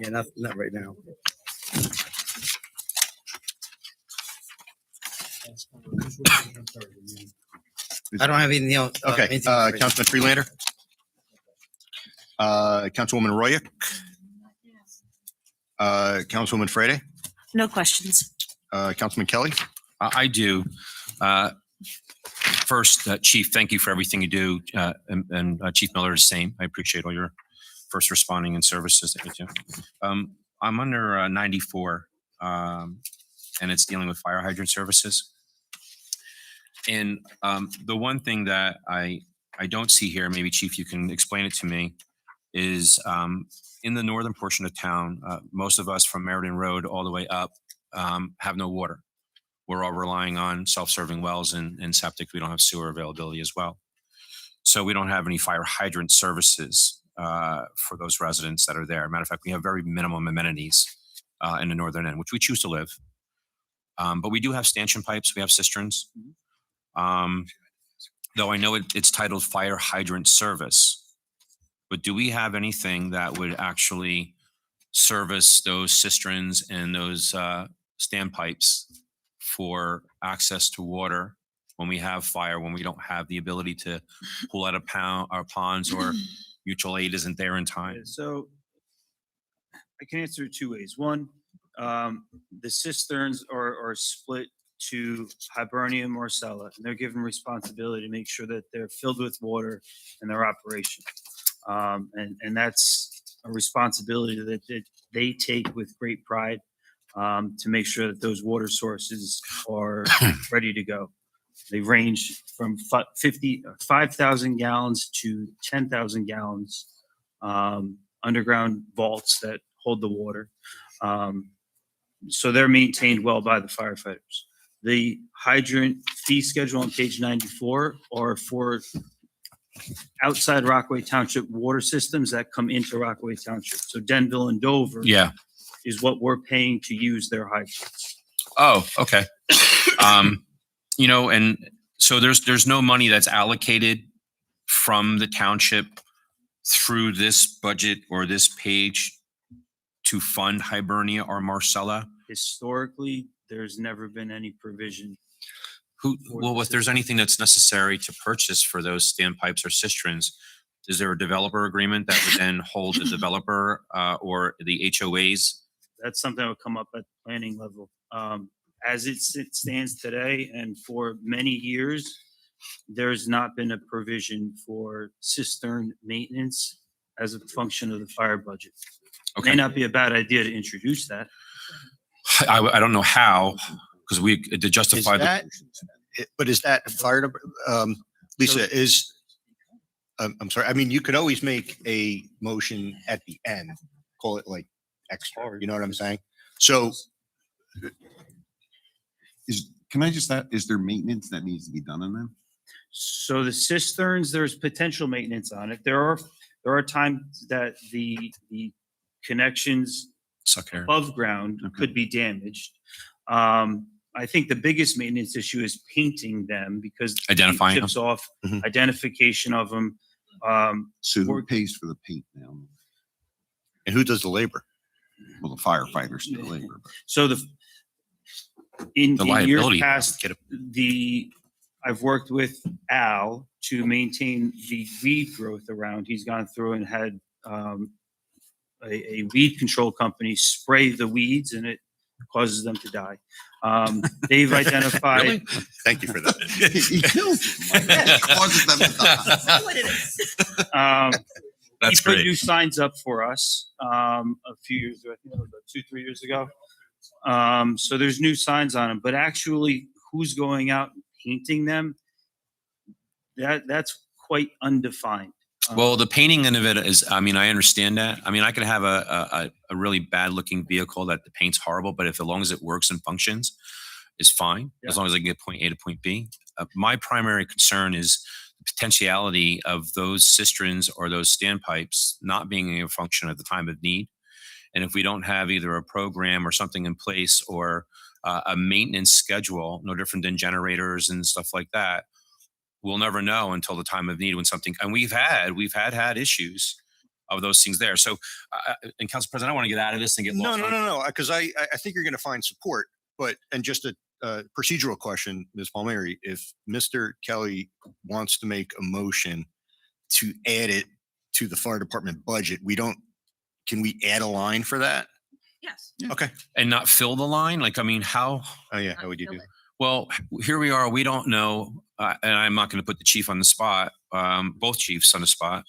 Yeah, not right now. I don't have anything else. Okay, anything right now. Councilman Freelander. Councilwoman Royak. Councilwoman Frede. No questions. Councilman Kelly. I do. First, Chief, thank you for everything you do. And Chief Miller is the same. I appreciate all your first responding and services that you do. I'm under 94, and it's dealing with fire hydrant services. And the one thing that I don't see here, maybe Chief, you can explain it to me, is in the northern portion of town, most of us from Meriden Road all the way up have no water. We're all relying on self-serving wells and septic. We don't have sewer availability as well. So we don't have any fire hydrant services for those residents that are there. Matter of fact, we have very minimum amenities in the northern end, which we choose to live. But we do have stanchion pipes. We have cisterns. Though I know it's titled fire hydrant service. But do we have anything that would actually service those cisterns and those standpipes for access to water when we have fire, when we don't have the ability to pull out of our ponds or mutual aid isn't there in time? So I can answer it 2 ways. One, the cisterns are split to Hibernia and Marcella, and they're given responsibility to make sure that they're filled with water in their operation. And that's a responsibility that they take with great pride to make sure that those water sources are ready to go. They range from 5,000 gallons to 10,000 gallons underground vaults that hold the water. So they're maintained well by the firefighters. The hydrant fee schedule on page 94 are for outside Rockaway Township water systems that come into Rockaway Township. So Denville and Dover Yeah. is what we're paying to use their hydrants. Oh, okay. And so there's no money that's allocated from the township through this budget or this page to fund Hibernia or Marcella? Historically, there's never been any provision. Well, if there's anything that's necessary to purchase for those standpipes or cisterns, is there a developer agreement that would then hold the developer or the HOAs? That's something that would come up at planning level. As it stands today and for many years, there's not been a provision for cistern maintenance as a function of the fire budget. It Okay. may not be a bad idea to introduce that. I don't know how, because to justify But is that fire, Lisa, I'm sorry, I mean, you could always make a motion at the end, call it like extra, you know what I'm saying? So Can I just ask, is there maintenance that needs to be done on them? So the cisterns, there's potential maintenance on it. There are times that the connections Suck air. above ground Okay. could be damaged. I think the biggest maintenance issue is painting them because the paint Identifying them. chips off, Mhm. identification of them. So who We're- pays for the paint now? And who does the labor? Well, the firefighters do the labor. but- So in years liability, past, get I've worked with Al to maintain the weed growth around. He's gone through and had a weed control company spray the weeds and it causes them to die. They've identified. Really? Thank you for that. He kills them. Like, causes them to die. That's He put great. new signs up for us a few years ago. I think that was about 2-3 years ago. So there's new signs on them, but actually, who's going out and painting them? That's quite undefined. Well, the painting end of it is, I mean, I understand that. I mean, I could have a really bad looking vehicle that the paint's horrible, but if as long as it works and functions, is fine. Yeah. As long as I can get point A to point B. My primary concern is the potentiality of those cisterns or those standpipes not being a function at the time of need. And if we don't have either a program or something in place or a maintenance schedule, no different than generators and stuff like that, we'll never know until the time of need when something, and we've had issues of those things there. So, and Council President, I don't want to get out of this and get No, lost. no. Because I think you're going to find support. And just a procedural question, Ms. Palmieri, if Mr. Kelly wants to make a motion to add it to the fire department budget, can we add a line for that? Yes. Okay. And not fill the line? Like, I mean, how? Oh, yeah. How would you do? Well, here we are. We don't know, and I'm not going to put the chief on the spot, both chiefs on the spot.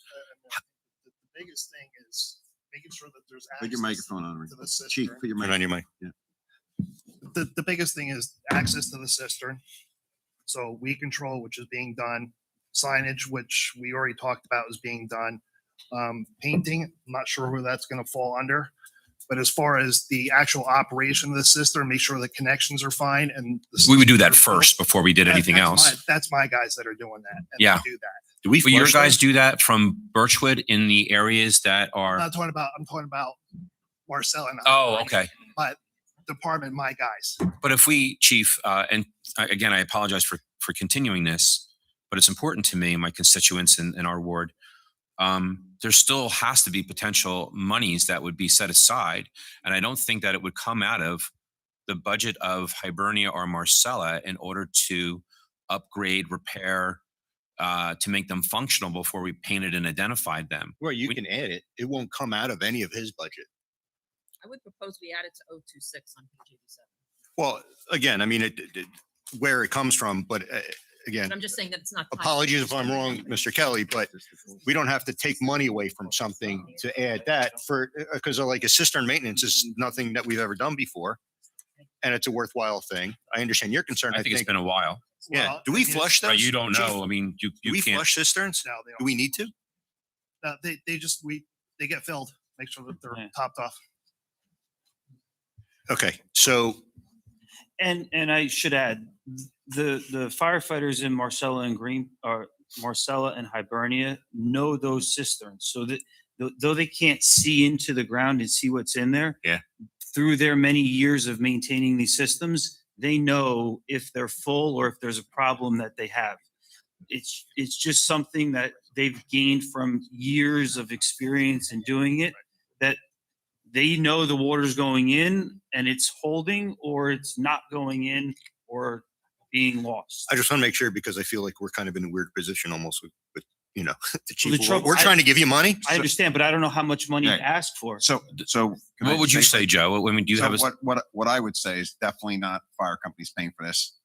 The biggest thing is making sure that there's Put your access microphone on. to the Chief, cistern. put your Turn mic. on your mic. The biggest thing is access to the cistern. So weed control, which is being done, signage, which we already talked about is being done. Painting, I'm not sure where that's going to fall under. But as far as the actual operation of the cistern, make sure the connections are fine and We would do that first before we did anything else. That's my guys that are doing that. And they Yeah. do that. Do we Will your flush guys those? do that from Birchwood in the areas that I'm are? talking about Marcel and Oh, okay. but department, my guys. But if we, Chief, and again, I apologize for continuing this, but it's important to me and my constituents in our ward. There still has to be potential monies that would be set aside, and I don't think that it would come out of the budget of Hibernia or Marcella in order to upgrade, repair, to make them functional before we painted and identified them. Well, you can add it. It won't come out of any of his budget. I would propose we add it to 026 on page 87. Well, again, I mean, where it comes from, but again, But I'm just saying that it's not. tied to apologies if the I'm wrong, budget. Mr. Kelly, but we don't have to take money away from something to add that because like a cistern maintenance is nothing that we've ever done before. And it's a worthwhile thing. I understand your concern. I think it's been a while. Yeah. Well, Do we I mean, flush those? Right, you don't Chief? know. I mean, Do you we can't. flush cisterns? No, they Do don't. we need to? They get filled. Make sure that they're Yeah. topped off. Okay. So And I should add, the firefighters in Marcella and Hibernia know those cisterns, so that though they can't see into the ground and see what's in there. Yeah. Through their many years of maintaining these systems, they know if they're full or if there's a problem that they have. It's just something that they've gained from years of experience in doing it, that they know the water's going in and it's holding, or it's not going in or being lost. I just want to make sure because I feel like we're kind of in a weird position almost with the chief. The trouble- We're trying to give you money. I understand, but I don't know how much money Right. to ask for. So. can I What would you say say, Joe? I mean, do you So have a? what I would say is definitely not fire companies paying for this.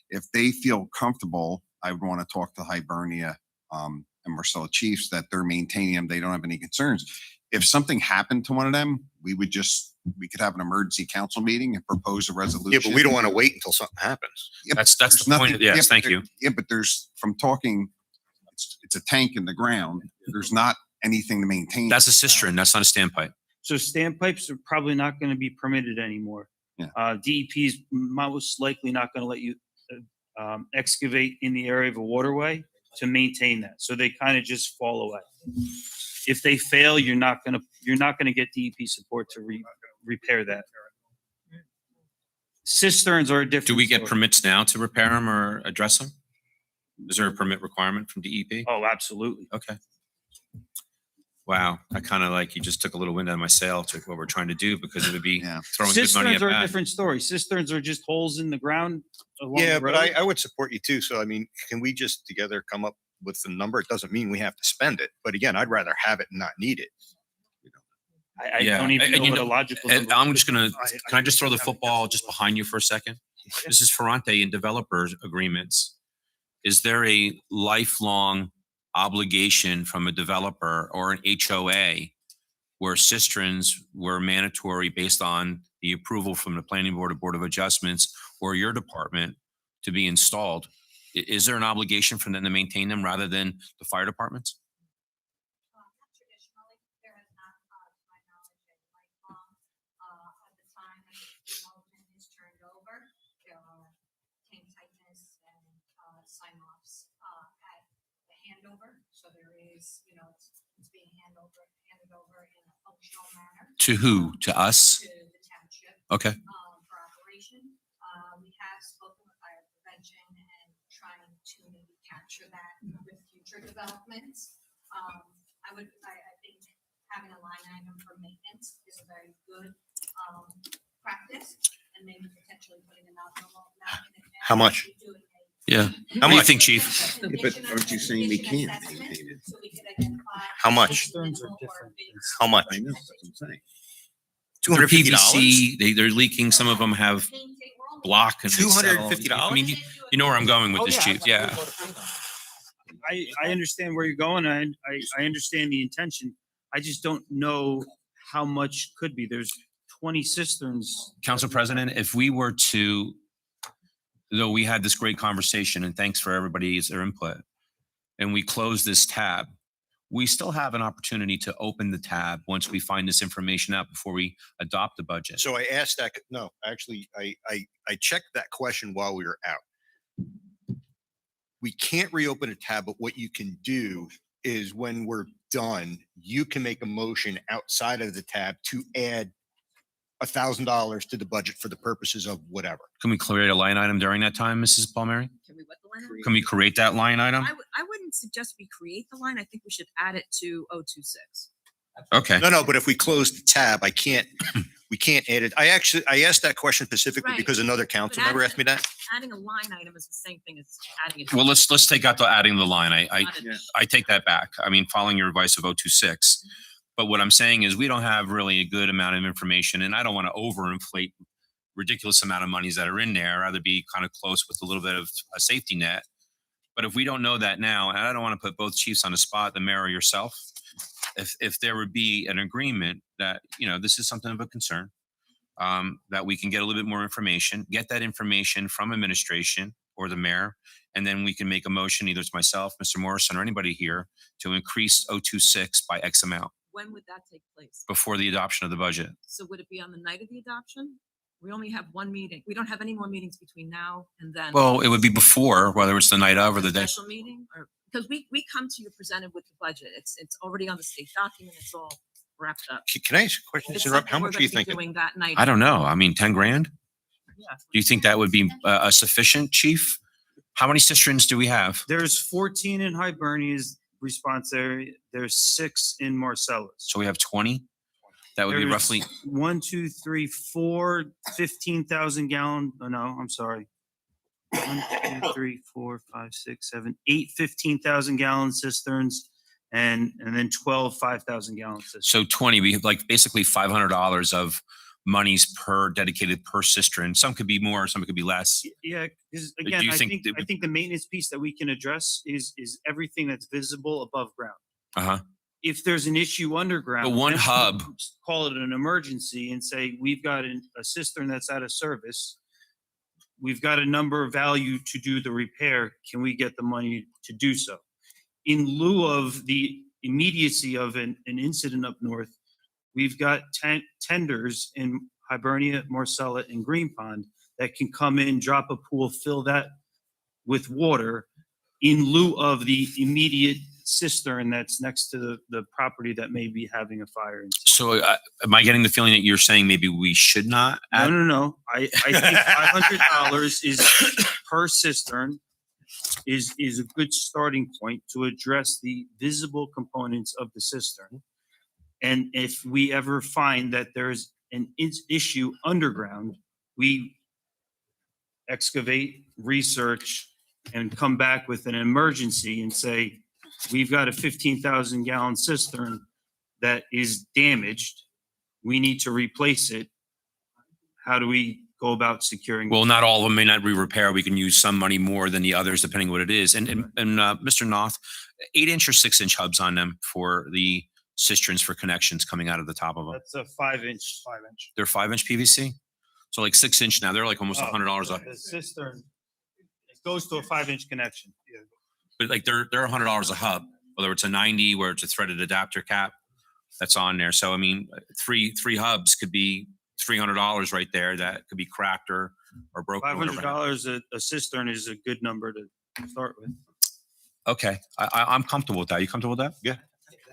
If they feel comfortable, I would want to talk to Hibernia and Marcella Chiefs that they're maintaining them. They don't have any concerns. If something happened to one of them, we could have an emergency council meeting and propose a resolution. Yeah, but we don't want to wait until something happens. Yeah, That's there's the point. nothing- Yes, yeah, thank but you. Yeah, but from talking, it's a tank in the ground. There's not anything to maintain. That's a cistern. That's not a standpipe. So standpipes are probably not going to be permitted anymore. Yeah. DEP is most likely not going to let you excavate in the area of a waterway to maintain that. So they kind of just fall away. If they fail, you're not going to get DEP support to repair that. Cisterns are a different. Do we get story. permits now to repair them or address them? Is there a permit requirement from DEP? Oh, absolutely. Okay. Wow, I kind of like, you just took a little wind out of my sail to what we're trying to do, because it would be Yeah. throwing good money Cisterns at are a bad. different story. Cisterns are just holes in the ground along Yeah, the but road. I would support you too. So, I mean, can we just together come up with the number? It doesn't mean we have to spend it. But again, I'd rather have it and not need it. I Yeah, don't even and know you what a know, logical And number. I'm just gonna, can I just throw the Yeah, football just behind you for a second? This is Ferrante in developers agreements. Is there a lifelong obligation from a developer or an HOA where cisterns were mandatory based on the approval from the planning board or board of adjustments or your department to be installed? Is there an obligation for them to maintain them rather than the fire departments? Traditionally, there has not, to my knowledge, been lifelong. At the time development is turned over, there are tank tightness and sign offs at the handover. So there is, it's being handed over in a functional manner. To who? To us? To the township. Okay. For operation. We have spoken with fire prevention and trying to maybe capture that with future developments. I think having a line item for maintenance is a very good practice, and maybe potentially putting them out. How much? Yeah. How What do you much? think, chief? But aren't you saying we can't maintain it? How much? How much? I know, that's what I'm saying. They're $250? PVC, they're leaking. Some of them have block and they settle. $250? I mean, you know where I'm going with this, chief. Yeah. I understand where you're going. I understand the intention. I just don't know how much could be. There's 20 cisterns. Council President, if we were to, though we had this great conversation and thanks for everybody's their input, and we close this tab, we still have an opportunity to open the tab once we find this information out before we adopt the budget. So I asked that, no, actually, I checked that question while we were out. We can't reopen a tab, but what you can do is when we're done, you can make a motion outside of the tab to add $1,000 to the budget for the purposes of whatever. Can we create a line item during that time, Mrs. Palmieri? Can we what the line? Can we create that line item? I wouldn't suggest we create the line. I think we should add it to 026. Okay. No, but if we close the tab, we can't add it. I asked that question specifically Right. because another council member asked me that. Adding a line item is the same thing as adding it. Well, let's take out the adding the line. Not a- I take that back. I mean, following your advice of 026. But what I'm saying is we don't have really a good amount of information, and I don't want to overinflate ridiculous amount of monies that are in there. I'd rather be kind of close with a little bit of a safety net. But if we don't know that now, and I don't want to put both chiefs on the spot, the mayor or yourself, if there would be an agreement that, this is something of a concern, that we can get a little bit more information, get that information from administration or the mayor, and then we can make a motion, either it's myself, Mr. Morrison, or anybody here, to increase 026 by X amount When would that take place? before the adoption of the budget. So would it be on the night of the adoption? We only have one meeting. We don't have any more meetings between now and then. Well, it would be before, whether it's the night of or the day. Special meeting, or, because we come to you presented with the budget. It's already on the state document. It's all wrapped up. Can I ask a question? It's Interrupt. something How we're much are gonna you be thinking? Doing that night. I don't know. I mean, 10 grand? Yeah. Do you think that would be a sufficient, chief? How many cisterns do we have? There's 14 in Hibernia's response area. There's 6 in Marcellus. So we have 20? That would be There's roughly, 1, 2, 3, 4, 15,000 gallon. Oh, no, I'm sorry. 1, 2, 3, 4, 5, 6, 7, 8, 15,000 gallon cisterns, and then 12, 5,000 gallon cisterns. so 20, we have like basically $500 of monies dedicated per cistern. Some could be more, some could be less. Yeah, because Do again, you I think think that- the maintenance piece that we can address is everything that's visible above ground. Uh-huh. If there's an issue underground. But one then hub- Call it an emergency and say, we've got a cistern that's out of service. We've got a number of value to do the repair. Can we get the money to do so? In lieu of the immediacy of an incident up north, we've got tenders in Hibernia, Marcella, and Green Pond that can come in, drop a pool, fill that with water in lieu of the immediate cistern that's next to the property that may be having a fire. So am I getting the feeling that you're saying maybe we should not No, add? no. I think $500 is per cistern is a good starting point to address the visible components of the cistern. And if we ever find that there's an issue underground, we excavate, research, and come back with an emergency and say, we've got a 15,000 gallon cistern that is damaged. We need to replace it. How do we go about securing? Well, not all of them may not be repair. We can use some money more than the others, depending what it is. And Mr. Noth, 8-inch or 6-inch hubs on them for the cisterns for connections coming out of the top of them. That's a 5-inch. They're 5-inch PVC? So like 6-inch now, they're like almost $100 a, The cistern, it goes to a 5-inch connection. but like they're $100 a hub, whether it's a 90, where it's a threaded adapter cap that's on there. So I mean, three hubs could be $300 right there. That could be cracked or broken. or whatever. $500 a cistern is a good number to start with. Okay, I'm comfortable with that. You comfortable with that? Yeah.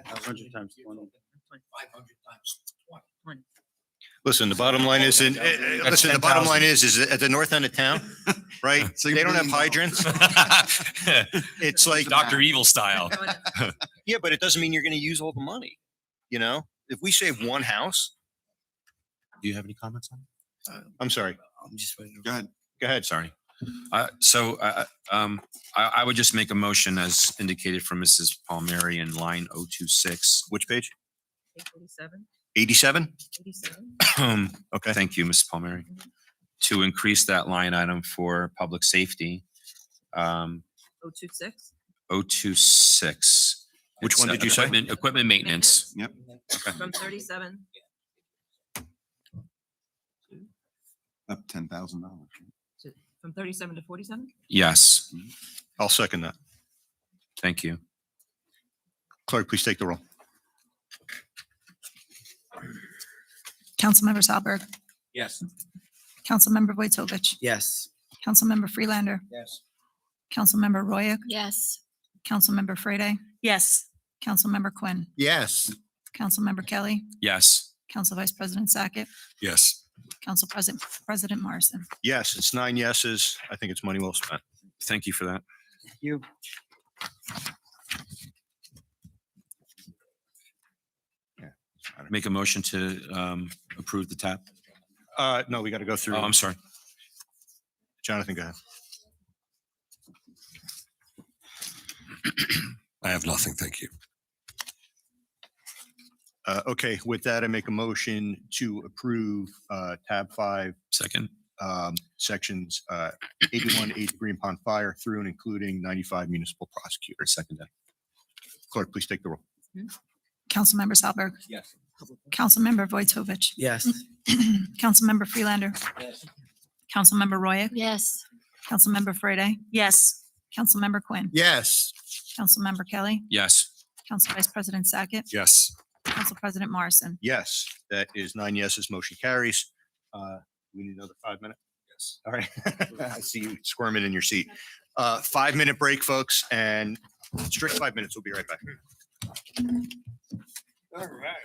500 times 20. Listen, the bottom line is, listen, the bottom line is at the north end of town, right? They don't have hydrants. It's like Dr. Evil style. Yeah, but it doesn't mean you're going to use all the money. You know, if we save one house, Do you have any comments on it? I'm sorry. I'm just waiting. Go ahead. Go ahead. Sorry. I would just make a motion as indicated from Mrs. Palmieri in line 026. Which page? 847, 87? 87. Okay. Thank you, Mrs. Palmieri. To increase that line item for public safety, 026. 026. Which one did you say? Equipment maintenance. Yep. From 37. Up $10,000. From 37 to 47? Yes, I'll second that. thank you. Clerk, please take the roll. Councilmember Salberg, Yes. Councilmember Vojtovich, Yes. Councilmember Freelander, Yes. Councilmember Royak, Yes. Councilmember Frede, Yes. Councilmember Quinn, Yes. Councilmember Kelly, Yes, Council Vice President Sackett, Yes. Council President Morrison. Yes, it's 9 yeses. I think it's money well spent. thank you for that. You. Make a motion to approve the tap. No, we got to go through. Oh, I'm sorry. Jonathan, go ahead. I have nothing. Thank you. Okay, with that, I make a motion to approve tab 5, Second. sections 81, 80 Green Pond Fire through and including 95 municipal prosecutor. Second. Clerk, please take the roll. Councilmember Salberg, Yes. Councilmember Vojtovich, Yes. Councilmember Freelander, Yes. Councilmember Royak, Yes. Councilmember Frede, Yes. Councilmember Quinn, Yes. Councilmember Kelly, Yes, Council Vice President Sackett, Yes. Council President Morrison. Yes, that is 9 yeses. Motion carries. We need another 5 minutes. Yes. All right. I see you squirming in your seat. 5-minute break, folks, and strict 5 minutes. We'll be right back. All right.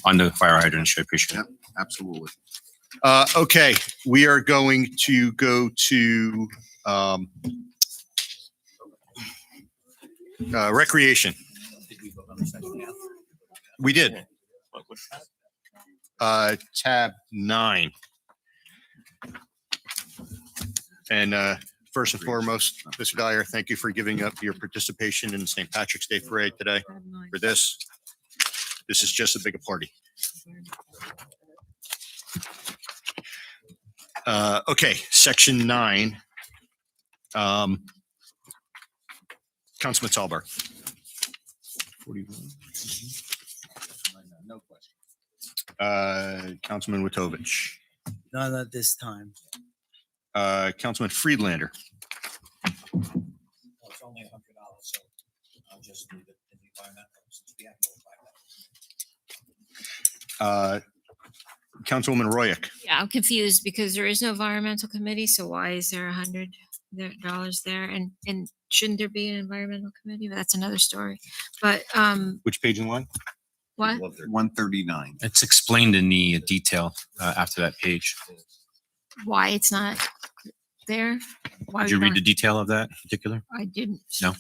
on the fire hydrant issue. I appreciate it. Absolutely. Okay, we are going to go to recreation. We did. Tab 9. And first and foremost, Mr. Dyer, thank you for giving up your participation in the St. Patrick's Day Parade today. For this is just as big a party. Okay, section 9. Councilman Talbert. 41. No question. Councilman Witovich. None at this time. Councilman Friedlander. It's only $100, so I'll just leave it in the environmental since we have no environmental. Councilwoman Royak. Yeah, I'm confused because there is no environmental committee, so why is there $100 there? And shouldn't there be an environmental committee? But that's another story. But Which page and line? what? 139. It's explained in the detail after that page. Why it's not there? Why Did you we read the don't- detail of that in particular? I didn't. No.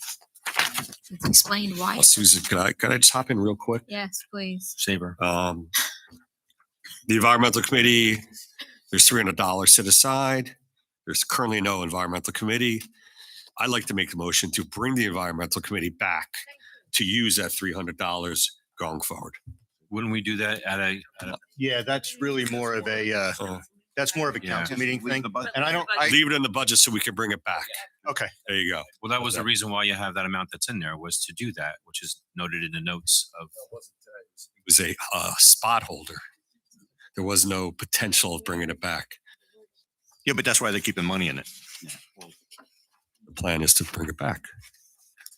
It's explained why. Susan, could I just hop in real quick? Yes, please. Saber. The environmental committee, there's $300 set aside. There's currently no environmental committee. I'd like to make the motion to bring the environmental committee back to use that $300 going forward. Wouldn't we do that at a Yeah, that's really more of a, that's more of a council meeting thing. And I Leave it in the budget so we can bring it back. Okay. There you go. Well, that was the reason why you have that amount that's in there, was to do that, which is noted in the notes of. It was a spot holder. There was no potential of bringing it back. Yeah, but that's why they're keeping money in it. The plan is to bring it back.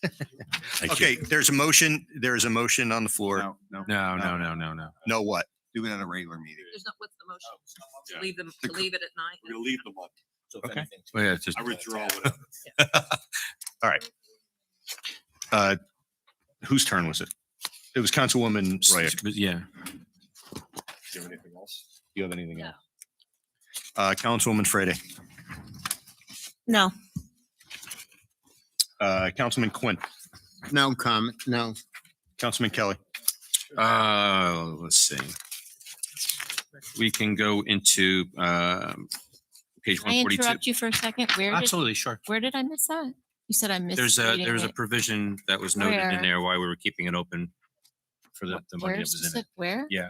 Thank Okay, you. there's a motion. There is a motion on the floor. No. No what? Do it at a regular meeting. There's not, what's the motion? To leave them, to leave it at 9? We'll leave them up. Okay. Well, yeah, it's just, I withdraw it. All right. Whose turn was it? It was Councilwoman Royak. yeah. Do you have anything else? Do you have anything No. else? Councilwoman Frede. No. Councilman Quinn. No comment, no. Councilman Kelly. Let's see. We can go into page Can I 142. interrupt you for a second? Absolutely, sure. Where did I miss that? You said I missed. There's reading a it. provision that was noted in Where? there why we were keeping it open for the money that Where was in it. Where? Yeah,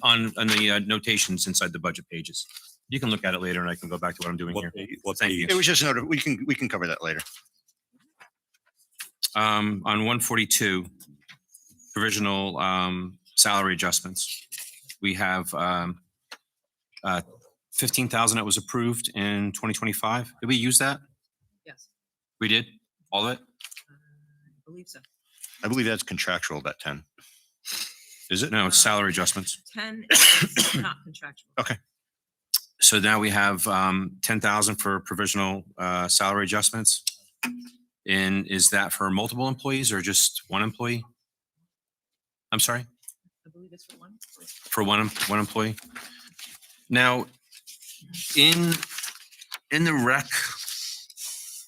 on the notations inside the budget pages. You can look at it later, and I can go back to what I'm doing here. Thank you. It was just noted. We can cover that later. On 142, provisional salary adjustments, we have 15,000 that was approved in 2025. Did we use that? Yes, We did? All of it? I believe so. I believe that's contractual, that 10. Is it? No, it's salary adjustments. 10 is not contractual. Okay. So now we have 10,000 for provisional salary adjustments. And is that for multiple employees or just one employee? I'm sorry? I believe it's for 1. For one employee. Now, in the rec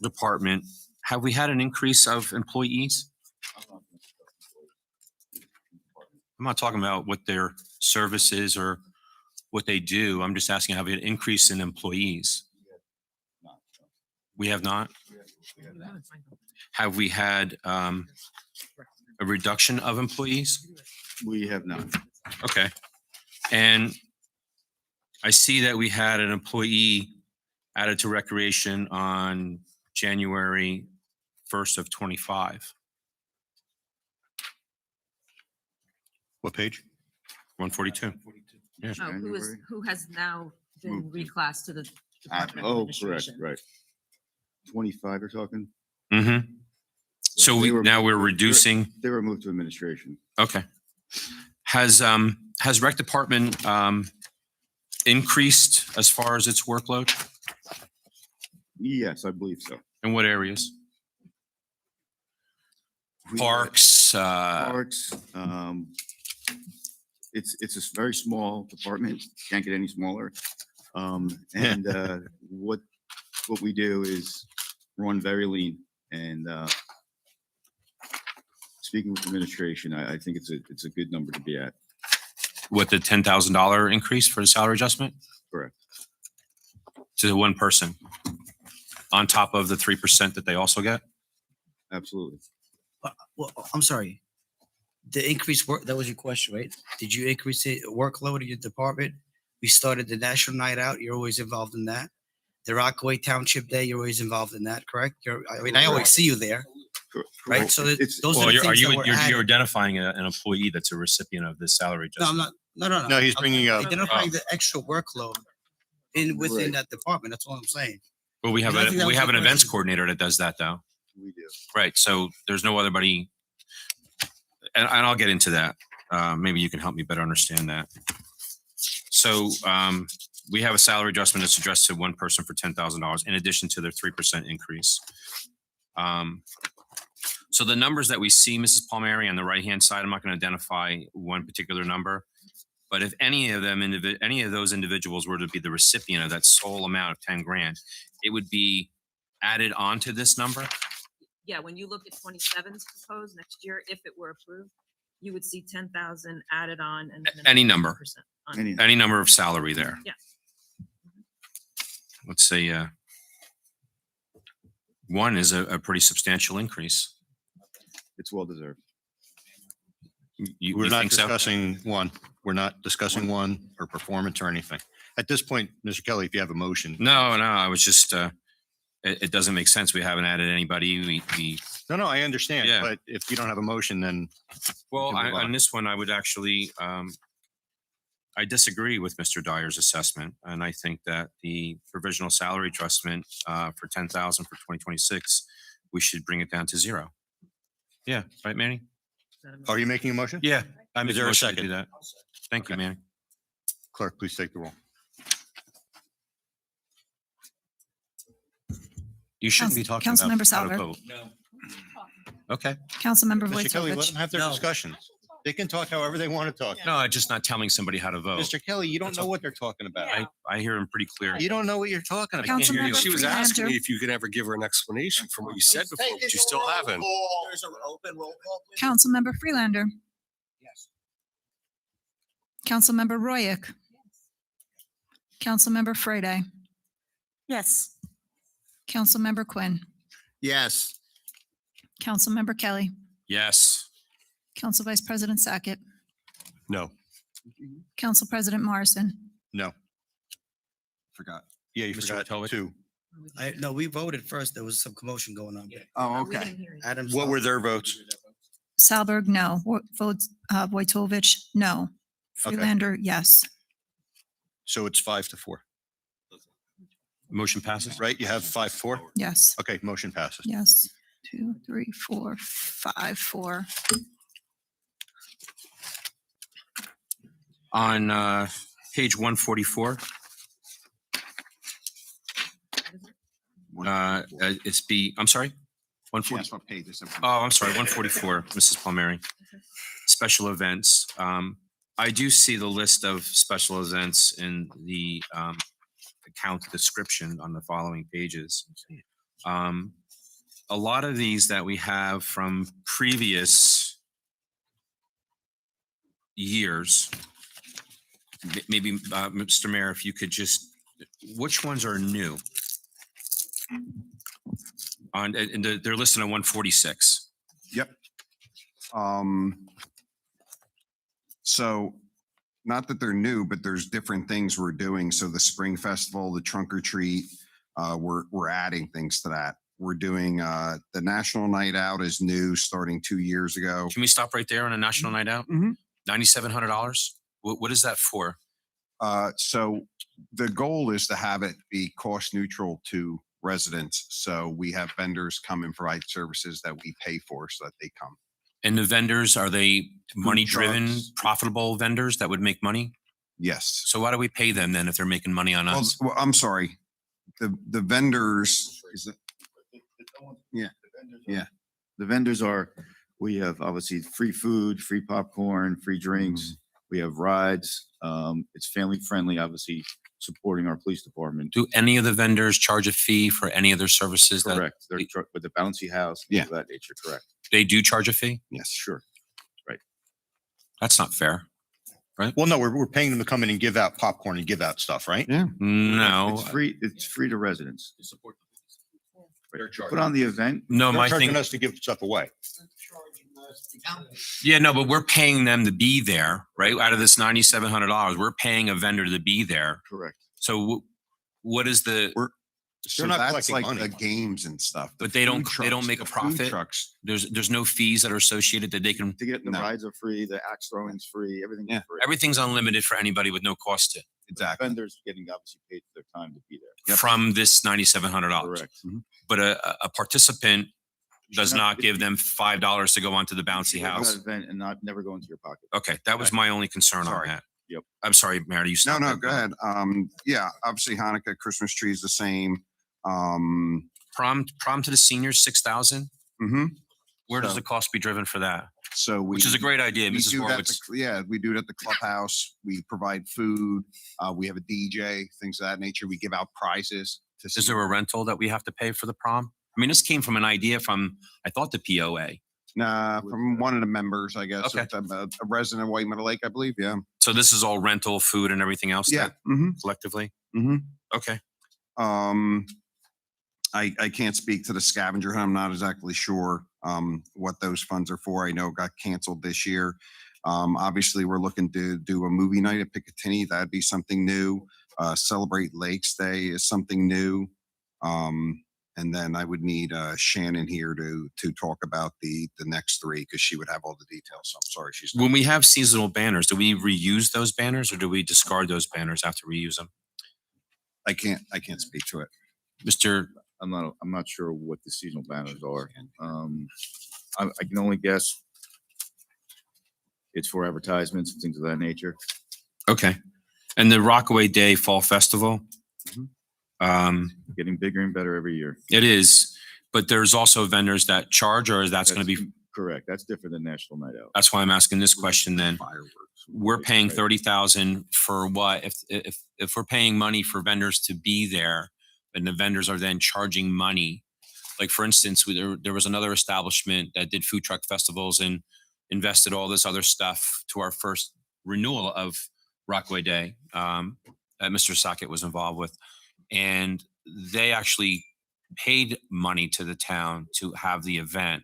department, have we had an increase of employees? I'm not talking about what their service is or what they do. I'm just asking, have we had an increase in employees? We have not? Have we had a reduction of employees? We have not. Okay. And I see that we had an employee added to recreation on January 1st of 25. What page? 142. Yeah. Oh, who has now been reclassed to the Department of Oh, correct, Administration. right. 25 you're talking? Mm-hmm. So They were- now we're reducing. They were moved to administration. Okay. Has rec department increased as far as its workload? Yes, I believe so. In what areas? We- Parks, Parks, it's a very small department, can't get any smaller. And what we do is run very lean. And speaking with administration, I think it's a good number to be at. With the $10,000 increase for the salary adjustment Correct. to the one person on top of the 3% that they also get? Absolutely. Well, I'm sorry. The increased work, that was your question, right? Did you increase the workload in your department? We started the National Night Out. You're always involved in that. The Rockaway Township Day, you're always involved in that, correct? I always see you there, right? So It's- those are Well, the things that you're were added. identifying an employee that's a recipient of this salary No, I'm adjustment. not, no. No, he's I'm bringing up- Identifying the extra workload within that department. That's all I'm saying. But we have And I think that was an the events question. coordinator that does that though. We do. Right. So there's no other buddy. And I'll get into that. Maybe you can help me better understand that. So we have a salary adjustment that's addressed to one person for $10,000 in addition to their 3% increase. So the numbers that we see, Mrs. Palmieri, on the right-hand side, I'm not going to identify one particular number, but if any of those individuals were to be the recipient of that sole amount of 10 grand, it would be added on to this number. Yeah, when you look at 27's proposed next year, if it were approved, you would see 10,000 added on and then Any number. 10% on Any- it. Any number of salary there. Yeah. Let's say one is a pretty substantial increase. It's well deserved. We're not think so? discussing one. We're not discussing one or performance or anything. At this point, Mr. Kelly, if you have a motion. No, I was just, it doesn't make sense. We haven't added anybody. No, I understand. Yeah. But if you don't have a motion, then. Well, can move on. on this one, I would actually, I disagree with Mr. Dyer's assessment. And I think that the provisional salary adjustment for 10,000 for 2026, we should bring it down to 0. Yeah, right, Manny? Are you making a motion? Yeah. I Is make there a motion to second? do that. Thank you, Manny. Clerk, please take the roll. You shouldn't be talking about Councilmember how to Salver. vote. Okay. Councilmember Mr. Kelly, let Vojtovich. them have their No. discussions. They can talk however they want to talk. No, I'm just not telling somebody how to vote. Mr. Kelly, you don't That's know all. what they're talking about. I hear him pretty clear. You don't know what you're talking about. Councilmember She was asking Freelander. me if you could ever give her an explanation from what you said before, but you still haven't. There's an open roll call, please. Councilmember Freelander. Yes. Councilmember Royak. Councilmember Friday. Yes. Councilmember Quinn. Yes. Councilmember Kelly. Yes. Council Vice President Sackett. No. Council President Morrison. No. Forgot. Yeah, you Mr. forgot Wojtovich? two. No, we voted first. There was some commotion going on. Oh, We okay. didn't hear you. Adams. What were their votes? Salberg, no. Votes, Vojtovich, no. Okay. Freelander, yes. So it's 5-4, Motion passes. right? You have 5-4? Yes. Okay, motion passes. Yes. 2, 3, 4, 5, 4. On page 144, I'm sorry? 140. Yes, what page is it? Oh, I'm sorry, 144, Mrs. Palmieri. Special events. I do see the list of special events in the account description on the following pages. A lot of these that we have from previous years, maybe, Mr. Mayor, if you could just, which ones are new? And they're listed on 146. Yep. So not that they're new, but there's different things we're doing. So the Spring Festival, the Trunk or Treat, we're adding things to that. We're doing the National Night Out is new, starting 2 years ago. Can we stop right there on a national night out? $9,700. What is that for? So the goal is to have it be cost neutral to residents. So we have vendors come and provide services that we pay for so that they come. And the vendors, are they money-driven, trucks. profitable vendors that would make money? Yes. So why do we pay them then if they're making money on Well, us? well, I'm sorry. The vendors is it? Yeah. Yeah. The vendors are We have obviously free food, free popcorn, free drinks. We have rides. It's family friendly, obviously supporting our police department. Do any of the vendors charge a fee for any of their services? Correct. They're with the bouncy house, things of that nature, correct. They do charge a fee? Yes, sure. That's not fair. Well, no, we're paying them to come in and give out popcorn and give out stuff, right? Yeah. No. It's free to residents. Put on the event. No, They're my charging thing. us to give stuff away. Yeah, no, but we're paying them to be there, right? Out of this $9,700, we're paying a vendor to be there. Correct. So what is the? So not that's collecting like money. the games and stuff. But they don't make a the food profit. Trucks. There's no fees that are associated that they can. To get the No. rides are free, the axe throwing's free, everything's Yeah. free. Everything's unlimited for anybody with no cost to Exactly. Vendors getting obviously paid for their time to be there. from this $9,700. Correct. But a participant does Should not not- give them $5 to go onto the bouncy Go to house. that event and never go into your pocket. Okay, that was my only concern on Sorry. that. Yep. I'm sorry, Mary. You No, stopped no, there. go ahead. Yeah, obviously Hanukkah, Christmas tree is the same. Prom to the seniors, 6,000. Mhm. Where does So- the cost be driven for that? So we. Which is a great idea, we Mrs. do that Horowitz. Yeah, we do it at the clubhouse. We provide food. We have a DJ, things of that nature. We give out prizes. Is there a rental that we have to pay for the prom? I mean, this came from an idea from, I thought, the POA. Nah, from one of the members, I guess. Okay. It's a resident of White Meadow Lake, I believe. Yeah. So this is all rental, food, and everything else. Yeah. that Mm-hmm. collectively. Mm-hmm. Okay. I can't speak to the scavenger hunt. I'm not exactly sure what those funds are for. I know it got canceled this year. Obviously, we're looking to do a movie night at Picatinny. That'd be something new. Celebrate Lakes Day is something new. And then I would need Shannon here to talk about the next three because she would have all the details. So I'm sorry, she's not. When we have seasonal banners, do we reuse those banners or do we discard those banners after we use them? I can't speak to it. Mr. I'm not sure what the seasonal banners are. I can only guess it's for advertisements and things of that nature. Okay. And the Rockaway Day Fall Festival? Getting bigger and better every year. It is, but there's also vendors that charge, or that's going to be, Correct. That's different than National Night Out. that's why I'm asking this question then. Fireworks. We're paying Right. 30,000 for what? If we're paying money for vendors to be there and the vendors are then charging money, like for instance, there was another establishment that did food truck festivals and invested all this other stuff to our first renewal of Rockaway Day that Mr. Sackett was involved with. And they actually paid money to the town to have the event.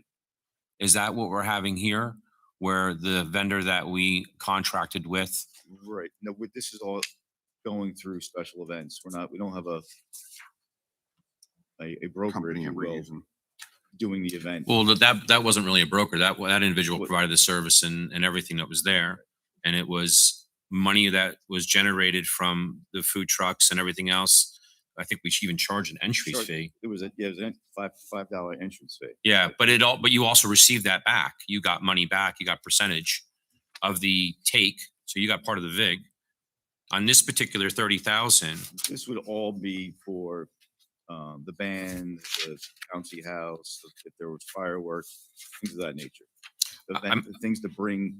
Is that what we're having here? Where the vendor that we contracted with? Right. No, this is all going through special events. We don't have a broker, Company if you and will, reason. doing the event. Well, that wasn't really a broker. That individual provided the service and everything that was there. And it was money that was generated from the food trucks and everything else. I think we should even charge an entry fee. It was a $5 entrance fee. Yeah, but you also received that back. You got money back. You got percentage of the take. So you got part of the VIG. On this particular 30,000, This would all be for the band, the bouncy house, if there was fireworks, things of that nature. The things to bring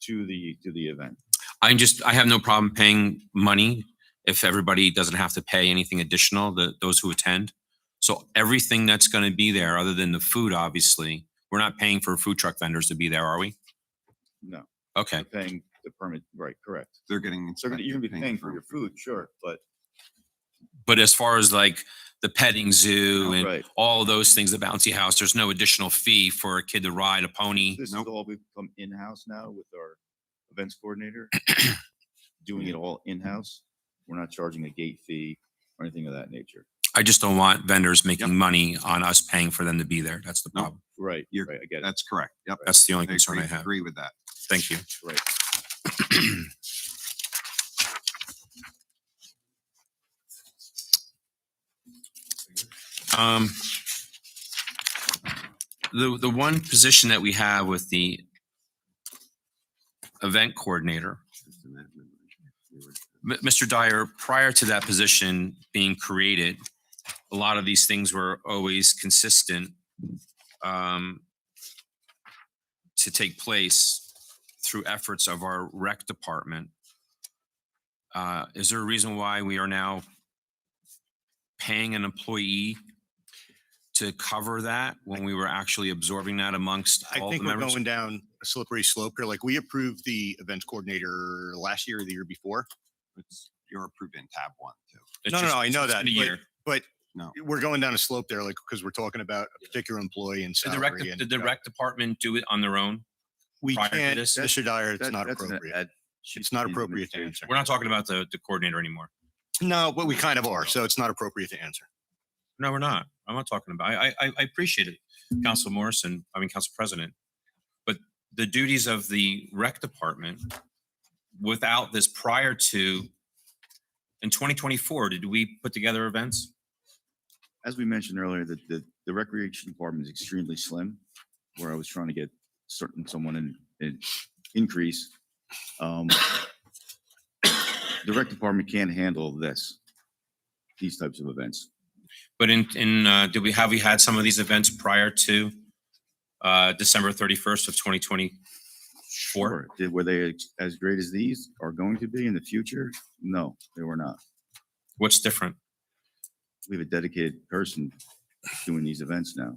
to the event. I have no problem paying money if everybody doesn't have to pay anything additional, those who attend. So everything that's going to be there, other than the food, obviously, we're not paying for food truck vendors to be there, are we? No. Okay. They're paying the permit, right, correct. They're getting. So you're gonna be paying for your food, sure, but As far as like the petting zoo and Right. all of those things, the bouncy house, there's no additional fee for a kid to ride a pony. this is all become in-house now with our events coordinator. Doing it all in-house. We're not charging a gate fee or anything of that nature. I just don't want vendors making money on us paying for them to be there. That's the No. problem. Right, right, I get it. That's correct. Yep. That's the only concern I have. Agree with that. Thank you. Right. The one position that we have with the event coordinator, Mr. Dyer, prior to that position being created, a lot of these things were always consistent. to take place through efforts of our rec department. Is there a reason why we are now paying an employee to cover that when we were actually absorbing that amongst I all think the we're members? going down a slippery slope here. Like we approved the events coordinator last year or the year before. You're approved in tab 1 too. It's No, just- I know it's that. been a year. But No. we're going down a slope there, like, because we're talking about a particular employee and Did salary. did the rec department do it on their own? We prior to can't, this? Mr. Dyer, it's not that's an appropriate. It's not appropriate to answer. We're not talking about the coordinator anymore. No, but we kind of are, so it's not appropriate to answer. No, we're not. I'm not talking about, I appreciate it, Council Morrison, Council President. But the duties of the rec department without this prior to, in 2024, did we put together events? As we mentioned earlier, the recreation department is extremely slim, where I was trying to get someone in increase. The rec department can't handle these types of events. But have we had some of these events prior to December 31st of 2024? Were they as great as these are going to be in the future? No, they were not. What's different? We have a dedicated person doing these events now.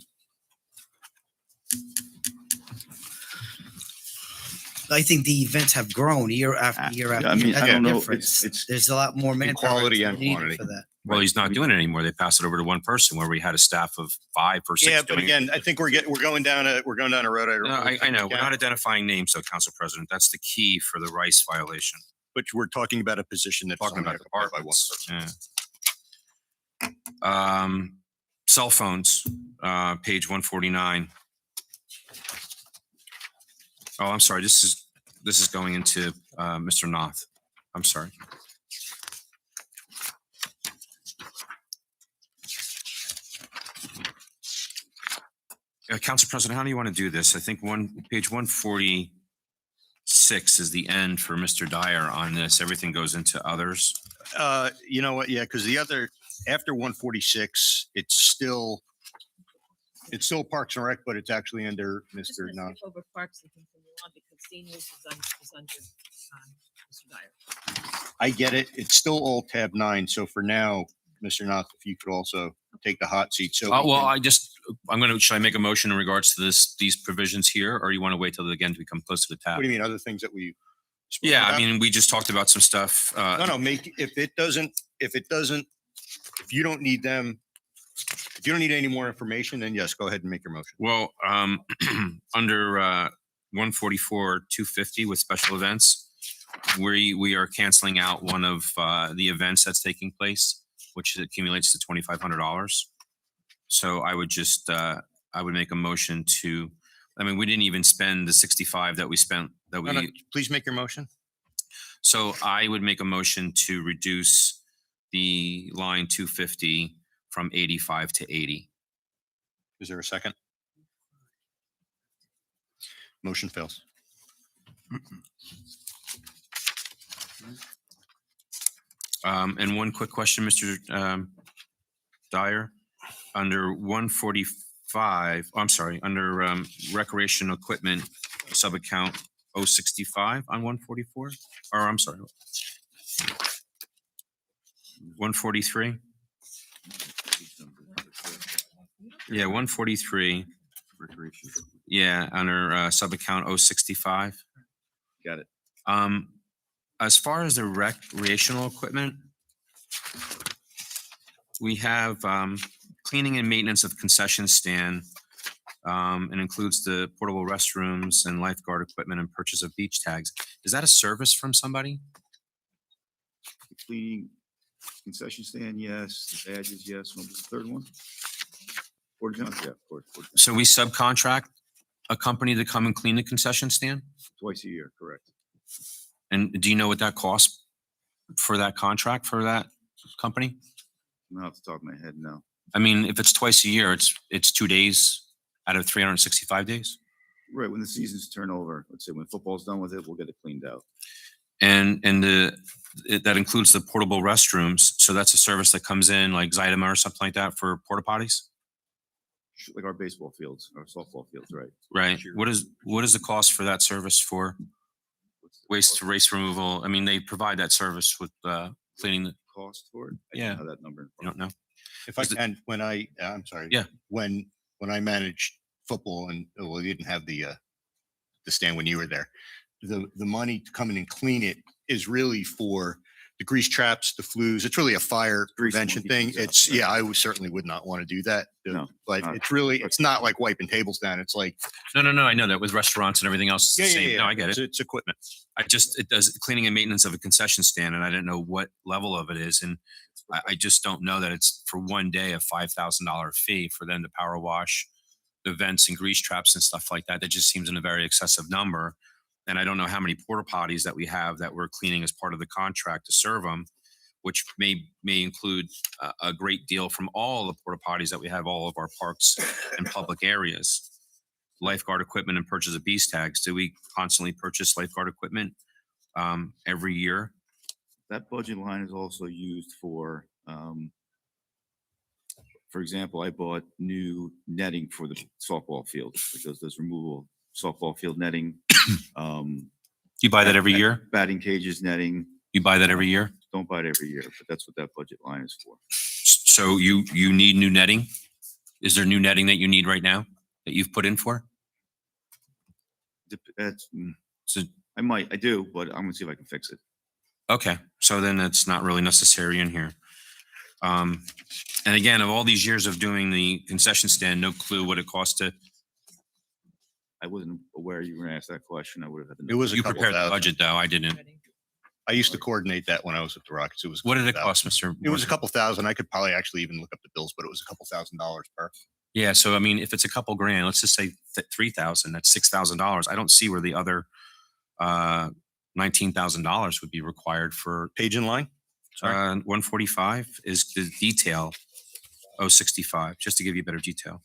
I think the events have grown year after year after I year. mean, That's I don't the know. difference. There's a lot more manpower quality and needed quantity. for that. Well, he's not doing it anymore. They passed it over to one person where we had a staff of 5 or 6. Yeah, but doing it. again, I think we're going down a road. No, I know. We're not identifying names, though, Council President. That's the key for the Rice violation. But we're talking about a position that's Talking only about occupied by one departments. person. Yeah. Cell phones, page 149. Oh, I'm sorry. This is going into Mr. Noth. I'm sorry. Council President, how do you want to do this? I think page 146 is the end for Mr. Dyer on this. Everything goes into others. You know what? Yeah, because after 146, it's still Parks and Rec, but it's actually under Mr. Noth. Over Parks and continue on because seniors is under Mr. Dyer. I get it. It's still all tab 9. So for now, Mr. Noth, if you could also take the hot seat. So should I make a motion in regards to these provisions here, or you want to wait till again we come close to the tab? what do you mean? Other things that we? spoke Yeah, about? I mean, we just talked about some stuff. No, if you don't need any more information, then yes, go ahead and make your motion. Well, under 144-250 with special events, we are canceling out one of the events that's taking place, which accumulates to $2,500. So I would make a motion to. I mean, we didn't even spend the 65 that we spent. Please make your motion. So I would make a motion to reduce the line 250 from 85 to 80. Is there a second? Motion fails. And one quick question, Mr. Dyer, under 145, under recreational equipment sub-account 065 on 144, or I'm sorry, 143. Yeah, 143. Yeah, under sub-account 065. Got it. As far as the recreational equipment, we have cleaning and maintenance of concession stand. And includes the portable restrooms and lifeguard equipment and purchase of beach tags. Is that a service from somebody? Cleaning concession stand, yes. The badges, yes. What was the third one? Porta Johns, yeah, of course. So we subcontract a company to come and clean the concession stand? Twice a year, correct. And do you know what that costs for that contract for that company? Not off the top of my head, no. I mean, if it's twice a year, it's 2 days out of 365 days. Right, when the seasons turn over, let's say when football's done with it, we'll get it cleaned out. And that includes the portable restrooms. So that's a service that comes in like Zytema or something like that for porta potties? Like our baseball fields, our softball fields, right? Right. What is the cost for that service for waste removal? I mean, they provide that service with cleaning the, Cost for it? I Yeah. don't have that number. in you front don't of me. know? If I Is it- can, I'm sorry. Yeah. When I managed football and, well, you didn't have the stand when you were there, the money to come in and clean it is really for the grease traps, the flues. It's really a fire Grease prevention monkey thing. things out, It's, right. yeah, I certainly would not want to do that. No, But not- it's really, it's not like wiping tables down. It's like, No. I know that with restaurants and everything else, it's the same. No, I get it. It's equipment. It does cleaning and maintenance of a concession stand, and I didn't know what level of it is. And I just don't know that it's for one day a $5,000 fee for them to power wash the vents and grease traps and stuff like that. That just seems in a very excessive number. And I don't know how many porta potties that we have that we're cleaning as part of the contract to serve them, which may include a great deal from all the porta potties that we have all of our parks and public areas. Lifeguard equipment and purchase of beast tags. Do we constantly purchase lifeguard equipment every year? That budget line is also used for example, I bought new netting for the softball field because there's removal softball field netting. You buy that every year? Batting cages netting. You buy that every year? Don't buy it every year, but that's what that budget line is for. So you need new netting? Is there new netting that you need right now that you've put in for? So I do, but I'm gonna see if I can fix it. okay, so then it's not really necessary in here. And again, of all these years of doing the concession stand, no clue what it costs to. I wasn't aware you were gonna ask that question. I would have had It was a You couple prepared the thousand. budget though. I didn't. I used to coordinate that when I was at the Rockets. It was. a What did it couple cost, thousand. Mr. It was a Morgan? couple thousand. I could probably actually even look up the bills, but it was a couple $1,000s per. Yeah, so I mean, if it's a couple grand, let's just say 3,000, that's $6,000. I don't see where the other $19,000 would be required for. Page in line? Sorry. 145 is the detail. 065, just to give you better detail.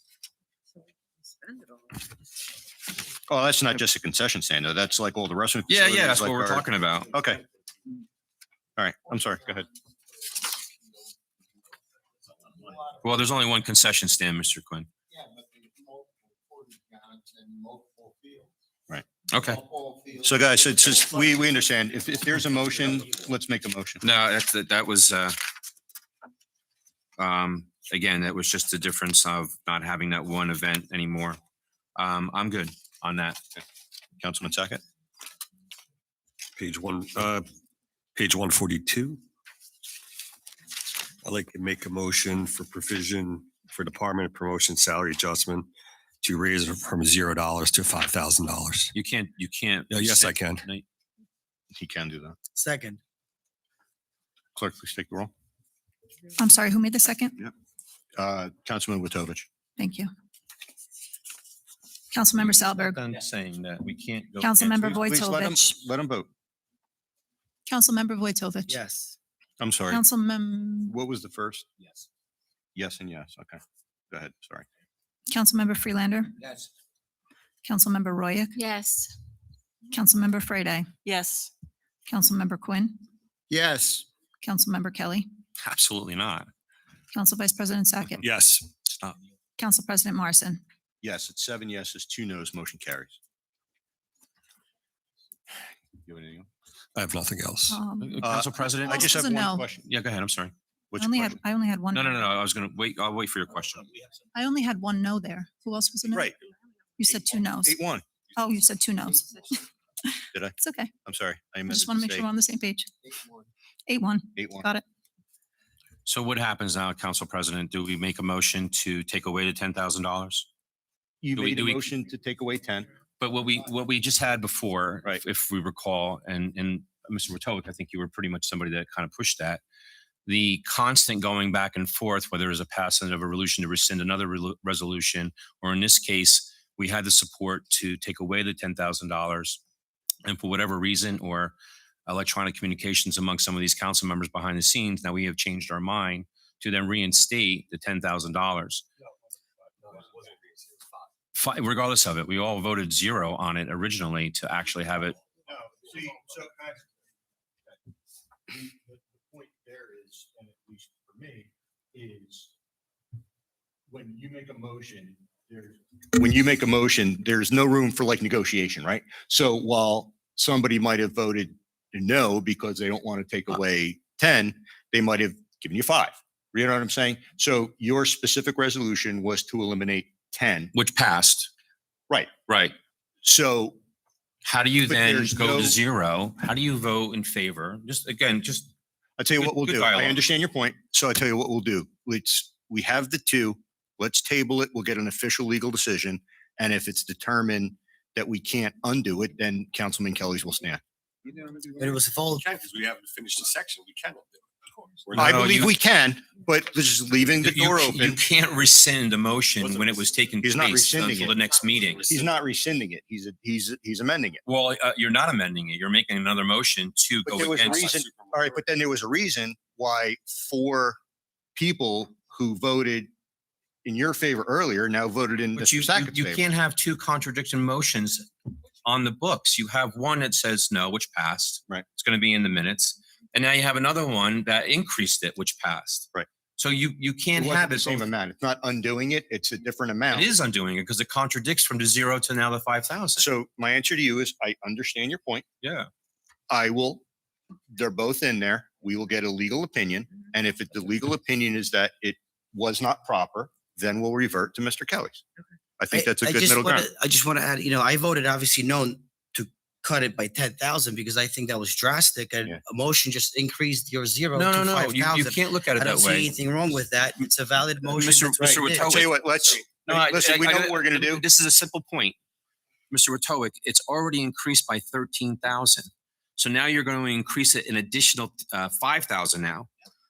Oh, that's not just a concession stand though. That's like all the restaurant. Yeah, facilities, that's what like we're our- talking about. Okay. All right. I'm sorry. Go ahead. Well, there's only one concession stand, Mr. Quinn. Right. Okay. So guys, it's just, we understand. If there's a motion, let's make a motion. No, that was, again, that was just the difference of not having that one event anymore. I'm good on that. Councilman Sackett. Page 142. I'd like to make a motion for provision for Department of Promotion salary adjustment to raise it from $0 to $5,000. You can't. Yes, I can. He can do that. Second. Clerk, please take the roll. I'm sorry, who made the second? Councilman Witovich. Thank you. Councilmember Salberg, Done saying that we can't go. Councilmember Please let him, Vojtovich, let him vote. Councilmember Vojtovich. Yes. I'm sorry. What was the first? Yes. Yes and yes. Okay. Go ahead. Sorry. Councilmember Freelander, Yes. Councilmember Royak, Yes. Councilmember Freyday, Yes. Councilmember Quinn, Yes. Councilmember Kelly, Absolutely not. Council Vice President Sackett, Yes. Stop. Council President Morrison. Yes, it's 7 yeses, 2 noes. Motion carries. You have anything else? I have nothing else. Council President? I just have This is a one no. question. Yeah, go ahead. I'm sorry. What's I your only question? had one. No. I was going to wait. I'll wait for your question. I only had one no there. Who else was a no? Right. You said two no's. 8-1. Oh, you said two no's. Did I? It's okay. I'm sorry. I I meant just want to make sure we're on the same page. 8-1. 8-1. Got it. So what happens now, Council President? Do we make a motion to take away the $10,000? You Do we- made a do we- motion to take away 10. But what we just had before, Right. if we recall, and Mr. Wojtovich, I think you were pretty much somebody that kind of pushed that. The constant going back and forth, whether it was a passing of a resolution to rescind another resolution, or in this case, we had the support to take away the $10,000. And for whatever reason, or electronic communications among some of these council members behind the scenes, now we have changed our mind to then reinstate the $10,000. Regardless of it, we all voted 0 on it originally to actually have it. No, see, so the point there is, and at least for me, is when you make a motion when you make a motion, there's no room for like negotiation, right? So while somebody might have voted no because they don't want to take away 10, they might have given you 5. You know what I'm saying? So your specific resolution was to eliminate 10. Which passed. Right. Right. So how do you But then there's go no- to 0? How do you vote in favor? Just I'll tell you Good- what we'll good do. I dialogue. understand your point. So I'll tell you what we'll do. We have the 2. Let's table it. We'll get an official legal decision. And if it's determined that we can't undo it, then Councilman Kelly's will stand. But it was full. Because we haven't finished the section, we cannot do it. I No, believe you- we can, but this is leaving the door You open. can't rescind a motion when it was taken He's not place rescinding until it. the next meeting. He's not rescinding it. He's amending it. Well, you're not amending it. You're making another motion to But go there was a against. reason, all right, but then there was a reason why 4 people who voted in your favor earlier now voted in But Mr. Sackett's you favor. can't have 2 contradicting motions on the books. You have one that says no, which passed. Right. It's going to be in the minutes. And now you have another one that increased it, which passed. Right. So you It can't wasn't have the it same both. amount. It's not undoing it. It's a different amount. It is undoing it because it contradicts from the 0 to now the 5,000. So my answer to you is I understand your point. Yeah. They're both in there. We will get a legal opinion. And if the legal opinion is that it was not proper, then we'll revert to Mr. Kelly's. I think that's a good middle ground. I just want to add, I voted obviously no to cut it by 10,000 because I think that was drastic and Yeah. a motion just increased your 0 No, to no, no. 5,000. You can't look at it I don't that see way. anything wrong with that. It's a valid motion. Mr. that's Mr. right there. I'll tell you what, listen, we know what we're going to do. This is a simple point. Mr. Watowick, it's already increased by 13,000. So now you're going to increase it an additional 5,000 now.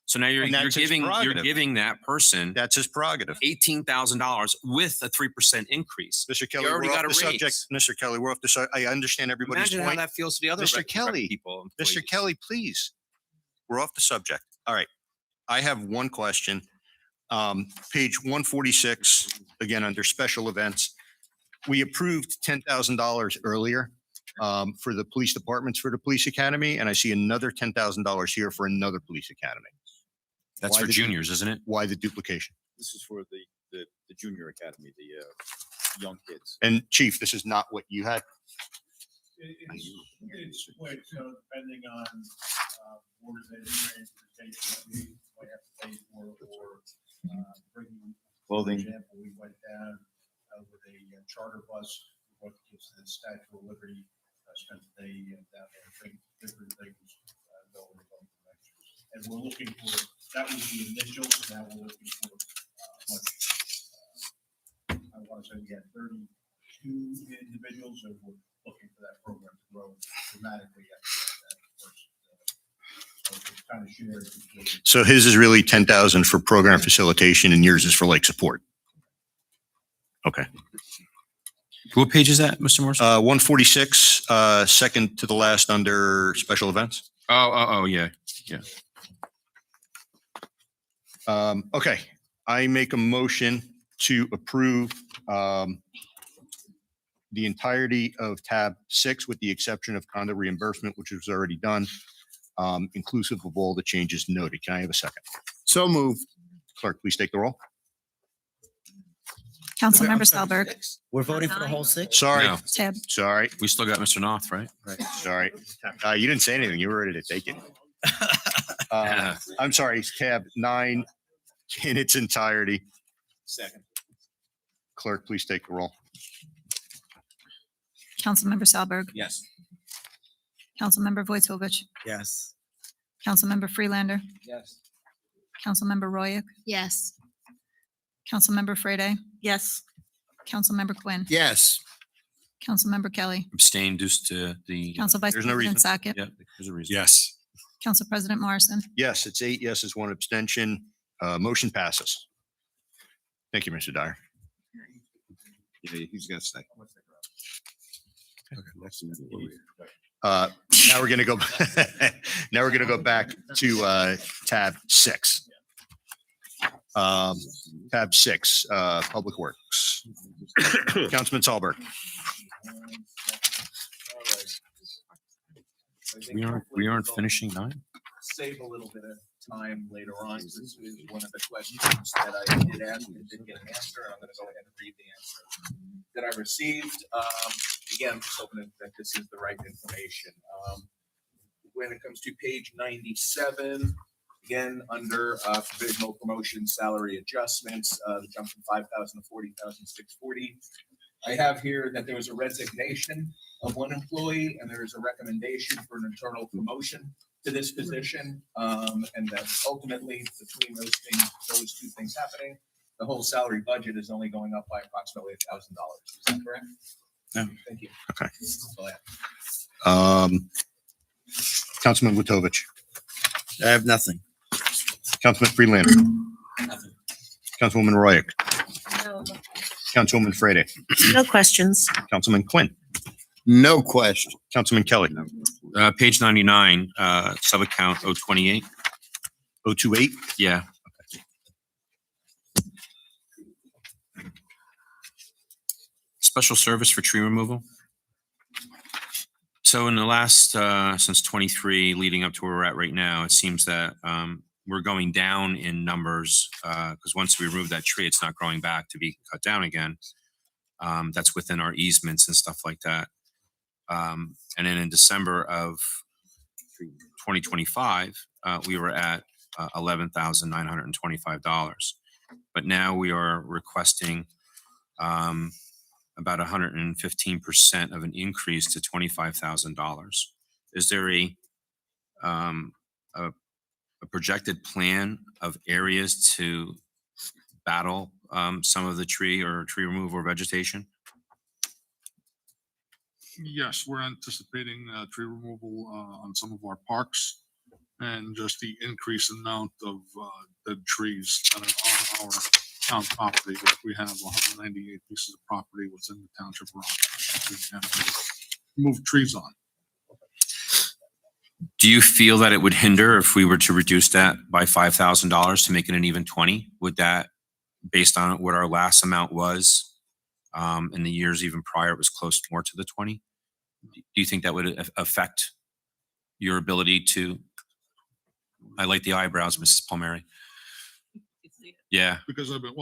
So now you're And that's his you're prerogative. giving that person That's his prerogative. $18,000 with a 3% increase. Mr. Kelly, You already we're got off a the subject. raise. Mr. Kelly, we're off the subject. I understand everybody's Imagine how point. that feels to the other Mr. rec Kelly, people. Mr. employees. Kelly, please. We're off the subject. All right. I have one question. Page 146, again, under special events. We approved $10,000 earlier for the police departments for the police academy, and I see another $10,000 here for another police academy. That's Why for the- juniors, isn't it? Why the duplication? This is for the junior academy, the young kids. And Chief, this is not what you had? It's split, so depending on board of education, we might have to pay for or bringing. Clothing. For example, we went down with a charter bus, what gets to the Statue of Liberty, spent the day down there, different things going on. And we're looking for, that was the initial, so now we're looking for much. I want to say we had 32 individuals, and we're looking for that program to grow dramatically after that first. So it's kind of shared between. So his is really 10,000 for program facilitation and yours is for like support. Okay. What page is that, Mr. Morrison? 146, second to the last under special events. Oh, yeah. Okay, I make a motion to approve the entirety of tab 6 with the exception of condo reimbursement, which was already done, inclusive of all the changes noted. Can I have a second? So moved. Clerk, please take the roll. Councilmember Salberg, We're voting for the whole 6? Sorry, No. Tab, sorry, We still got Mr. Noth, right? sorry. You didn't say anything. You were ready to take it. Yeah. I'm sorry, tab 9 in its entirety. Second. Clerk, please take the roll. Councilmember Salberg, Yes. Councilmember Vojtovich, Yes. Councilmember Freelander, Yes. Councilmember Royak, Yes. Councilmember Frede. Yes. Councilmember Quinn, Yes. Councilmember Kelly, Abstain due to the. Council Vice There's no President reason. Sackett, Yeah, there's a reason. Yes. Council President Morrison. Yes, it's 8 yeses, 1 abstention. Motion passes. Thank you, Mr. Dyer. Yeah, he's got to stay. Now we're going to go, now we're going to go back to tab 6. Tab 6, Public Works. Councilman Salberg. We aren't finishing 9? Save a little bit of time later on. This is one of the questions that I did ask and didn't get an answer, and I'm gonna go ahead and read the answer that I received. Again, I'm just hoping that this is the right information. When it comes to page 97, again, under provisional promotion salary adjustments, the jump from 5,000 to 40,640. I have here that there was a resignation of one employee and there is a recommendation for an internal promotion to this position. And that ultimately between those two things happening, the whole salary budget is only going up by approximately $1,000. Is that correct? No. Thank you. Okay. That's all I have. Councilman Lutovich, I have nothing. Councilman Freelander. Councilwoman Royak, Councilwoman Frede, No questions. Councilman Quinn, No question. Councilman Kelly, Page 99, sub-account 028. 028. Yeah. Special service for tree removal. So in the last, since 23 leading up to where we're at right now, it seems that we're going down in numbers because once we remove that tree, it's not growing back to be cut down again. That's within our easements and stuff like that. And then in December of 2025, we were at $11,925. But now we are requesting about 115% of an increase to $25,000. Is there a projected plan of areas to battle some of the tree removal or vegetation? Yes, we're anticipating tree removal on some of our parks and just the increased amount of dead trees that are on our town property. We have 198 pieces of property within the township of Rockaway. We can move trees on. Do you feel that it would hinder if we were to reduce that by $5,000 to make it an even 20? Would that, based on what our last amount was, in the years even prior, it was close more to the 20? Do you think that would affect your ability to? I like the eyebrows, Mrs. Palmieri. Yeah. Because I've been,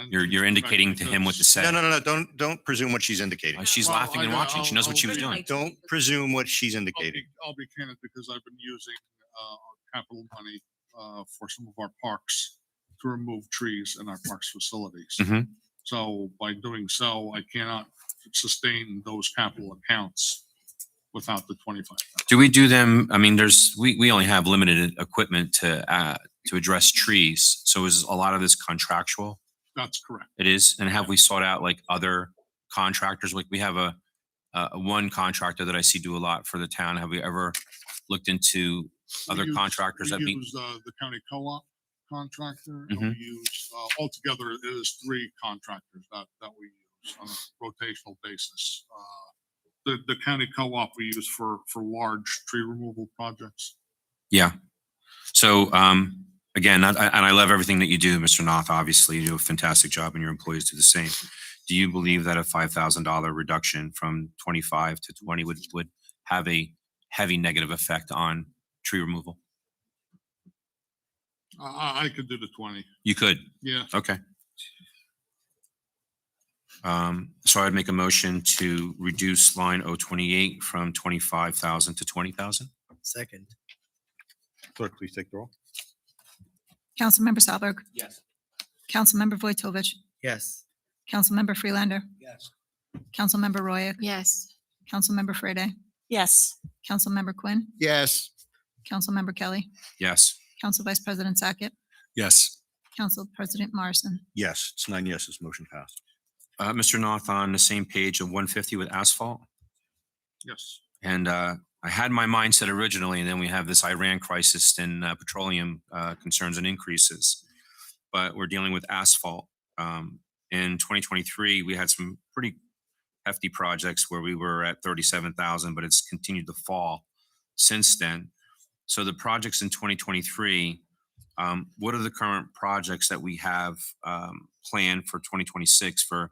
You're indicating to him what to say. No. Don't presume what she's indicating. She's laughing and watching. She knows what she was doing. Don't presume what she's indicating. I'll be candid because I've been using our capital money for some of our parks to remove trees in our parks facilities. Mhm. So by doing so, I cannot sustain those capital accounts without the 25,000. Do we do them? I mean, we only have limited equipment to address trees. So is a lot of this contractual? That's correct. It is. And have we sought out like other contractors? Like we have a one contractor that I see do a lot for the town. Have we ever looked into other contractors that we be? use the county co-op contractor. And Mhm. we use altogether it is 3 contractors that we use on a rotational basis. The county co-op we use for large tree removal projects. Yeah. So again, and I love everything that you do, Mr. Noth. Obviously, you do a fantastic job, and your employees do the same. Do you believe that a $5,000 reduction from 25 to 20 would have a heavy negative effect on tree removal? I could do the 20. You could. Yeah. Okay. So I'd make a motion to reduce line 028 from 25,000 to 20,000. Second. Clerk, please take the roll. Councilmember Salberg, Yes. Councilmember Vojtovich, Yes. Councilmember Freelander, Yes. Councilmember Royak, Yes. Councilmember Frede, Yes. Councilmember Quinn, Yes. Councilmember Kelly, Yes. Council Vice President Sackett, Yes. Council President Morrison. Yes, it's 9 yeses. Motion passed. Mr. Noth, on the same page of 150 with asphalt. Yes. And I had my mindset originally, and then we have this Iran crisis and petroleum concerns and increases. But we're dealing with asphalt. In 2023, we had some pretty hefty projects where we were at 37,000, but it's continued to fall since then. So the projects in 2023, what are the current projects that we have planned for 2026 for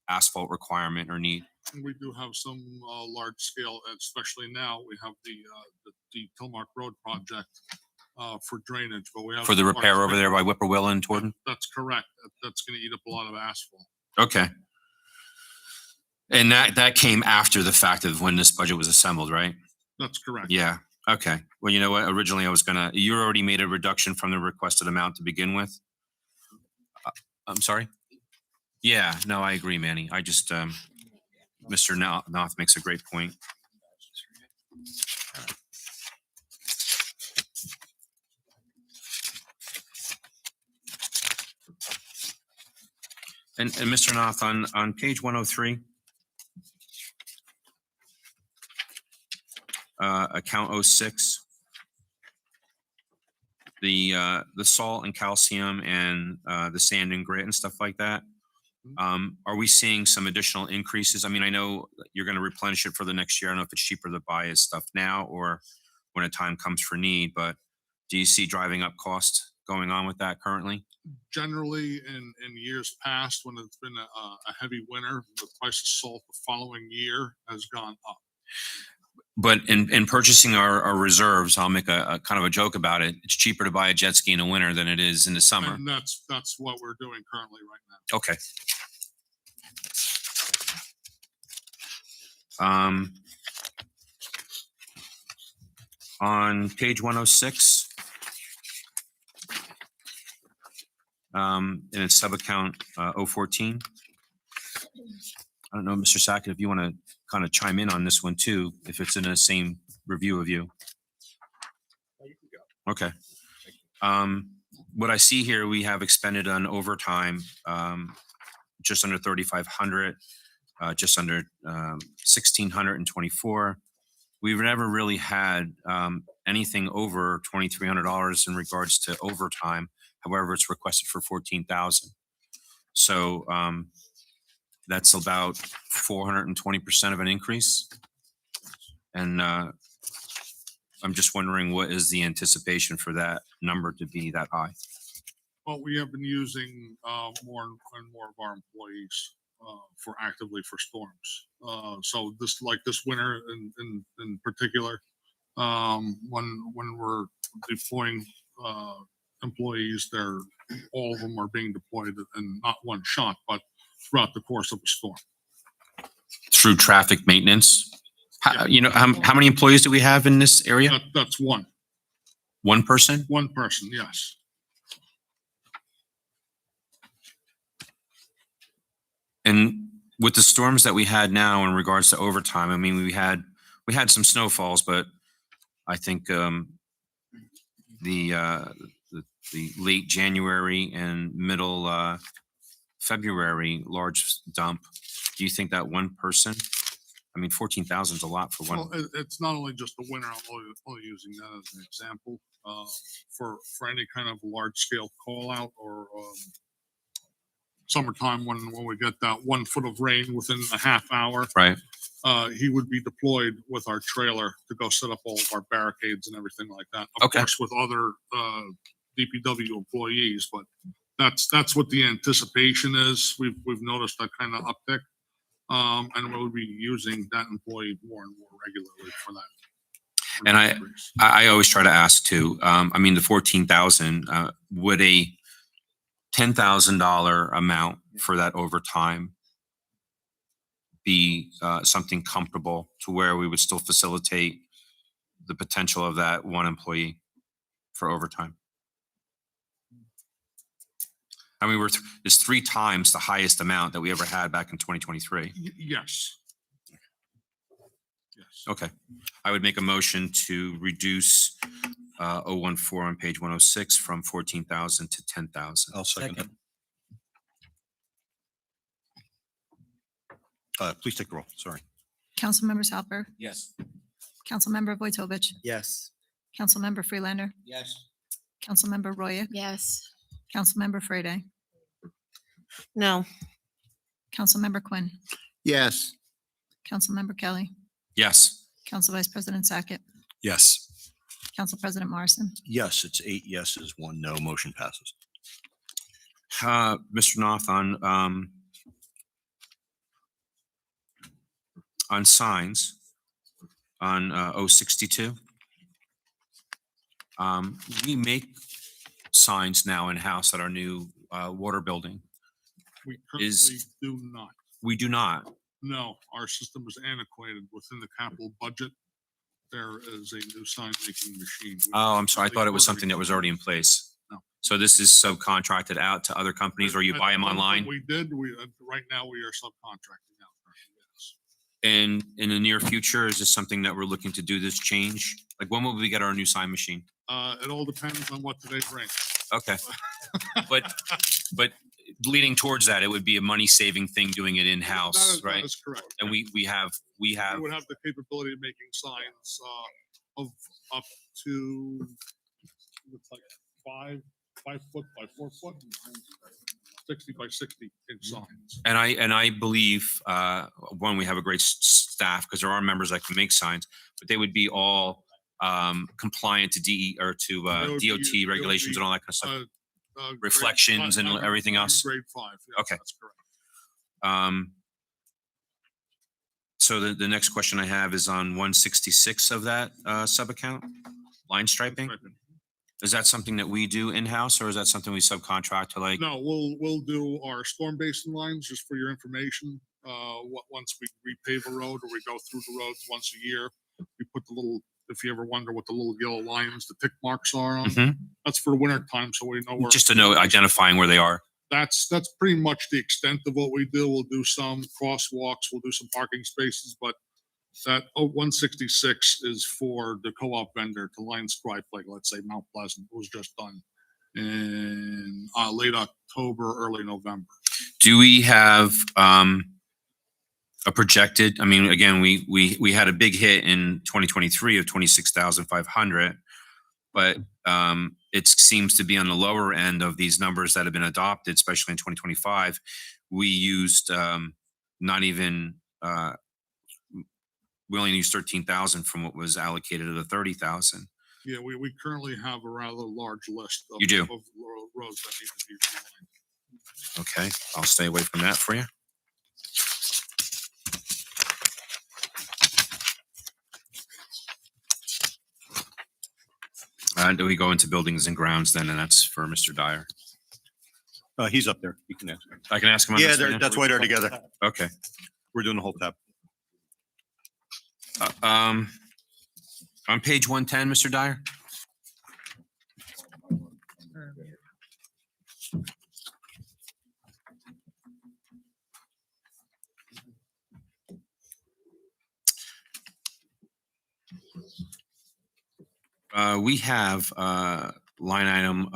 asphalt requirement or need? We do have some large scale, especially now, we have the Tilmark Road project for drainage, but we have. For the some repair parts over that- there by Whippoorwill and Torden? That's correct. That's gonna eat up a lot of asphalt. Okay. And that came after the fact of when this budget was assembled, right? That's correct. Yeah, okay. Well, you know what? Originally I was you already made a reduction from the requested amount to begin with? I'm sorry? Yeah, no, I agree, Manny. I just, Mr. Noth makes a great point. And Mr. Noth, on page 103, account 06, the salt and calcium and the sand and grit and stuff like that. Are we seeing some additional increases? I mean, I know you're going to replenish it for the next year. I don't know if it's cheaper to buy his stuff now or when a time comes for need, but do you see driving up cost going on with that currently? Generally, in years past, when it's been a heavy winter, the price of salt the following year has gone up. But in purchasing our reserves, I'll make a kind of a joke about it. It's cheaper to buy a jet ski in the winter than it is in the summer. And that's what we're doing currently right now. Okay. On page 106, in its sub-account 014. I don't know, Mr. Sackett, if you want to kind of chime in on this one too, if it's in the same review of you. Okay. What I see here, we have expended on overtime, just under 3,500, just under 1,624. We've never really had anything over $2,300 in regards to overtime. However, it's requested for 14,000. So that's about 420% of an increase. And I'm just wondering, what is the anticipation for that number to be that high? Well, we have been using more and more of our employees actively for storms. So this winter in particular, when we're deploying employees, all of them are being deployed in not one shot, but throughout the course of a storm. Through traffic maintenance? How many employees do we have in this area? That's one. One person? One person, yes. And with the storms that we had now in regards to overtime, I mean, we had some snowfalls, but I think the late January and middle February large dump. Do you think that one person? I mean, 14,000 is a lot for one. Well, it's not only just the winter. I'm only using that as an example for any kind of large scale call out or summertime when we get that 1 foot of rain within a half hour. Right. He would be deployed with our trailer to go set up all of our barricades and everything like that. Of Okay. course, with other DPW employees, but that's what the anticipation is. We've noticed that kind of uptick. And we'll be using that employee more and more regularly for that. And I always try to ask too, I mean, the 14,000, would a $10,000 amount for that overtime be something comfortable to where we would still facilitate the potential of that one employee for overtime? I mean, it's 3 times the highest amount that we ever had back in 2023. Yes. Yes. Okay. I would make a motion to reduce 014 on page 106 from 14,000 to 10,000. I'll second. Please take the roll. Sorry. Councilmember Salper, Yes. Councilmember Vojtovich, Yes. Councilmember Freelander, Yes. Councilmember Roya, Yes. Councilmember Frede, No. Councilmember Quinn, Yes. Councilmember Kelly, Yes. Council Vice President Sackett, Yes. Council President Morrison. Yes, it's 8 yeses, 1 no. Motion passes. Mr. Noth, on signs, on 062. We make signs now in-house at our new water building. We currently Is- do not. We do not. No, our system is antiquated. Within the capital budget, there is a new sign making machine. Oh, I'm sorry. I thought it was something that was already in place. No. So this is subcontracted out to other companies or you buy them online? We did, right now we are subcontracting out. Yes. And in the near future, is this something that we're looking to do this change? Like when will we get our new sign machine? It all depends on what today brings. Okay. But leading towards that, it would be a money saving thing doing it in-house, That right? is correct. And we have, We would have the capability of making signs of up to looks like 5 foot by 4 foot, 60 by 60 inch signs. and I believe, one, we have a great staff because there are members that can make signs, but they would be all compliant to DE or to They would be- DOT they would regulations be, and all that kind of stuff. Grade Reflections and everything else? Grade 5. Yes, Okay. That's correct. So the next question I have is on 166 of that sub-account, line striping. Is that something that we do in-house or is that something we subcontract to like? No, we'll do our storm basin lines, just for your information. Once we repave a road or we go through the roads once a year, we put the little, if you ever wonder what the little yellow lines, the tick marks are on, Mhm. that's for winter time, so we know where. Just to know, identifying where they are. That's pretty much the extent of what we do. We'll do some crosswalks, we'll do some parking spaces, but that 166 is for the co-op vendor to line stripe, like let's say Mount Pleasant was just done in late October, early November. Do we have a projected, I mean, again, we had a big hit in 2023 of 26,500, but it seems to be on the lower end of these numbers that have been adopted, especially in 2025. We used not even we only used 13,000 from what was allocated of the 30,000. Yeah, we currently have a rather large list. Of, You do? Of roads that need to be relined. Okay, I'll stay away from that for you. Do we go into buildings and grounds then, and that's for Mr. Dyer? He's up there. You can ask him. I can ask him. on Yeah, this right now? that's why they're together. Okay. We're doing the whole tab. On page 110, Mr. Dyer? We have line item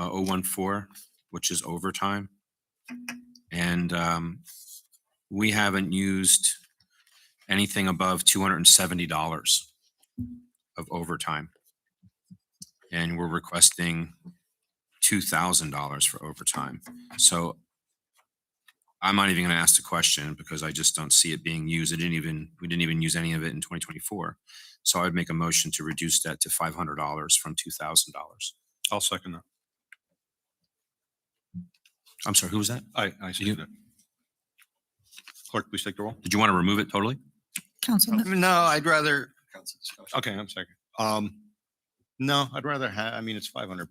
014, which is overtime. And we haven't used anything above $270 of overtime. And we're requesting $2,000 for overtime. So I'm not even going to ask the question because I just don't see it being used. We didn't even use any of it in 2024. So I'd make a motion to reduce that to $500 from $2,000. I'll second that. I'm sorry, who was that? I second that. Clerk, please take the roll. Did you want to remove it totally? Councilman. No, I'd rather. Okay, I'm sorry. No, I'd rather have, I mean, it's $500.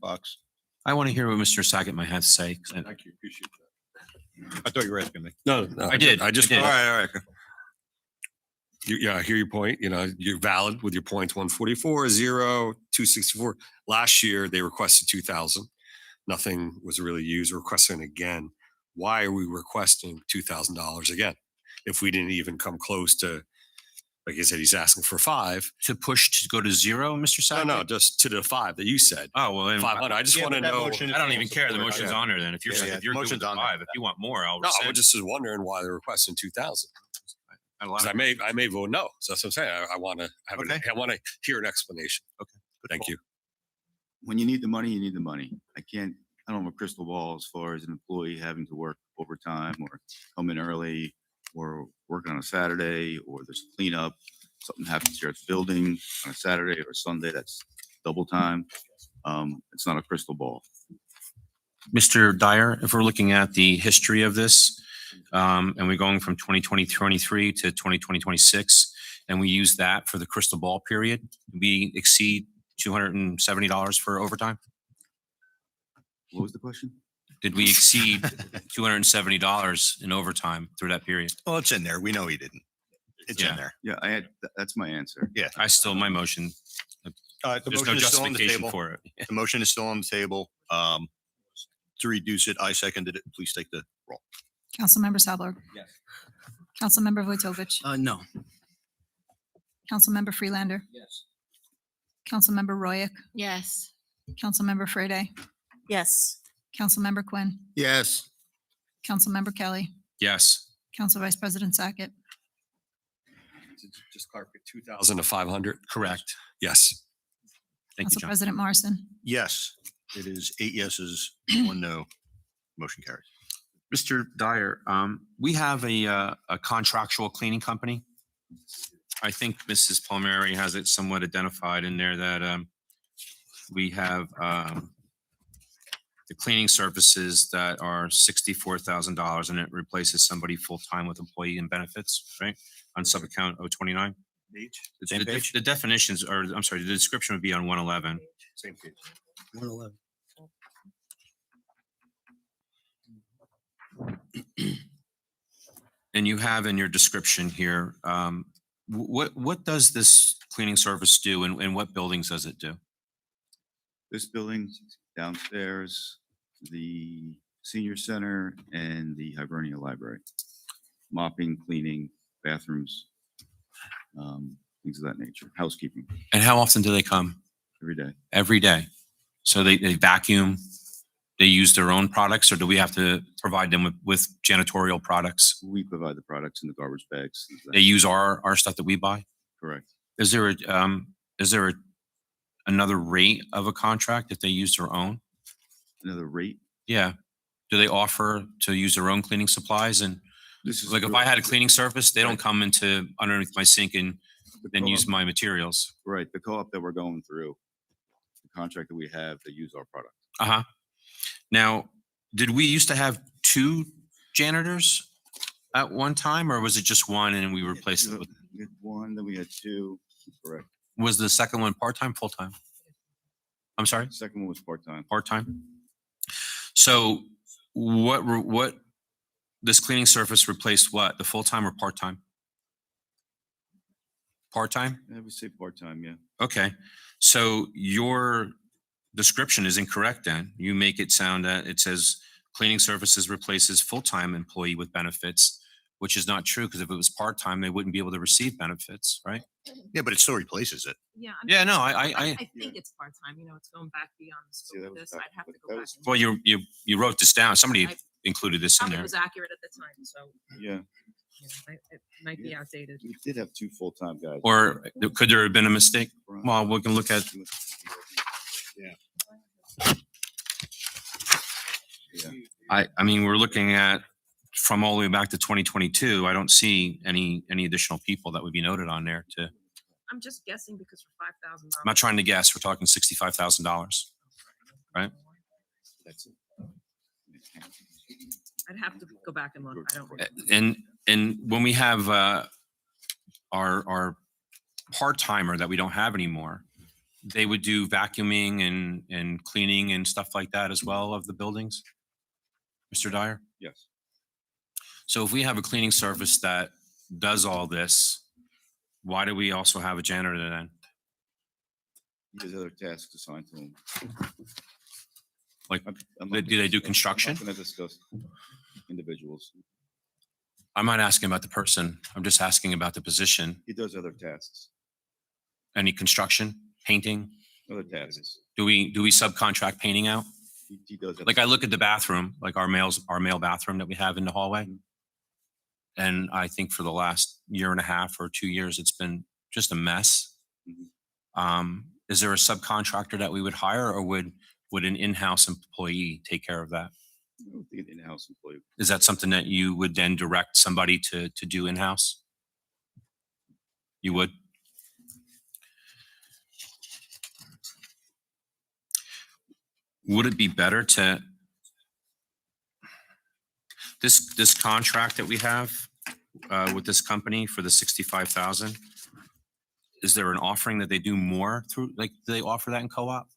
I want to hear what Mr. Saget might have to say. Thank you, appreciate that. I thought you were asking me. No, I did. I just, I did. All right. yeah, I hear your point. You know, you're valid with your points. 144, 0, 264. Last year, they requested 2,000. Nothing was really used. We're requesting again. Why are we requesting $2,000 again? If we didn't even come close to, like I said, he's asking for 5. To push to go to 0, Mr. Saget? No, just to the 5 that you said. Oh, well, then 500. I just Yeah, want to but that know. motion- I don't even care. The motion's Yeah. on there then. If you're, Yeah, if you're good with motion's the on there. 5, if you want more, I'll No, we're rescind. just wondering why they're requesting 2,000. I lied. 'Cause I may vote no. So that's what I'm saying. I want to have Okay. I want to hear an explanation. Okay. Good Thank call. you. When you need the money, you need the money. I don't have a crystal ball as far as an employee having to work overtime or come in early or working on a Saturday or there's cleanup. Something happens here at the building on a Saturday or Sunday, that's double time. It's not a crystal ball. Mr. Dyer, if we're looking at the history of this, and we're going from 2023 to 2026, and we use that for the crystal ball period, we exceed $270 for overtime? What was the question? Did we exceed $270 in overtime through that period? Well, it's in there. We know he didn't. It's Yeah. in there. Yeah, I had, that's my answer. Yeah. I still, my motion, The there's no motion is still on the justification table. for it. The motion is still on the table. To reduce it, I seconded it. Please take the roll. Councilmember Salberg. Yes. Councilmember Vojtovich. No. Councilmember Freelander. Yes. Councilmember Royak. Yes. Councilmember Frede. Yes. Councilmember Quinn. Yes. Councilmember Kelly. Yes. Council Vice President Sackett. Just clarify, 2,000 to 500? Correct. Yes. Thank you, Council John. President Morrison. Yes, it is 8 yeses, 1 no. Motion carries. Mr. Dyer, we have a contractual cleaning company. I think Mrs. Palmieri has it somewhat identified in there that we have the cleaning services that are $64,000 and it replaces somebody full-time with employee and benefits, right? On sub-account 029. Same page? The definitions are, I'm sorry, the description would be on 111. Same page. 111. And you have in your description here, what does this cleaning service do and what buildings does it do? This building downstairs, the senior center and the Hibernia Library. Mopping, cleaning, bathrooms, things of that nature, housekeeping And how often do they come? every day. Every day. So they vacuum, they use their own products, or do we have to provide them with janitorial products? We provide the products in the garbage bags. things of that- They use our stuff that we buy? Correct. Is there another rate of a contract if they use their own? Another rate. Yeah. Do they offer to use their own cleaning supplies? And This is like if I had a cleaning service, they don't come into underneath my sink and then use co-op. my materials. Right, the co-op that we're going through, the contract that we have, they use our product. Uh-huh. Now, did we used to have 2 janitors at one time, or was it just one and we replaced it with, We had 1, then we had 2, correct. was the second one part-time, full-time? I'm sorry, Second one was part-time. part-time? So what, this cleaning service replaced what, the full-time or part-time? Part-time? I would say part-time, yeah. Okay, so your description is incorrect then. You make it sound that it says cleaning services replaces full-time employee with benefits, which is not true, because if it was part-time, they wouldn't be able to receive benefits, right? Yeah, but it still replaces it. Yeah. Yeah, no, I think it's part-time, it's going back beyond the scope that of was this. back- I'd have to that go back. was- and Well, look. you wrote this down. Somebody I included this in Probably there. was accurate at the time, so Yeah, it might be outdated. we did have 2 full-time guys. Or could there have been a mistake? Well, we can look at, Yeah. I mean, we're looking at from all the way back to 2022. I don't see any additional people that would be noted on there to, I'm just guessing because for $5,000. I'm not trying to guess. We're talking $65,000. Right? I'd have to go back and look. I don't. And when we have our part-timer that we don't have anymore, they would do vacuuming and cleaning and stuff like that as well of the buildings? Mr. Dyer? Yes. So if we have a cleaning service that does all this, why do we also have a janitor then? There's other tasks assigned to them. Like, I'm do not they gonna do discuss- construction? I'm not going to discuss individuals. I'm not asking about the person. I'm just asking about the position. He does other tasks, Any construction, painting? other tasks. Do we subcontract painting out? He does. other- Like I look at the bathroom, like our male bathroom that we have in the hallway. And I think for the last year and a half or 2 years, it's been just a mess. Is there a subcontractor that we would hire, or would an in-house employee take care of that? I don't think an in-house employee. Is that something that you would then direct somebody to do in-house? You would? Would it be better to, this contract that we have with this company for the 65,000, is there an offering that they do more through, like, do they offer that in co-op?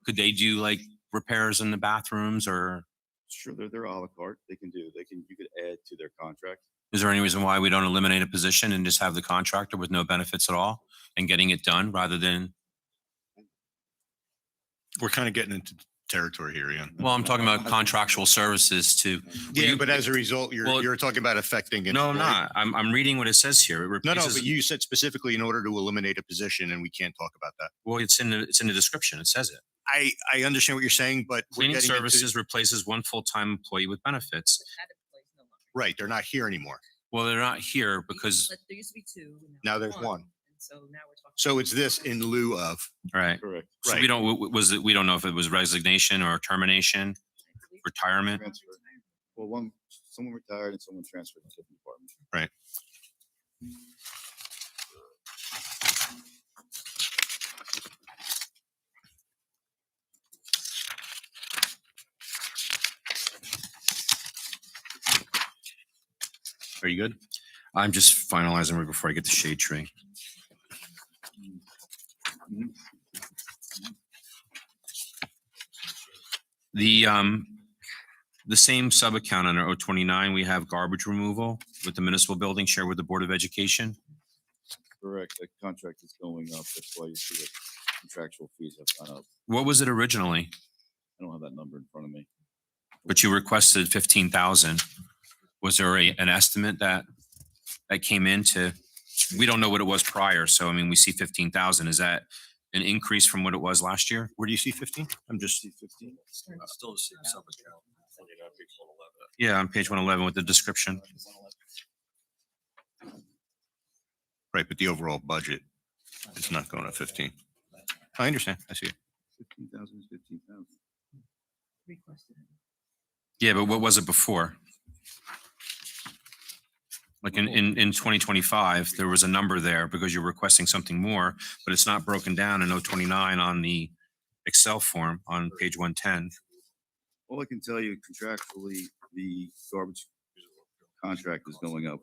Could they do like repairs in the bathrooms, or Sure, they're à la carte. You could add to their contract. is there any reason why we don't eliminate a position and just have the contractor with no benefits at all and getting it done rather than, We're kind of getting into territory here, Ian. well, I'm talking about contractual services to. Yeah, but as a result, Well, you're talking about affecting. an No, I'm employee. not. I'm reading what it says here. It No, replaces- but you said specifically in order to eliminate a position, and we can't talk about that. Well, it's in the description. It says it. I understand what you're saying, but we're Cleaning getting into- services replaces one full-time employee with benefits. Right, they're not here anymore. Well, they're not here because, There used to be two. Now there's one. So now we're talking. So it's this in lieu of. right. Correct. So Right. we don't, we don't know if it was resignation or termination, retirement. Transfer. Well, someone retired and someone transferred to a different department. Right. Are you good? I'm just finalizing right before I get to shade tree. The same sub account under 029, we have garbage removal with the municipal building share with the Board of Education. Correct. The contract is going up. That's why you see the contractual fees have gone up. What was it originally? I don't have that number in front of me. But you requested 15,000. Was there an estimate that came into, we don't know what it was prior. So I mean, we see 15,000. Is that an increase from what it was last year? Where do you see 15? I'm just. 15. Still the same sub account. Yeah, on page 111 with the description. Right, but the overall budget is not going up 15. I understand. I see it. 15,000 is 15,000. Yeah, but what was it before? Like in 2025, there was a number there because you're requesting something more, but it's not broken down in 029 on the Excel form on page 110. All I can tell you contractually, the garbage contract is going up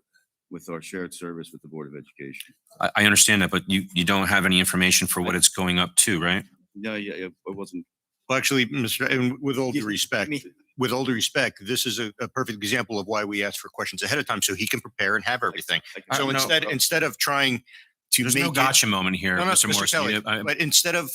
with our shared service with the Board of Education. I understand that, but you don't have any information for what it's going up to, right? Yeah, it wasn't. Well, actually, Mr. And with all due respect, this is a perfect example of why we ask for questions ahead of time so he can prepare and have everything. So No, instead of trying to There's make no it- gotcha moment here, No, no, Mr. Morrison. Kelly, I but instead of,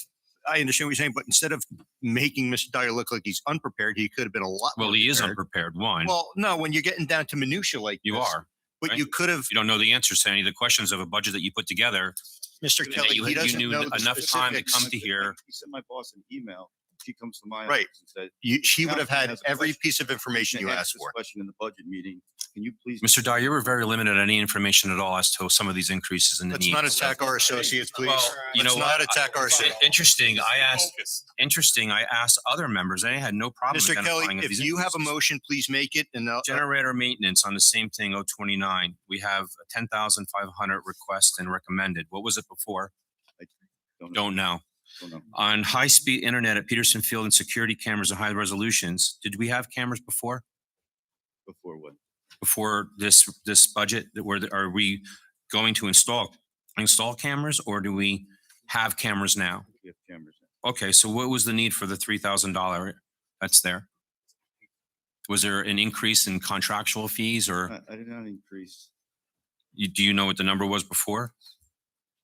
I understand what you're saying, but instead of making Mr. Dyer look like he's unprepared, he could have been a lot. Well, more he is prepared. unprepared, one. Well, no, when you're getting down to minutia like You this, are. but right? you could have, You don't know the answers to any of the questions of a budget that you put together. Mr. that Kelly, you he doesn't knew know the enough time to specifics. come to here. He sent my boss an email. She comes to my Right. office and said. She would have "Councilman had has a every question. piece of information you Can I asked ask this for. Question in the budget meeting. Can you please? Mr. Dyer, you were very limited on any information at all as to some of these increases in the Let's needs. not attack our associates, please. Well, you Let's know not what? attack our associates. Interesting. I asked other members and they had no problem Mr. Kelly, identifying if if these you have a increases. motion, please make it and Generator maintenance on the same thing, 029. We have a 10,500 request and recommended. What was it before? Don't know. On high-speed internet at Peterson Field and security cameras and high resolutions, did we have cameras before? Before what? Before this budget, are we going to install cameras or do we have cameras now? We have cameras. Okay, so what was the need for the $3,000 that's there? Was there an increase in contractual fees or I did not increase. do you know what the number was before?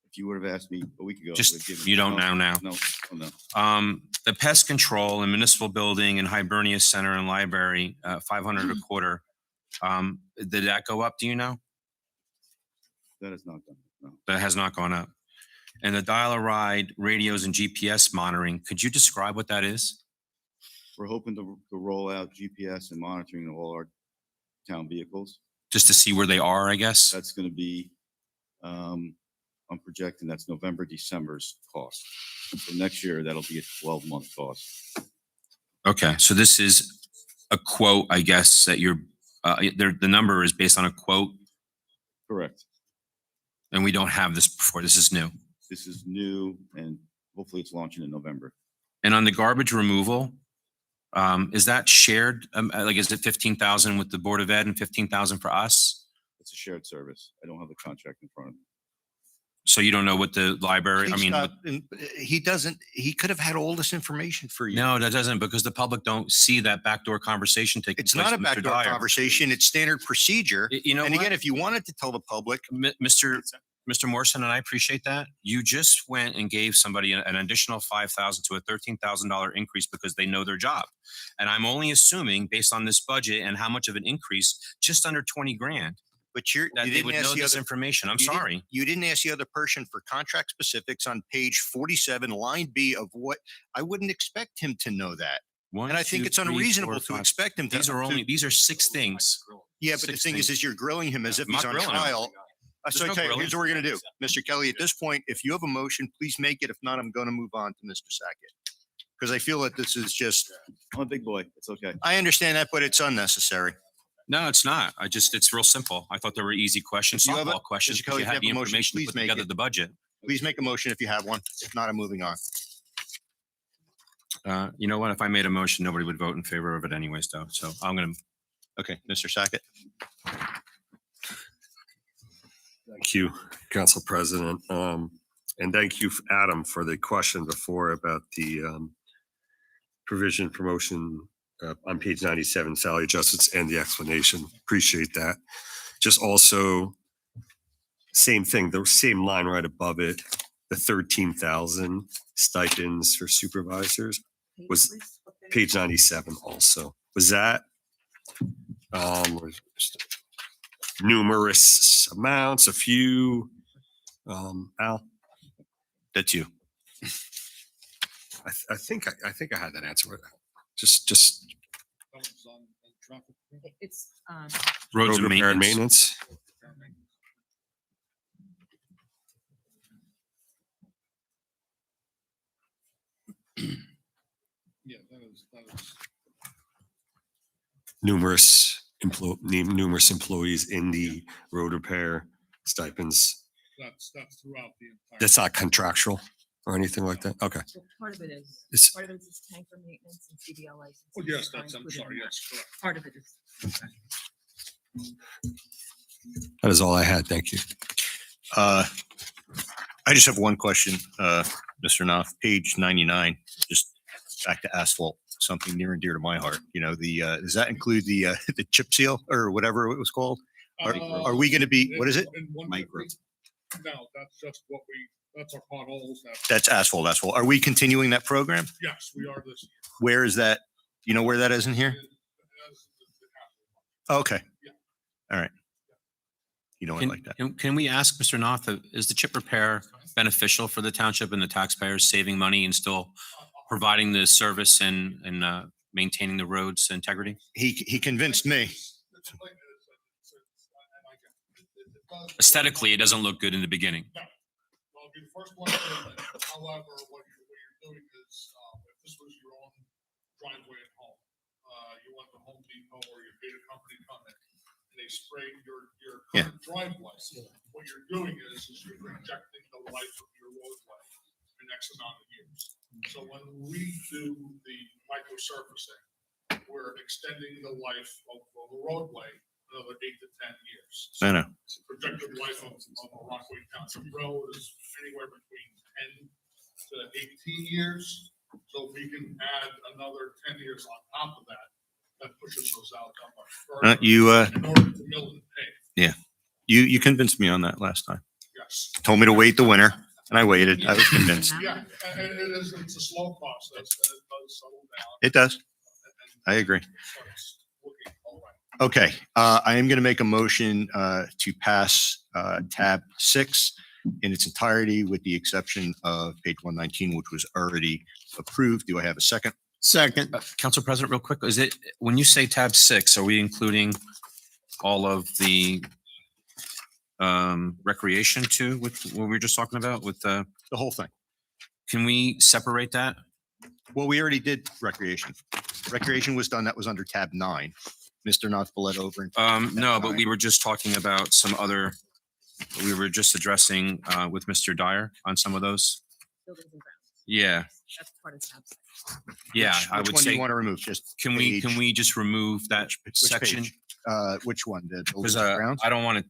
If you would have asked me a week ago. I Just, would have given you don't know now. No, no. The pest control and municipal building and Hibernia Center and library, 500 a quarter. Did that go up? Do you know? That is not done. No. That has not gone up. And the dial-a-ride radios and GPS monitoring, could you describe what that is? We're hoping to roll out GPS and monitoring of all our town vehicles. Just to see where they are, I guess? That's going to be, I'm projecting that's November, December's cost. So next year, that'll be a 12-month cost. Okay, so this is a quote, I guess, that you're, the number is based on a quote, Correct. and we don't have this before. This is new. This is new and hopefully it's launching in November. And on the garbage removal, is that shared? Like, is it 15,000 with the Board of Ed and 15,000 for us? It's a shared service. I don't have the contract in front of me. So you don't know what the library, I Please mean, stop. And, he doesn't, he could have had all this information for you. no, that doesn't, because the public don't see that backdoor conversation taking It's place not a with Mr. backdoor Dyer. conversation. It's standard procedure. You know And again, what? if you wanted to tell the public, Mr. Morrison, and I appreciate that. You just went and gave somebody an additional $5,000 to a $13,000 increase because they know their job. And I'm only assuming based on this budget and how much of an increase, just under 20 grand, but that you they didn't would ask know the this other, information. I'm you didn't- sorry. You didn't ask the other person for contract specifics on page 47, line B of what, I wouldn't expect him to know that. One, And I think two, it's three, unreasonable four, to five. expect him to. These are six things. Yeah, but the Six thing things. is you're grilling him as if I'm he's not on grilling him. trial. So I no tell you, grilling. here's what we're going to do. Mr. Kelly, at this point, if you have a motion, please make it. If not, I'm going to move on to Mr. Sackett. Because I feel that this is just, I'm a big boy. It's okay. I understand that, but it's unnecessary. No, it's not. It's real simple. I thought there were easy questions, If you have softball a- questions, Mr. because Kelly, you if you had the have a motion, information to please put make together it. the budget. Please make a motion if you have one. If not, I'm moving on. You know what? If I made a motion, nobody would vote in favor of it anyways, though. So I'm going to, Okay, Mr. Sackett. Thank you, Council President. And thank you, Adam, for the question before about the provision promotion on page 97, salary adjustments and the explanation. Appreciate that. Just also, same thing, the same line right above it, the 13,000 stipends for supervisors was page 97 also. Was that numerous amounts, a few? Al? That's you. I think I had that answer. Just It's, roads road and repair and maintenance. maintenance. Yeah, that is, Numerous employees in the road repair stipends. that's throughout the entire. That's not contractual or anything like that? Okay. part of it is, It's- part of it is tanker maintenance and CDL license. Oh, yes, I'm sorry, yes, correct. Part of it is. That is all I had. Thank you. I just have one question, Mr. Knopf, page 99, just back to asphalt, something near and dear to my heart. You know, does that include the chip seal or whatever it was called? Are we going to be, what is it? Micro. No, that's just that's our potholes. That's asphalt. Are we continuing that program? Yes, we are this year. Where is that? You know where that is in here? Okay. All right. You know, I like that. Can we ask Mr. Noth, is the chip repair beneficial for the township and the taxpayers, saving money and still providing the service and maintaining the roads integrity? He convinced me. Aesthetically, it doesn't look good in the beginning. Well, the first one, however, what you're doing is, if this was your own driveway at home, you want the Home Depot or your data company to come in and they spray your current driveway. What you're doing is you're projecting the life of your roadway in X amount of years. So when we do the micro surfacing, we're extending the life of a roadway another 8 to 10 years. I know. Projected life of a Rockaway Township road is anywhere between 10 to 18 years. So if we can add another 10 years on top of that, that pushes us out that much further. In order to mill and pave. Yeah. You convinced me on that last time. Yes. Told me to wait the winter and I waited. I was convinced. Yeah, and it's a slow process. And it does settle down. It does. I agree. Okay, I am going to make a motion to pass tab 6 in its entirety with the exception of page 119, which was already approved. Do I have a second? Second. Council President, real quick, is it, when you say tab 6, are we including all of the recreation too, with what we were just talking about with the whole thing? Can we separate that? Well, we already did recreation. Recreation was done. That was under tab 9. Mr. Knopf bled over. No, but we were just talking about some other, we were just addressing with Mr. Dyer on some of those. Yeah. That's part of tab 6. Yeah, Which I would one do say. you want to remove? Just Can we just remove that which section? page? which one? The Because buildings and grounds? I don't want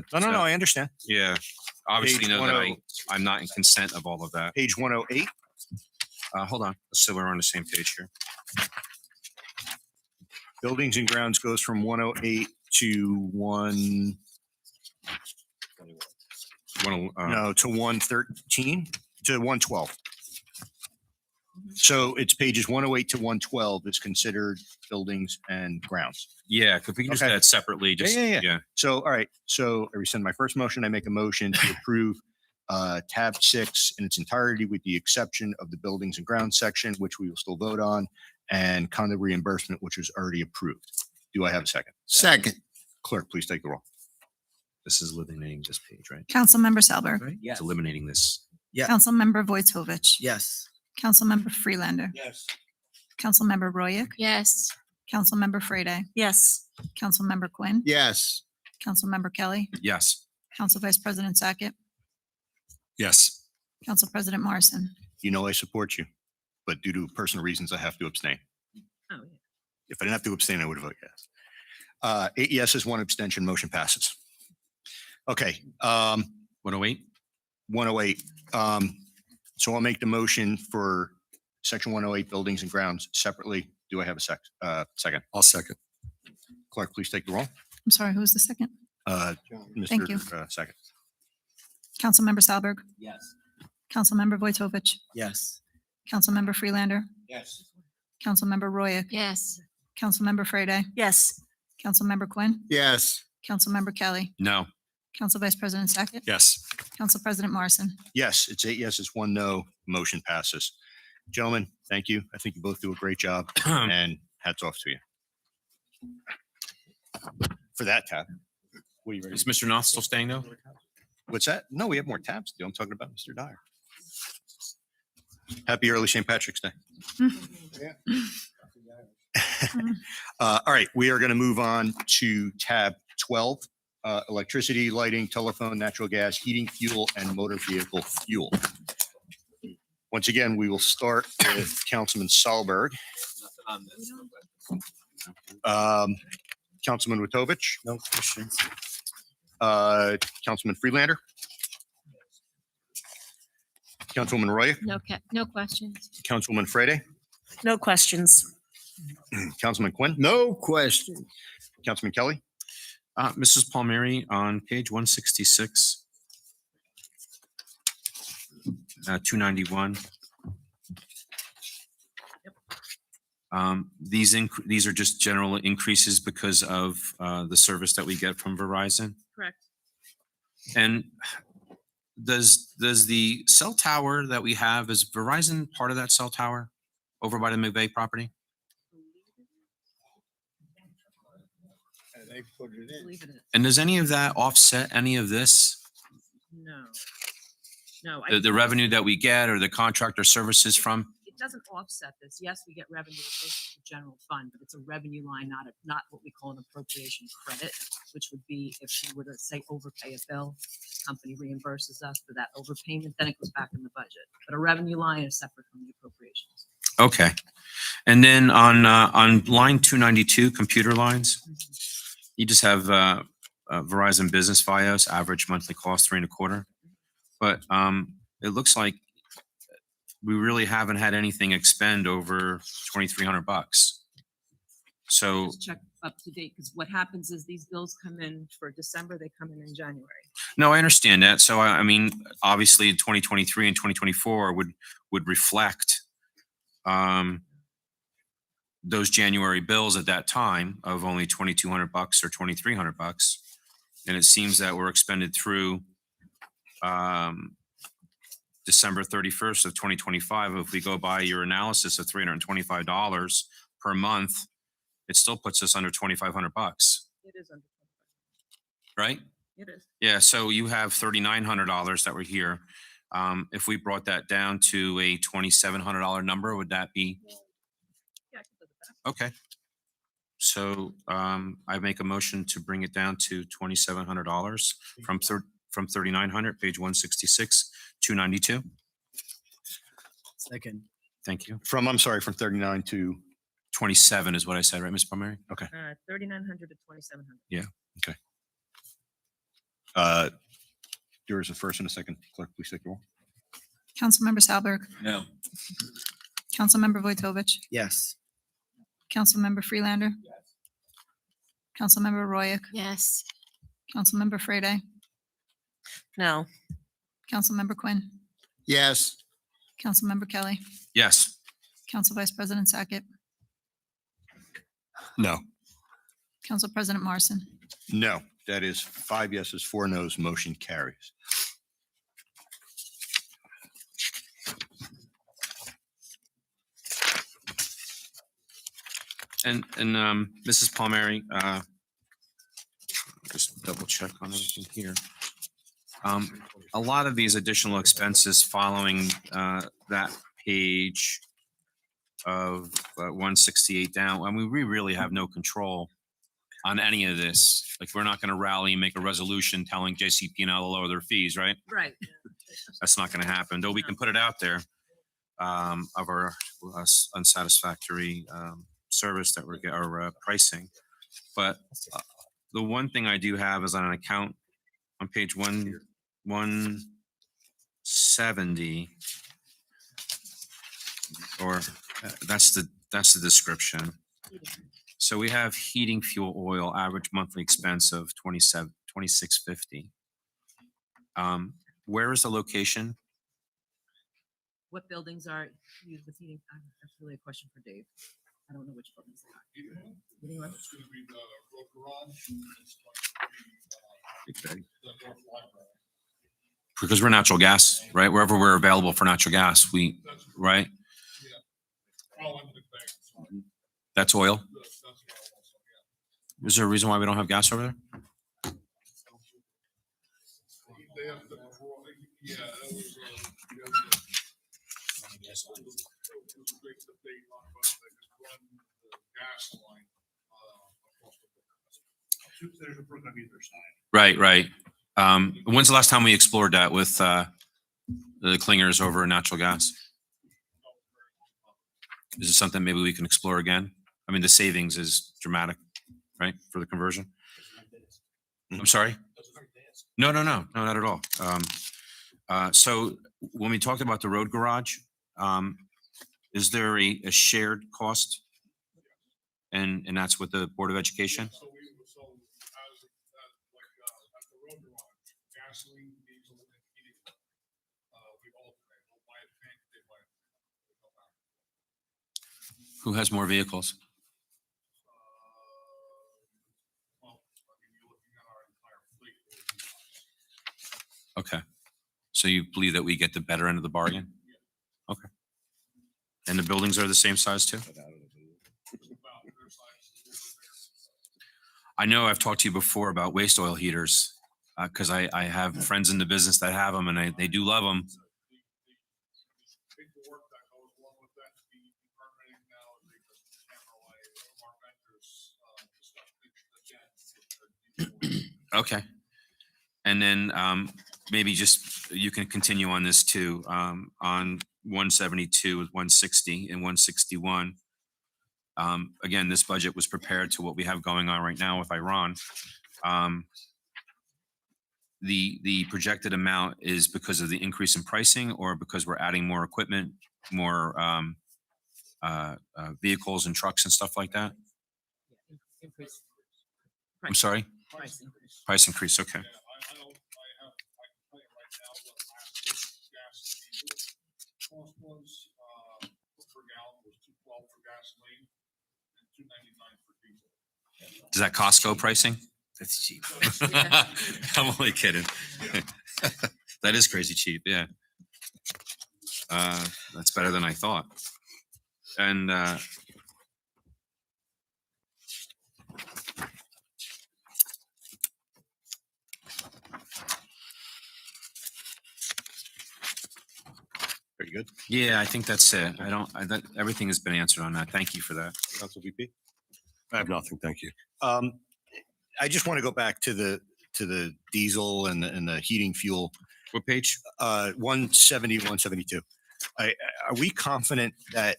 to. No, I understand. Yeah, obviously Page know that 10 I'm not in consent of all of that. Page 108. Hold on, so we're on the same page here. Buildings and grounds goes from 108 to to 113 to 112. So it's pages 108 to 112 is considered buildings and grounds. Yeah, if we can just do Okay. that separately, just Yeah. So, all right. So I rescind my first motion. I make a motion to approve tab 6 in its entirety with the exception of the buildings and grounds section, which we will still vote on, and condo reimbursement, which was already approved. Do I have a second? Second. Clerk, please take the roll. This is eliminating this page, right? Councilmember Salberg. Right? It's eliminating this. Yeah. Councilmember Vojtovich. Yes. Councilmember Freelander. Yes. Councilmember Royak. Yes. Councilmember Frede. Yes. Councilmember Quinn. Yes. Councilmember Kelly. Yes. Council Vice President Sackett. Yes. Council President Morrison. You know I support you, but due to personal reasons, I have to abstain. Oh, yeah. If I didn't have to abstain, I would vote yes. 8 yeses, 1 abstention, motion passes. Okay. 108. 108. So I'll make the motion for section 108 buildings and grounds separately. Do I have a second? I'll second. Clerk, please take the roll. I'm sorry, who was the second? Thank you. Second. Councilmember Salberg. Yes. Councilmember Vojtovich. Yes. Councilmember Freelander. Yes. Councilmember Royak. Yes. Councilmember Frede. Yes. Councilmember Quinn. Yes. Councilmember Kelly. No. Council Vice President Sackett. Yes. Council President Morrison. Yes, it's 8 yeses, 1 no, motion passes. Gentlemen, thank you. I think you both do a great job and hats off to you. For that tab. What are you ready? Is Mr. Knopf still staying though? What's that? No, we have more tabs to do. I'm talking about Mr. Dyer. Happy early St. Patrick's Day. All right, we are going to move on to tab 12, electricity, lighting, telephone, natural gas, heating, fuel, and motor vehicle fuel. Once again, we will start with Councilman Salberg. Councilman Witovich. No questions. Councilman Freelander. Councilwoman Roy. No questions. Councilwoman Frede. No questions. Councilman Quinn. No question. Councilman Kelly. Mrs. Palmieri, on page 166, 291. These are just general increases because of the service that we get from Verizon. Correct. And does the cell tower that we have, is Verizon part of that cell tower over by the McVeigh property? They put it in. Believe it is. And does any of that offset any of this? No. No. The revenue that we get or the contractor services from? It doesn't offset this. Yes, we get revenue that goes to the general fund, but it's a revenue line, not what we call an appropriation credit, which would be if we were to say overpay a bill, company reimburses us for that overpayment, then it goes back in the budget. But a revenue line is separate from the appropriations. Okay. And then on line 292, computer lines, you just have Verizon Business Fios, average monthly cost 3.25. But it looks like we really haven't had anything expend over $2,300. So Just check up to date, because what happens is these bills come in for December, they come in January. no, I understand that. So I mean, obviously 2023 and 2024 would reflect those January bills at that time of only $2,200 or $2,300. And it seems that we're expended through December 31st of 2025. If we go by your analysis of $325 per month, it still puts us under $2,500, It is under, right? it is. Yeah, so you have $3,900 that were here. If we brought that down to a $2,700 number, would that be? Yeah, I can live with that. Okay. So I make a motion to bring it down to $2,700 from 3,900, page 166, 292. Second. Thank you. I'm sorry, from 39 to 27 is what I said, right, Ms. Palmieri? Okay. 3,900 to 2,700. Yeah. Okay. There is a first and a second. Clerk, please take the roll. Councilmember Salberg, No. Councilmember Vojtovich, Yes. Councilmember Freelander, Councilmember Royak, Yes. Councilmember Frede, No. Councilmember Quinn, Yes. Councilmember Kelly, Yes. Council Vice President Sackett, No. Council President Marson. No, that is 5 yeses, 4 nos, motion carries. And Mrs. Palmieri, just double check on everything here. A lot of these additional expenses following that page of 168 down, I mean, we really have no control on any of this. Like, we're not going to rally and make a resolution telling JCP&L to lower their fees, right? Right. That's not going to happen, though we can put it out there of our unsatisfactory service that we're getting, our pricing. But the one thing I do have is on an account on page 170, or that's the description. So we have heating fuel oil average monthly expense of 2650. Where is the location? What buildings are used with heating? That's really a question for Dave. I don't know which buildings they are. Heating oil? It's going to be the road garage. It's Okay. going to be the North Library. Because we're natural gas, right? Wherever we're available for natural gas, right? Oh, and the bank. That's oil. That's what I also, yeah. Is there a reason why we don't have gas over there? They have the, yeah, that was, it was a great debate on whether they could run the gas line, across the board. There's a person on either side. Right. When's the last time we explored that with the clingers over natural gas? Is it something maybe we can explore again? I mean, the savings is dramatic, right, for the conversion? I'm sorry? No, not at all. So when we talked about the road garage, is there a shared cost? And that's with the Board of Education? So as like, at the road garage, gasoline, diesel, and heating, we alternate, we'll buy a tank, they buy a. Who has more vehicles? Well, I mean, you're looking at our entire fleet. Okay. So you believe that we get the better end of the bargain? Okay. And the buildings are the same size too? I know I've talked to you before about waste oil heaters, because I have friends in the business that have them and they do love them. Paperwork that goes along with that, the permitting now, they just can't rely on our vendors, Okay. And then maybe just, you can continue on this too, on 172 with 160 and 161. Again, this budget was prepared to what we have going on right now with Iran. The projected amount is because of the increase in pricing or because we're adding more equipment, more vehicles and trucks and stuff like that? Increase. I'm sorry? Price increase. Price increase, okay. I can tell you right now what last year's gas and diesel cost was, per gallon was $2.12 for gasoline and $2.99 for diesel. Is that Costco pricing? That's cheap. I'm only kidding. That is crazy cheap, yeah. That's better than I thought. And Very good. yeah, I think that's it. Everything has been answered on that. Thank you for that. Council VP? I have nothing. Thank you. I just want to go back to the diesel and the heating fuel. What page? 170, 172. Are we confident that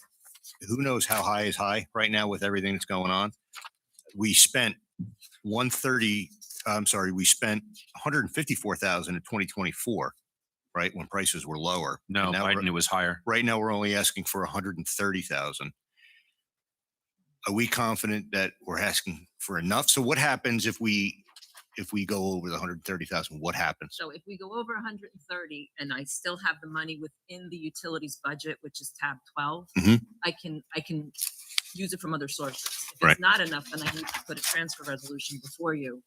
who knows how high is high right now with everything that's going on. We spent we spent 154,000 in 2024, right? When prices were lower. No, And now Biden, it was higher. right now we're only asking for 130,000. Are we confident that we're asking for enough? So what happens if we go over the 130,000? What happens? So if we go over 130 and I still have the money within the utilities budget, which is tab 12, Mhm. I can use it from other sources. If Right. it's not enough, then I need to put a transfer resolution before you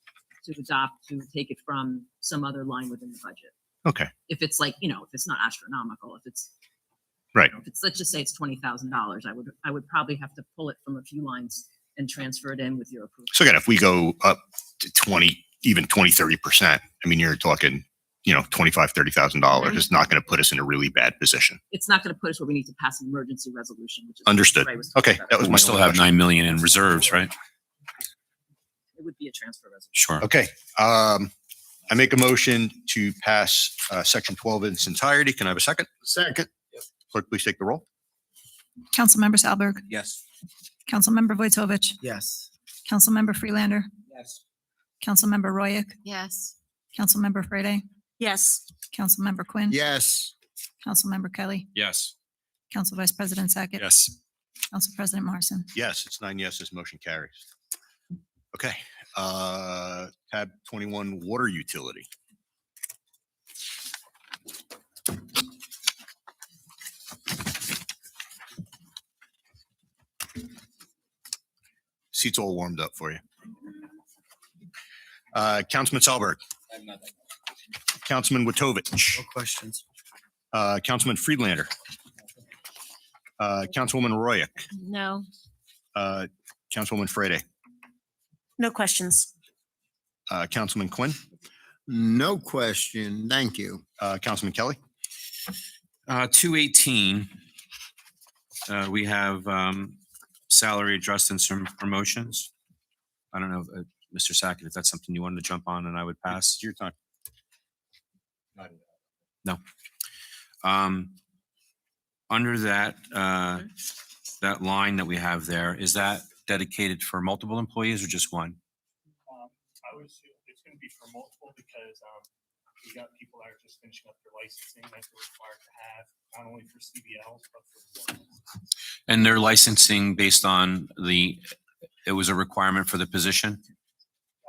to adopt, to take it from some other line within the budget. Okay. If it's like, if it's not astronomical, if it's, Right. if it's, let's just say it's $20,000, I would probably have to pull it from a few lines and transfer it in with your approval. So again, if we go up to 20, even 20, 30%, I mean, you're talking, $25,000, $30,000. It's not going to put us in a really bad position. It's not going to put us where we need to pass an emergency resolution, which is. what Understood. Ray was talking Okay. about. That was We my still only have question. 9 million in reserves, right? It would be a transfer resolution. Sure. Okay. I make a motion to pass section 12 in its entirety. Can I have a second? Second. Clerk, please take the roll. Councilmember Salberg, Yes. Councilmember Vojtovich, Yes. Councilmember Freelander, Yes. Councilmember Royak, Yes. Councilmember Frede, Yes. Councilmember Quinn, Yes. Councilmember Kelly, Yes. Council Vice President Sackett, Yes. Council President Morrison. Yes, it's 9 yeses. Motion carries. Okay. Tab 21, water utility. Seats all warmed up for you. Councilman Salberg, Councilman Witovich, No questions. Councilman Friedlander, Councilwoman Royak, No. Councilwoman Frede, No questions. Councilman Quinn, No question. Thank you. Councilman Kelly. 218, we have salary adjustments and promotions. I don't know, Mr. Sackett, if that's something you wanted to jump on and I would pass. Your time. No. Under that, that line that we have there, is that dedicated for multiple employees or just one? I would assume it's going to be for multiple because we got people that are just finishing up their licensing that they're required to have, not only for CBLs, but for. And their licensing based on it was a requirement for the position?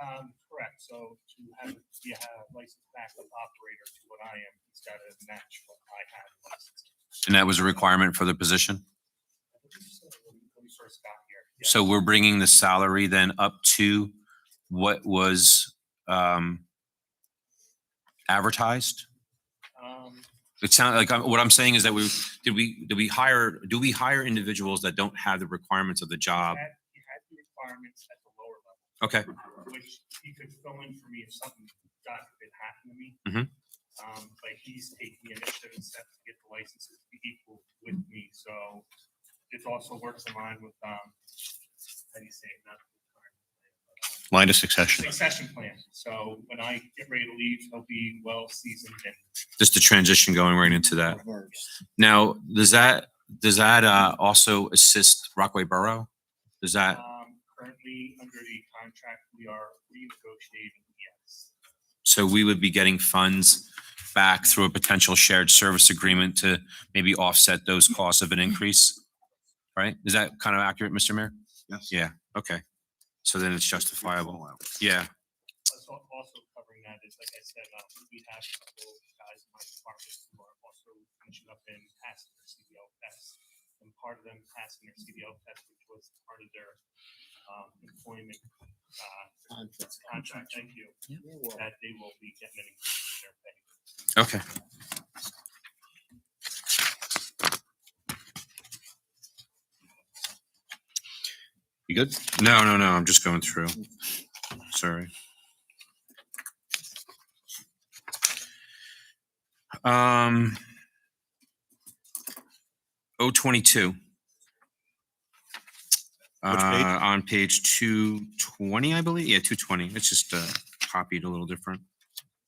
Correct. So to be a licensed backup operator to what I am, he's got to match what I have licensed. And that was a requirement for the position? When we first got here. So we're bringing the salary then up to what was advertised? It sounds like what I'm saying is that do we hire individuals that don't have the requirements of the job? He had the requirements at the lower level. Okay. Which he could fill in for me if something, God forbid, happened to me. Mhm. But he's taking the initiative and steps to get the licenses to be equal with me. So it also works in line with, how do you say it? Not Line of succession. succession plan. So when I get ready to leave, he'll be well seasoned and Just the transition going right into that. Now, does that also assist Rockaway Borough? Does that, currently under the contract, we are renegotiating, yes. so we would be getting funds back through a potential shared service agreement to maybe offset those costs of an increase? Right? Is that kind of accurate, Mr. Mayor? Yes. Yeah, okay. So then it's justifiable. Yeah, Also covering that is, like I said, we have a couple guys in my department who are also finishing up in passing their CDL tests. And part of them passing their CDL test, which was part of their employment contract, thank you, that they will be getting an increase in their pay. okay. You good? No, I'm just going through. Sorry. 022. Which page? On page 220, I believe. Yeah, 220. It's just copied a little different.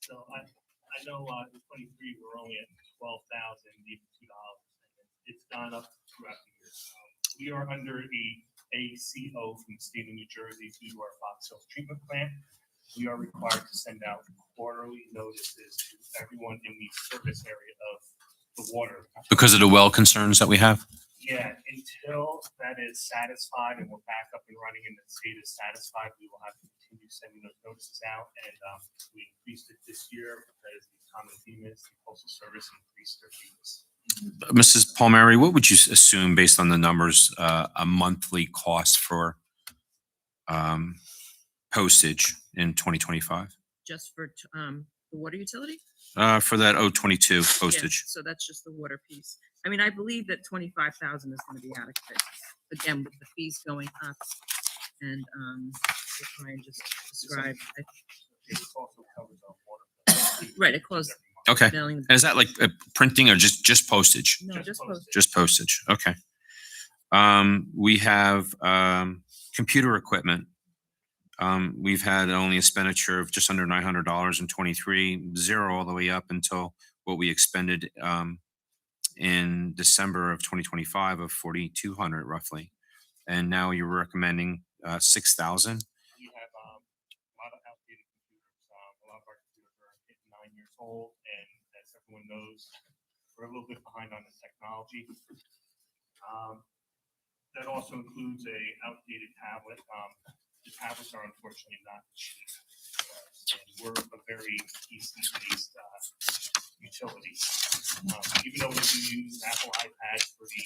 So I know in 23, we're only at $12,082. It's gone up throughout the year. We are under a ACO from the state of New Jersey due to our Fox Hill treatment plant. We are required to send out quarterly notices to everyone in the service area of the water. Because of the well concerns that we have? Yeah, until that is satisfied and we're back up and running and the state is satisfied, we will have to continue sending those notices out. And we increased it this year because the common theme is the postal service increased their fees. Mrs. Palmieri, what would you assume based on the numbers, a monthly cost for postage in 2025? Just for, the water utility? For that 022 Yeah, postage? so that's just the water piece. I mean, I believe that 25,000 is gonna be adequate. Again, with the fees going up and, what Ryan just described. It also covers our water. Right, it closed. Okay. mailing- And is that like printing or just postage? No, just postage. Just postage. Okay. We have computer equipment. We've had only a expenditure of just under $900 in 23, zero all the way up until what we expended in December of 2025 of 4,200 roughly. And now you're recommending 6,000. We have a lot of outdated computers. A lot of our computers are hitting 9 years old, and as everyone knows, we're a little bit behind on the technology. That also includes a outdated tablet. The tablets are unfortunately not cheap. And we're a very PC-based utility. Even though we do use Apple iPads for the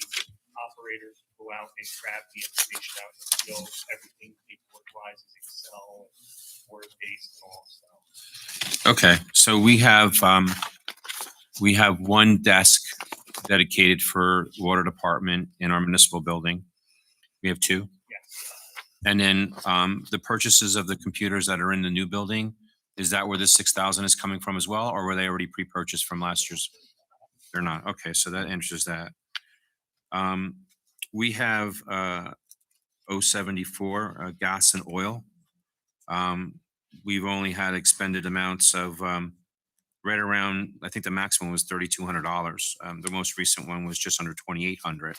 operators to go out and grab the information out in the field, everything paperwork-wise is Excel, Word-based and all. So Okay, so we have one desk dedicated for water department in our municipal building. We have two. yes, And then the purchases of the computers that are in the new building, is that where the 6,000 is coming from as well, or were they already pre-purchased from last year's? They're not. Okay, so that answers that. We have 074 gas and oil. We've only had expended amounts of right around, I think the maximum was $3,200. The most recent one was just under 2,800.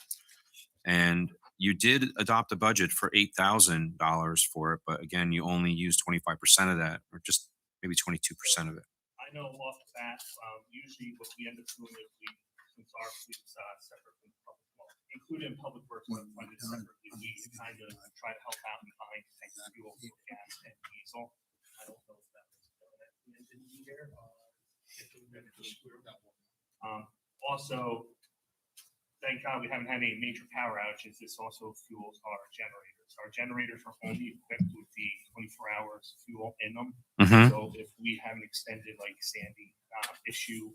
And you did adopt a budget for $8,000 for it, but again, you only used 25% of that, or just maybe 22% of it. I know off the bat, usually what we end up doing is since our fleet's separate from public, well, included in public works when funded separately, we kind of try to help out and find tanks of fuel for gas and diesel. I don't know if that was recommended in the year. Also, thank God we haven't had any major power outages. This also fuels our generators. Our generators are only equipped with the 24 hours fuel in them. Mhm. So if we have an extended like Sandy issue,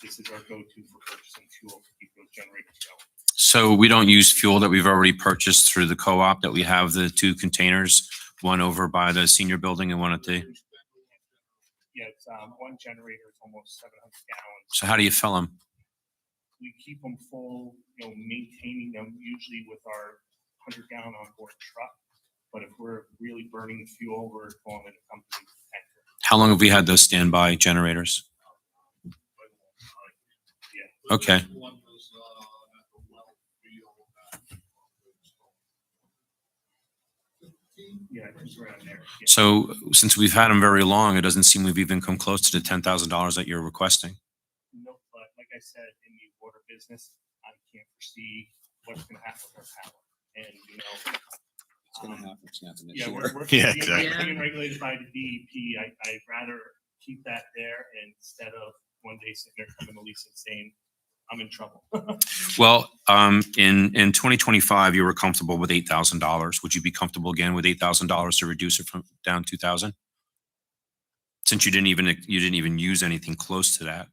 this is our go-to for purchasing fuel to keep those generators going. So we don't use fuel that we've already purchased through the co-op, that we have the two containers, one over by the senior building and one at the, Yeah, it's one generator is almost 700 gallons. so how do you fill them? We keep them full, maintaining them usually with our 100-gallon onboard truck. But if we're really burning fuel, we're calling it a company tanker. How long have we had those standby generators? Yeah. Okay. Yeah, just around there. Yeah. So since we've had them very long, it doesn't seem we've even come close to the $10,000 that you're requesting. Nope, but like I said, in the water business, I can't foresee what's gonna happen with our power. And, It's gonna happen. It's happening this yeah, year. we're Yeah, being exactly. being regulated by the DEP. I'd rather keep that there instead of one day sitting there coming to Lisa and saying, I'm in trouble. Well, in 2025, you were comfortable with $8,000. Would you be comfortable again with $8,000 to reduce it from down 2,000? Since you didn't even use anything close to that,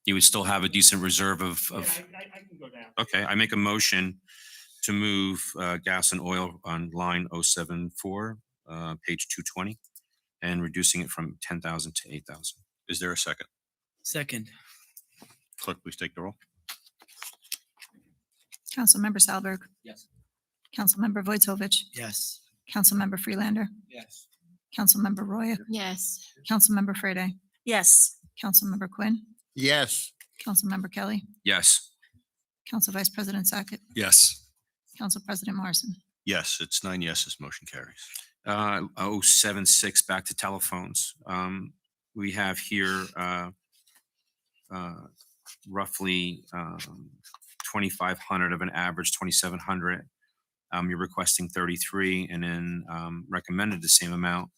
you would still have a decent reserve of. Yeah, I can go down. Okay, I make a motion to move gas and oil on line 074, page 220, and reducing it from 10,000 to 8,000. Is there a second? Second. Clerk, please take the roll. Councilmember Salberg, Yes. Councilmember Vojtovich, Yes. Councilmember Freelander, Yes. Councilmember Roya, Yes. Councilmember Frede, Yes. Councilmember Quinn, Yes. Councilmember Kelly, Yes. Council Vice President Sackett, Yes. Council President Morrison. Yes, it's 9 yeses, motion carries. 076 back to telephones. We have here roughly 2,500 of an average 2,700. You're requesting 33 and then recommended the same amount.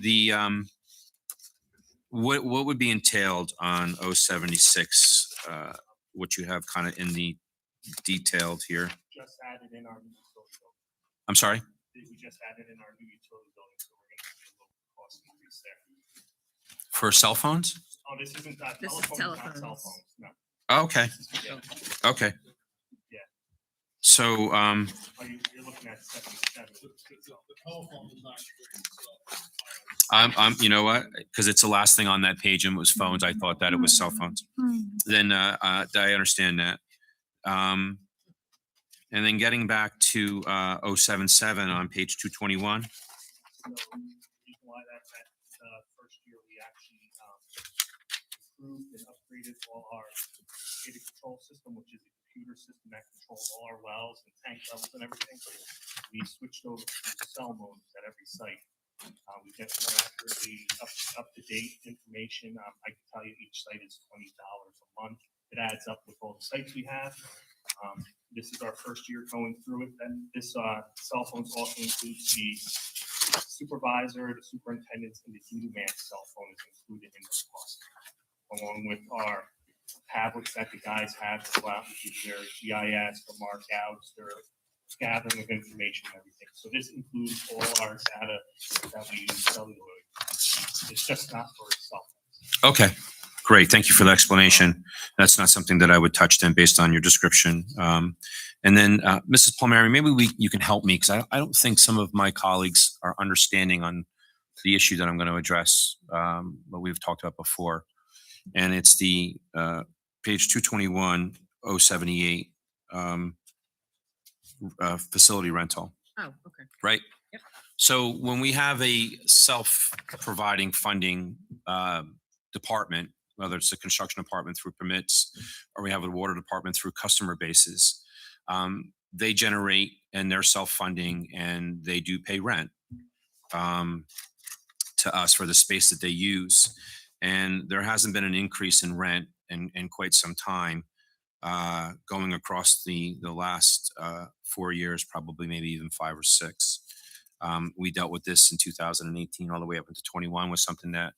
The what would be entailed on 076? What you have kind of in the detailed here. Just added in our new utility building. I'm sorry. We just added in our new utility building, so we're gonna see a little cost increase there. For cell phones? Oh, this isn't that This is telephone, not cell telephones. phones, no. Oh, okay. Yeah. Okay. Yeah. So Oh, you're looking at 77. I'm you know what? Because it's the last thing on that page and it was phones. I thought that it was cell phones. Then I understand that. And then getting back to 077 on page 221. So, the reason why that's at, first year, we actually, improved and upgraded all our data control system, which is a computer system that controls all our wells and tank levels and everything. We switched over to cell modes at every site. We get more accurately up to date information. I can tell you each site is $20 a month. It adds up with all the sites we have. This is our first year going through it. And this cell phones also includes the supervisor, the superintendent's, and the duty man cell phone is included in this cost, along with our tablets that the guys have to go out and do their GIS, their markouts, their gathering of information and everything. So this includes all our data that we use cellular. It's just not for cell phones. Okay. Great. Thank you for the explanation. That's not something that I would touch then based on your description. And then Mrs. Palmieri, maybe you can help me because I don't think some of my colleagues are understanding on the issue that I'm going to address, what we've talked about before. And it's the page 221, 078 facility rental. Oh, okay. Right? Yep. So when we have a self-providing funding department, whether it's the construction department through permits or we have a water department through customer bases, they generate and they're self-funding and they do pay rent to us for the space that they use. And there hasn't been an increase in rent in quite some time, going across the last 4 years, probably maybe even 5 or 6. We dealt with this in 2018 all the way up into 21 was something that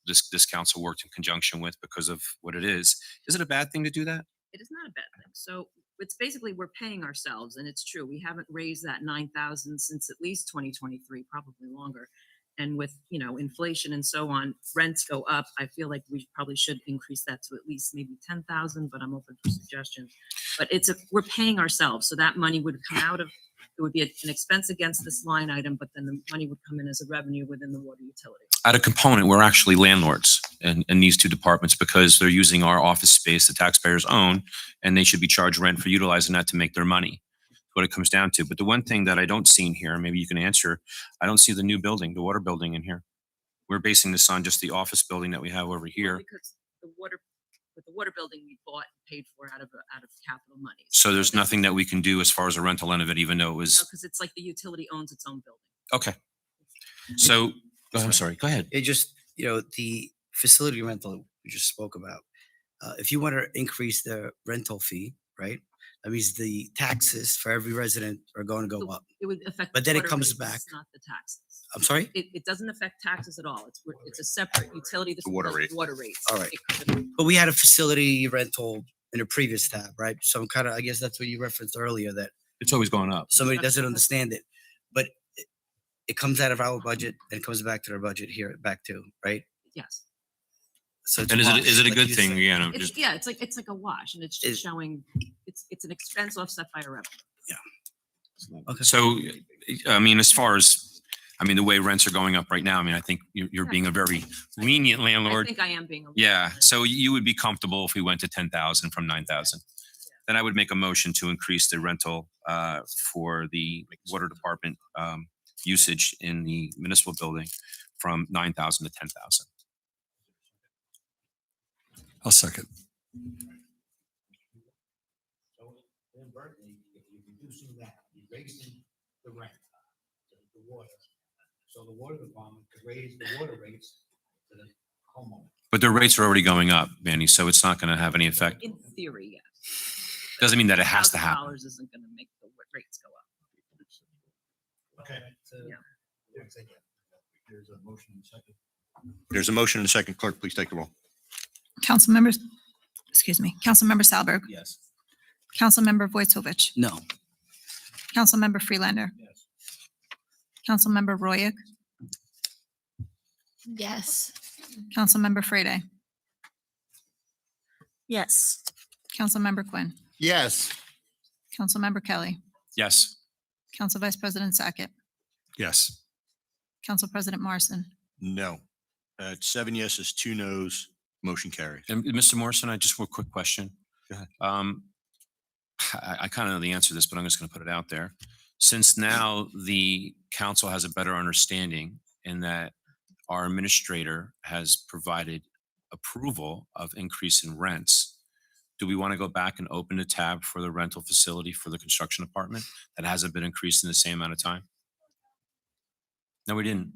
this council worked in conjunction with because of what it is. Is it a bad thing to do that? It is not a bad thing. So it's basically we're paying ourselves, and it's true. We haven't raised that 9,000 since at least 2023, probably longer. And with inflation and so on, rents go up. I feel like we probably should increase that to at least maybe 10,000. But I'm open for suggestions. But we're paying ourselves, so that money would come out of. It would be an expense against this line item, but then the money would come in as a revenue within the water utility. At a component, we're actually landlords in these two departments because they're using our office space the taxpayers own, and they should be charged rent for utilizing that to make their money. That's what it comes down to. But the one thing that I don't see in here, maybe you can answer, I don't see the new building, the water building in here. We're basing this on just the office building that we have over here. Because the water building we bought and paid for out of capital money. So there's nothing that we can do as far as a rental end of it, even though it was, Because it's like the utility owns its own building. okay. So, I'm sorry, go ahead. It just, the facility rental we just spoke about. If you want to increase the rental fee, right? That means the taxes for every resident are going to go up. It would affect. But the then it water comes rates, back. Not the taxes. I'm sorry? It doesn't affect taxes at all. It's a separate utility. This The water is rate. Water rates. All right. It could- But we had a facility rental in a previous tab, right? So I'm I guess that's what you referenced earlier, that It's always going up. somebody doesn't understand it. But it comes out of our budget and it comes back to their budget here, back to, right? Yes. So it's And is wash, it a like good you thing? said. Yeah, no, It's, just, yeah, it's like a wash, and it's just showing it's an expense offset by a revenue. Okay. so, I mean, as far as, the way rents are going up right now, I think you're being a very lenient I landlord. think I am being. Yeah, so you would be comfortable if we went to 10,000 from 9,000. Then I would make a motion to increase the rental for the water department usage in the municipal building from 9,000 to 10,000. I'll second. in Berkeley, if you're reducing that, you're raising the rent, the water. So the water department could raise the water rates to the homeowner. But their rates are already going up, Manny, so it's not going to have any effect. In theory, yes. Doesn't mean that it has to happen. $1,000 isn't gonna make the rates go up. Okay. Yeah. There's a motion and second. There's a motion and a second. Clerk, please take the roll. Council members, excuse me, Councilmember Salberg, Yes. Councilmember Vojtovich, No. Councilmember Freelander, Yes. Councilmember Royak, Yes. Councilmember Frede, Yes. Councilmember Quinn, Yes. Councilmember Kelly, Yes. Council Vice President Sackett, Yes. Council President Morrison. No. 7 yeses, 2 nos, motion carries. And Mr. Morrison, I just have a quick question. Go ahead. I kind of know the answer to this, but I'm just going to put it out there. Since now the council has a better understanding in that our administrator has provided approval of increase in rents, do we want to go back and open a tab for the rental facility for the construction department that hasn't been increased in the same amount of time? No, we didn't.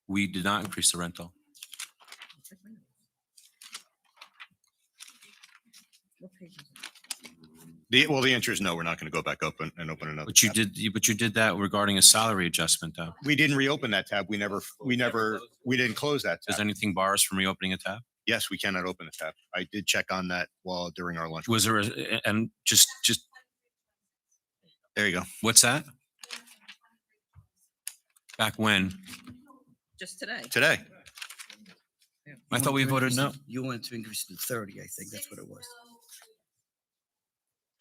We did not increase the rental. The answer is no, we're not going to go back up and open another. But you tab. did that regarding a salary adjustment though. We didn't reopen that tab. We didn't close that Does tab. anything bar us from reopening a tab? Yes, we cannot open the tab. I did check on that while during our lunch. Was there, and just, There you go. what's that? Back when? Just today. Today. I thought we voted no. You wanted to increase it to 30, I think that's what it was.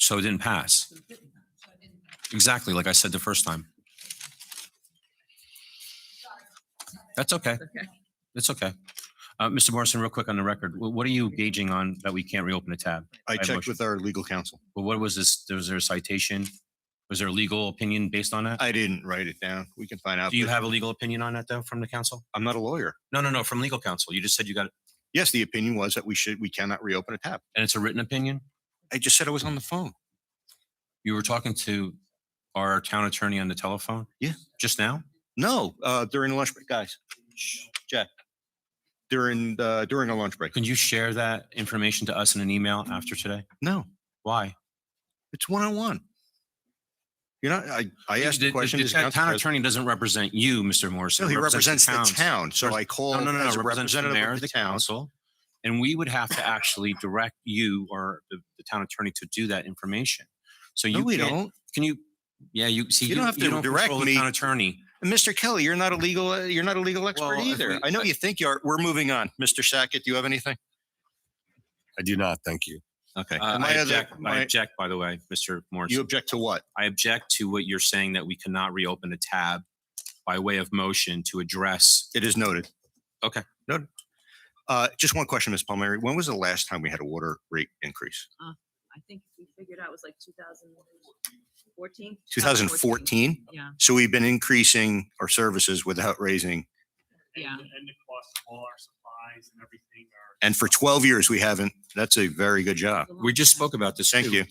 So it didn't pass. Exactly, like I said the first time. That's okay. Okay. It's okay. Mr. Morrison, real quick on the record, what are you gauging on that we can't reopen a tab? I have checked motion. with our legal counsel. Well, what was this? Was there a citation? Was there a legal opinion based on that? I didn't write it down. We can find out. Do you but have a legal opinion on that though from the council? I'm not a lawyer. No, from legal counsel. You just said you got it. Yes, the opinion was that we cannot reopen a tab. And it's a written opinion? I just said I was on the phone. You were talking to our town attorney on the telephone? Yeah. Just now? No, during the lunch break, guys. Shh, Jack. During our lunch break. Can you share that information to us in an email after today? No, Why? it's one-on-one. You're not, I asked the question. The as town council president. attorney doesn't represent you, Mr. Morrison. No, he represents the towns. town. So I called No, as a represents the representative mayor, of the the town. council. And we would have to actually direct you or the town attorney to do that information. So No, you we can't- don't. Can you, yeah, you see, You don't have to control direct the me. Town attorney. And Mr. Kelly, you're not a legal expert Well, if either. we- I know you think you are. We're moving on. Mr. Sackett, do you have anything? I do not. Thank you. Okay. I And my other- object, I my- object, by the way, Mr. Morrison. You object to what? I object to what you're saying that we cannot reopen a tab by way of motion to address. It is noted. Okay. Noted. Just one question, Ms. Palmieri. When was the last time we had a water rate increase? I think we figured out it was like 2014. 2014? Yeah, So we've been increasing our services without raising, yeah. And the cost of all our supplies and everything are. and for 12 years we haven't. That's a very good job. We just spoke about this. Thank too. you.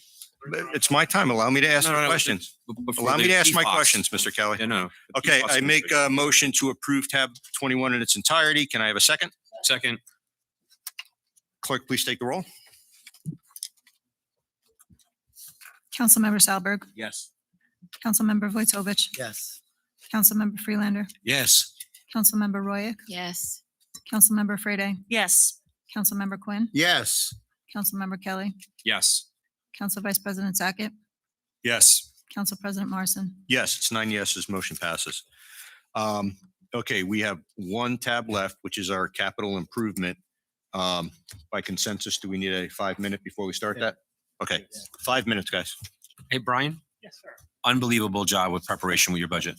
But it's my time. Allow me to ask No, the no, questions. before Allow me the to ask my PFAS. questions, Mr. Kelly. Yeah, no. the Okay, PFAS I make a motion to approve tab 21 in its entirety. Can I have a second? Second. Clerk, please take the roll. Councilmember Salberg, Yes. Councilmember Vojtovich, Yes. Councilmember Freelander, Yes. Councilmember Royak, Yes. Councilmember Frede, Yes. Councilmember Quinn, Yes. Councilmember Kelly, Yes. Council Vice President Sackett, Yes. Council President Morrison. Yes, it's 9 yeses, motion passes. Okay, we have one tab left, which is our capital improvement. By consensus, do we need a 5-minute before we start that? Okay, 5 minutes, guys. Hey, Brian, Yes, sir. unbelievable job with preparation with your budget.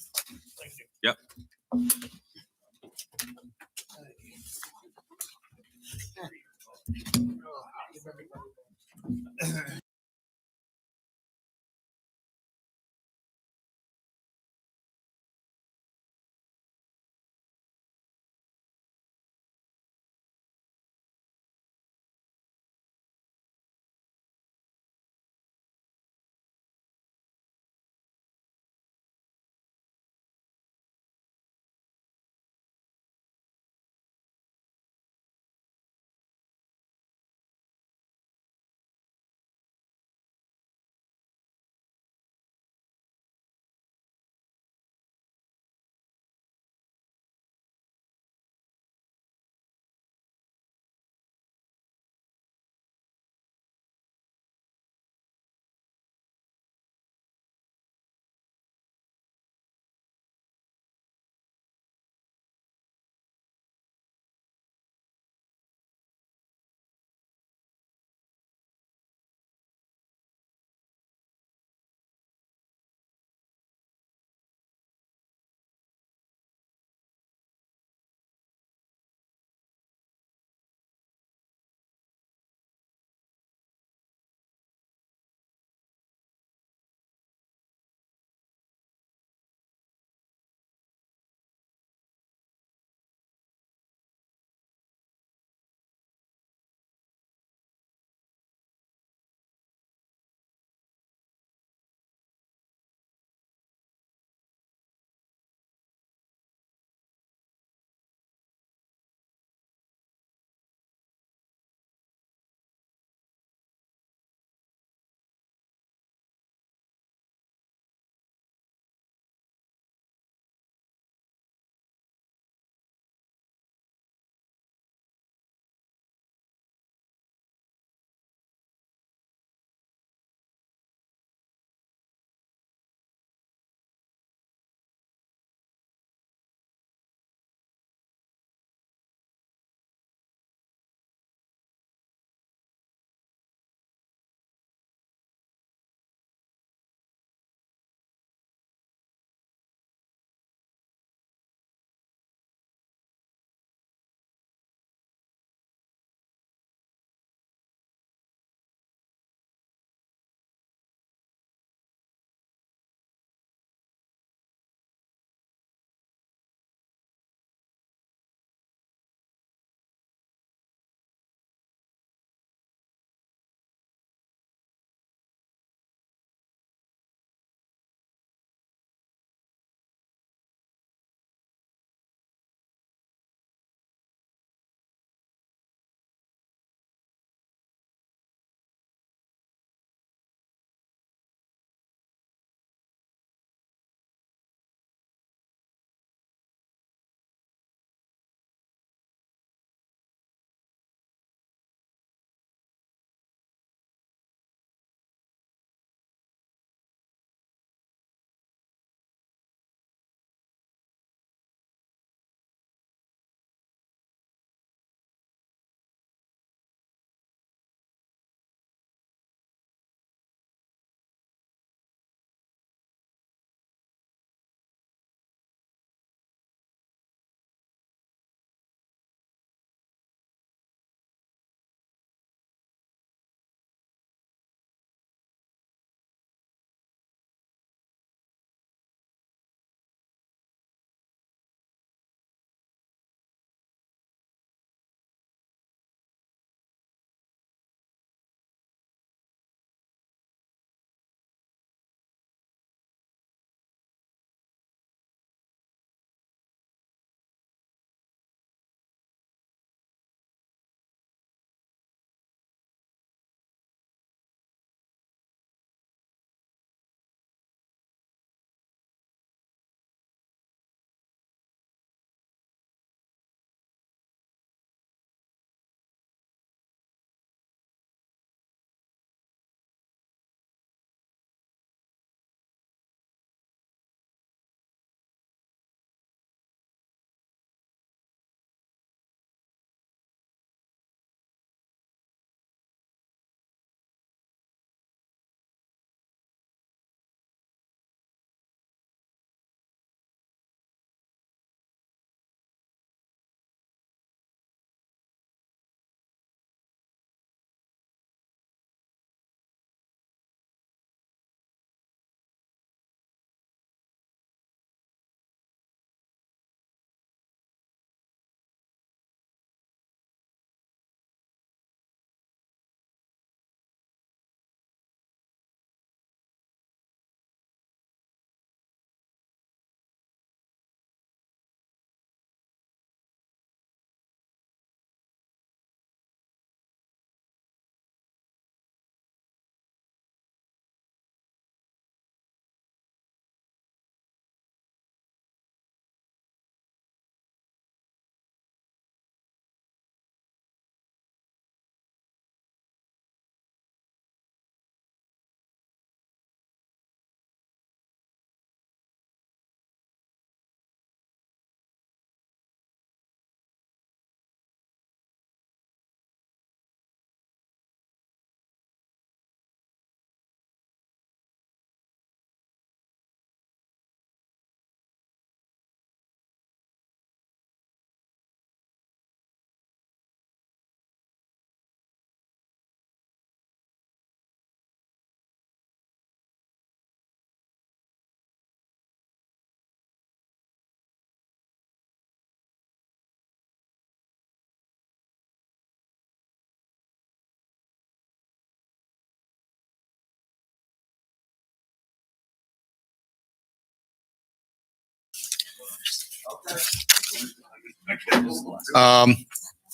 Thank you. Yep.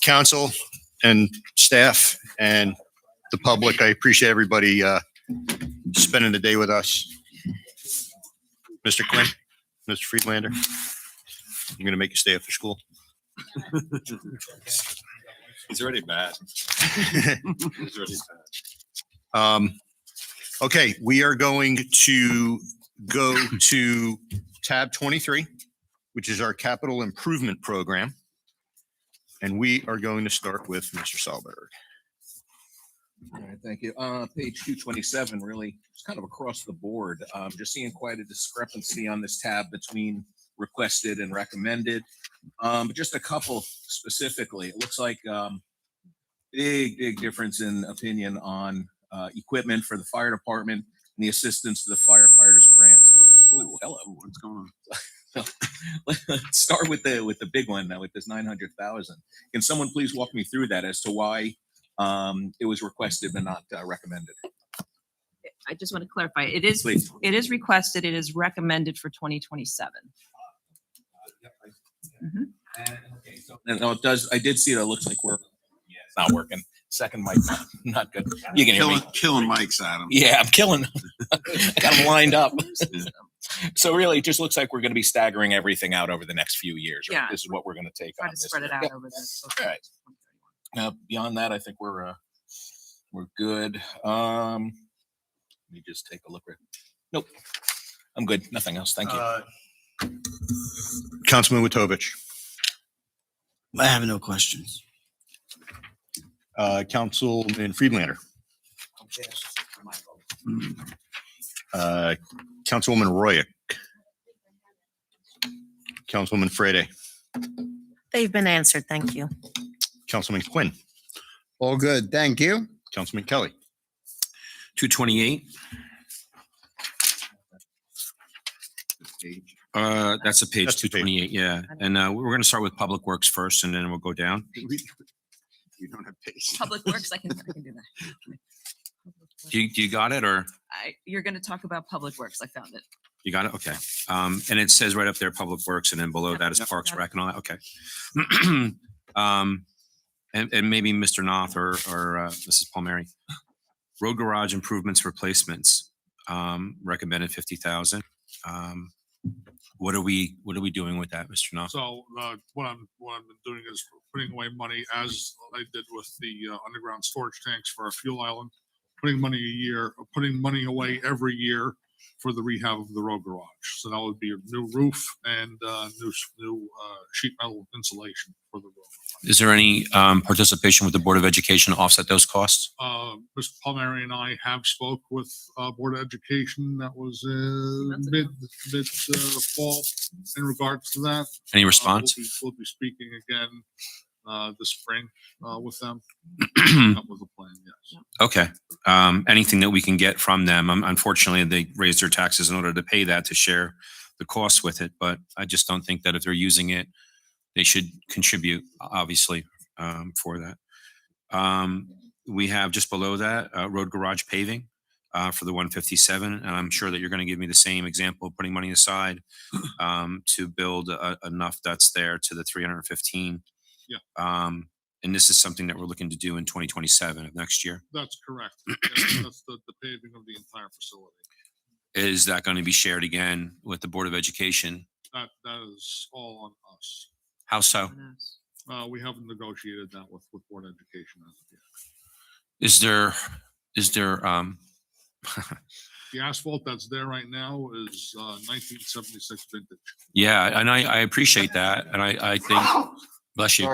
Council and staff and the public, I appreciate everybody spending the day with us. Mr. Quinn, Mr. Friedlander, I'm going to make you stay after school. He's already bad. He's already bad. Okay, we are going to go to tab 23, which is our capital improvement program. And we are going to start with Mr. Solberg. All right, thank you. Page 227, really, it's kind of across the board. Just seeing quite a discrepancy on this tab between requested and recommended. But just a couple specifically, it looks like big difference in opinion on equipment for the fire department and the assistance to the firefighters grant. So, ooh, hello, what's going on? Let's start with the big one now with this 900,000. Can someone please walk me through that as to why it was requested but not recommended? I just want to clarify, it is Please. it is requested, it is recommended for 2027. And no, it does. I did see that. It looks like we're it's not working. Second mic, not good. You can hear me. Killing mics, Adam. Yeah, I'm killing. I got them lined up. So really, it just looks like we're going to be staggering everything out over the next few years. Right? Yeah. This is what we're going to take Try on to this. spread it out Yep. over the. All right. Beyond that, I think we're good. Let me just take a look. Nope, I'm good. Nothing else. Thank you. Councilman Witovich. I have no questions. Councilman Friedlander. Councilwoman Royak. Councilwoman Frede. They've been answered. Thank you. Councilman Quinn. All good. Thank you. Councilman Kelly. 228. That's a page That's the page. 228. Yeah. And we're going to start with Public Works first and then we'll go down. You don't have pace. Public Works, I can do that. Do you got it or You're going to talk about Public Works. I found it. you got it? Okay. And it says right up there, Public Works, and then below Yep, that is yep, Parks got it. Rec and all that. Okay. And maybe Mr. Noth or Mrs. Palmieri. Road garage improvements replacements, recommended 50,000. What are we doing with that, Mr. Noth? So what I've been doing is putting away money as I did with the underground storage tanks for our fuel island, putting money away every year for the rehab of the road garage. So that would be a new roof and new sheet metal insulation for the road. Is there any participation with the Board of Education to offset those costs? Mr. Palmieri and I have spoke with Board of Education. That was mid fall in regards to that. Any response? We'll be speaking again this spring with them. That was the plan, yes. Okay. Anything that we can get from them. Unfortunately, they raised their taxes in order to pay that to share the costs with it. But I just don't think that if they're using it, they should contribute, obviously, for that. We have just below that, road garage paving for the 157. And I'm sure that you're going to give me the same example of putting money aside to build enough that's there to the 315. Yeah. And this is something that we're looking to do in 2027 of next year. That's correct. That's the paving of the entire facility. Is that going to be shared again with the Board of Education? That is all on us. How so? We haven't negotiated that with Board of Education as of yet. Is there The asphalt that's there right now is 1976 vintage. yeah, and I appreciate that. And I think, bless you.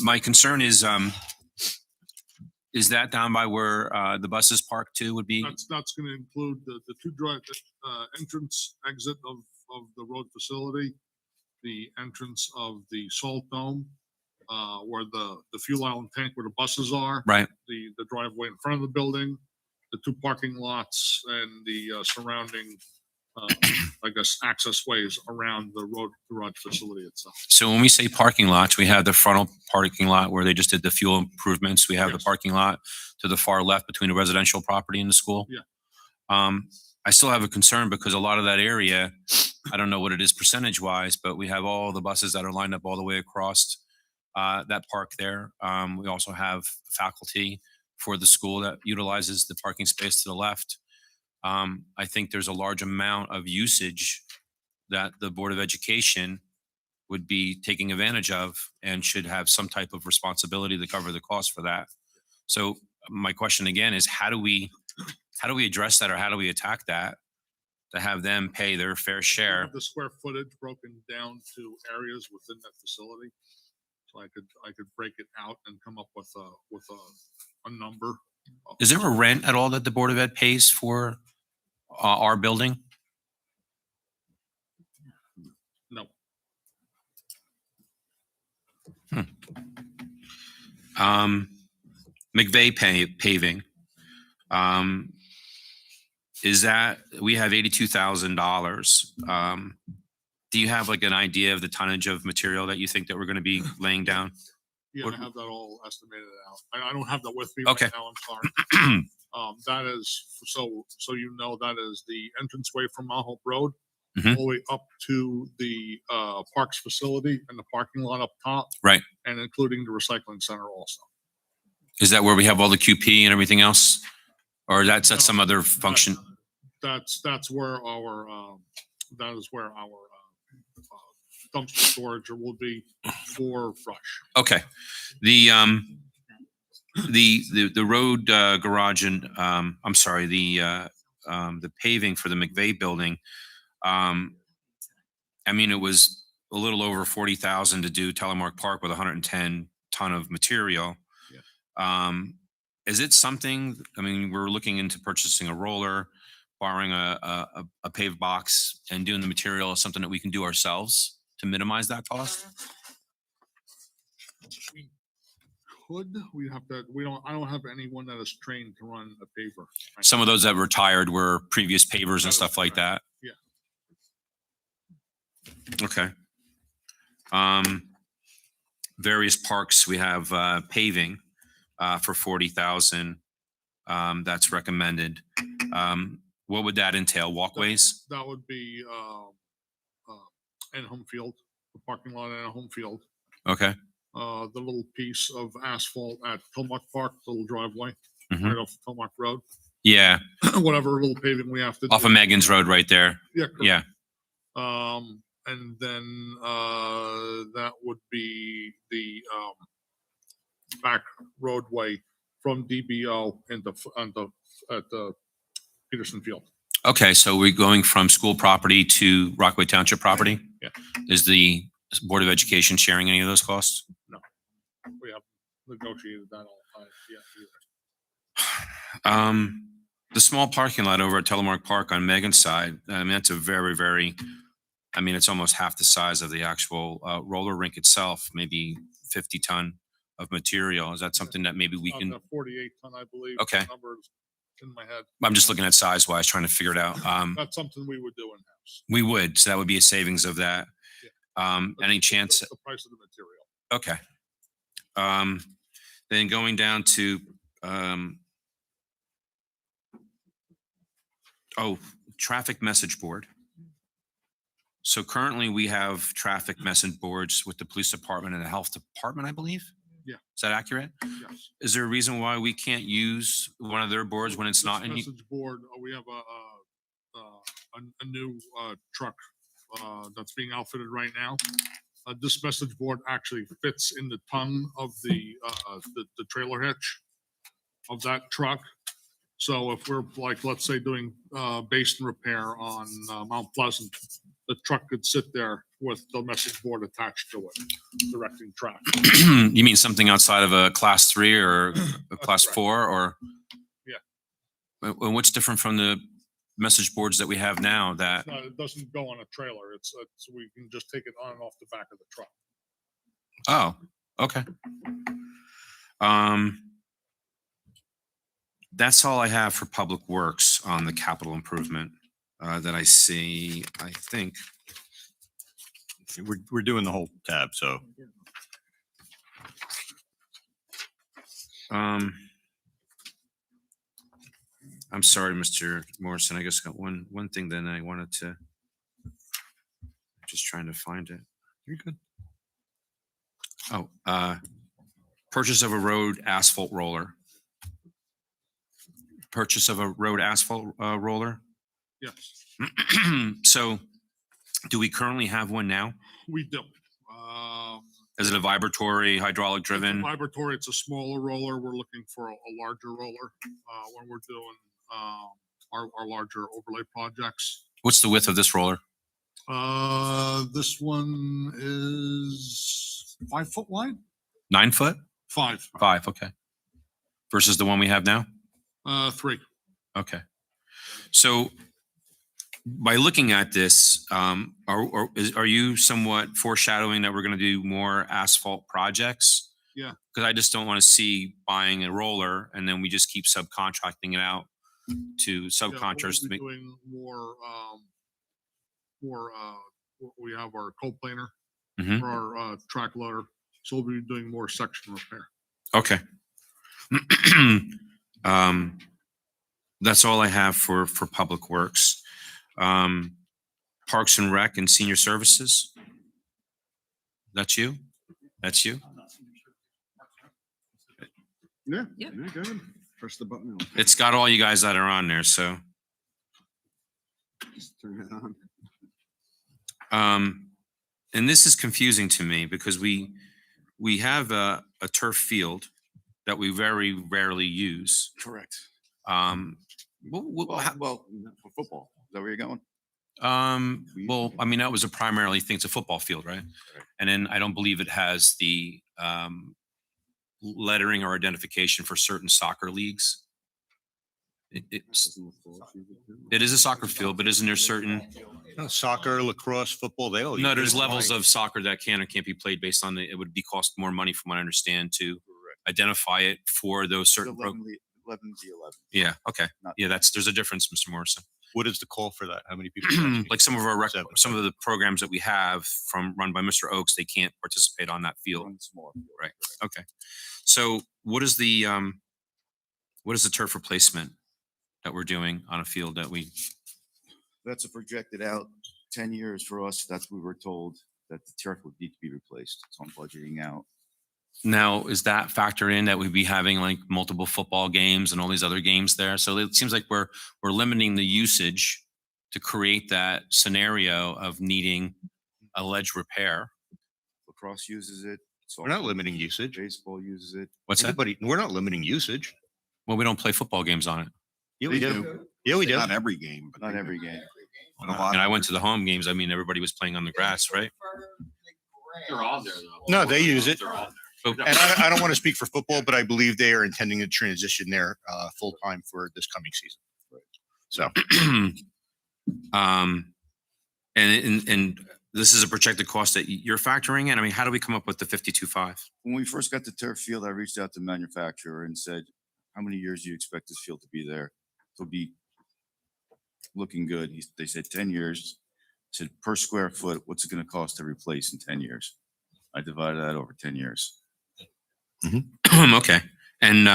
My concern is that down by where the buses park too would be? That's going to include the two drive entrance exit of the road facility, the entrance of the salt dome, where the fuel island tank where the buses are. Right. The driveway in front of the building, the two parking lots, and the surrounding, I guess, access ways around the road garage facility itself. So when we say parking lots, we have the frontal parking lot where they just did the fuel improvements. We have the parking lot to the far left between the residential property and the school. Yeah. I still have a concern because a lot of that area I don't know what it is percentage wise, but we have all the buses that are lined up all the way across that park there. We also have faculty for the school that utilizes the parking space to the left. I think there's a large amount of usage that the Board of Education would be taking advantage of and should have some type of responsibility to cover the cost for that. So my question again is how do we address that, or how do we attack that to have them pay their fair share? Have the square footage broken down to areas within that facility. So I could break it out and come up with a number. Is there a rent at all that the Board of Ed pays for our building? No. McVeigh paving. Is that, we have $82,000. Do you have like an idea of the tonnage of material that you think that we're going to be laying down? Yeah, I have that all estimated out. I don't have that with me Okay. right now, I'm sorry. That is, so you know, that is the entranceway from Mount Hope Road, Mhm. all the way up to the Parks facility and the parking lot up top. Right. And including the recycling center also. Is that where we have all the QP and everything else? Or that's at some other function? That's where our, that is where our dumpster storage will be for brush. Okay. The road garage and I'm sorry, the paving for the McVeigh building. I mean, it was a little over 40,000 to do Telemark Park with 110 ton of material. Is it something, I mean, we're looking into purchasing a roller, borrowing a paved box and doing the material is something that we can do ourselves to minimize that cost? We have to, I don't have anyone that is trained to run a paver. Some of those that retired were previous pavers That and is stuff like that. Yeah. Okay. Various parks, we have paving for 40,000. That's recommended. What would that entail? Walkways? That would be in home field, the parking lot in a home field. Okay. The little piece of asphalt at Tillamook Park, little driveway, Mhm. right off Tillamook Road. Yeah. Whatever little paving we have to Off do. of Megan's Road right there. Yeah. Correct. Yeah. And then that would be the back roadway from DBO at the Peterson Field. Okay, so we're going from school property to Rockaway Township property? Yeah. Is the Board of Education sharing any of those costs? No, we have negotiated that all the time. Yeah. The small parking lot over at Telemark Park on Megan's side, I mean, that's a very, very, I mean, it's almost half the size of the actual roller rink itself, maybe 50 ton of material. Is that something that maybe we can, 48 ton, I believe. Okay. The number is in my head. I'm just looking at size wise, trying to figure it out. That's something we would do in-house. We would, so that would be a savings of that. Any chance? That's the price of the material. Okay. Then going down to, traffic message board. So currently we have traffic message boards with the police department and the health department, I believe. Yeah. Is that accurate? Yes. Is there a reason why we can't use one of their boards when it's This not in? message board, we have a new truck that's being outfitted right now. This message board actually fits in the tongue of the trailer hitch of that truck. So if we're like, let's say doing basin repair on Mount Pleasant, the truck could sit there with the message board attached to it, directing traffic. You mean something outside of a class 3 or a class correct. 4 or? Yeah. And what's different from the message boards that we have now that? It doesn't go on a trailer. It's we can just take it on and off the back of the truck. Oh, okay. That's all I have for Public Works on the capital improvement that I see, I think. We're doing the whole tab, so. I'm sorry, Mr. Morrison. I just got one thing then I wanted to. Just trying to find it. You're good. Oh, purchase of a road asphalt roller. Purchase of a road asphalt roller. Yes, So do we currently have one now? we do. Is it a vibratory hydraulic It's a driven? vibratory, it's a smaller roller. We're looking for a larger roller when we're doing our larger overlay projects. What's the width of this roller? This one is 5 foot wide. 9 foot? 5. 5, okay. Versus the one we have now? 3. Okay. So by looking at this, are you somewhat foreshadowing that we're going to do more asphalt projects? Yeah. Because I just don't want to see buying a roller and then we just keep subcontracting it out to subcontractors to We'll be make. doing more, we have our cold planer Mhm. for our track loader. So we'll be doing more section repair. Okay. That's all I have for Public Works. Parks and Rec and Senior Services. That's you? That's you? Yeah. Yeah. Go ahead. Press the button. It's got all you guys that are on there, so. Just turn it on. And this is confusing to me because we have a turf field that we very rarely use. Correct. Well, For football, is that where you're going? well, I mean, that was a primarily thing. It's a football field, right? And then I don't believe it has the lettering or identification for certain soccer leagues. It is a soccer field, but isn't there certain? No, soccer, lacrosse, football, they all. No, use there's it. levels of soccer that can or can't be played based on it would be cost more money from what I understand to identify it for those certain. 11 v 11. Yeah. Okay. Not- Yeah. There's a difference, Mr. Morrison. What is the call for that? How many people? Like some of our some of the programs that we have run by Mr. Oakes, they can't participate on that field. One smaller field. Right. Okay. So what is the turf replacement that we're doing on a field that we? That's a projected out 10 years for us. That's what we were told, that the turf would need to be replaced. So I'm budgeting out. Now, is that factor in that we'd be having like multiple football games and all these other games there? So it seems like we're limiting the usage to create that scenario of needing alleged repair. Lacrosse uses it. We're not limiting usage. Baseball uses it. What's that? Everybody, we're not limiting usage. Well, we don't play football games on it. Yeah, we do. Yeah, we do. Not every game, but Not every game. a lot And I of went to the home games. I mean, everybody was playing on the grass, right? They're on there though. No, they use it. But- And I don't want to speak for football, but I believe they are intending to transition there full time for this coming season. So and this is a projected cost that you're factoring in. I mean, how do we come up with the 52.5? When we first got the turf field, I reached out to the manufacturer and said, how many years do you expect this field to be there? It'll be looking good. They said 10 years. I said, per square foot, what's it going to cost to replace in 10 years? I divided that over 10 years. Okay. And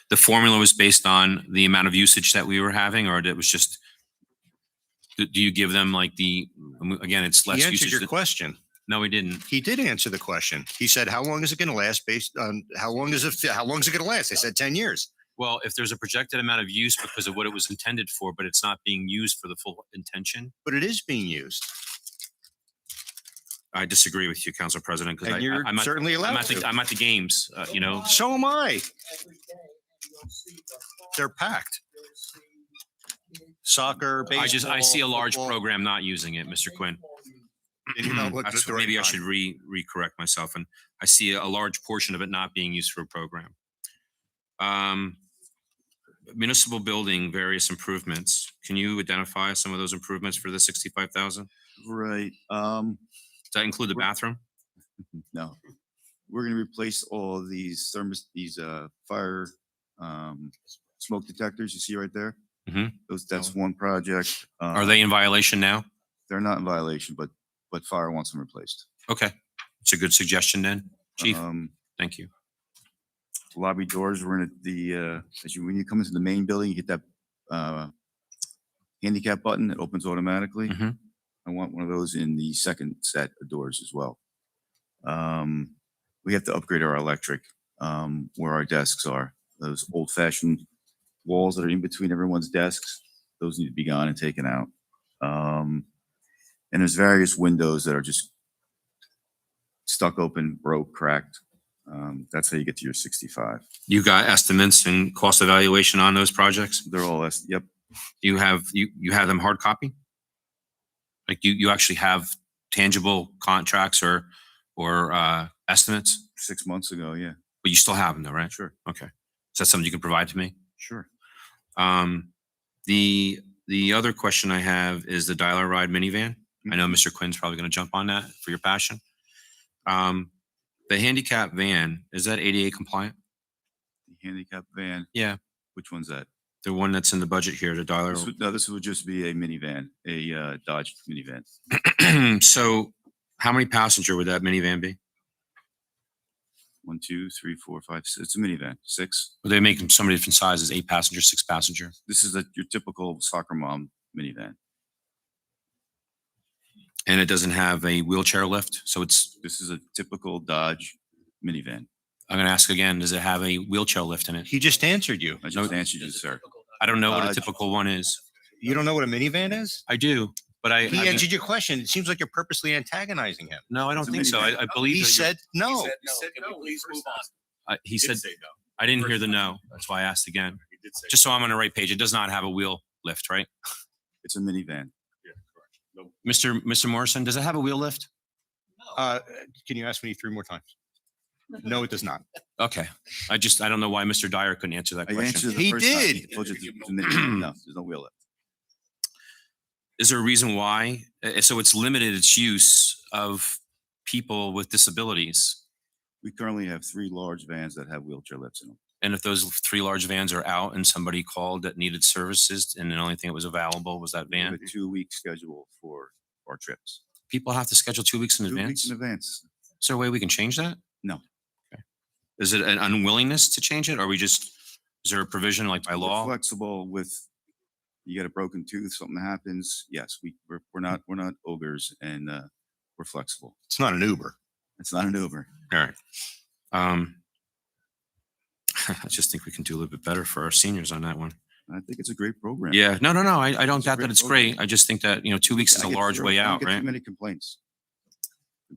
the formula was based on the amount of usage that we were having, or it was just, do you give them like again, it's less he answered usage. your question. No, we didn't. He did answer the question. He said, how long is it going to last based on how long is it going to last? I said 10 years. Well, if there's a projected amount of use because of what it was intended for, but it's not being used for the full intention. But it is being used. I disagree with you, Council President, because And you're I'm certainly allowed to. I'm at the games, you know. So am I. They're packed. Soccer, baseball. I see a large football. program not using it, Mr. Quinn. And you're not looking at That's the what right maybe I time. should re-correct myself. And I see a large portion of it not being used for a program. Municipal building, various improvements. Can you identify some of those improvements for the 65,000? Right. Does that include the bathroom? No, we're going to replace all of these fire smoke detectors you see right there. Mhm. That's one project. Are they in violation now? They're not in violation, but fire wants them replaced. Okay. It's a good suggestion then, Chief. Thank you. Lobby doors were in when you come into the main building, you hit that handicap button, it opens automatically. Mhm. I want one of those in the second set of doors as well. We have to upgrade our electric, where our desks are. Those old fashioned walls that are in between everyone's desks, those need to be gone and taken out. And there's various windows that are just stuck open, broke, cracked. That's how you get to your 65. You got estimates and cost evaluation on those projects? They're all, yep. You have them hard copy? Like you actually have tangible contracts or estimates? 6 months ago, yeah. But you still have them though, right? Sure. Okay. Is that something you can provide to me? Sure. The other question I have is the Dial a Ride minivan. I know Mr. Quinn's probably going to jump on that for your passion. The handicap van, is that ADA compliant? The handicap van. Yeah. Which one's that? The one that's in the budget here, the Dial a No, this would just be a minivan, a Dodge minivan. So how many passenger would that minivan be? 1, 2, 3, 4, 5, 6. It's a minivan. 6. Would they make them so many different sizes, 8 passenger, 6 passenger? This is your typical soccer mom minivan. And it doesn't have a wheelchair lift, so This is a typical Dodge minivan. I'm going to ask again, does it have a wheelchair lift in it? He just answered you. I just answered you, sir. I don't know what a Dodge. typical one is. You don't know what a minivan is? I do, but He answered your question. It seems like you're purposely antagonizing him. No, I don't It's a think so. minivan. I believe He that you're- said no. he said, I didn't hear the no. That's why I asked again. Just so I'm on the right page. It does not have a wheel lift, right? It's a minivan. Mr. Morrison, does it have a wheel lift? Can you ask me 3 more times? No, it does not. Okay. I don't know why Mr. Dyer couldn't answer that I question. answered the He first time. did. I told you it's a minivan. No, there's no wheel lift. Is there a reason why? So it's limited its use of people with disabilities. We currently have 3 large vans that have wheelchair lifts in them. And if those 3 large vans are out and somebody called that needed services and the only thing that was available was that We have van, a 2-week schedule for our trips. people have to schedule 2 weeks in 2 weeks advance? in advance. Is there a way we can change that? No. Is it an unwillingness to change it? Or is there a provision like by We're law? flexible with, you get a broken tooth, something happens. Yes, we're not ogres, and we're flexible. It's not an Uber. It's not an Uber. All right. I just think we can do a little bit better for our seniors on that one. I think it's a great program. Yeah, no. I don't doubt that great it's program. great. I just think that, 2 weeks is I a get large zero- way I don't out, get right? Too many complaints.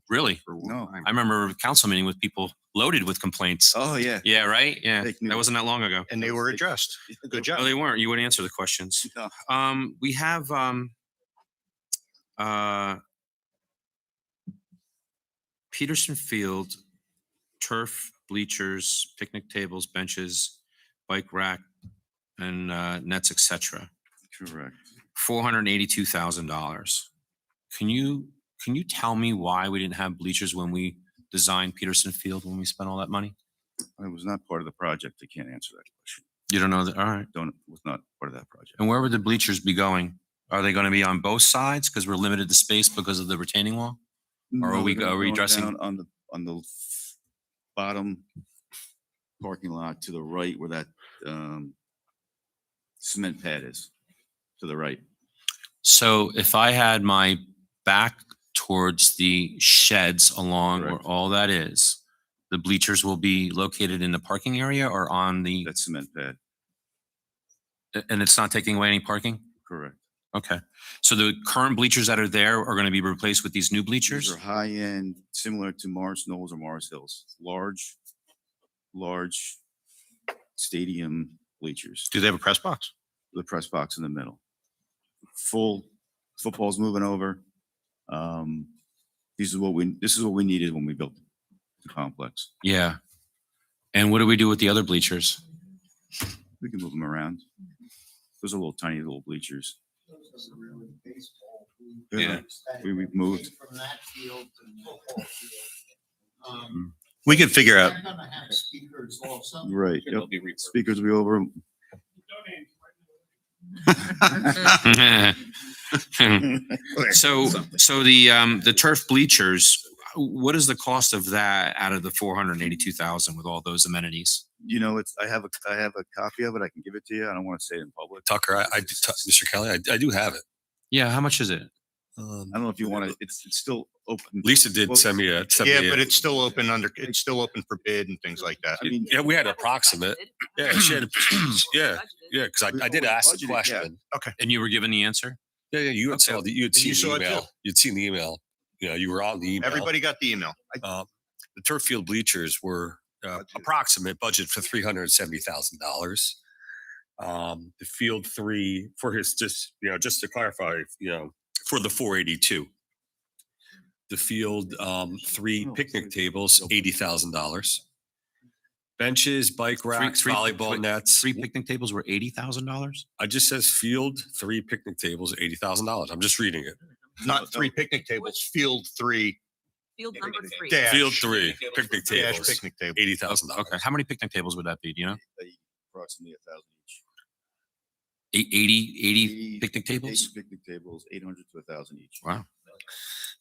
Really? No. I remember a council meeting with people loaded with complaints. Oh, yeah. Yeah, right? Yeah. Fake That news. wasn't that long ago. And they were addressed. Good No, job. they weren't. You would answer the questions. No. We have Peterson Field, turf, bleachers, picnic tables, benches, bike rack, and nets, etc. Correct. $482,000. Can you tell me why we didn't have bleachers when we designed Peterson Field when we spent all that money? I was not part of the project. I can't answer that question. You don't know that? All right. Was not part of that project. And where would the bleachers be going? Are they going to be on both sides because we're limited to space because of the retaining wall? Or are we addressing? Down on the bottom parking lot to the right where that cement pad is, to the right. So if I had my back towards the sheds along where Correct. all that is, the bleachers will be located in the parking area or on the, That cement pad. and it's not taking away any parking? Correct. Okay. So the current bleachers that are there are going to be replaced with these new These bleachers? are high end, similar to Morris Knolls or Morris Hills. Large stadium bleachers. Do they have a press box? The press box in the middle. Full football's moving over. This is what we needed when we built the complex. Yeah. And what do we do with the other bleachers? We can move them around. Those are tiny little bleachers. Yeah. We moved. From that field to the football field. We could figure out. They're gonna have speakers also. Right. Yep. Speakers will be over. So the turf bleachers, what is the cost of that out of the 482,000 with all those amenities? You know, I have a copy of it. I can give it to you. I don't want to say it in public. Tucker, Mr. Kelly, I do have it. Yeah, how much is it? I don't know if you want to, it's still open. Lisa did Well, send me a. Yeah, but it's still open it's still open for bid and things like that. I mean, Yeah, we had approximate. Yeah, she had, yeah, because I did ask the Budgeted, yeah. question. Okay. And you were given the answer? Yeah, you had saw you had And seen you the saw it too. email. You'd seen the email. You were on the email. Everybody got the email. The turf field bleachers were approximate budget for $370,000. The field 3 for his just to clarify, for the 482. The field 3 picnic tables, $80,000. Benches, bike racks, volleyball nets. 3 picnic tables were $80,000? I just says field 3 picnic tables, $80,000. I'm just reading it. Not 3 picnic tables, field 3. Field number 3. Dash. Field 3 picnic Dash tables, picnic table. $80,000. Okay. How many picnic tables would that be? Do you know? Approximately 1,000 each. 80 picnic tables? 80 picnic tables, 800 to 1,000 each. Wow.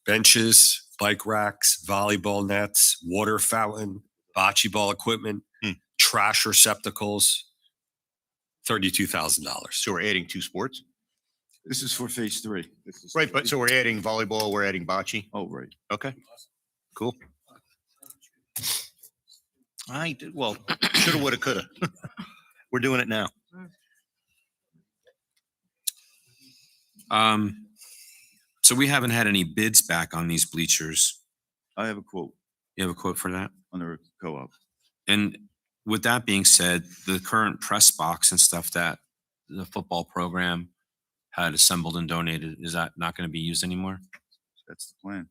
Benches, bike racks, volleyball nets, water fountain, bocce ball equipment, trash receptacles, $32,000. So we're adding 2 sports? This is for phase 3. This is Right, but so we're adding volleyball, we're adding bocce? Oh, right. Okay, cool. Well, shoulda, woulda, coulda. We're doing it now. So we haven't had any bids back on these bleachers. I have a quote You have a quote for that? under co-op. And with that being said, the current press box and stuff that the football program had assembled and donated, is that not going to be used anymore? That's the plan.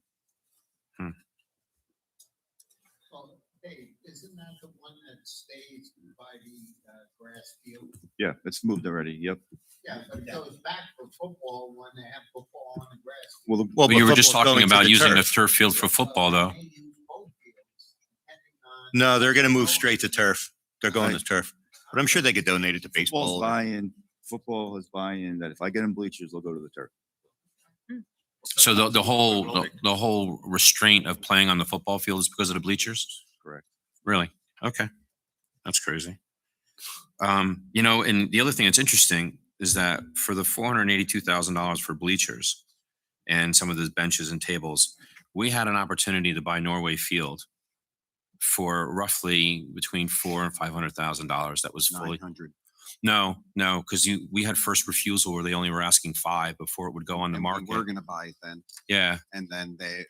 Dave, isn't that the one that stays by the grass field? Yeah, it's moved already. Yep. Yeah, but it goes back for football when they have football on the grass. Well, But you were just football's talking going to about the using the turf. turf field for football, though. No, they're going to move straight to turf. They're going to turf. But I'm sure they could donate it to Football's baseball. buy-in. Football has buy-in that if I get them bleachers, they'll go to the turf. So the whole restraint of playing on the football field is because of the bleachers? Correct. Really? Okay. That's crazy. And the other thing that's interesting is that for the $482,000 for bleachers and some of the benches and tables, we had an opportunity to buy Norway Field for roughly between $400,000 and $500,000. That was fully. 900. No, because we had first refusal where they only were asking 5 before it would go on the And market. We're going to buy it then. Yeah, And then the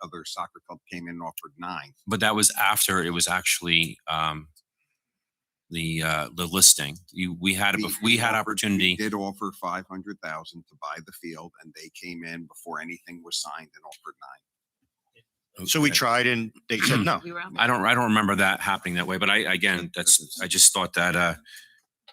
other soccer club came in and offered 9. but that was after it was actually the listing. We had opportunity. We did offer 500,000 to buy the field, and they came in before anything was signed and offered 9. So we tried and they said no. I don't remember that happening that way, but I just thought that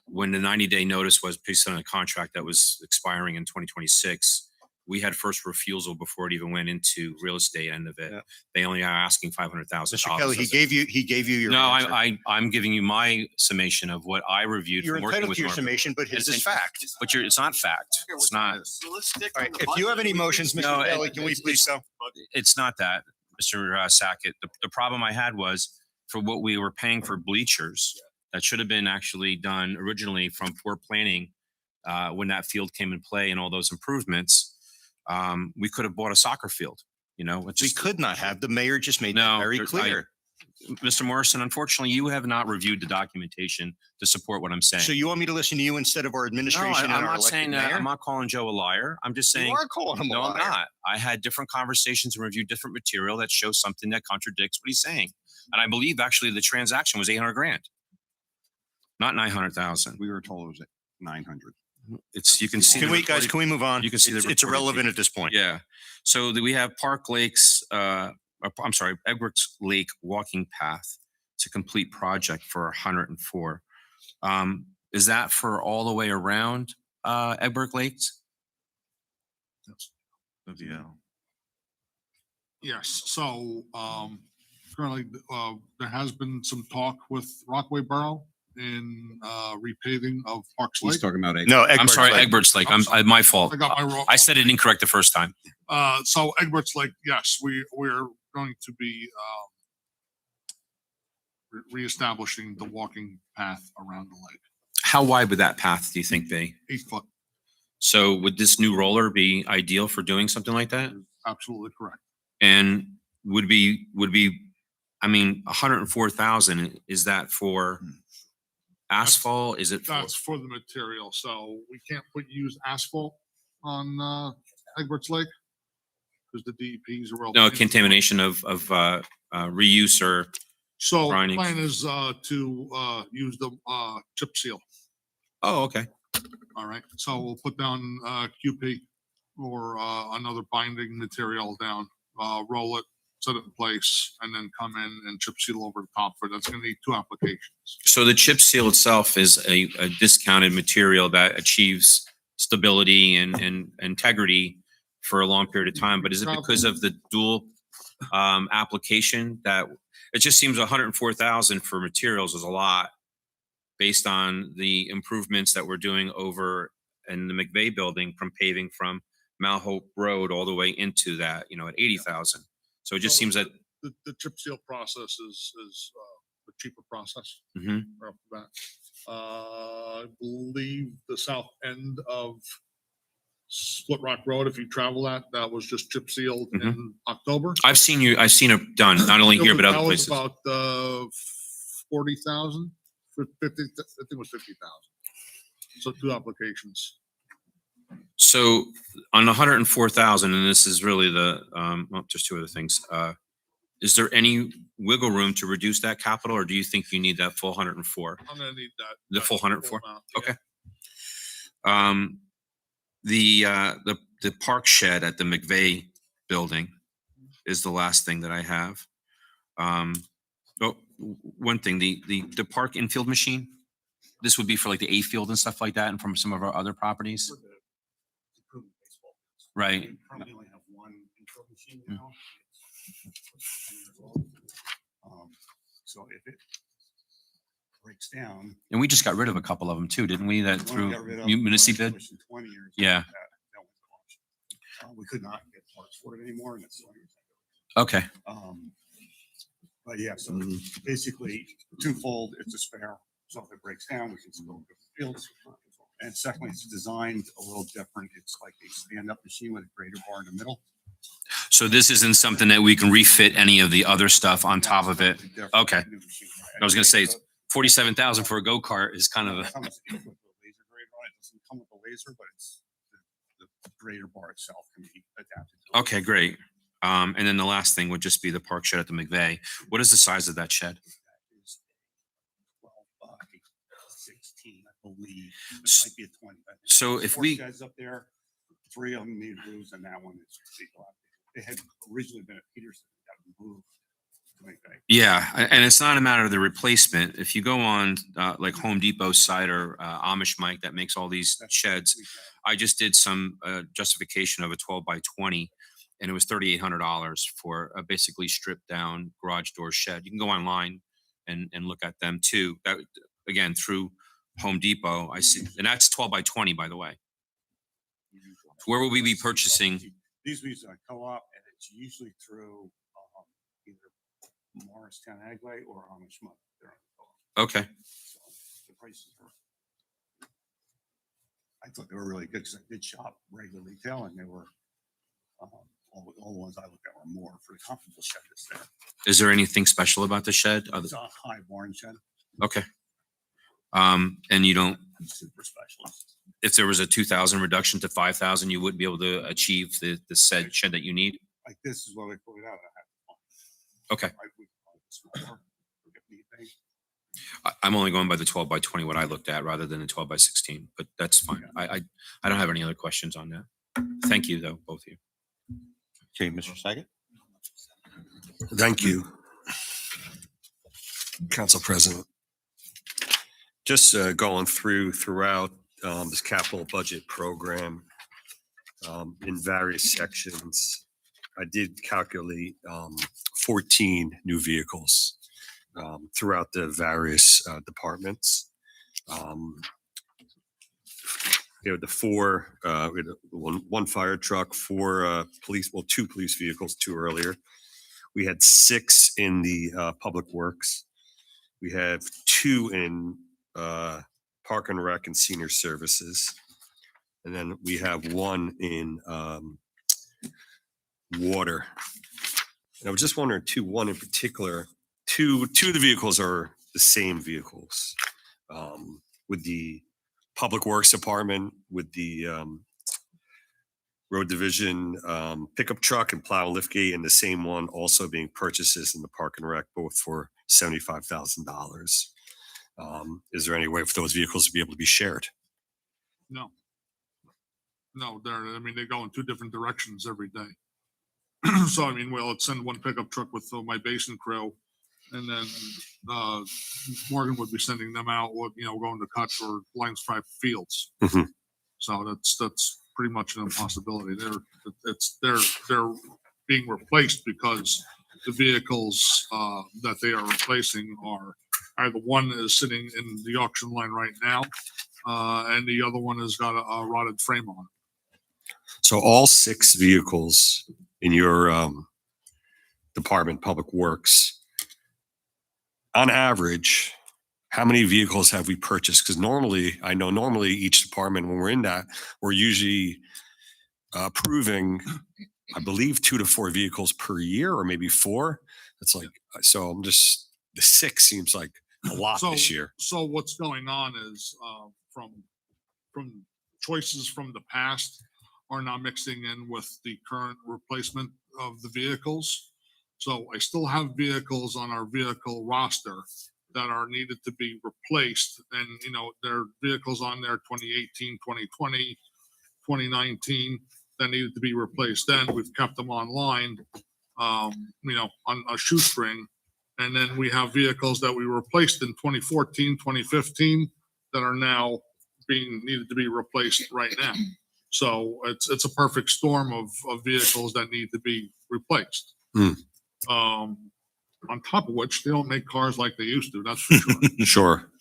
when the 90-day notice was based on a contract that was expiring in 2026, we had first refusal before it even went into real estate end of it. Yeah. They only are asking $500,000. Mr. Kelly, he gave you your No, answer. I'm giving you my summation of what I reviewed. You're from working entitled with to your Norm. summation, but his And- is fact. But it's not fact. It's not. All right, if you have any motions, Mr. No, Kelly, can we please go? It's not that, Mr. Sackett. The problem I had was for what we were paying for bleachers that should have been actually done originally from for planning when that field came in play and all those improvements. We could have bought a soccer field. We could not have. The mayor just made that very clear. Mr. Morrison, unfortunately, you have not reviewed the documentation to support what I'm saying. So you want me to listen to you instead of our No, administration and I'm our not saying elected that. mayor? I'm not calling Joe a liar. I'm just saying. You are calling him a No, I'm liar. not. I had different conversations and reviewed different material that shows something that contradicts what he's saying. And I believe actually the transaction was 800,000, not 900,000. We were told it was at 900. You can see. Can we move on? You can see It's irrelevant at this point. Yeah. So we have Park Lakes, Edwards Lake walking path to complete project for 104. Is that for all the way around Edward Lakes? Yeah. Yes, so currently there has been some talk with Rockaway Borough in repaving of Parks Lake. He's talking about No, I'm sorry, Egbert's Lake. My fault. I got my wrong. I said it incorrect the first time. So Egbert's Lake, yes, we're going to be reestablishing the walking path around the lake. How wide would that path do you think be? 8 foot. So would this new roller be ideal for doing something like that? Absolutely correct. And I mean, 104,000, is that for asphalt? Is it for? That's for the material. So we can't use asphalt on Egbert's Lake because the DEPs are. No, contamination of reuse or So the grinding. plan is to use the chip seal. Oh, okay. All right. So we'll put down QP or another binding material down, roll it, set it in place, and then come in and chip seal over the top for it. That's going to need 2 applications. So the chip seal itself is a discounted material that achieves stability and integrity for a long period of time. But is it because of the dual application that it just seems 104,000 for materials is a lot based on the improvements that we're doing over in the McVeigh building from paving from Mount Hope Road all the way into that, at 80,000. So it just seems that the chip seal process is a cheaper process. Mhm. Right off the bat. I believe the south end of Split Rock Road, if you travel that was just chip sealed in October. I've seen it done, not only here, but other That was places. about 40,000 for 50, I think it was 50,000. So 2 applications. So on 104,000, and this is really just 2 other things. Is there any wiggle room to reduce that capital, or do you think you need that full 104? I'm gonna need that. The full 104? amount, Okay. The park shed at the McVeigh building is the last thing that I have. One thing, the park infield machine, this would be for like the A field and stuff like that, and from some of our other properties. Right. We currently only have 1 infield machine Mm. now. So if it breaks down. And we just got rid of a couple of them too, didn't we? That the one through we got rid of, municipal bid? pushing 20 years, Yeah. that went to auction. We could not get parts for it anymore, and that's the only reason. Okay. But yeah, so basically twofold, it's a spare. So if it breaks down, we can still go to the fields. And secondly, it's designed a little different. It's like a stand-up machine with a grater bar in the middle. So this isn't something that we can refit any of the other stuff on top of it? Okay. I was gonna say, 47,000 for a go-kart is kind of It a, comes with a laser grater on it. It doesn't come with a laser, but it's the grater bar itself can be adapted. to it. okay, great. And then the last thing would just be the park shed at the McVeigh. What is the size of that shed? That is 12 by 16, I believe. It might be a 20. but So there's if 4 we- sheds up there, 3 of them need roofs, and that one is big. They had originally been at Peterson, got moved to make that. Yeah, and it's not a matter of the replacement. If you go on like Home Depot site or Amish Mike that makes all these sheds, I just did some justification of a 12 by 20, and it was $3,800 for a basically stripped down garage door shed. You can go online and look at them too. That again through Home Depot, I see, and that's 12 by 20, by the way. Where will we be purchasing? These we use a co-op, and it's usually through either Morristown Agway or Amish Mike. They're on the co-op. Okay. So the prices are. I thought they were really good because I did shop regular retail, and they were all the ones I looked at were more for the comfortable shed that's there. Is there anything special about the shed? It's a high barn shed. Okay. And you don't, Super specialist. if there was a 2,000 reduction to 5,000, you wouldn't be able to achieve the said shed that you need? Like this is what we put it out. Okay. I would call it smaller, if anything. I'm only going by the 12 by 20, what I looked at, rather than the 12 by 16, but that's fine. I don't have any other questions on that. Thank you, though, both of you. Okay, Mr. Saget. Thank you, Council President. Just going throughout this capital budget program in various sections, I did calculate 14 new vehicles throughout the various departments. The 4, we had one fire truck, 4 police, well, 2 police vehicles, 2 earlier. We had 6 in the public works. We have 2 in park and rec and senior services. And then we have one in water. And I was just wondering too, one in particular, two of the vehicles are the same vehicles. With the Public Works Department, with the Road Division pickup truck and plow and liftgate, and the same one also being purchases in the Park and Rec, both for $75,000. Is there any way for those vehicles to be able to be shared? No. No, I mean, they go in two different directions every day. So, I mean, well, let's send one pickup truck with my basin crew, and then Morgan would be sending them out, going to cut or lines 5 fields. Mhm. So that's pretty much an impossibility. They're being replaced because the vehicles that they are replacing are either one is sitting in the auction line right now, and the other one has got a rotted frame on it. So all 6 vehicles in your department, Public Works, on average, how many vehicles have we purchased? Because normally each department, when we're in that, we're usually approving, I believe, 2 to 4 vehicles per year, or maybe 4. It's like, so the 6 seems like a lot this year. So what's going on is from choices from the past are now mixing in with the current replacement of the vehicles. So I still have vehicles on our vehicle roster that are needed to be replaced. And, there are vehicles on there 2018, 2020, 2019 that needed to be replaced. Then we've kept them online, on a shoestring. And then we have vehicles that we replaced in 2014, 2015 that are now needed to be replaced right now. So it's a perfect storm of vehicles that need to be replaced. On top of which, they don't make cars like they used to. That's for sure. Sure.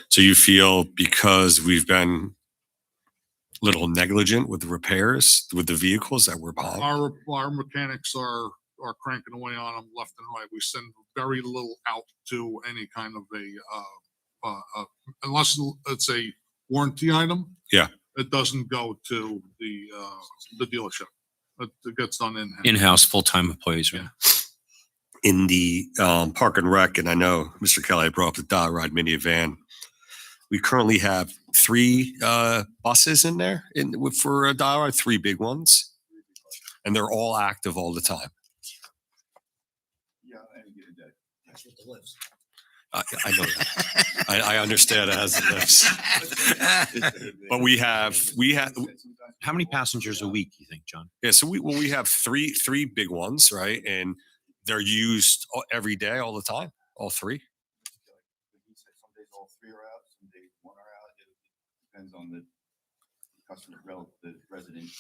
So you feel because we've been a little negligent with the repairs with the vehicles that we're buying? Our mechanics are cranking away on them left and right. We send very little out to any kind of unless it's a warranty item. Yeah. It doesn't go to the dealership. It gets done In-house full-time employees, right? In the Park and Rec, and I know Mr. Kelly brought up the dot ride minivan. We currently have 3 buses in there for a dot ride, 3 big ones, and they're all active all the time. Yeah, any given day. That's what the lifts. I know that. I understand it has the lifts. But we have. How many passengers a week, you think, John? Yeah, so we have three big ones, right? And they're used every day, all the time, all 3. Some days all 3 are out, some days 1 are out. It depends on the customer, the resident.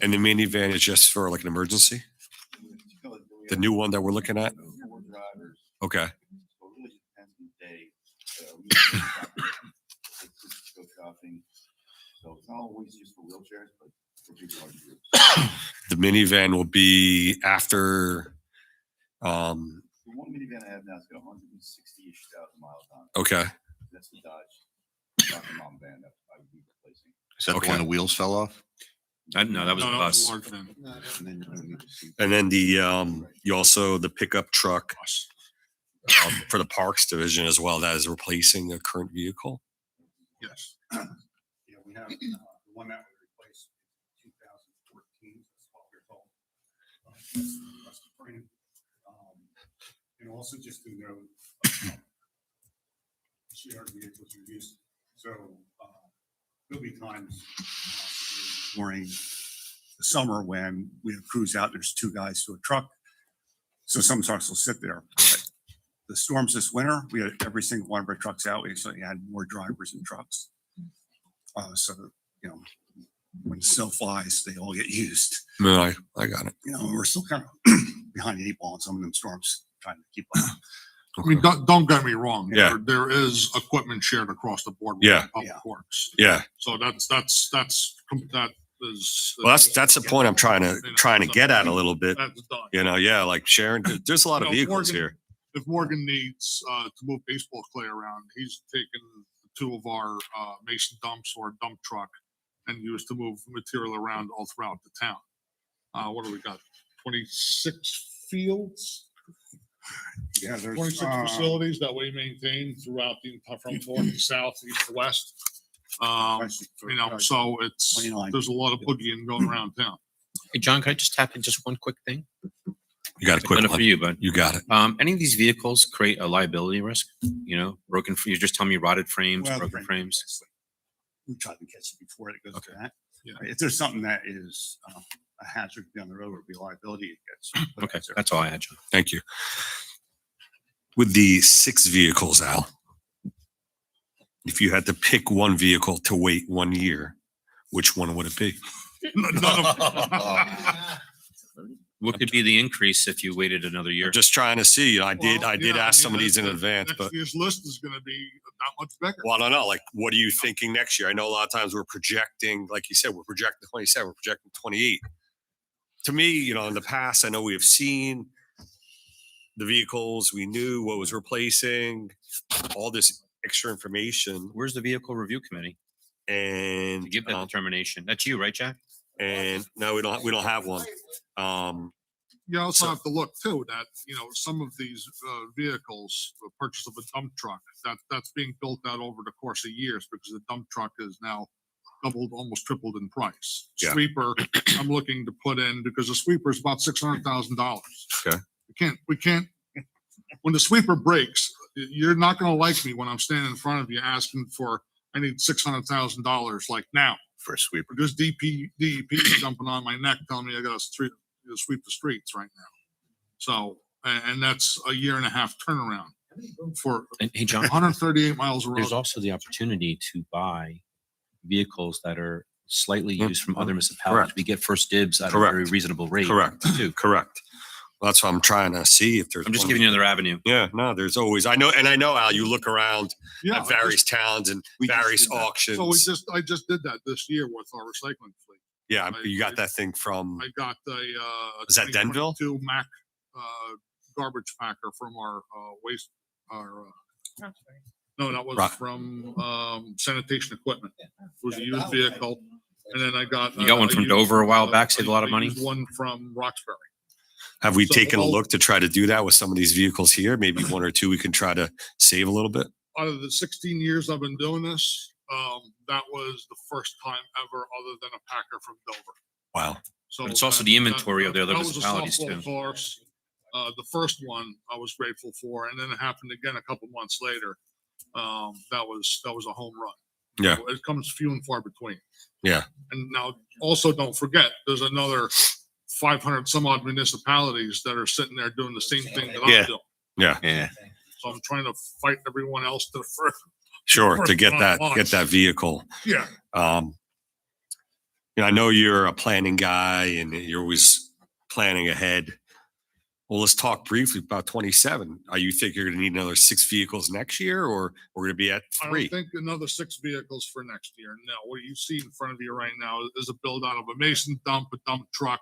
And the minivan is just for like an emergency? The new one that we're looking at? 4 drivers. Okay. So it really depends on the day. We go shopping. So it's not always just for wheelchairs, but for people like groups. The minivan will be after. The one minivan I have now has got 160-ish thousand miles on it. Okay. That's the Dodge Mom van that I would be replacing. Is that the one the wheels fell off? No, that was a bus. large van. And then you also the pickup truck for the Parks Division as well. That is replacing a current vehicle. Yes. Yeah, we have the one that was replaced in 2014. That's 12 years old. That's the frame. And also just to note, shared vehicles are used. So there'll be times during the summer when we have crews out, there's 2 guys to a truck. So some trucks will sit there. But the storms this winter, we had every single one of our trucks out. We actually had more drivers than trucks. So, when the snow flies, they all get used. No, I got it. We're still kind of behind the 8 ball in some of them storms, trying to keep up. I mean, don't get me wrong. Yeah. There is equipment shared across the board. With Yeah. Public Works. Yeah. So that is. Well, that's the point I'm trying to get at a little bit. That's done. Yeah, like Sharon, there's a lot of vehicles Morgan, here. If Morgan needs to move baseball clay around, he's taken 2 of our Mason dumps or a dump truck and used to move material around all throughout the town. What do we got? 26 fields? Yeah, there's 26 facilities that we maintain throughout from north to south, east to west. So there's a lot of boogieing going around town. Hey, John, can I just tap in just one quick thing? You got a quick One one. for you, bud. You got it. Any of these vehicles create a liability risk? You just tell me rotted frames, Well, broken frames. We try to catch it before it goes to Okay. that. If there's something that is a hazard down the road or be liability, it gets. put Okay, out there. that's all I had, John. Thank you. With the 6 vehicles, Al, if you had to pick one vehicle to wait 1 year, which one would it be? What could be the increase if you waited another year? I'm just trying to see. I did Well, ask I some of mean, these in the advance, next but year's list is going to be that much bigger. well, I don't know. Like, what are you thinking next year? I know a lot of times we're projecting, like you said, we're projecting 27, we're projecting 28. To me, in the past, I know we have seen the vehicles, we knew what was replacing, all this extra information. Where's the vehicle review committee And to give that determination? That's you, right, Jack? And no, we don't have one. You also have to look too, that, some of these vehicles, the purchase of a dump truck, that's being built out over the course of years because the dump truck is now doubled, almost tripled in price. Yeah. Sweeper, I'm looking to put in, because a sweeper is about $600,000. Okay. We can't, when the sweeper breaks, you're not gonna like me when I'm standing in front of you asking I need $600,000 like now. For a sweeper. Because DEP is jumping on my neck telling me I gotta sweep the streets right now. So, and that's a 1.5 year turnaround for And hey, John, 138 miles of road. there's also the opportunity to buy vehicles that are slightly used from other municipalities. Correct. We get first dibs at a Correct. very reasonable rate. Correct. Too. Correct. Well, that's what I'm trying to see if there's. I'm just one. giving you another avenue. Yeah, no, there's always. I know, Al. You look around Yeah, at various towns and various auctions. So I just did that this year with our recycling fleet. Yeah, you got that thing from. I got Is that Denville? 2022 Mack garbage packer from our waste. No, that was Rock. from sanitation equipment. It was a used vehicle, and then I got. You got one from Dover a while back, saved a lot of I money. used one from Roxbury. Have we So taken a all- look to try to do that with some of these vehicles here? Maybe one or two we can try to save a little bit. Out of the 16 years I've been doing this, that was the first time ever, other than a packer from Dover. Wow. So But it's also the inventory of the other that was a municipalities softball too. course. The first one I was grateful for, and then it happened again a couple months later. That was a home run. Yeah. So it comes few and far between. Yeah. And now also don't forget, there's another 500 some odd municipalities that are sitting there doing the same thing that Yeah. I'm doing. Yeah. Yeah. So I'm trying to fight everyone else to the first. Sure. To first get one on that launch. vehicle. Yeah. I know you're a planning guy and you're always planning ahead. Well, let's talk briefly about 27. Are you think you're going to need another 6 vehicles next year, or we're going to be at I 3? don't think another 6 vehicles for next year. No, what you see in front of you right now is a build out of a mason dump, a dump truck.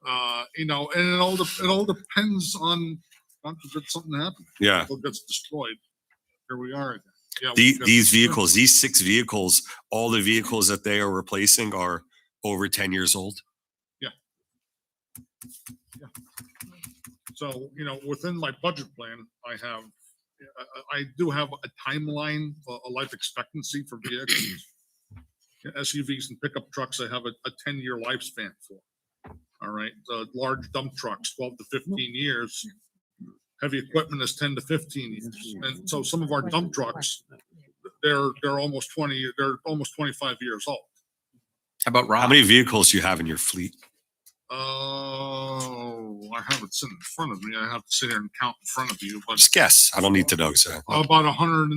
And it all depends on, God forbid something happens. Yeah. Vehicle gets destroyed. Here we are again. Yeah. These vehicles, these 6 vehicles, all the vehicles that they are replacing are over 10 years old. Yeah. So, within my budget plan, I do have a timeline, a life expectancy for vehicles. SUVs and pickup trucks, I have a 10-year lifespan for. All right, the large dump trucks, 12 to 15 years. Heavy equipment is 10 to 15 years. And so some of our dump trucks, they're almost 25 years old. How about How many vehicles do you have in your fleet? Oh, I have it sitting in front of me. I have to sit here and count in front of you, but Just guess. I don't need to know exactly. about 100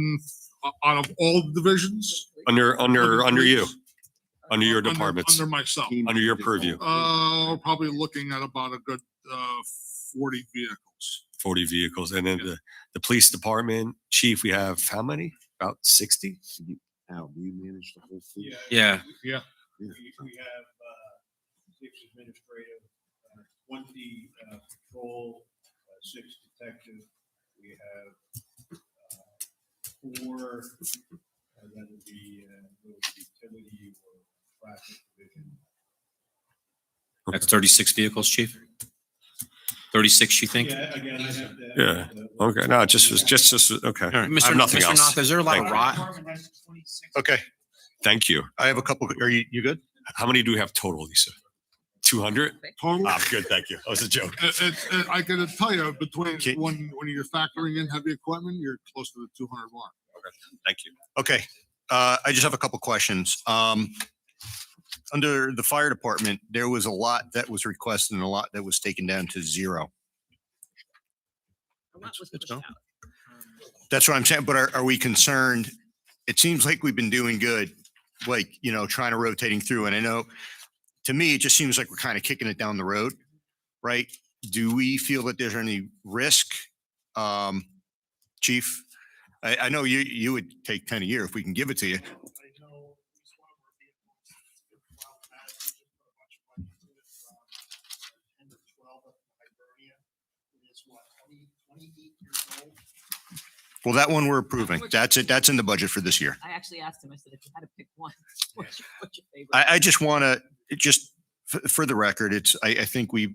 out of all the divisions. Under you, under your Under- departments, Under myself. under your purview. Probably looking at about a good 40 vehicles. 40 vehicles. And then the police department chief, we have how many? About 60? Al, do you manage the whole fleet? Yeah. Yeah. We have 6 administrative, 20 patrol, 6 detective. We have 4, that would be utility or traffic division. That's 36 vehicles, chief? 36, you think? Yeah, again, I have to. Yeah. Okay. No, just okay. All right. I have nothing Mr. else. Knopf, is there a lot of Thank you. rot? Okay, Thank you. I have a couple, are you good? How many do we have total, Lisa? 200? Total? Ah, good. Thank you. That was a joke. I can tell you, between Okay. when you're factoring in heavy equipment, you're close to the 200 mark. Thank you. Okay, I just have a couple questions. Under the fire department, there was a lot that was requested and a lot that was taken down to zero. That's what I'm saying, but are we concerned? It seems like we've been doing good, like, trying to rotating through. And I know, to me, it just seems like we're kind of kicking it down the road, right? Do we feel that there's any risk? Chief, I know you would take 10 a year if we can give it to you. Well, that one we're approving. That's it. That's in the budget for this year. I actually asked him, I said, if you had to pick one, what's your favorite? I just want to, for the record, I think we're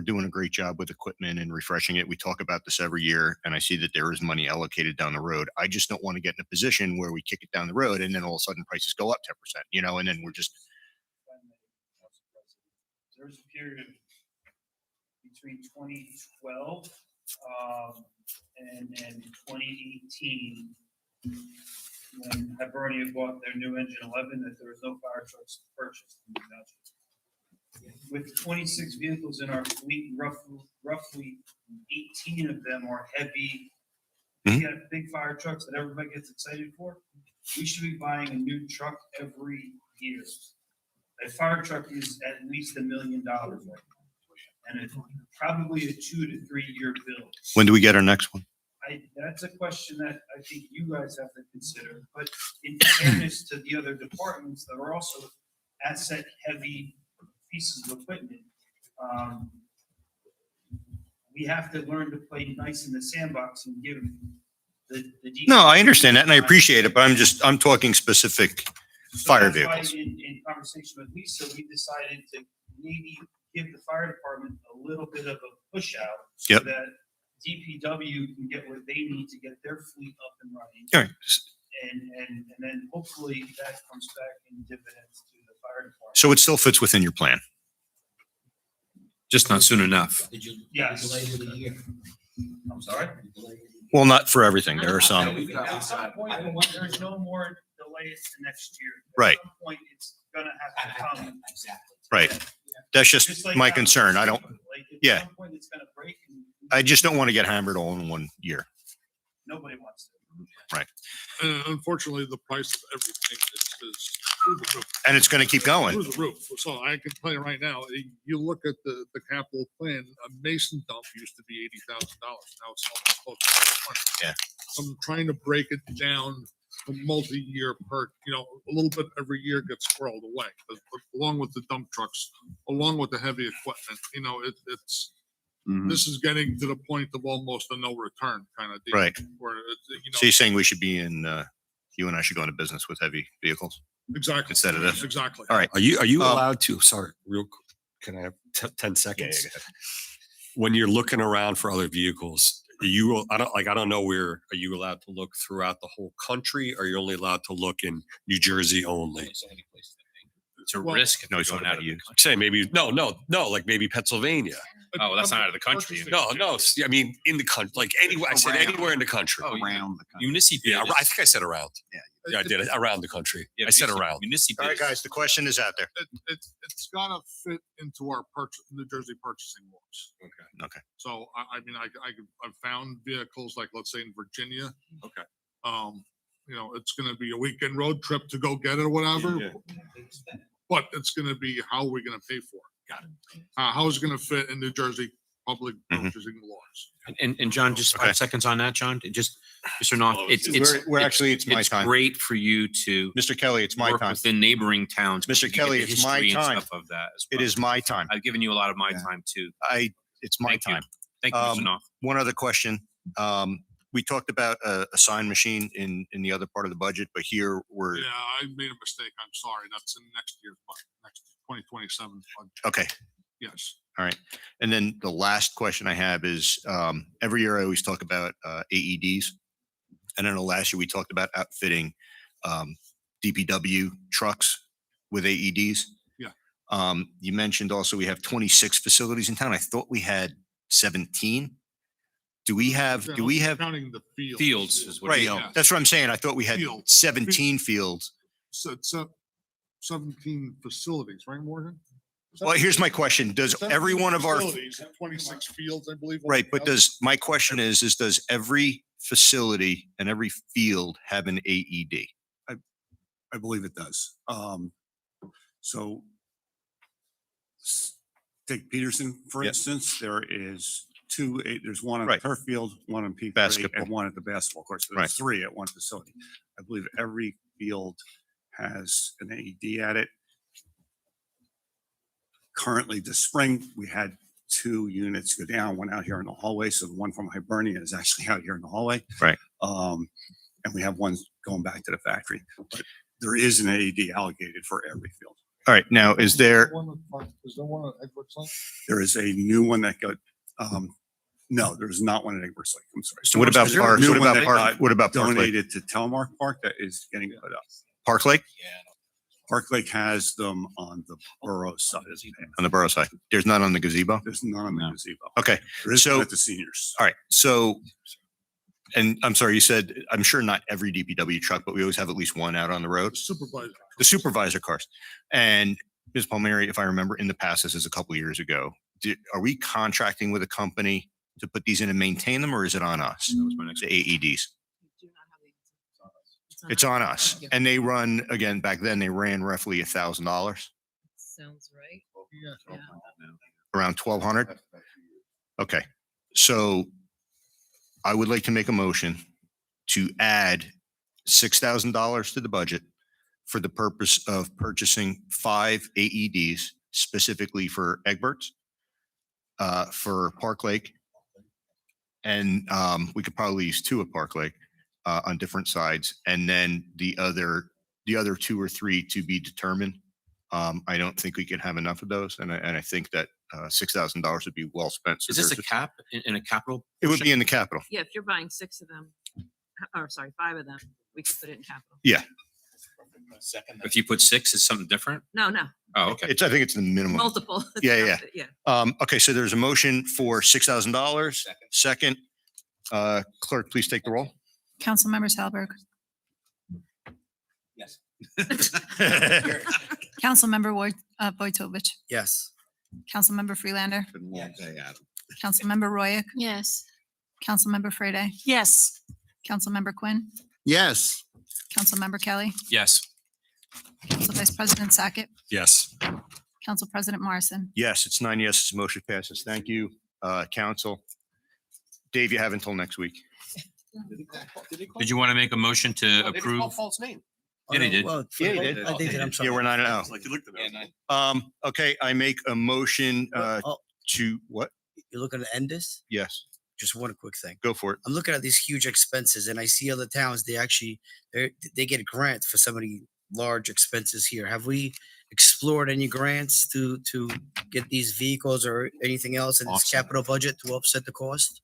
doing a great job with equipment and refreshing it. We talk about this every year, and I see that there is money allocated down the road. I just don't want to get in a position where we kick it down the road and then all of a sudden prices go up 10%, and then we're just. There was a period of between 2012 and 2018 when Hibernia bought their new engine 11 that there was no fire trucks purchased in the township. With 26 vehicles in our fleet, roughly 18 of them are heavy. We have big fire trucks that everybody gets excited for. We should be buying a new truck every year. A fire truck is at least $1 million right now, and it's probably a 2 to 3 year bill. When do we get our next one? That's a question that I think you guys have to consider, but in fairness to the other departments that are also asset heavy pieces of equipment, we have to learn to play nice in the sandbox and give the. No, I understand that and I appreciate it, but I'm talking specific fire That's why vehicles. in conversation with Lisa, we decided to maybe give the fire department a little bit of a push out so Yep. that DPW can get what they need to get their fleet up and running. All right. And then hopefully that comes back in dividends to the fire department. So it still fits within your plan. Just not soon enough. Yes. I'm sorry? Well, not for everything. There are some. At some point, there's no more delays to next year. Right. At some point, it's gonna have to come. Right. That's just like my how- concern. I don't, Like, at yeah. some point, it's gonna break and I just don't want to get hammered all in one year. nobody wants to. Right. And unfortunately, the price of everything is through the roof. And it's going to keep going. Through the roof. So I can tell you right now, you look at the capital plan, a mason dump used to be $80,000. Now it's almost close to $120,000. Yeah. I'm trying to break it down a multi-year a little bit every year gets squirreled away. But along with the dump trucks, along with the heavy equipment, it's this is getting to the point of almost a no return kind of deal. Right. Where So you're saying we should be in, you and I should go into business with heavy vehicles exactly instead of this? Exactly. All right. Are you allowed to, sorry, real, can I have 10 seconds? go ahead. When you're looking around for other vehicles, I don't know where, are you allowed to look throughout the whole country? Or are you only allowed to look in New Jersey only? It's a risk. No, he's going out of you. Say maybe, no, like maybe Pennsylvania. Oh, that's not out of the country. No, I mean, in the country, like anywhere, I said anywhere in the country. Oh, Around the country. Municipal. Yeah, I think I said around. Yeah, I did. Around the country. Yeah, I said around. Municipal. All right, guys, the question is out there. It's gotta fit into our New Jersey purchasing laws. Okay. So I've found vehicles like, let's say in Virginia. Okay. It's gonna be a weekend road trip to go get it or whatever. But it's gonna be, how are we gonna pay for it? Got it. How is it gonna fit in New Jersey public purchasing laws? And John, just 5 seconds on that, John. Just Mr. Knopf, it's time. great for you to Mr. Kelly, it's my work time. within neighboring towns. Mr. because you get Kelly, the it's my history and time. stuff Of that as It well. is my time. I've given you a lot of my time too. It's my time. Thank you, Mr. Knopf. One other question. we talked about a sign machine in the other part of the budget, but here we're, Yeah, I made a mistake. I'm sorry. That's in next year's budget, next 2027 budget. okay. Yes. All right. And then the last question I have is, every year I always talk about AEDs. And I know last year we talked about outfitting DPW trucks with AEDs. Yeah. You mentioned also we have 26 facilities in town. I thought we had 17. Do we have Counting the Fields is what. right? Yeah. That's what I'm saying. I thought we had Fields. 17 fields. So it's 17 facilities, right, Morgan? Well, here's my question. Does every one of our, Facilities have 26 fields, I believe. right, but my question is does every facility and every field have an AED? I believe it does. So take Peterson, for Yep. instance, there is there's one on the Right. turf field, one on P3, Basketball. and one at the basketball court. So Right. there's 3 at one facility. I believe every field has an AED at it. Currently, this spring, we had 2 units go down, one out here in the hallway. So the one from Hibernia is actually out here in the hallway. Right. And we have one going back to the factory. But there is an AED allocated for every field. All right. Now, is there, Is there one on Edwards Lake? There is a new one that got, no, there's not one at Egbert's Lake. I'm sorry. what about Is there a Parks? new What one about that Park? got What about Park Lake? donated to Telmark Park that is getting put up? Park Lake Park Lake has them on the borough side. on the borough side. There's none on the gazebo. There's none on the gazebo. Okay. There is So- one at the seniors. All right. So, and I'm sorry, you said, I'm sure not every DPW truck, but we always have at least one out on the road. Supervisor. The supervisor cars. And Ms. Palmieri, if I remember in the past, this is a couple years ago, are we contracting with a company to put these in and maintain them, or is it on us? That was my next. The AEDs. It's on us. And they run, again, back then they ran roughly $1,000, Sounds right. around 1,200. Okay. So I would like to make a motion to add $6,000 to the budget for the purpose of purchasing 5 AEDs specifically for Egbert's, for Park Lake. And we could probably use 2 at Park Lake on different sides. And then the other 2 or 3 to be determined. I don't think we can have enough of those. And I think that $6,000 would be well spent. So Is this a there's cap in a capital? It would be in the capital. Yeah, if you're buying 6 of them, or sorry, 5 of them, we could put it in capital. Yeah. If you put 6, it's something different? No, no, Oh, okay. I think it's the minimum. multiple. Yeah. Yeah. Okay, so there's a motion for $6,000. Second, clerk, please take the roll. Councilmember Salberg, Yes. Councilmember Vojtovich, Yes. Councilmember Freelander, Been a long day, Adam. Councilmember Royak, Yes. Councilmember Frede, Yes. Councilmember Quinn, Yes. Councilmember Kelly, Yes. Council Vice President Sackett, Yes. Council President Morrison. Yes, it's 9 yeses, motion passes. Thank you, council. Dave, you have until next week. Did you want to make a motion to approve? False name. Yeah, they did. Well, Yeah, you did. I think that I'm sorry. Yeah, we're 9-0. Like you looked at me. Okay, I make a motion Oh, to what? you're looking to end this? Yes, Just one quick thing. go for it. I'm looking at these huge expenses and I see other towns, they get grants for some of the large expenses here. Have we explored any grants to get these vehicles or anything else in this capital budget to offset the cost?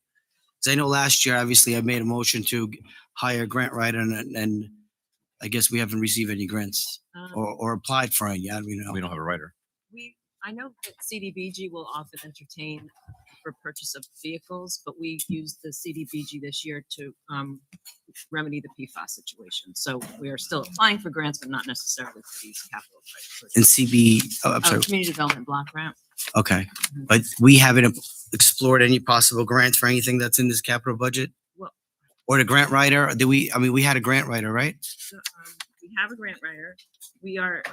Because I know last year, obviously, I made a motion to hire a grant writer and I guess we haven't received any grants or applied for any. I don't know. We don't have a writer. I know that CDBG will often entertain for purchase of vehicles, but we used the CDBG this year to remedy the PFAS situation. So we are still applying for grants, but not necessarily for these capital projects. And I'm sorry. Community Development Block Grant. Okay. But we haven't explored any possible grants for anything that's in this capital budget? Well- Or the grant writer? We had a grant writer, right? So, we have a grant writer. We are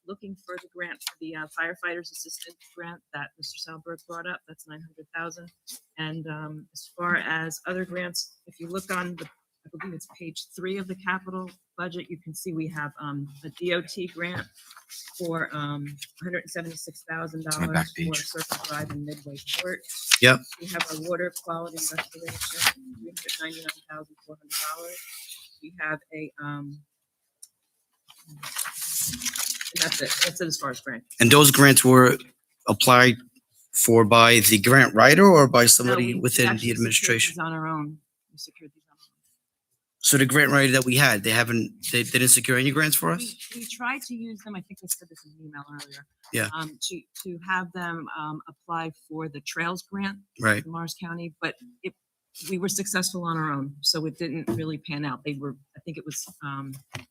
looking for the grant for the firefighters assistant grant that Mr. Salberg brought up. That's $900,000. And as far as other grants, if you look on I believe it's page 3 of the capital budget. You can see we have a DOT grant for $176,000 on the back for page. Circle Drive and Midway Court. Yep. We have our water quality restoration, $399,400. We have a and that's it. That's it as far as grant. And those grants were applied for by the grant writer or by somebody No, we within actually the secured administration? these on our own. We secured these on our own. So the grant writer that we had, they didn't secure any grants for us? We tried to use them, I think I said this in an email earlier. Yeah. To have them apply for the Trails Grant. Right. In Morris County, but we were successful on our own, so it didn't really pan out. I think it was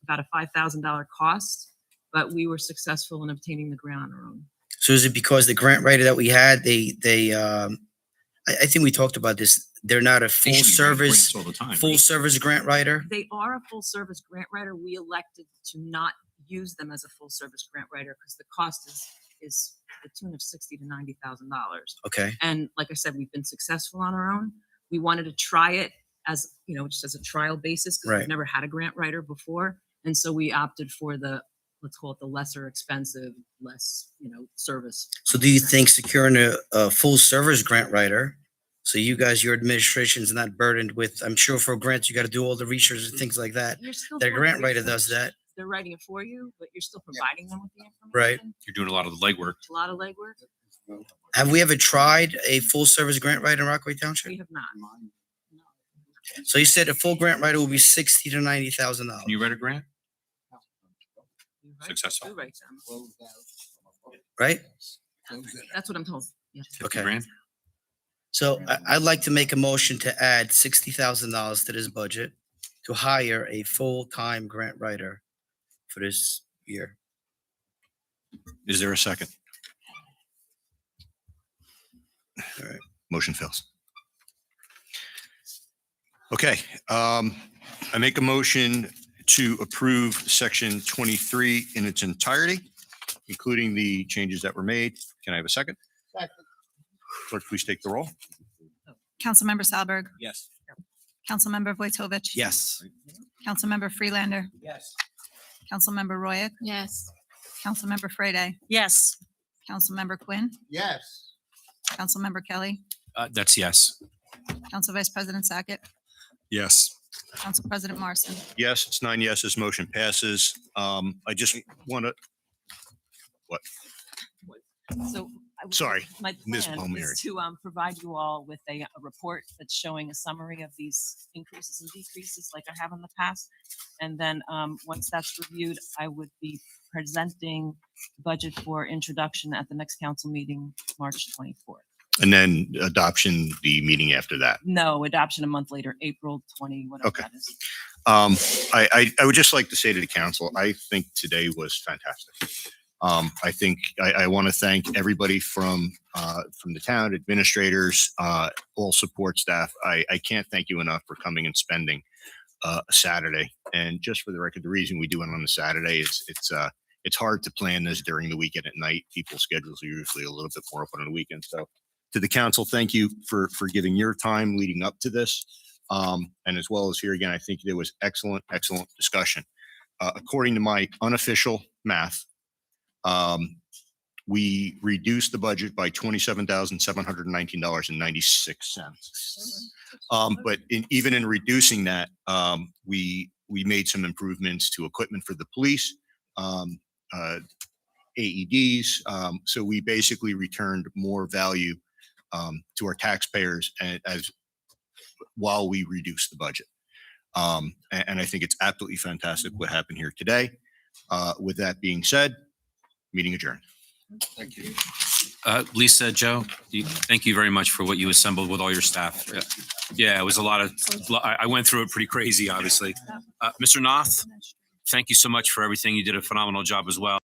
about a $5,000 cost, but we were successful in obtaining the grant on our own. So is it because the grant writer that we had, I think we talked about this, they're not a They full should be writing service, grants all the time, full right? service grant writer? They are a full service grant writer. We elected to not use them as a full service grant writer because the cost is the tune of $60,000 to $90,000. Okay. And like I said, we've been successful on our own. We wanted to try it as, just as a trial basis because Right. we've never had a grant writer before. And so we opted for let's call it the lesser expensive, less, service. So do you think securing a full service grant writer, so you guys, your administration is not burdened with, I'm sure for grants, you got to do all the research and things like that. You're still The doing grant writer research. does that, They're writing it for you, but you're still providing them with the information. right? You're doing a lot of the legwork. A lot of legwork. Have we ever tried a full service grant writer in Rockaway Township? We have not. So you said a full grant writer will be $60,000 to $90,000, Can you write a grant? We write- Successful. we write them. right? That's what I'm told. Yeah. 50 Okay. grand? So I'd like to make a motion to add $60,000 to this budget to hire a full-time grant writer for this year. Is there a second? All right. Motion fails. Okay, I make a motion to approve section 23 in its entirety, including the changes that were made. Can I have a second? Second. Clerk, please take the roll. Councilmember Salberg, Yes. Councilmember Vojtovich. Yes. Councilmember Freelander, Yes. Councilmember Royak, Yes. Councilmember Frede, Yes. Councilmember Quinn, Yes. Councilmember Kelly, That's yes. Council Vice President Sackett, Yes. Council President Marson. Yes, it's 9 yeses, motion passes. I just want to, So. Sorry, My Ms. plan Palmieri. is to provide you all with a report that's showing a summary of these increases and decreases like I have in the past. And then once that's reviewed, I would be presenting budget for introduction at the next council meeting, March 24th. and then adoption the meeting after that. No, adoption a month later, April 20, whatever Okay. that is. I would just like to say to the council, I think today was fantastic. I think I want to thank everybody from the town, administrators, all support staff. I can't thank you enough for coming and spending a Saturday. And just for the record, the reason we do it on a Saturday is it's hard to plan this during the weekend at night. People's schedules are usually a little bit more open on the weekend. So to the council, thank you for giving your time leading up to this. And as well as here again, I think there was excellent discussion. According to my unofficial math, we reduced the budget by $27,719.96. But even in reducing that, we made some improvements to equipment for the police, AEDs. So we basically returned more value to our taxpayers as while we reduced the budget. And I think it's absolutely fantastic what happened here today. With that being said, meeting adjourned. Thank you. Lisa, Joe, thank you very much for what you assembled with all your staff. Yeah, it was a lot of, I went through it pretty crazy, obviously. Mr. Noth, thank you so much for everything. You did a phenomenal job as well.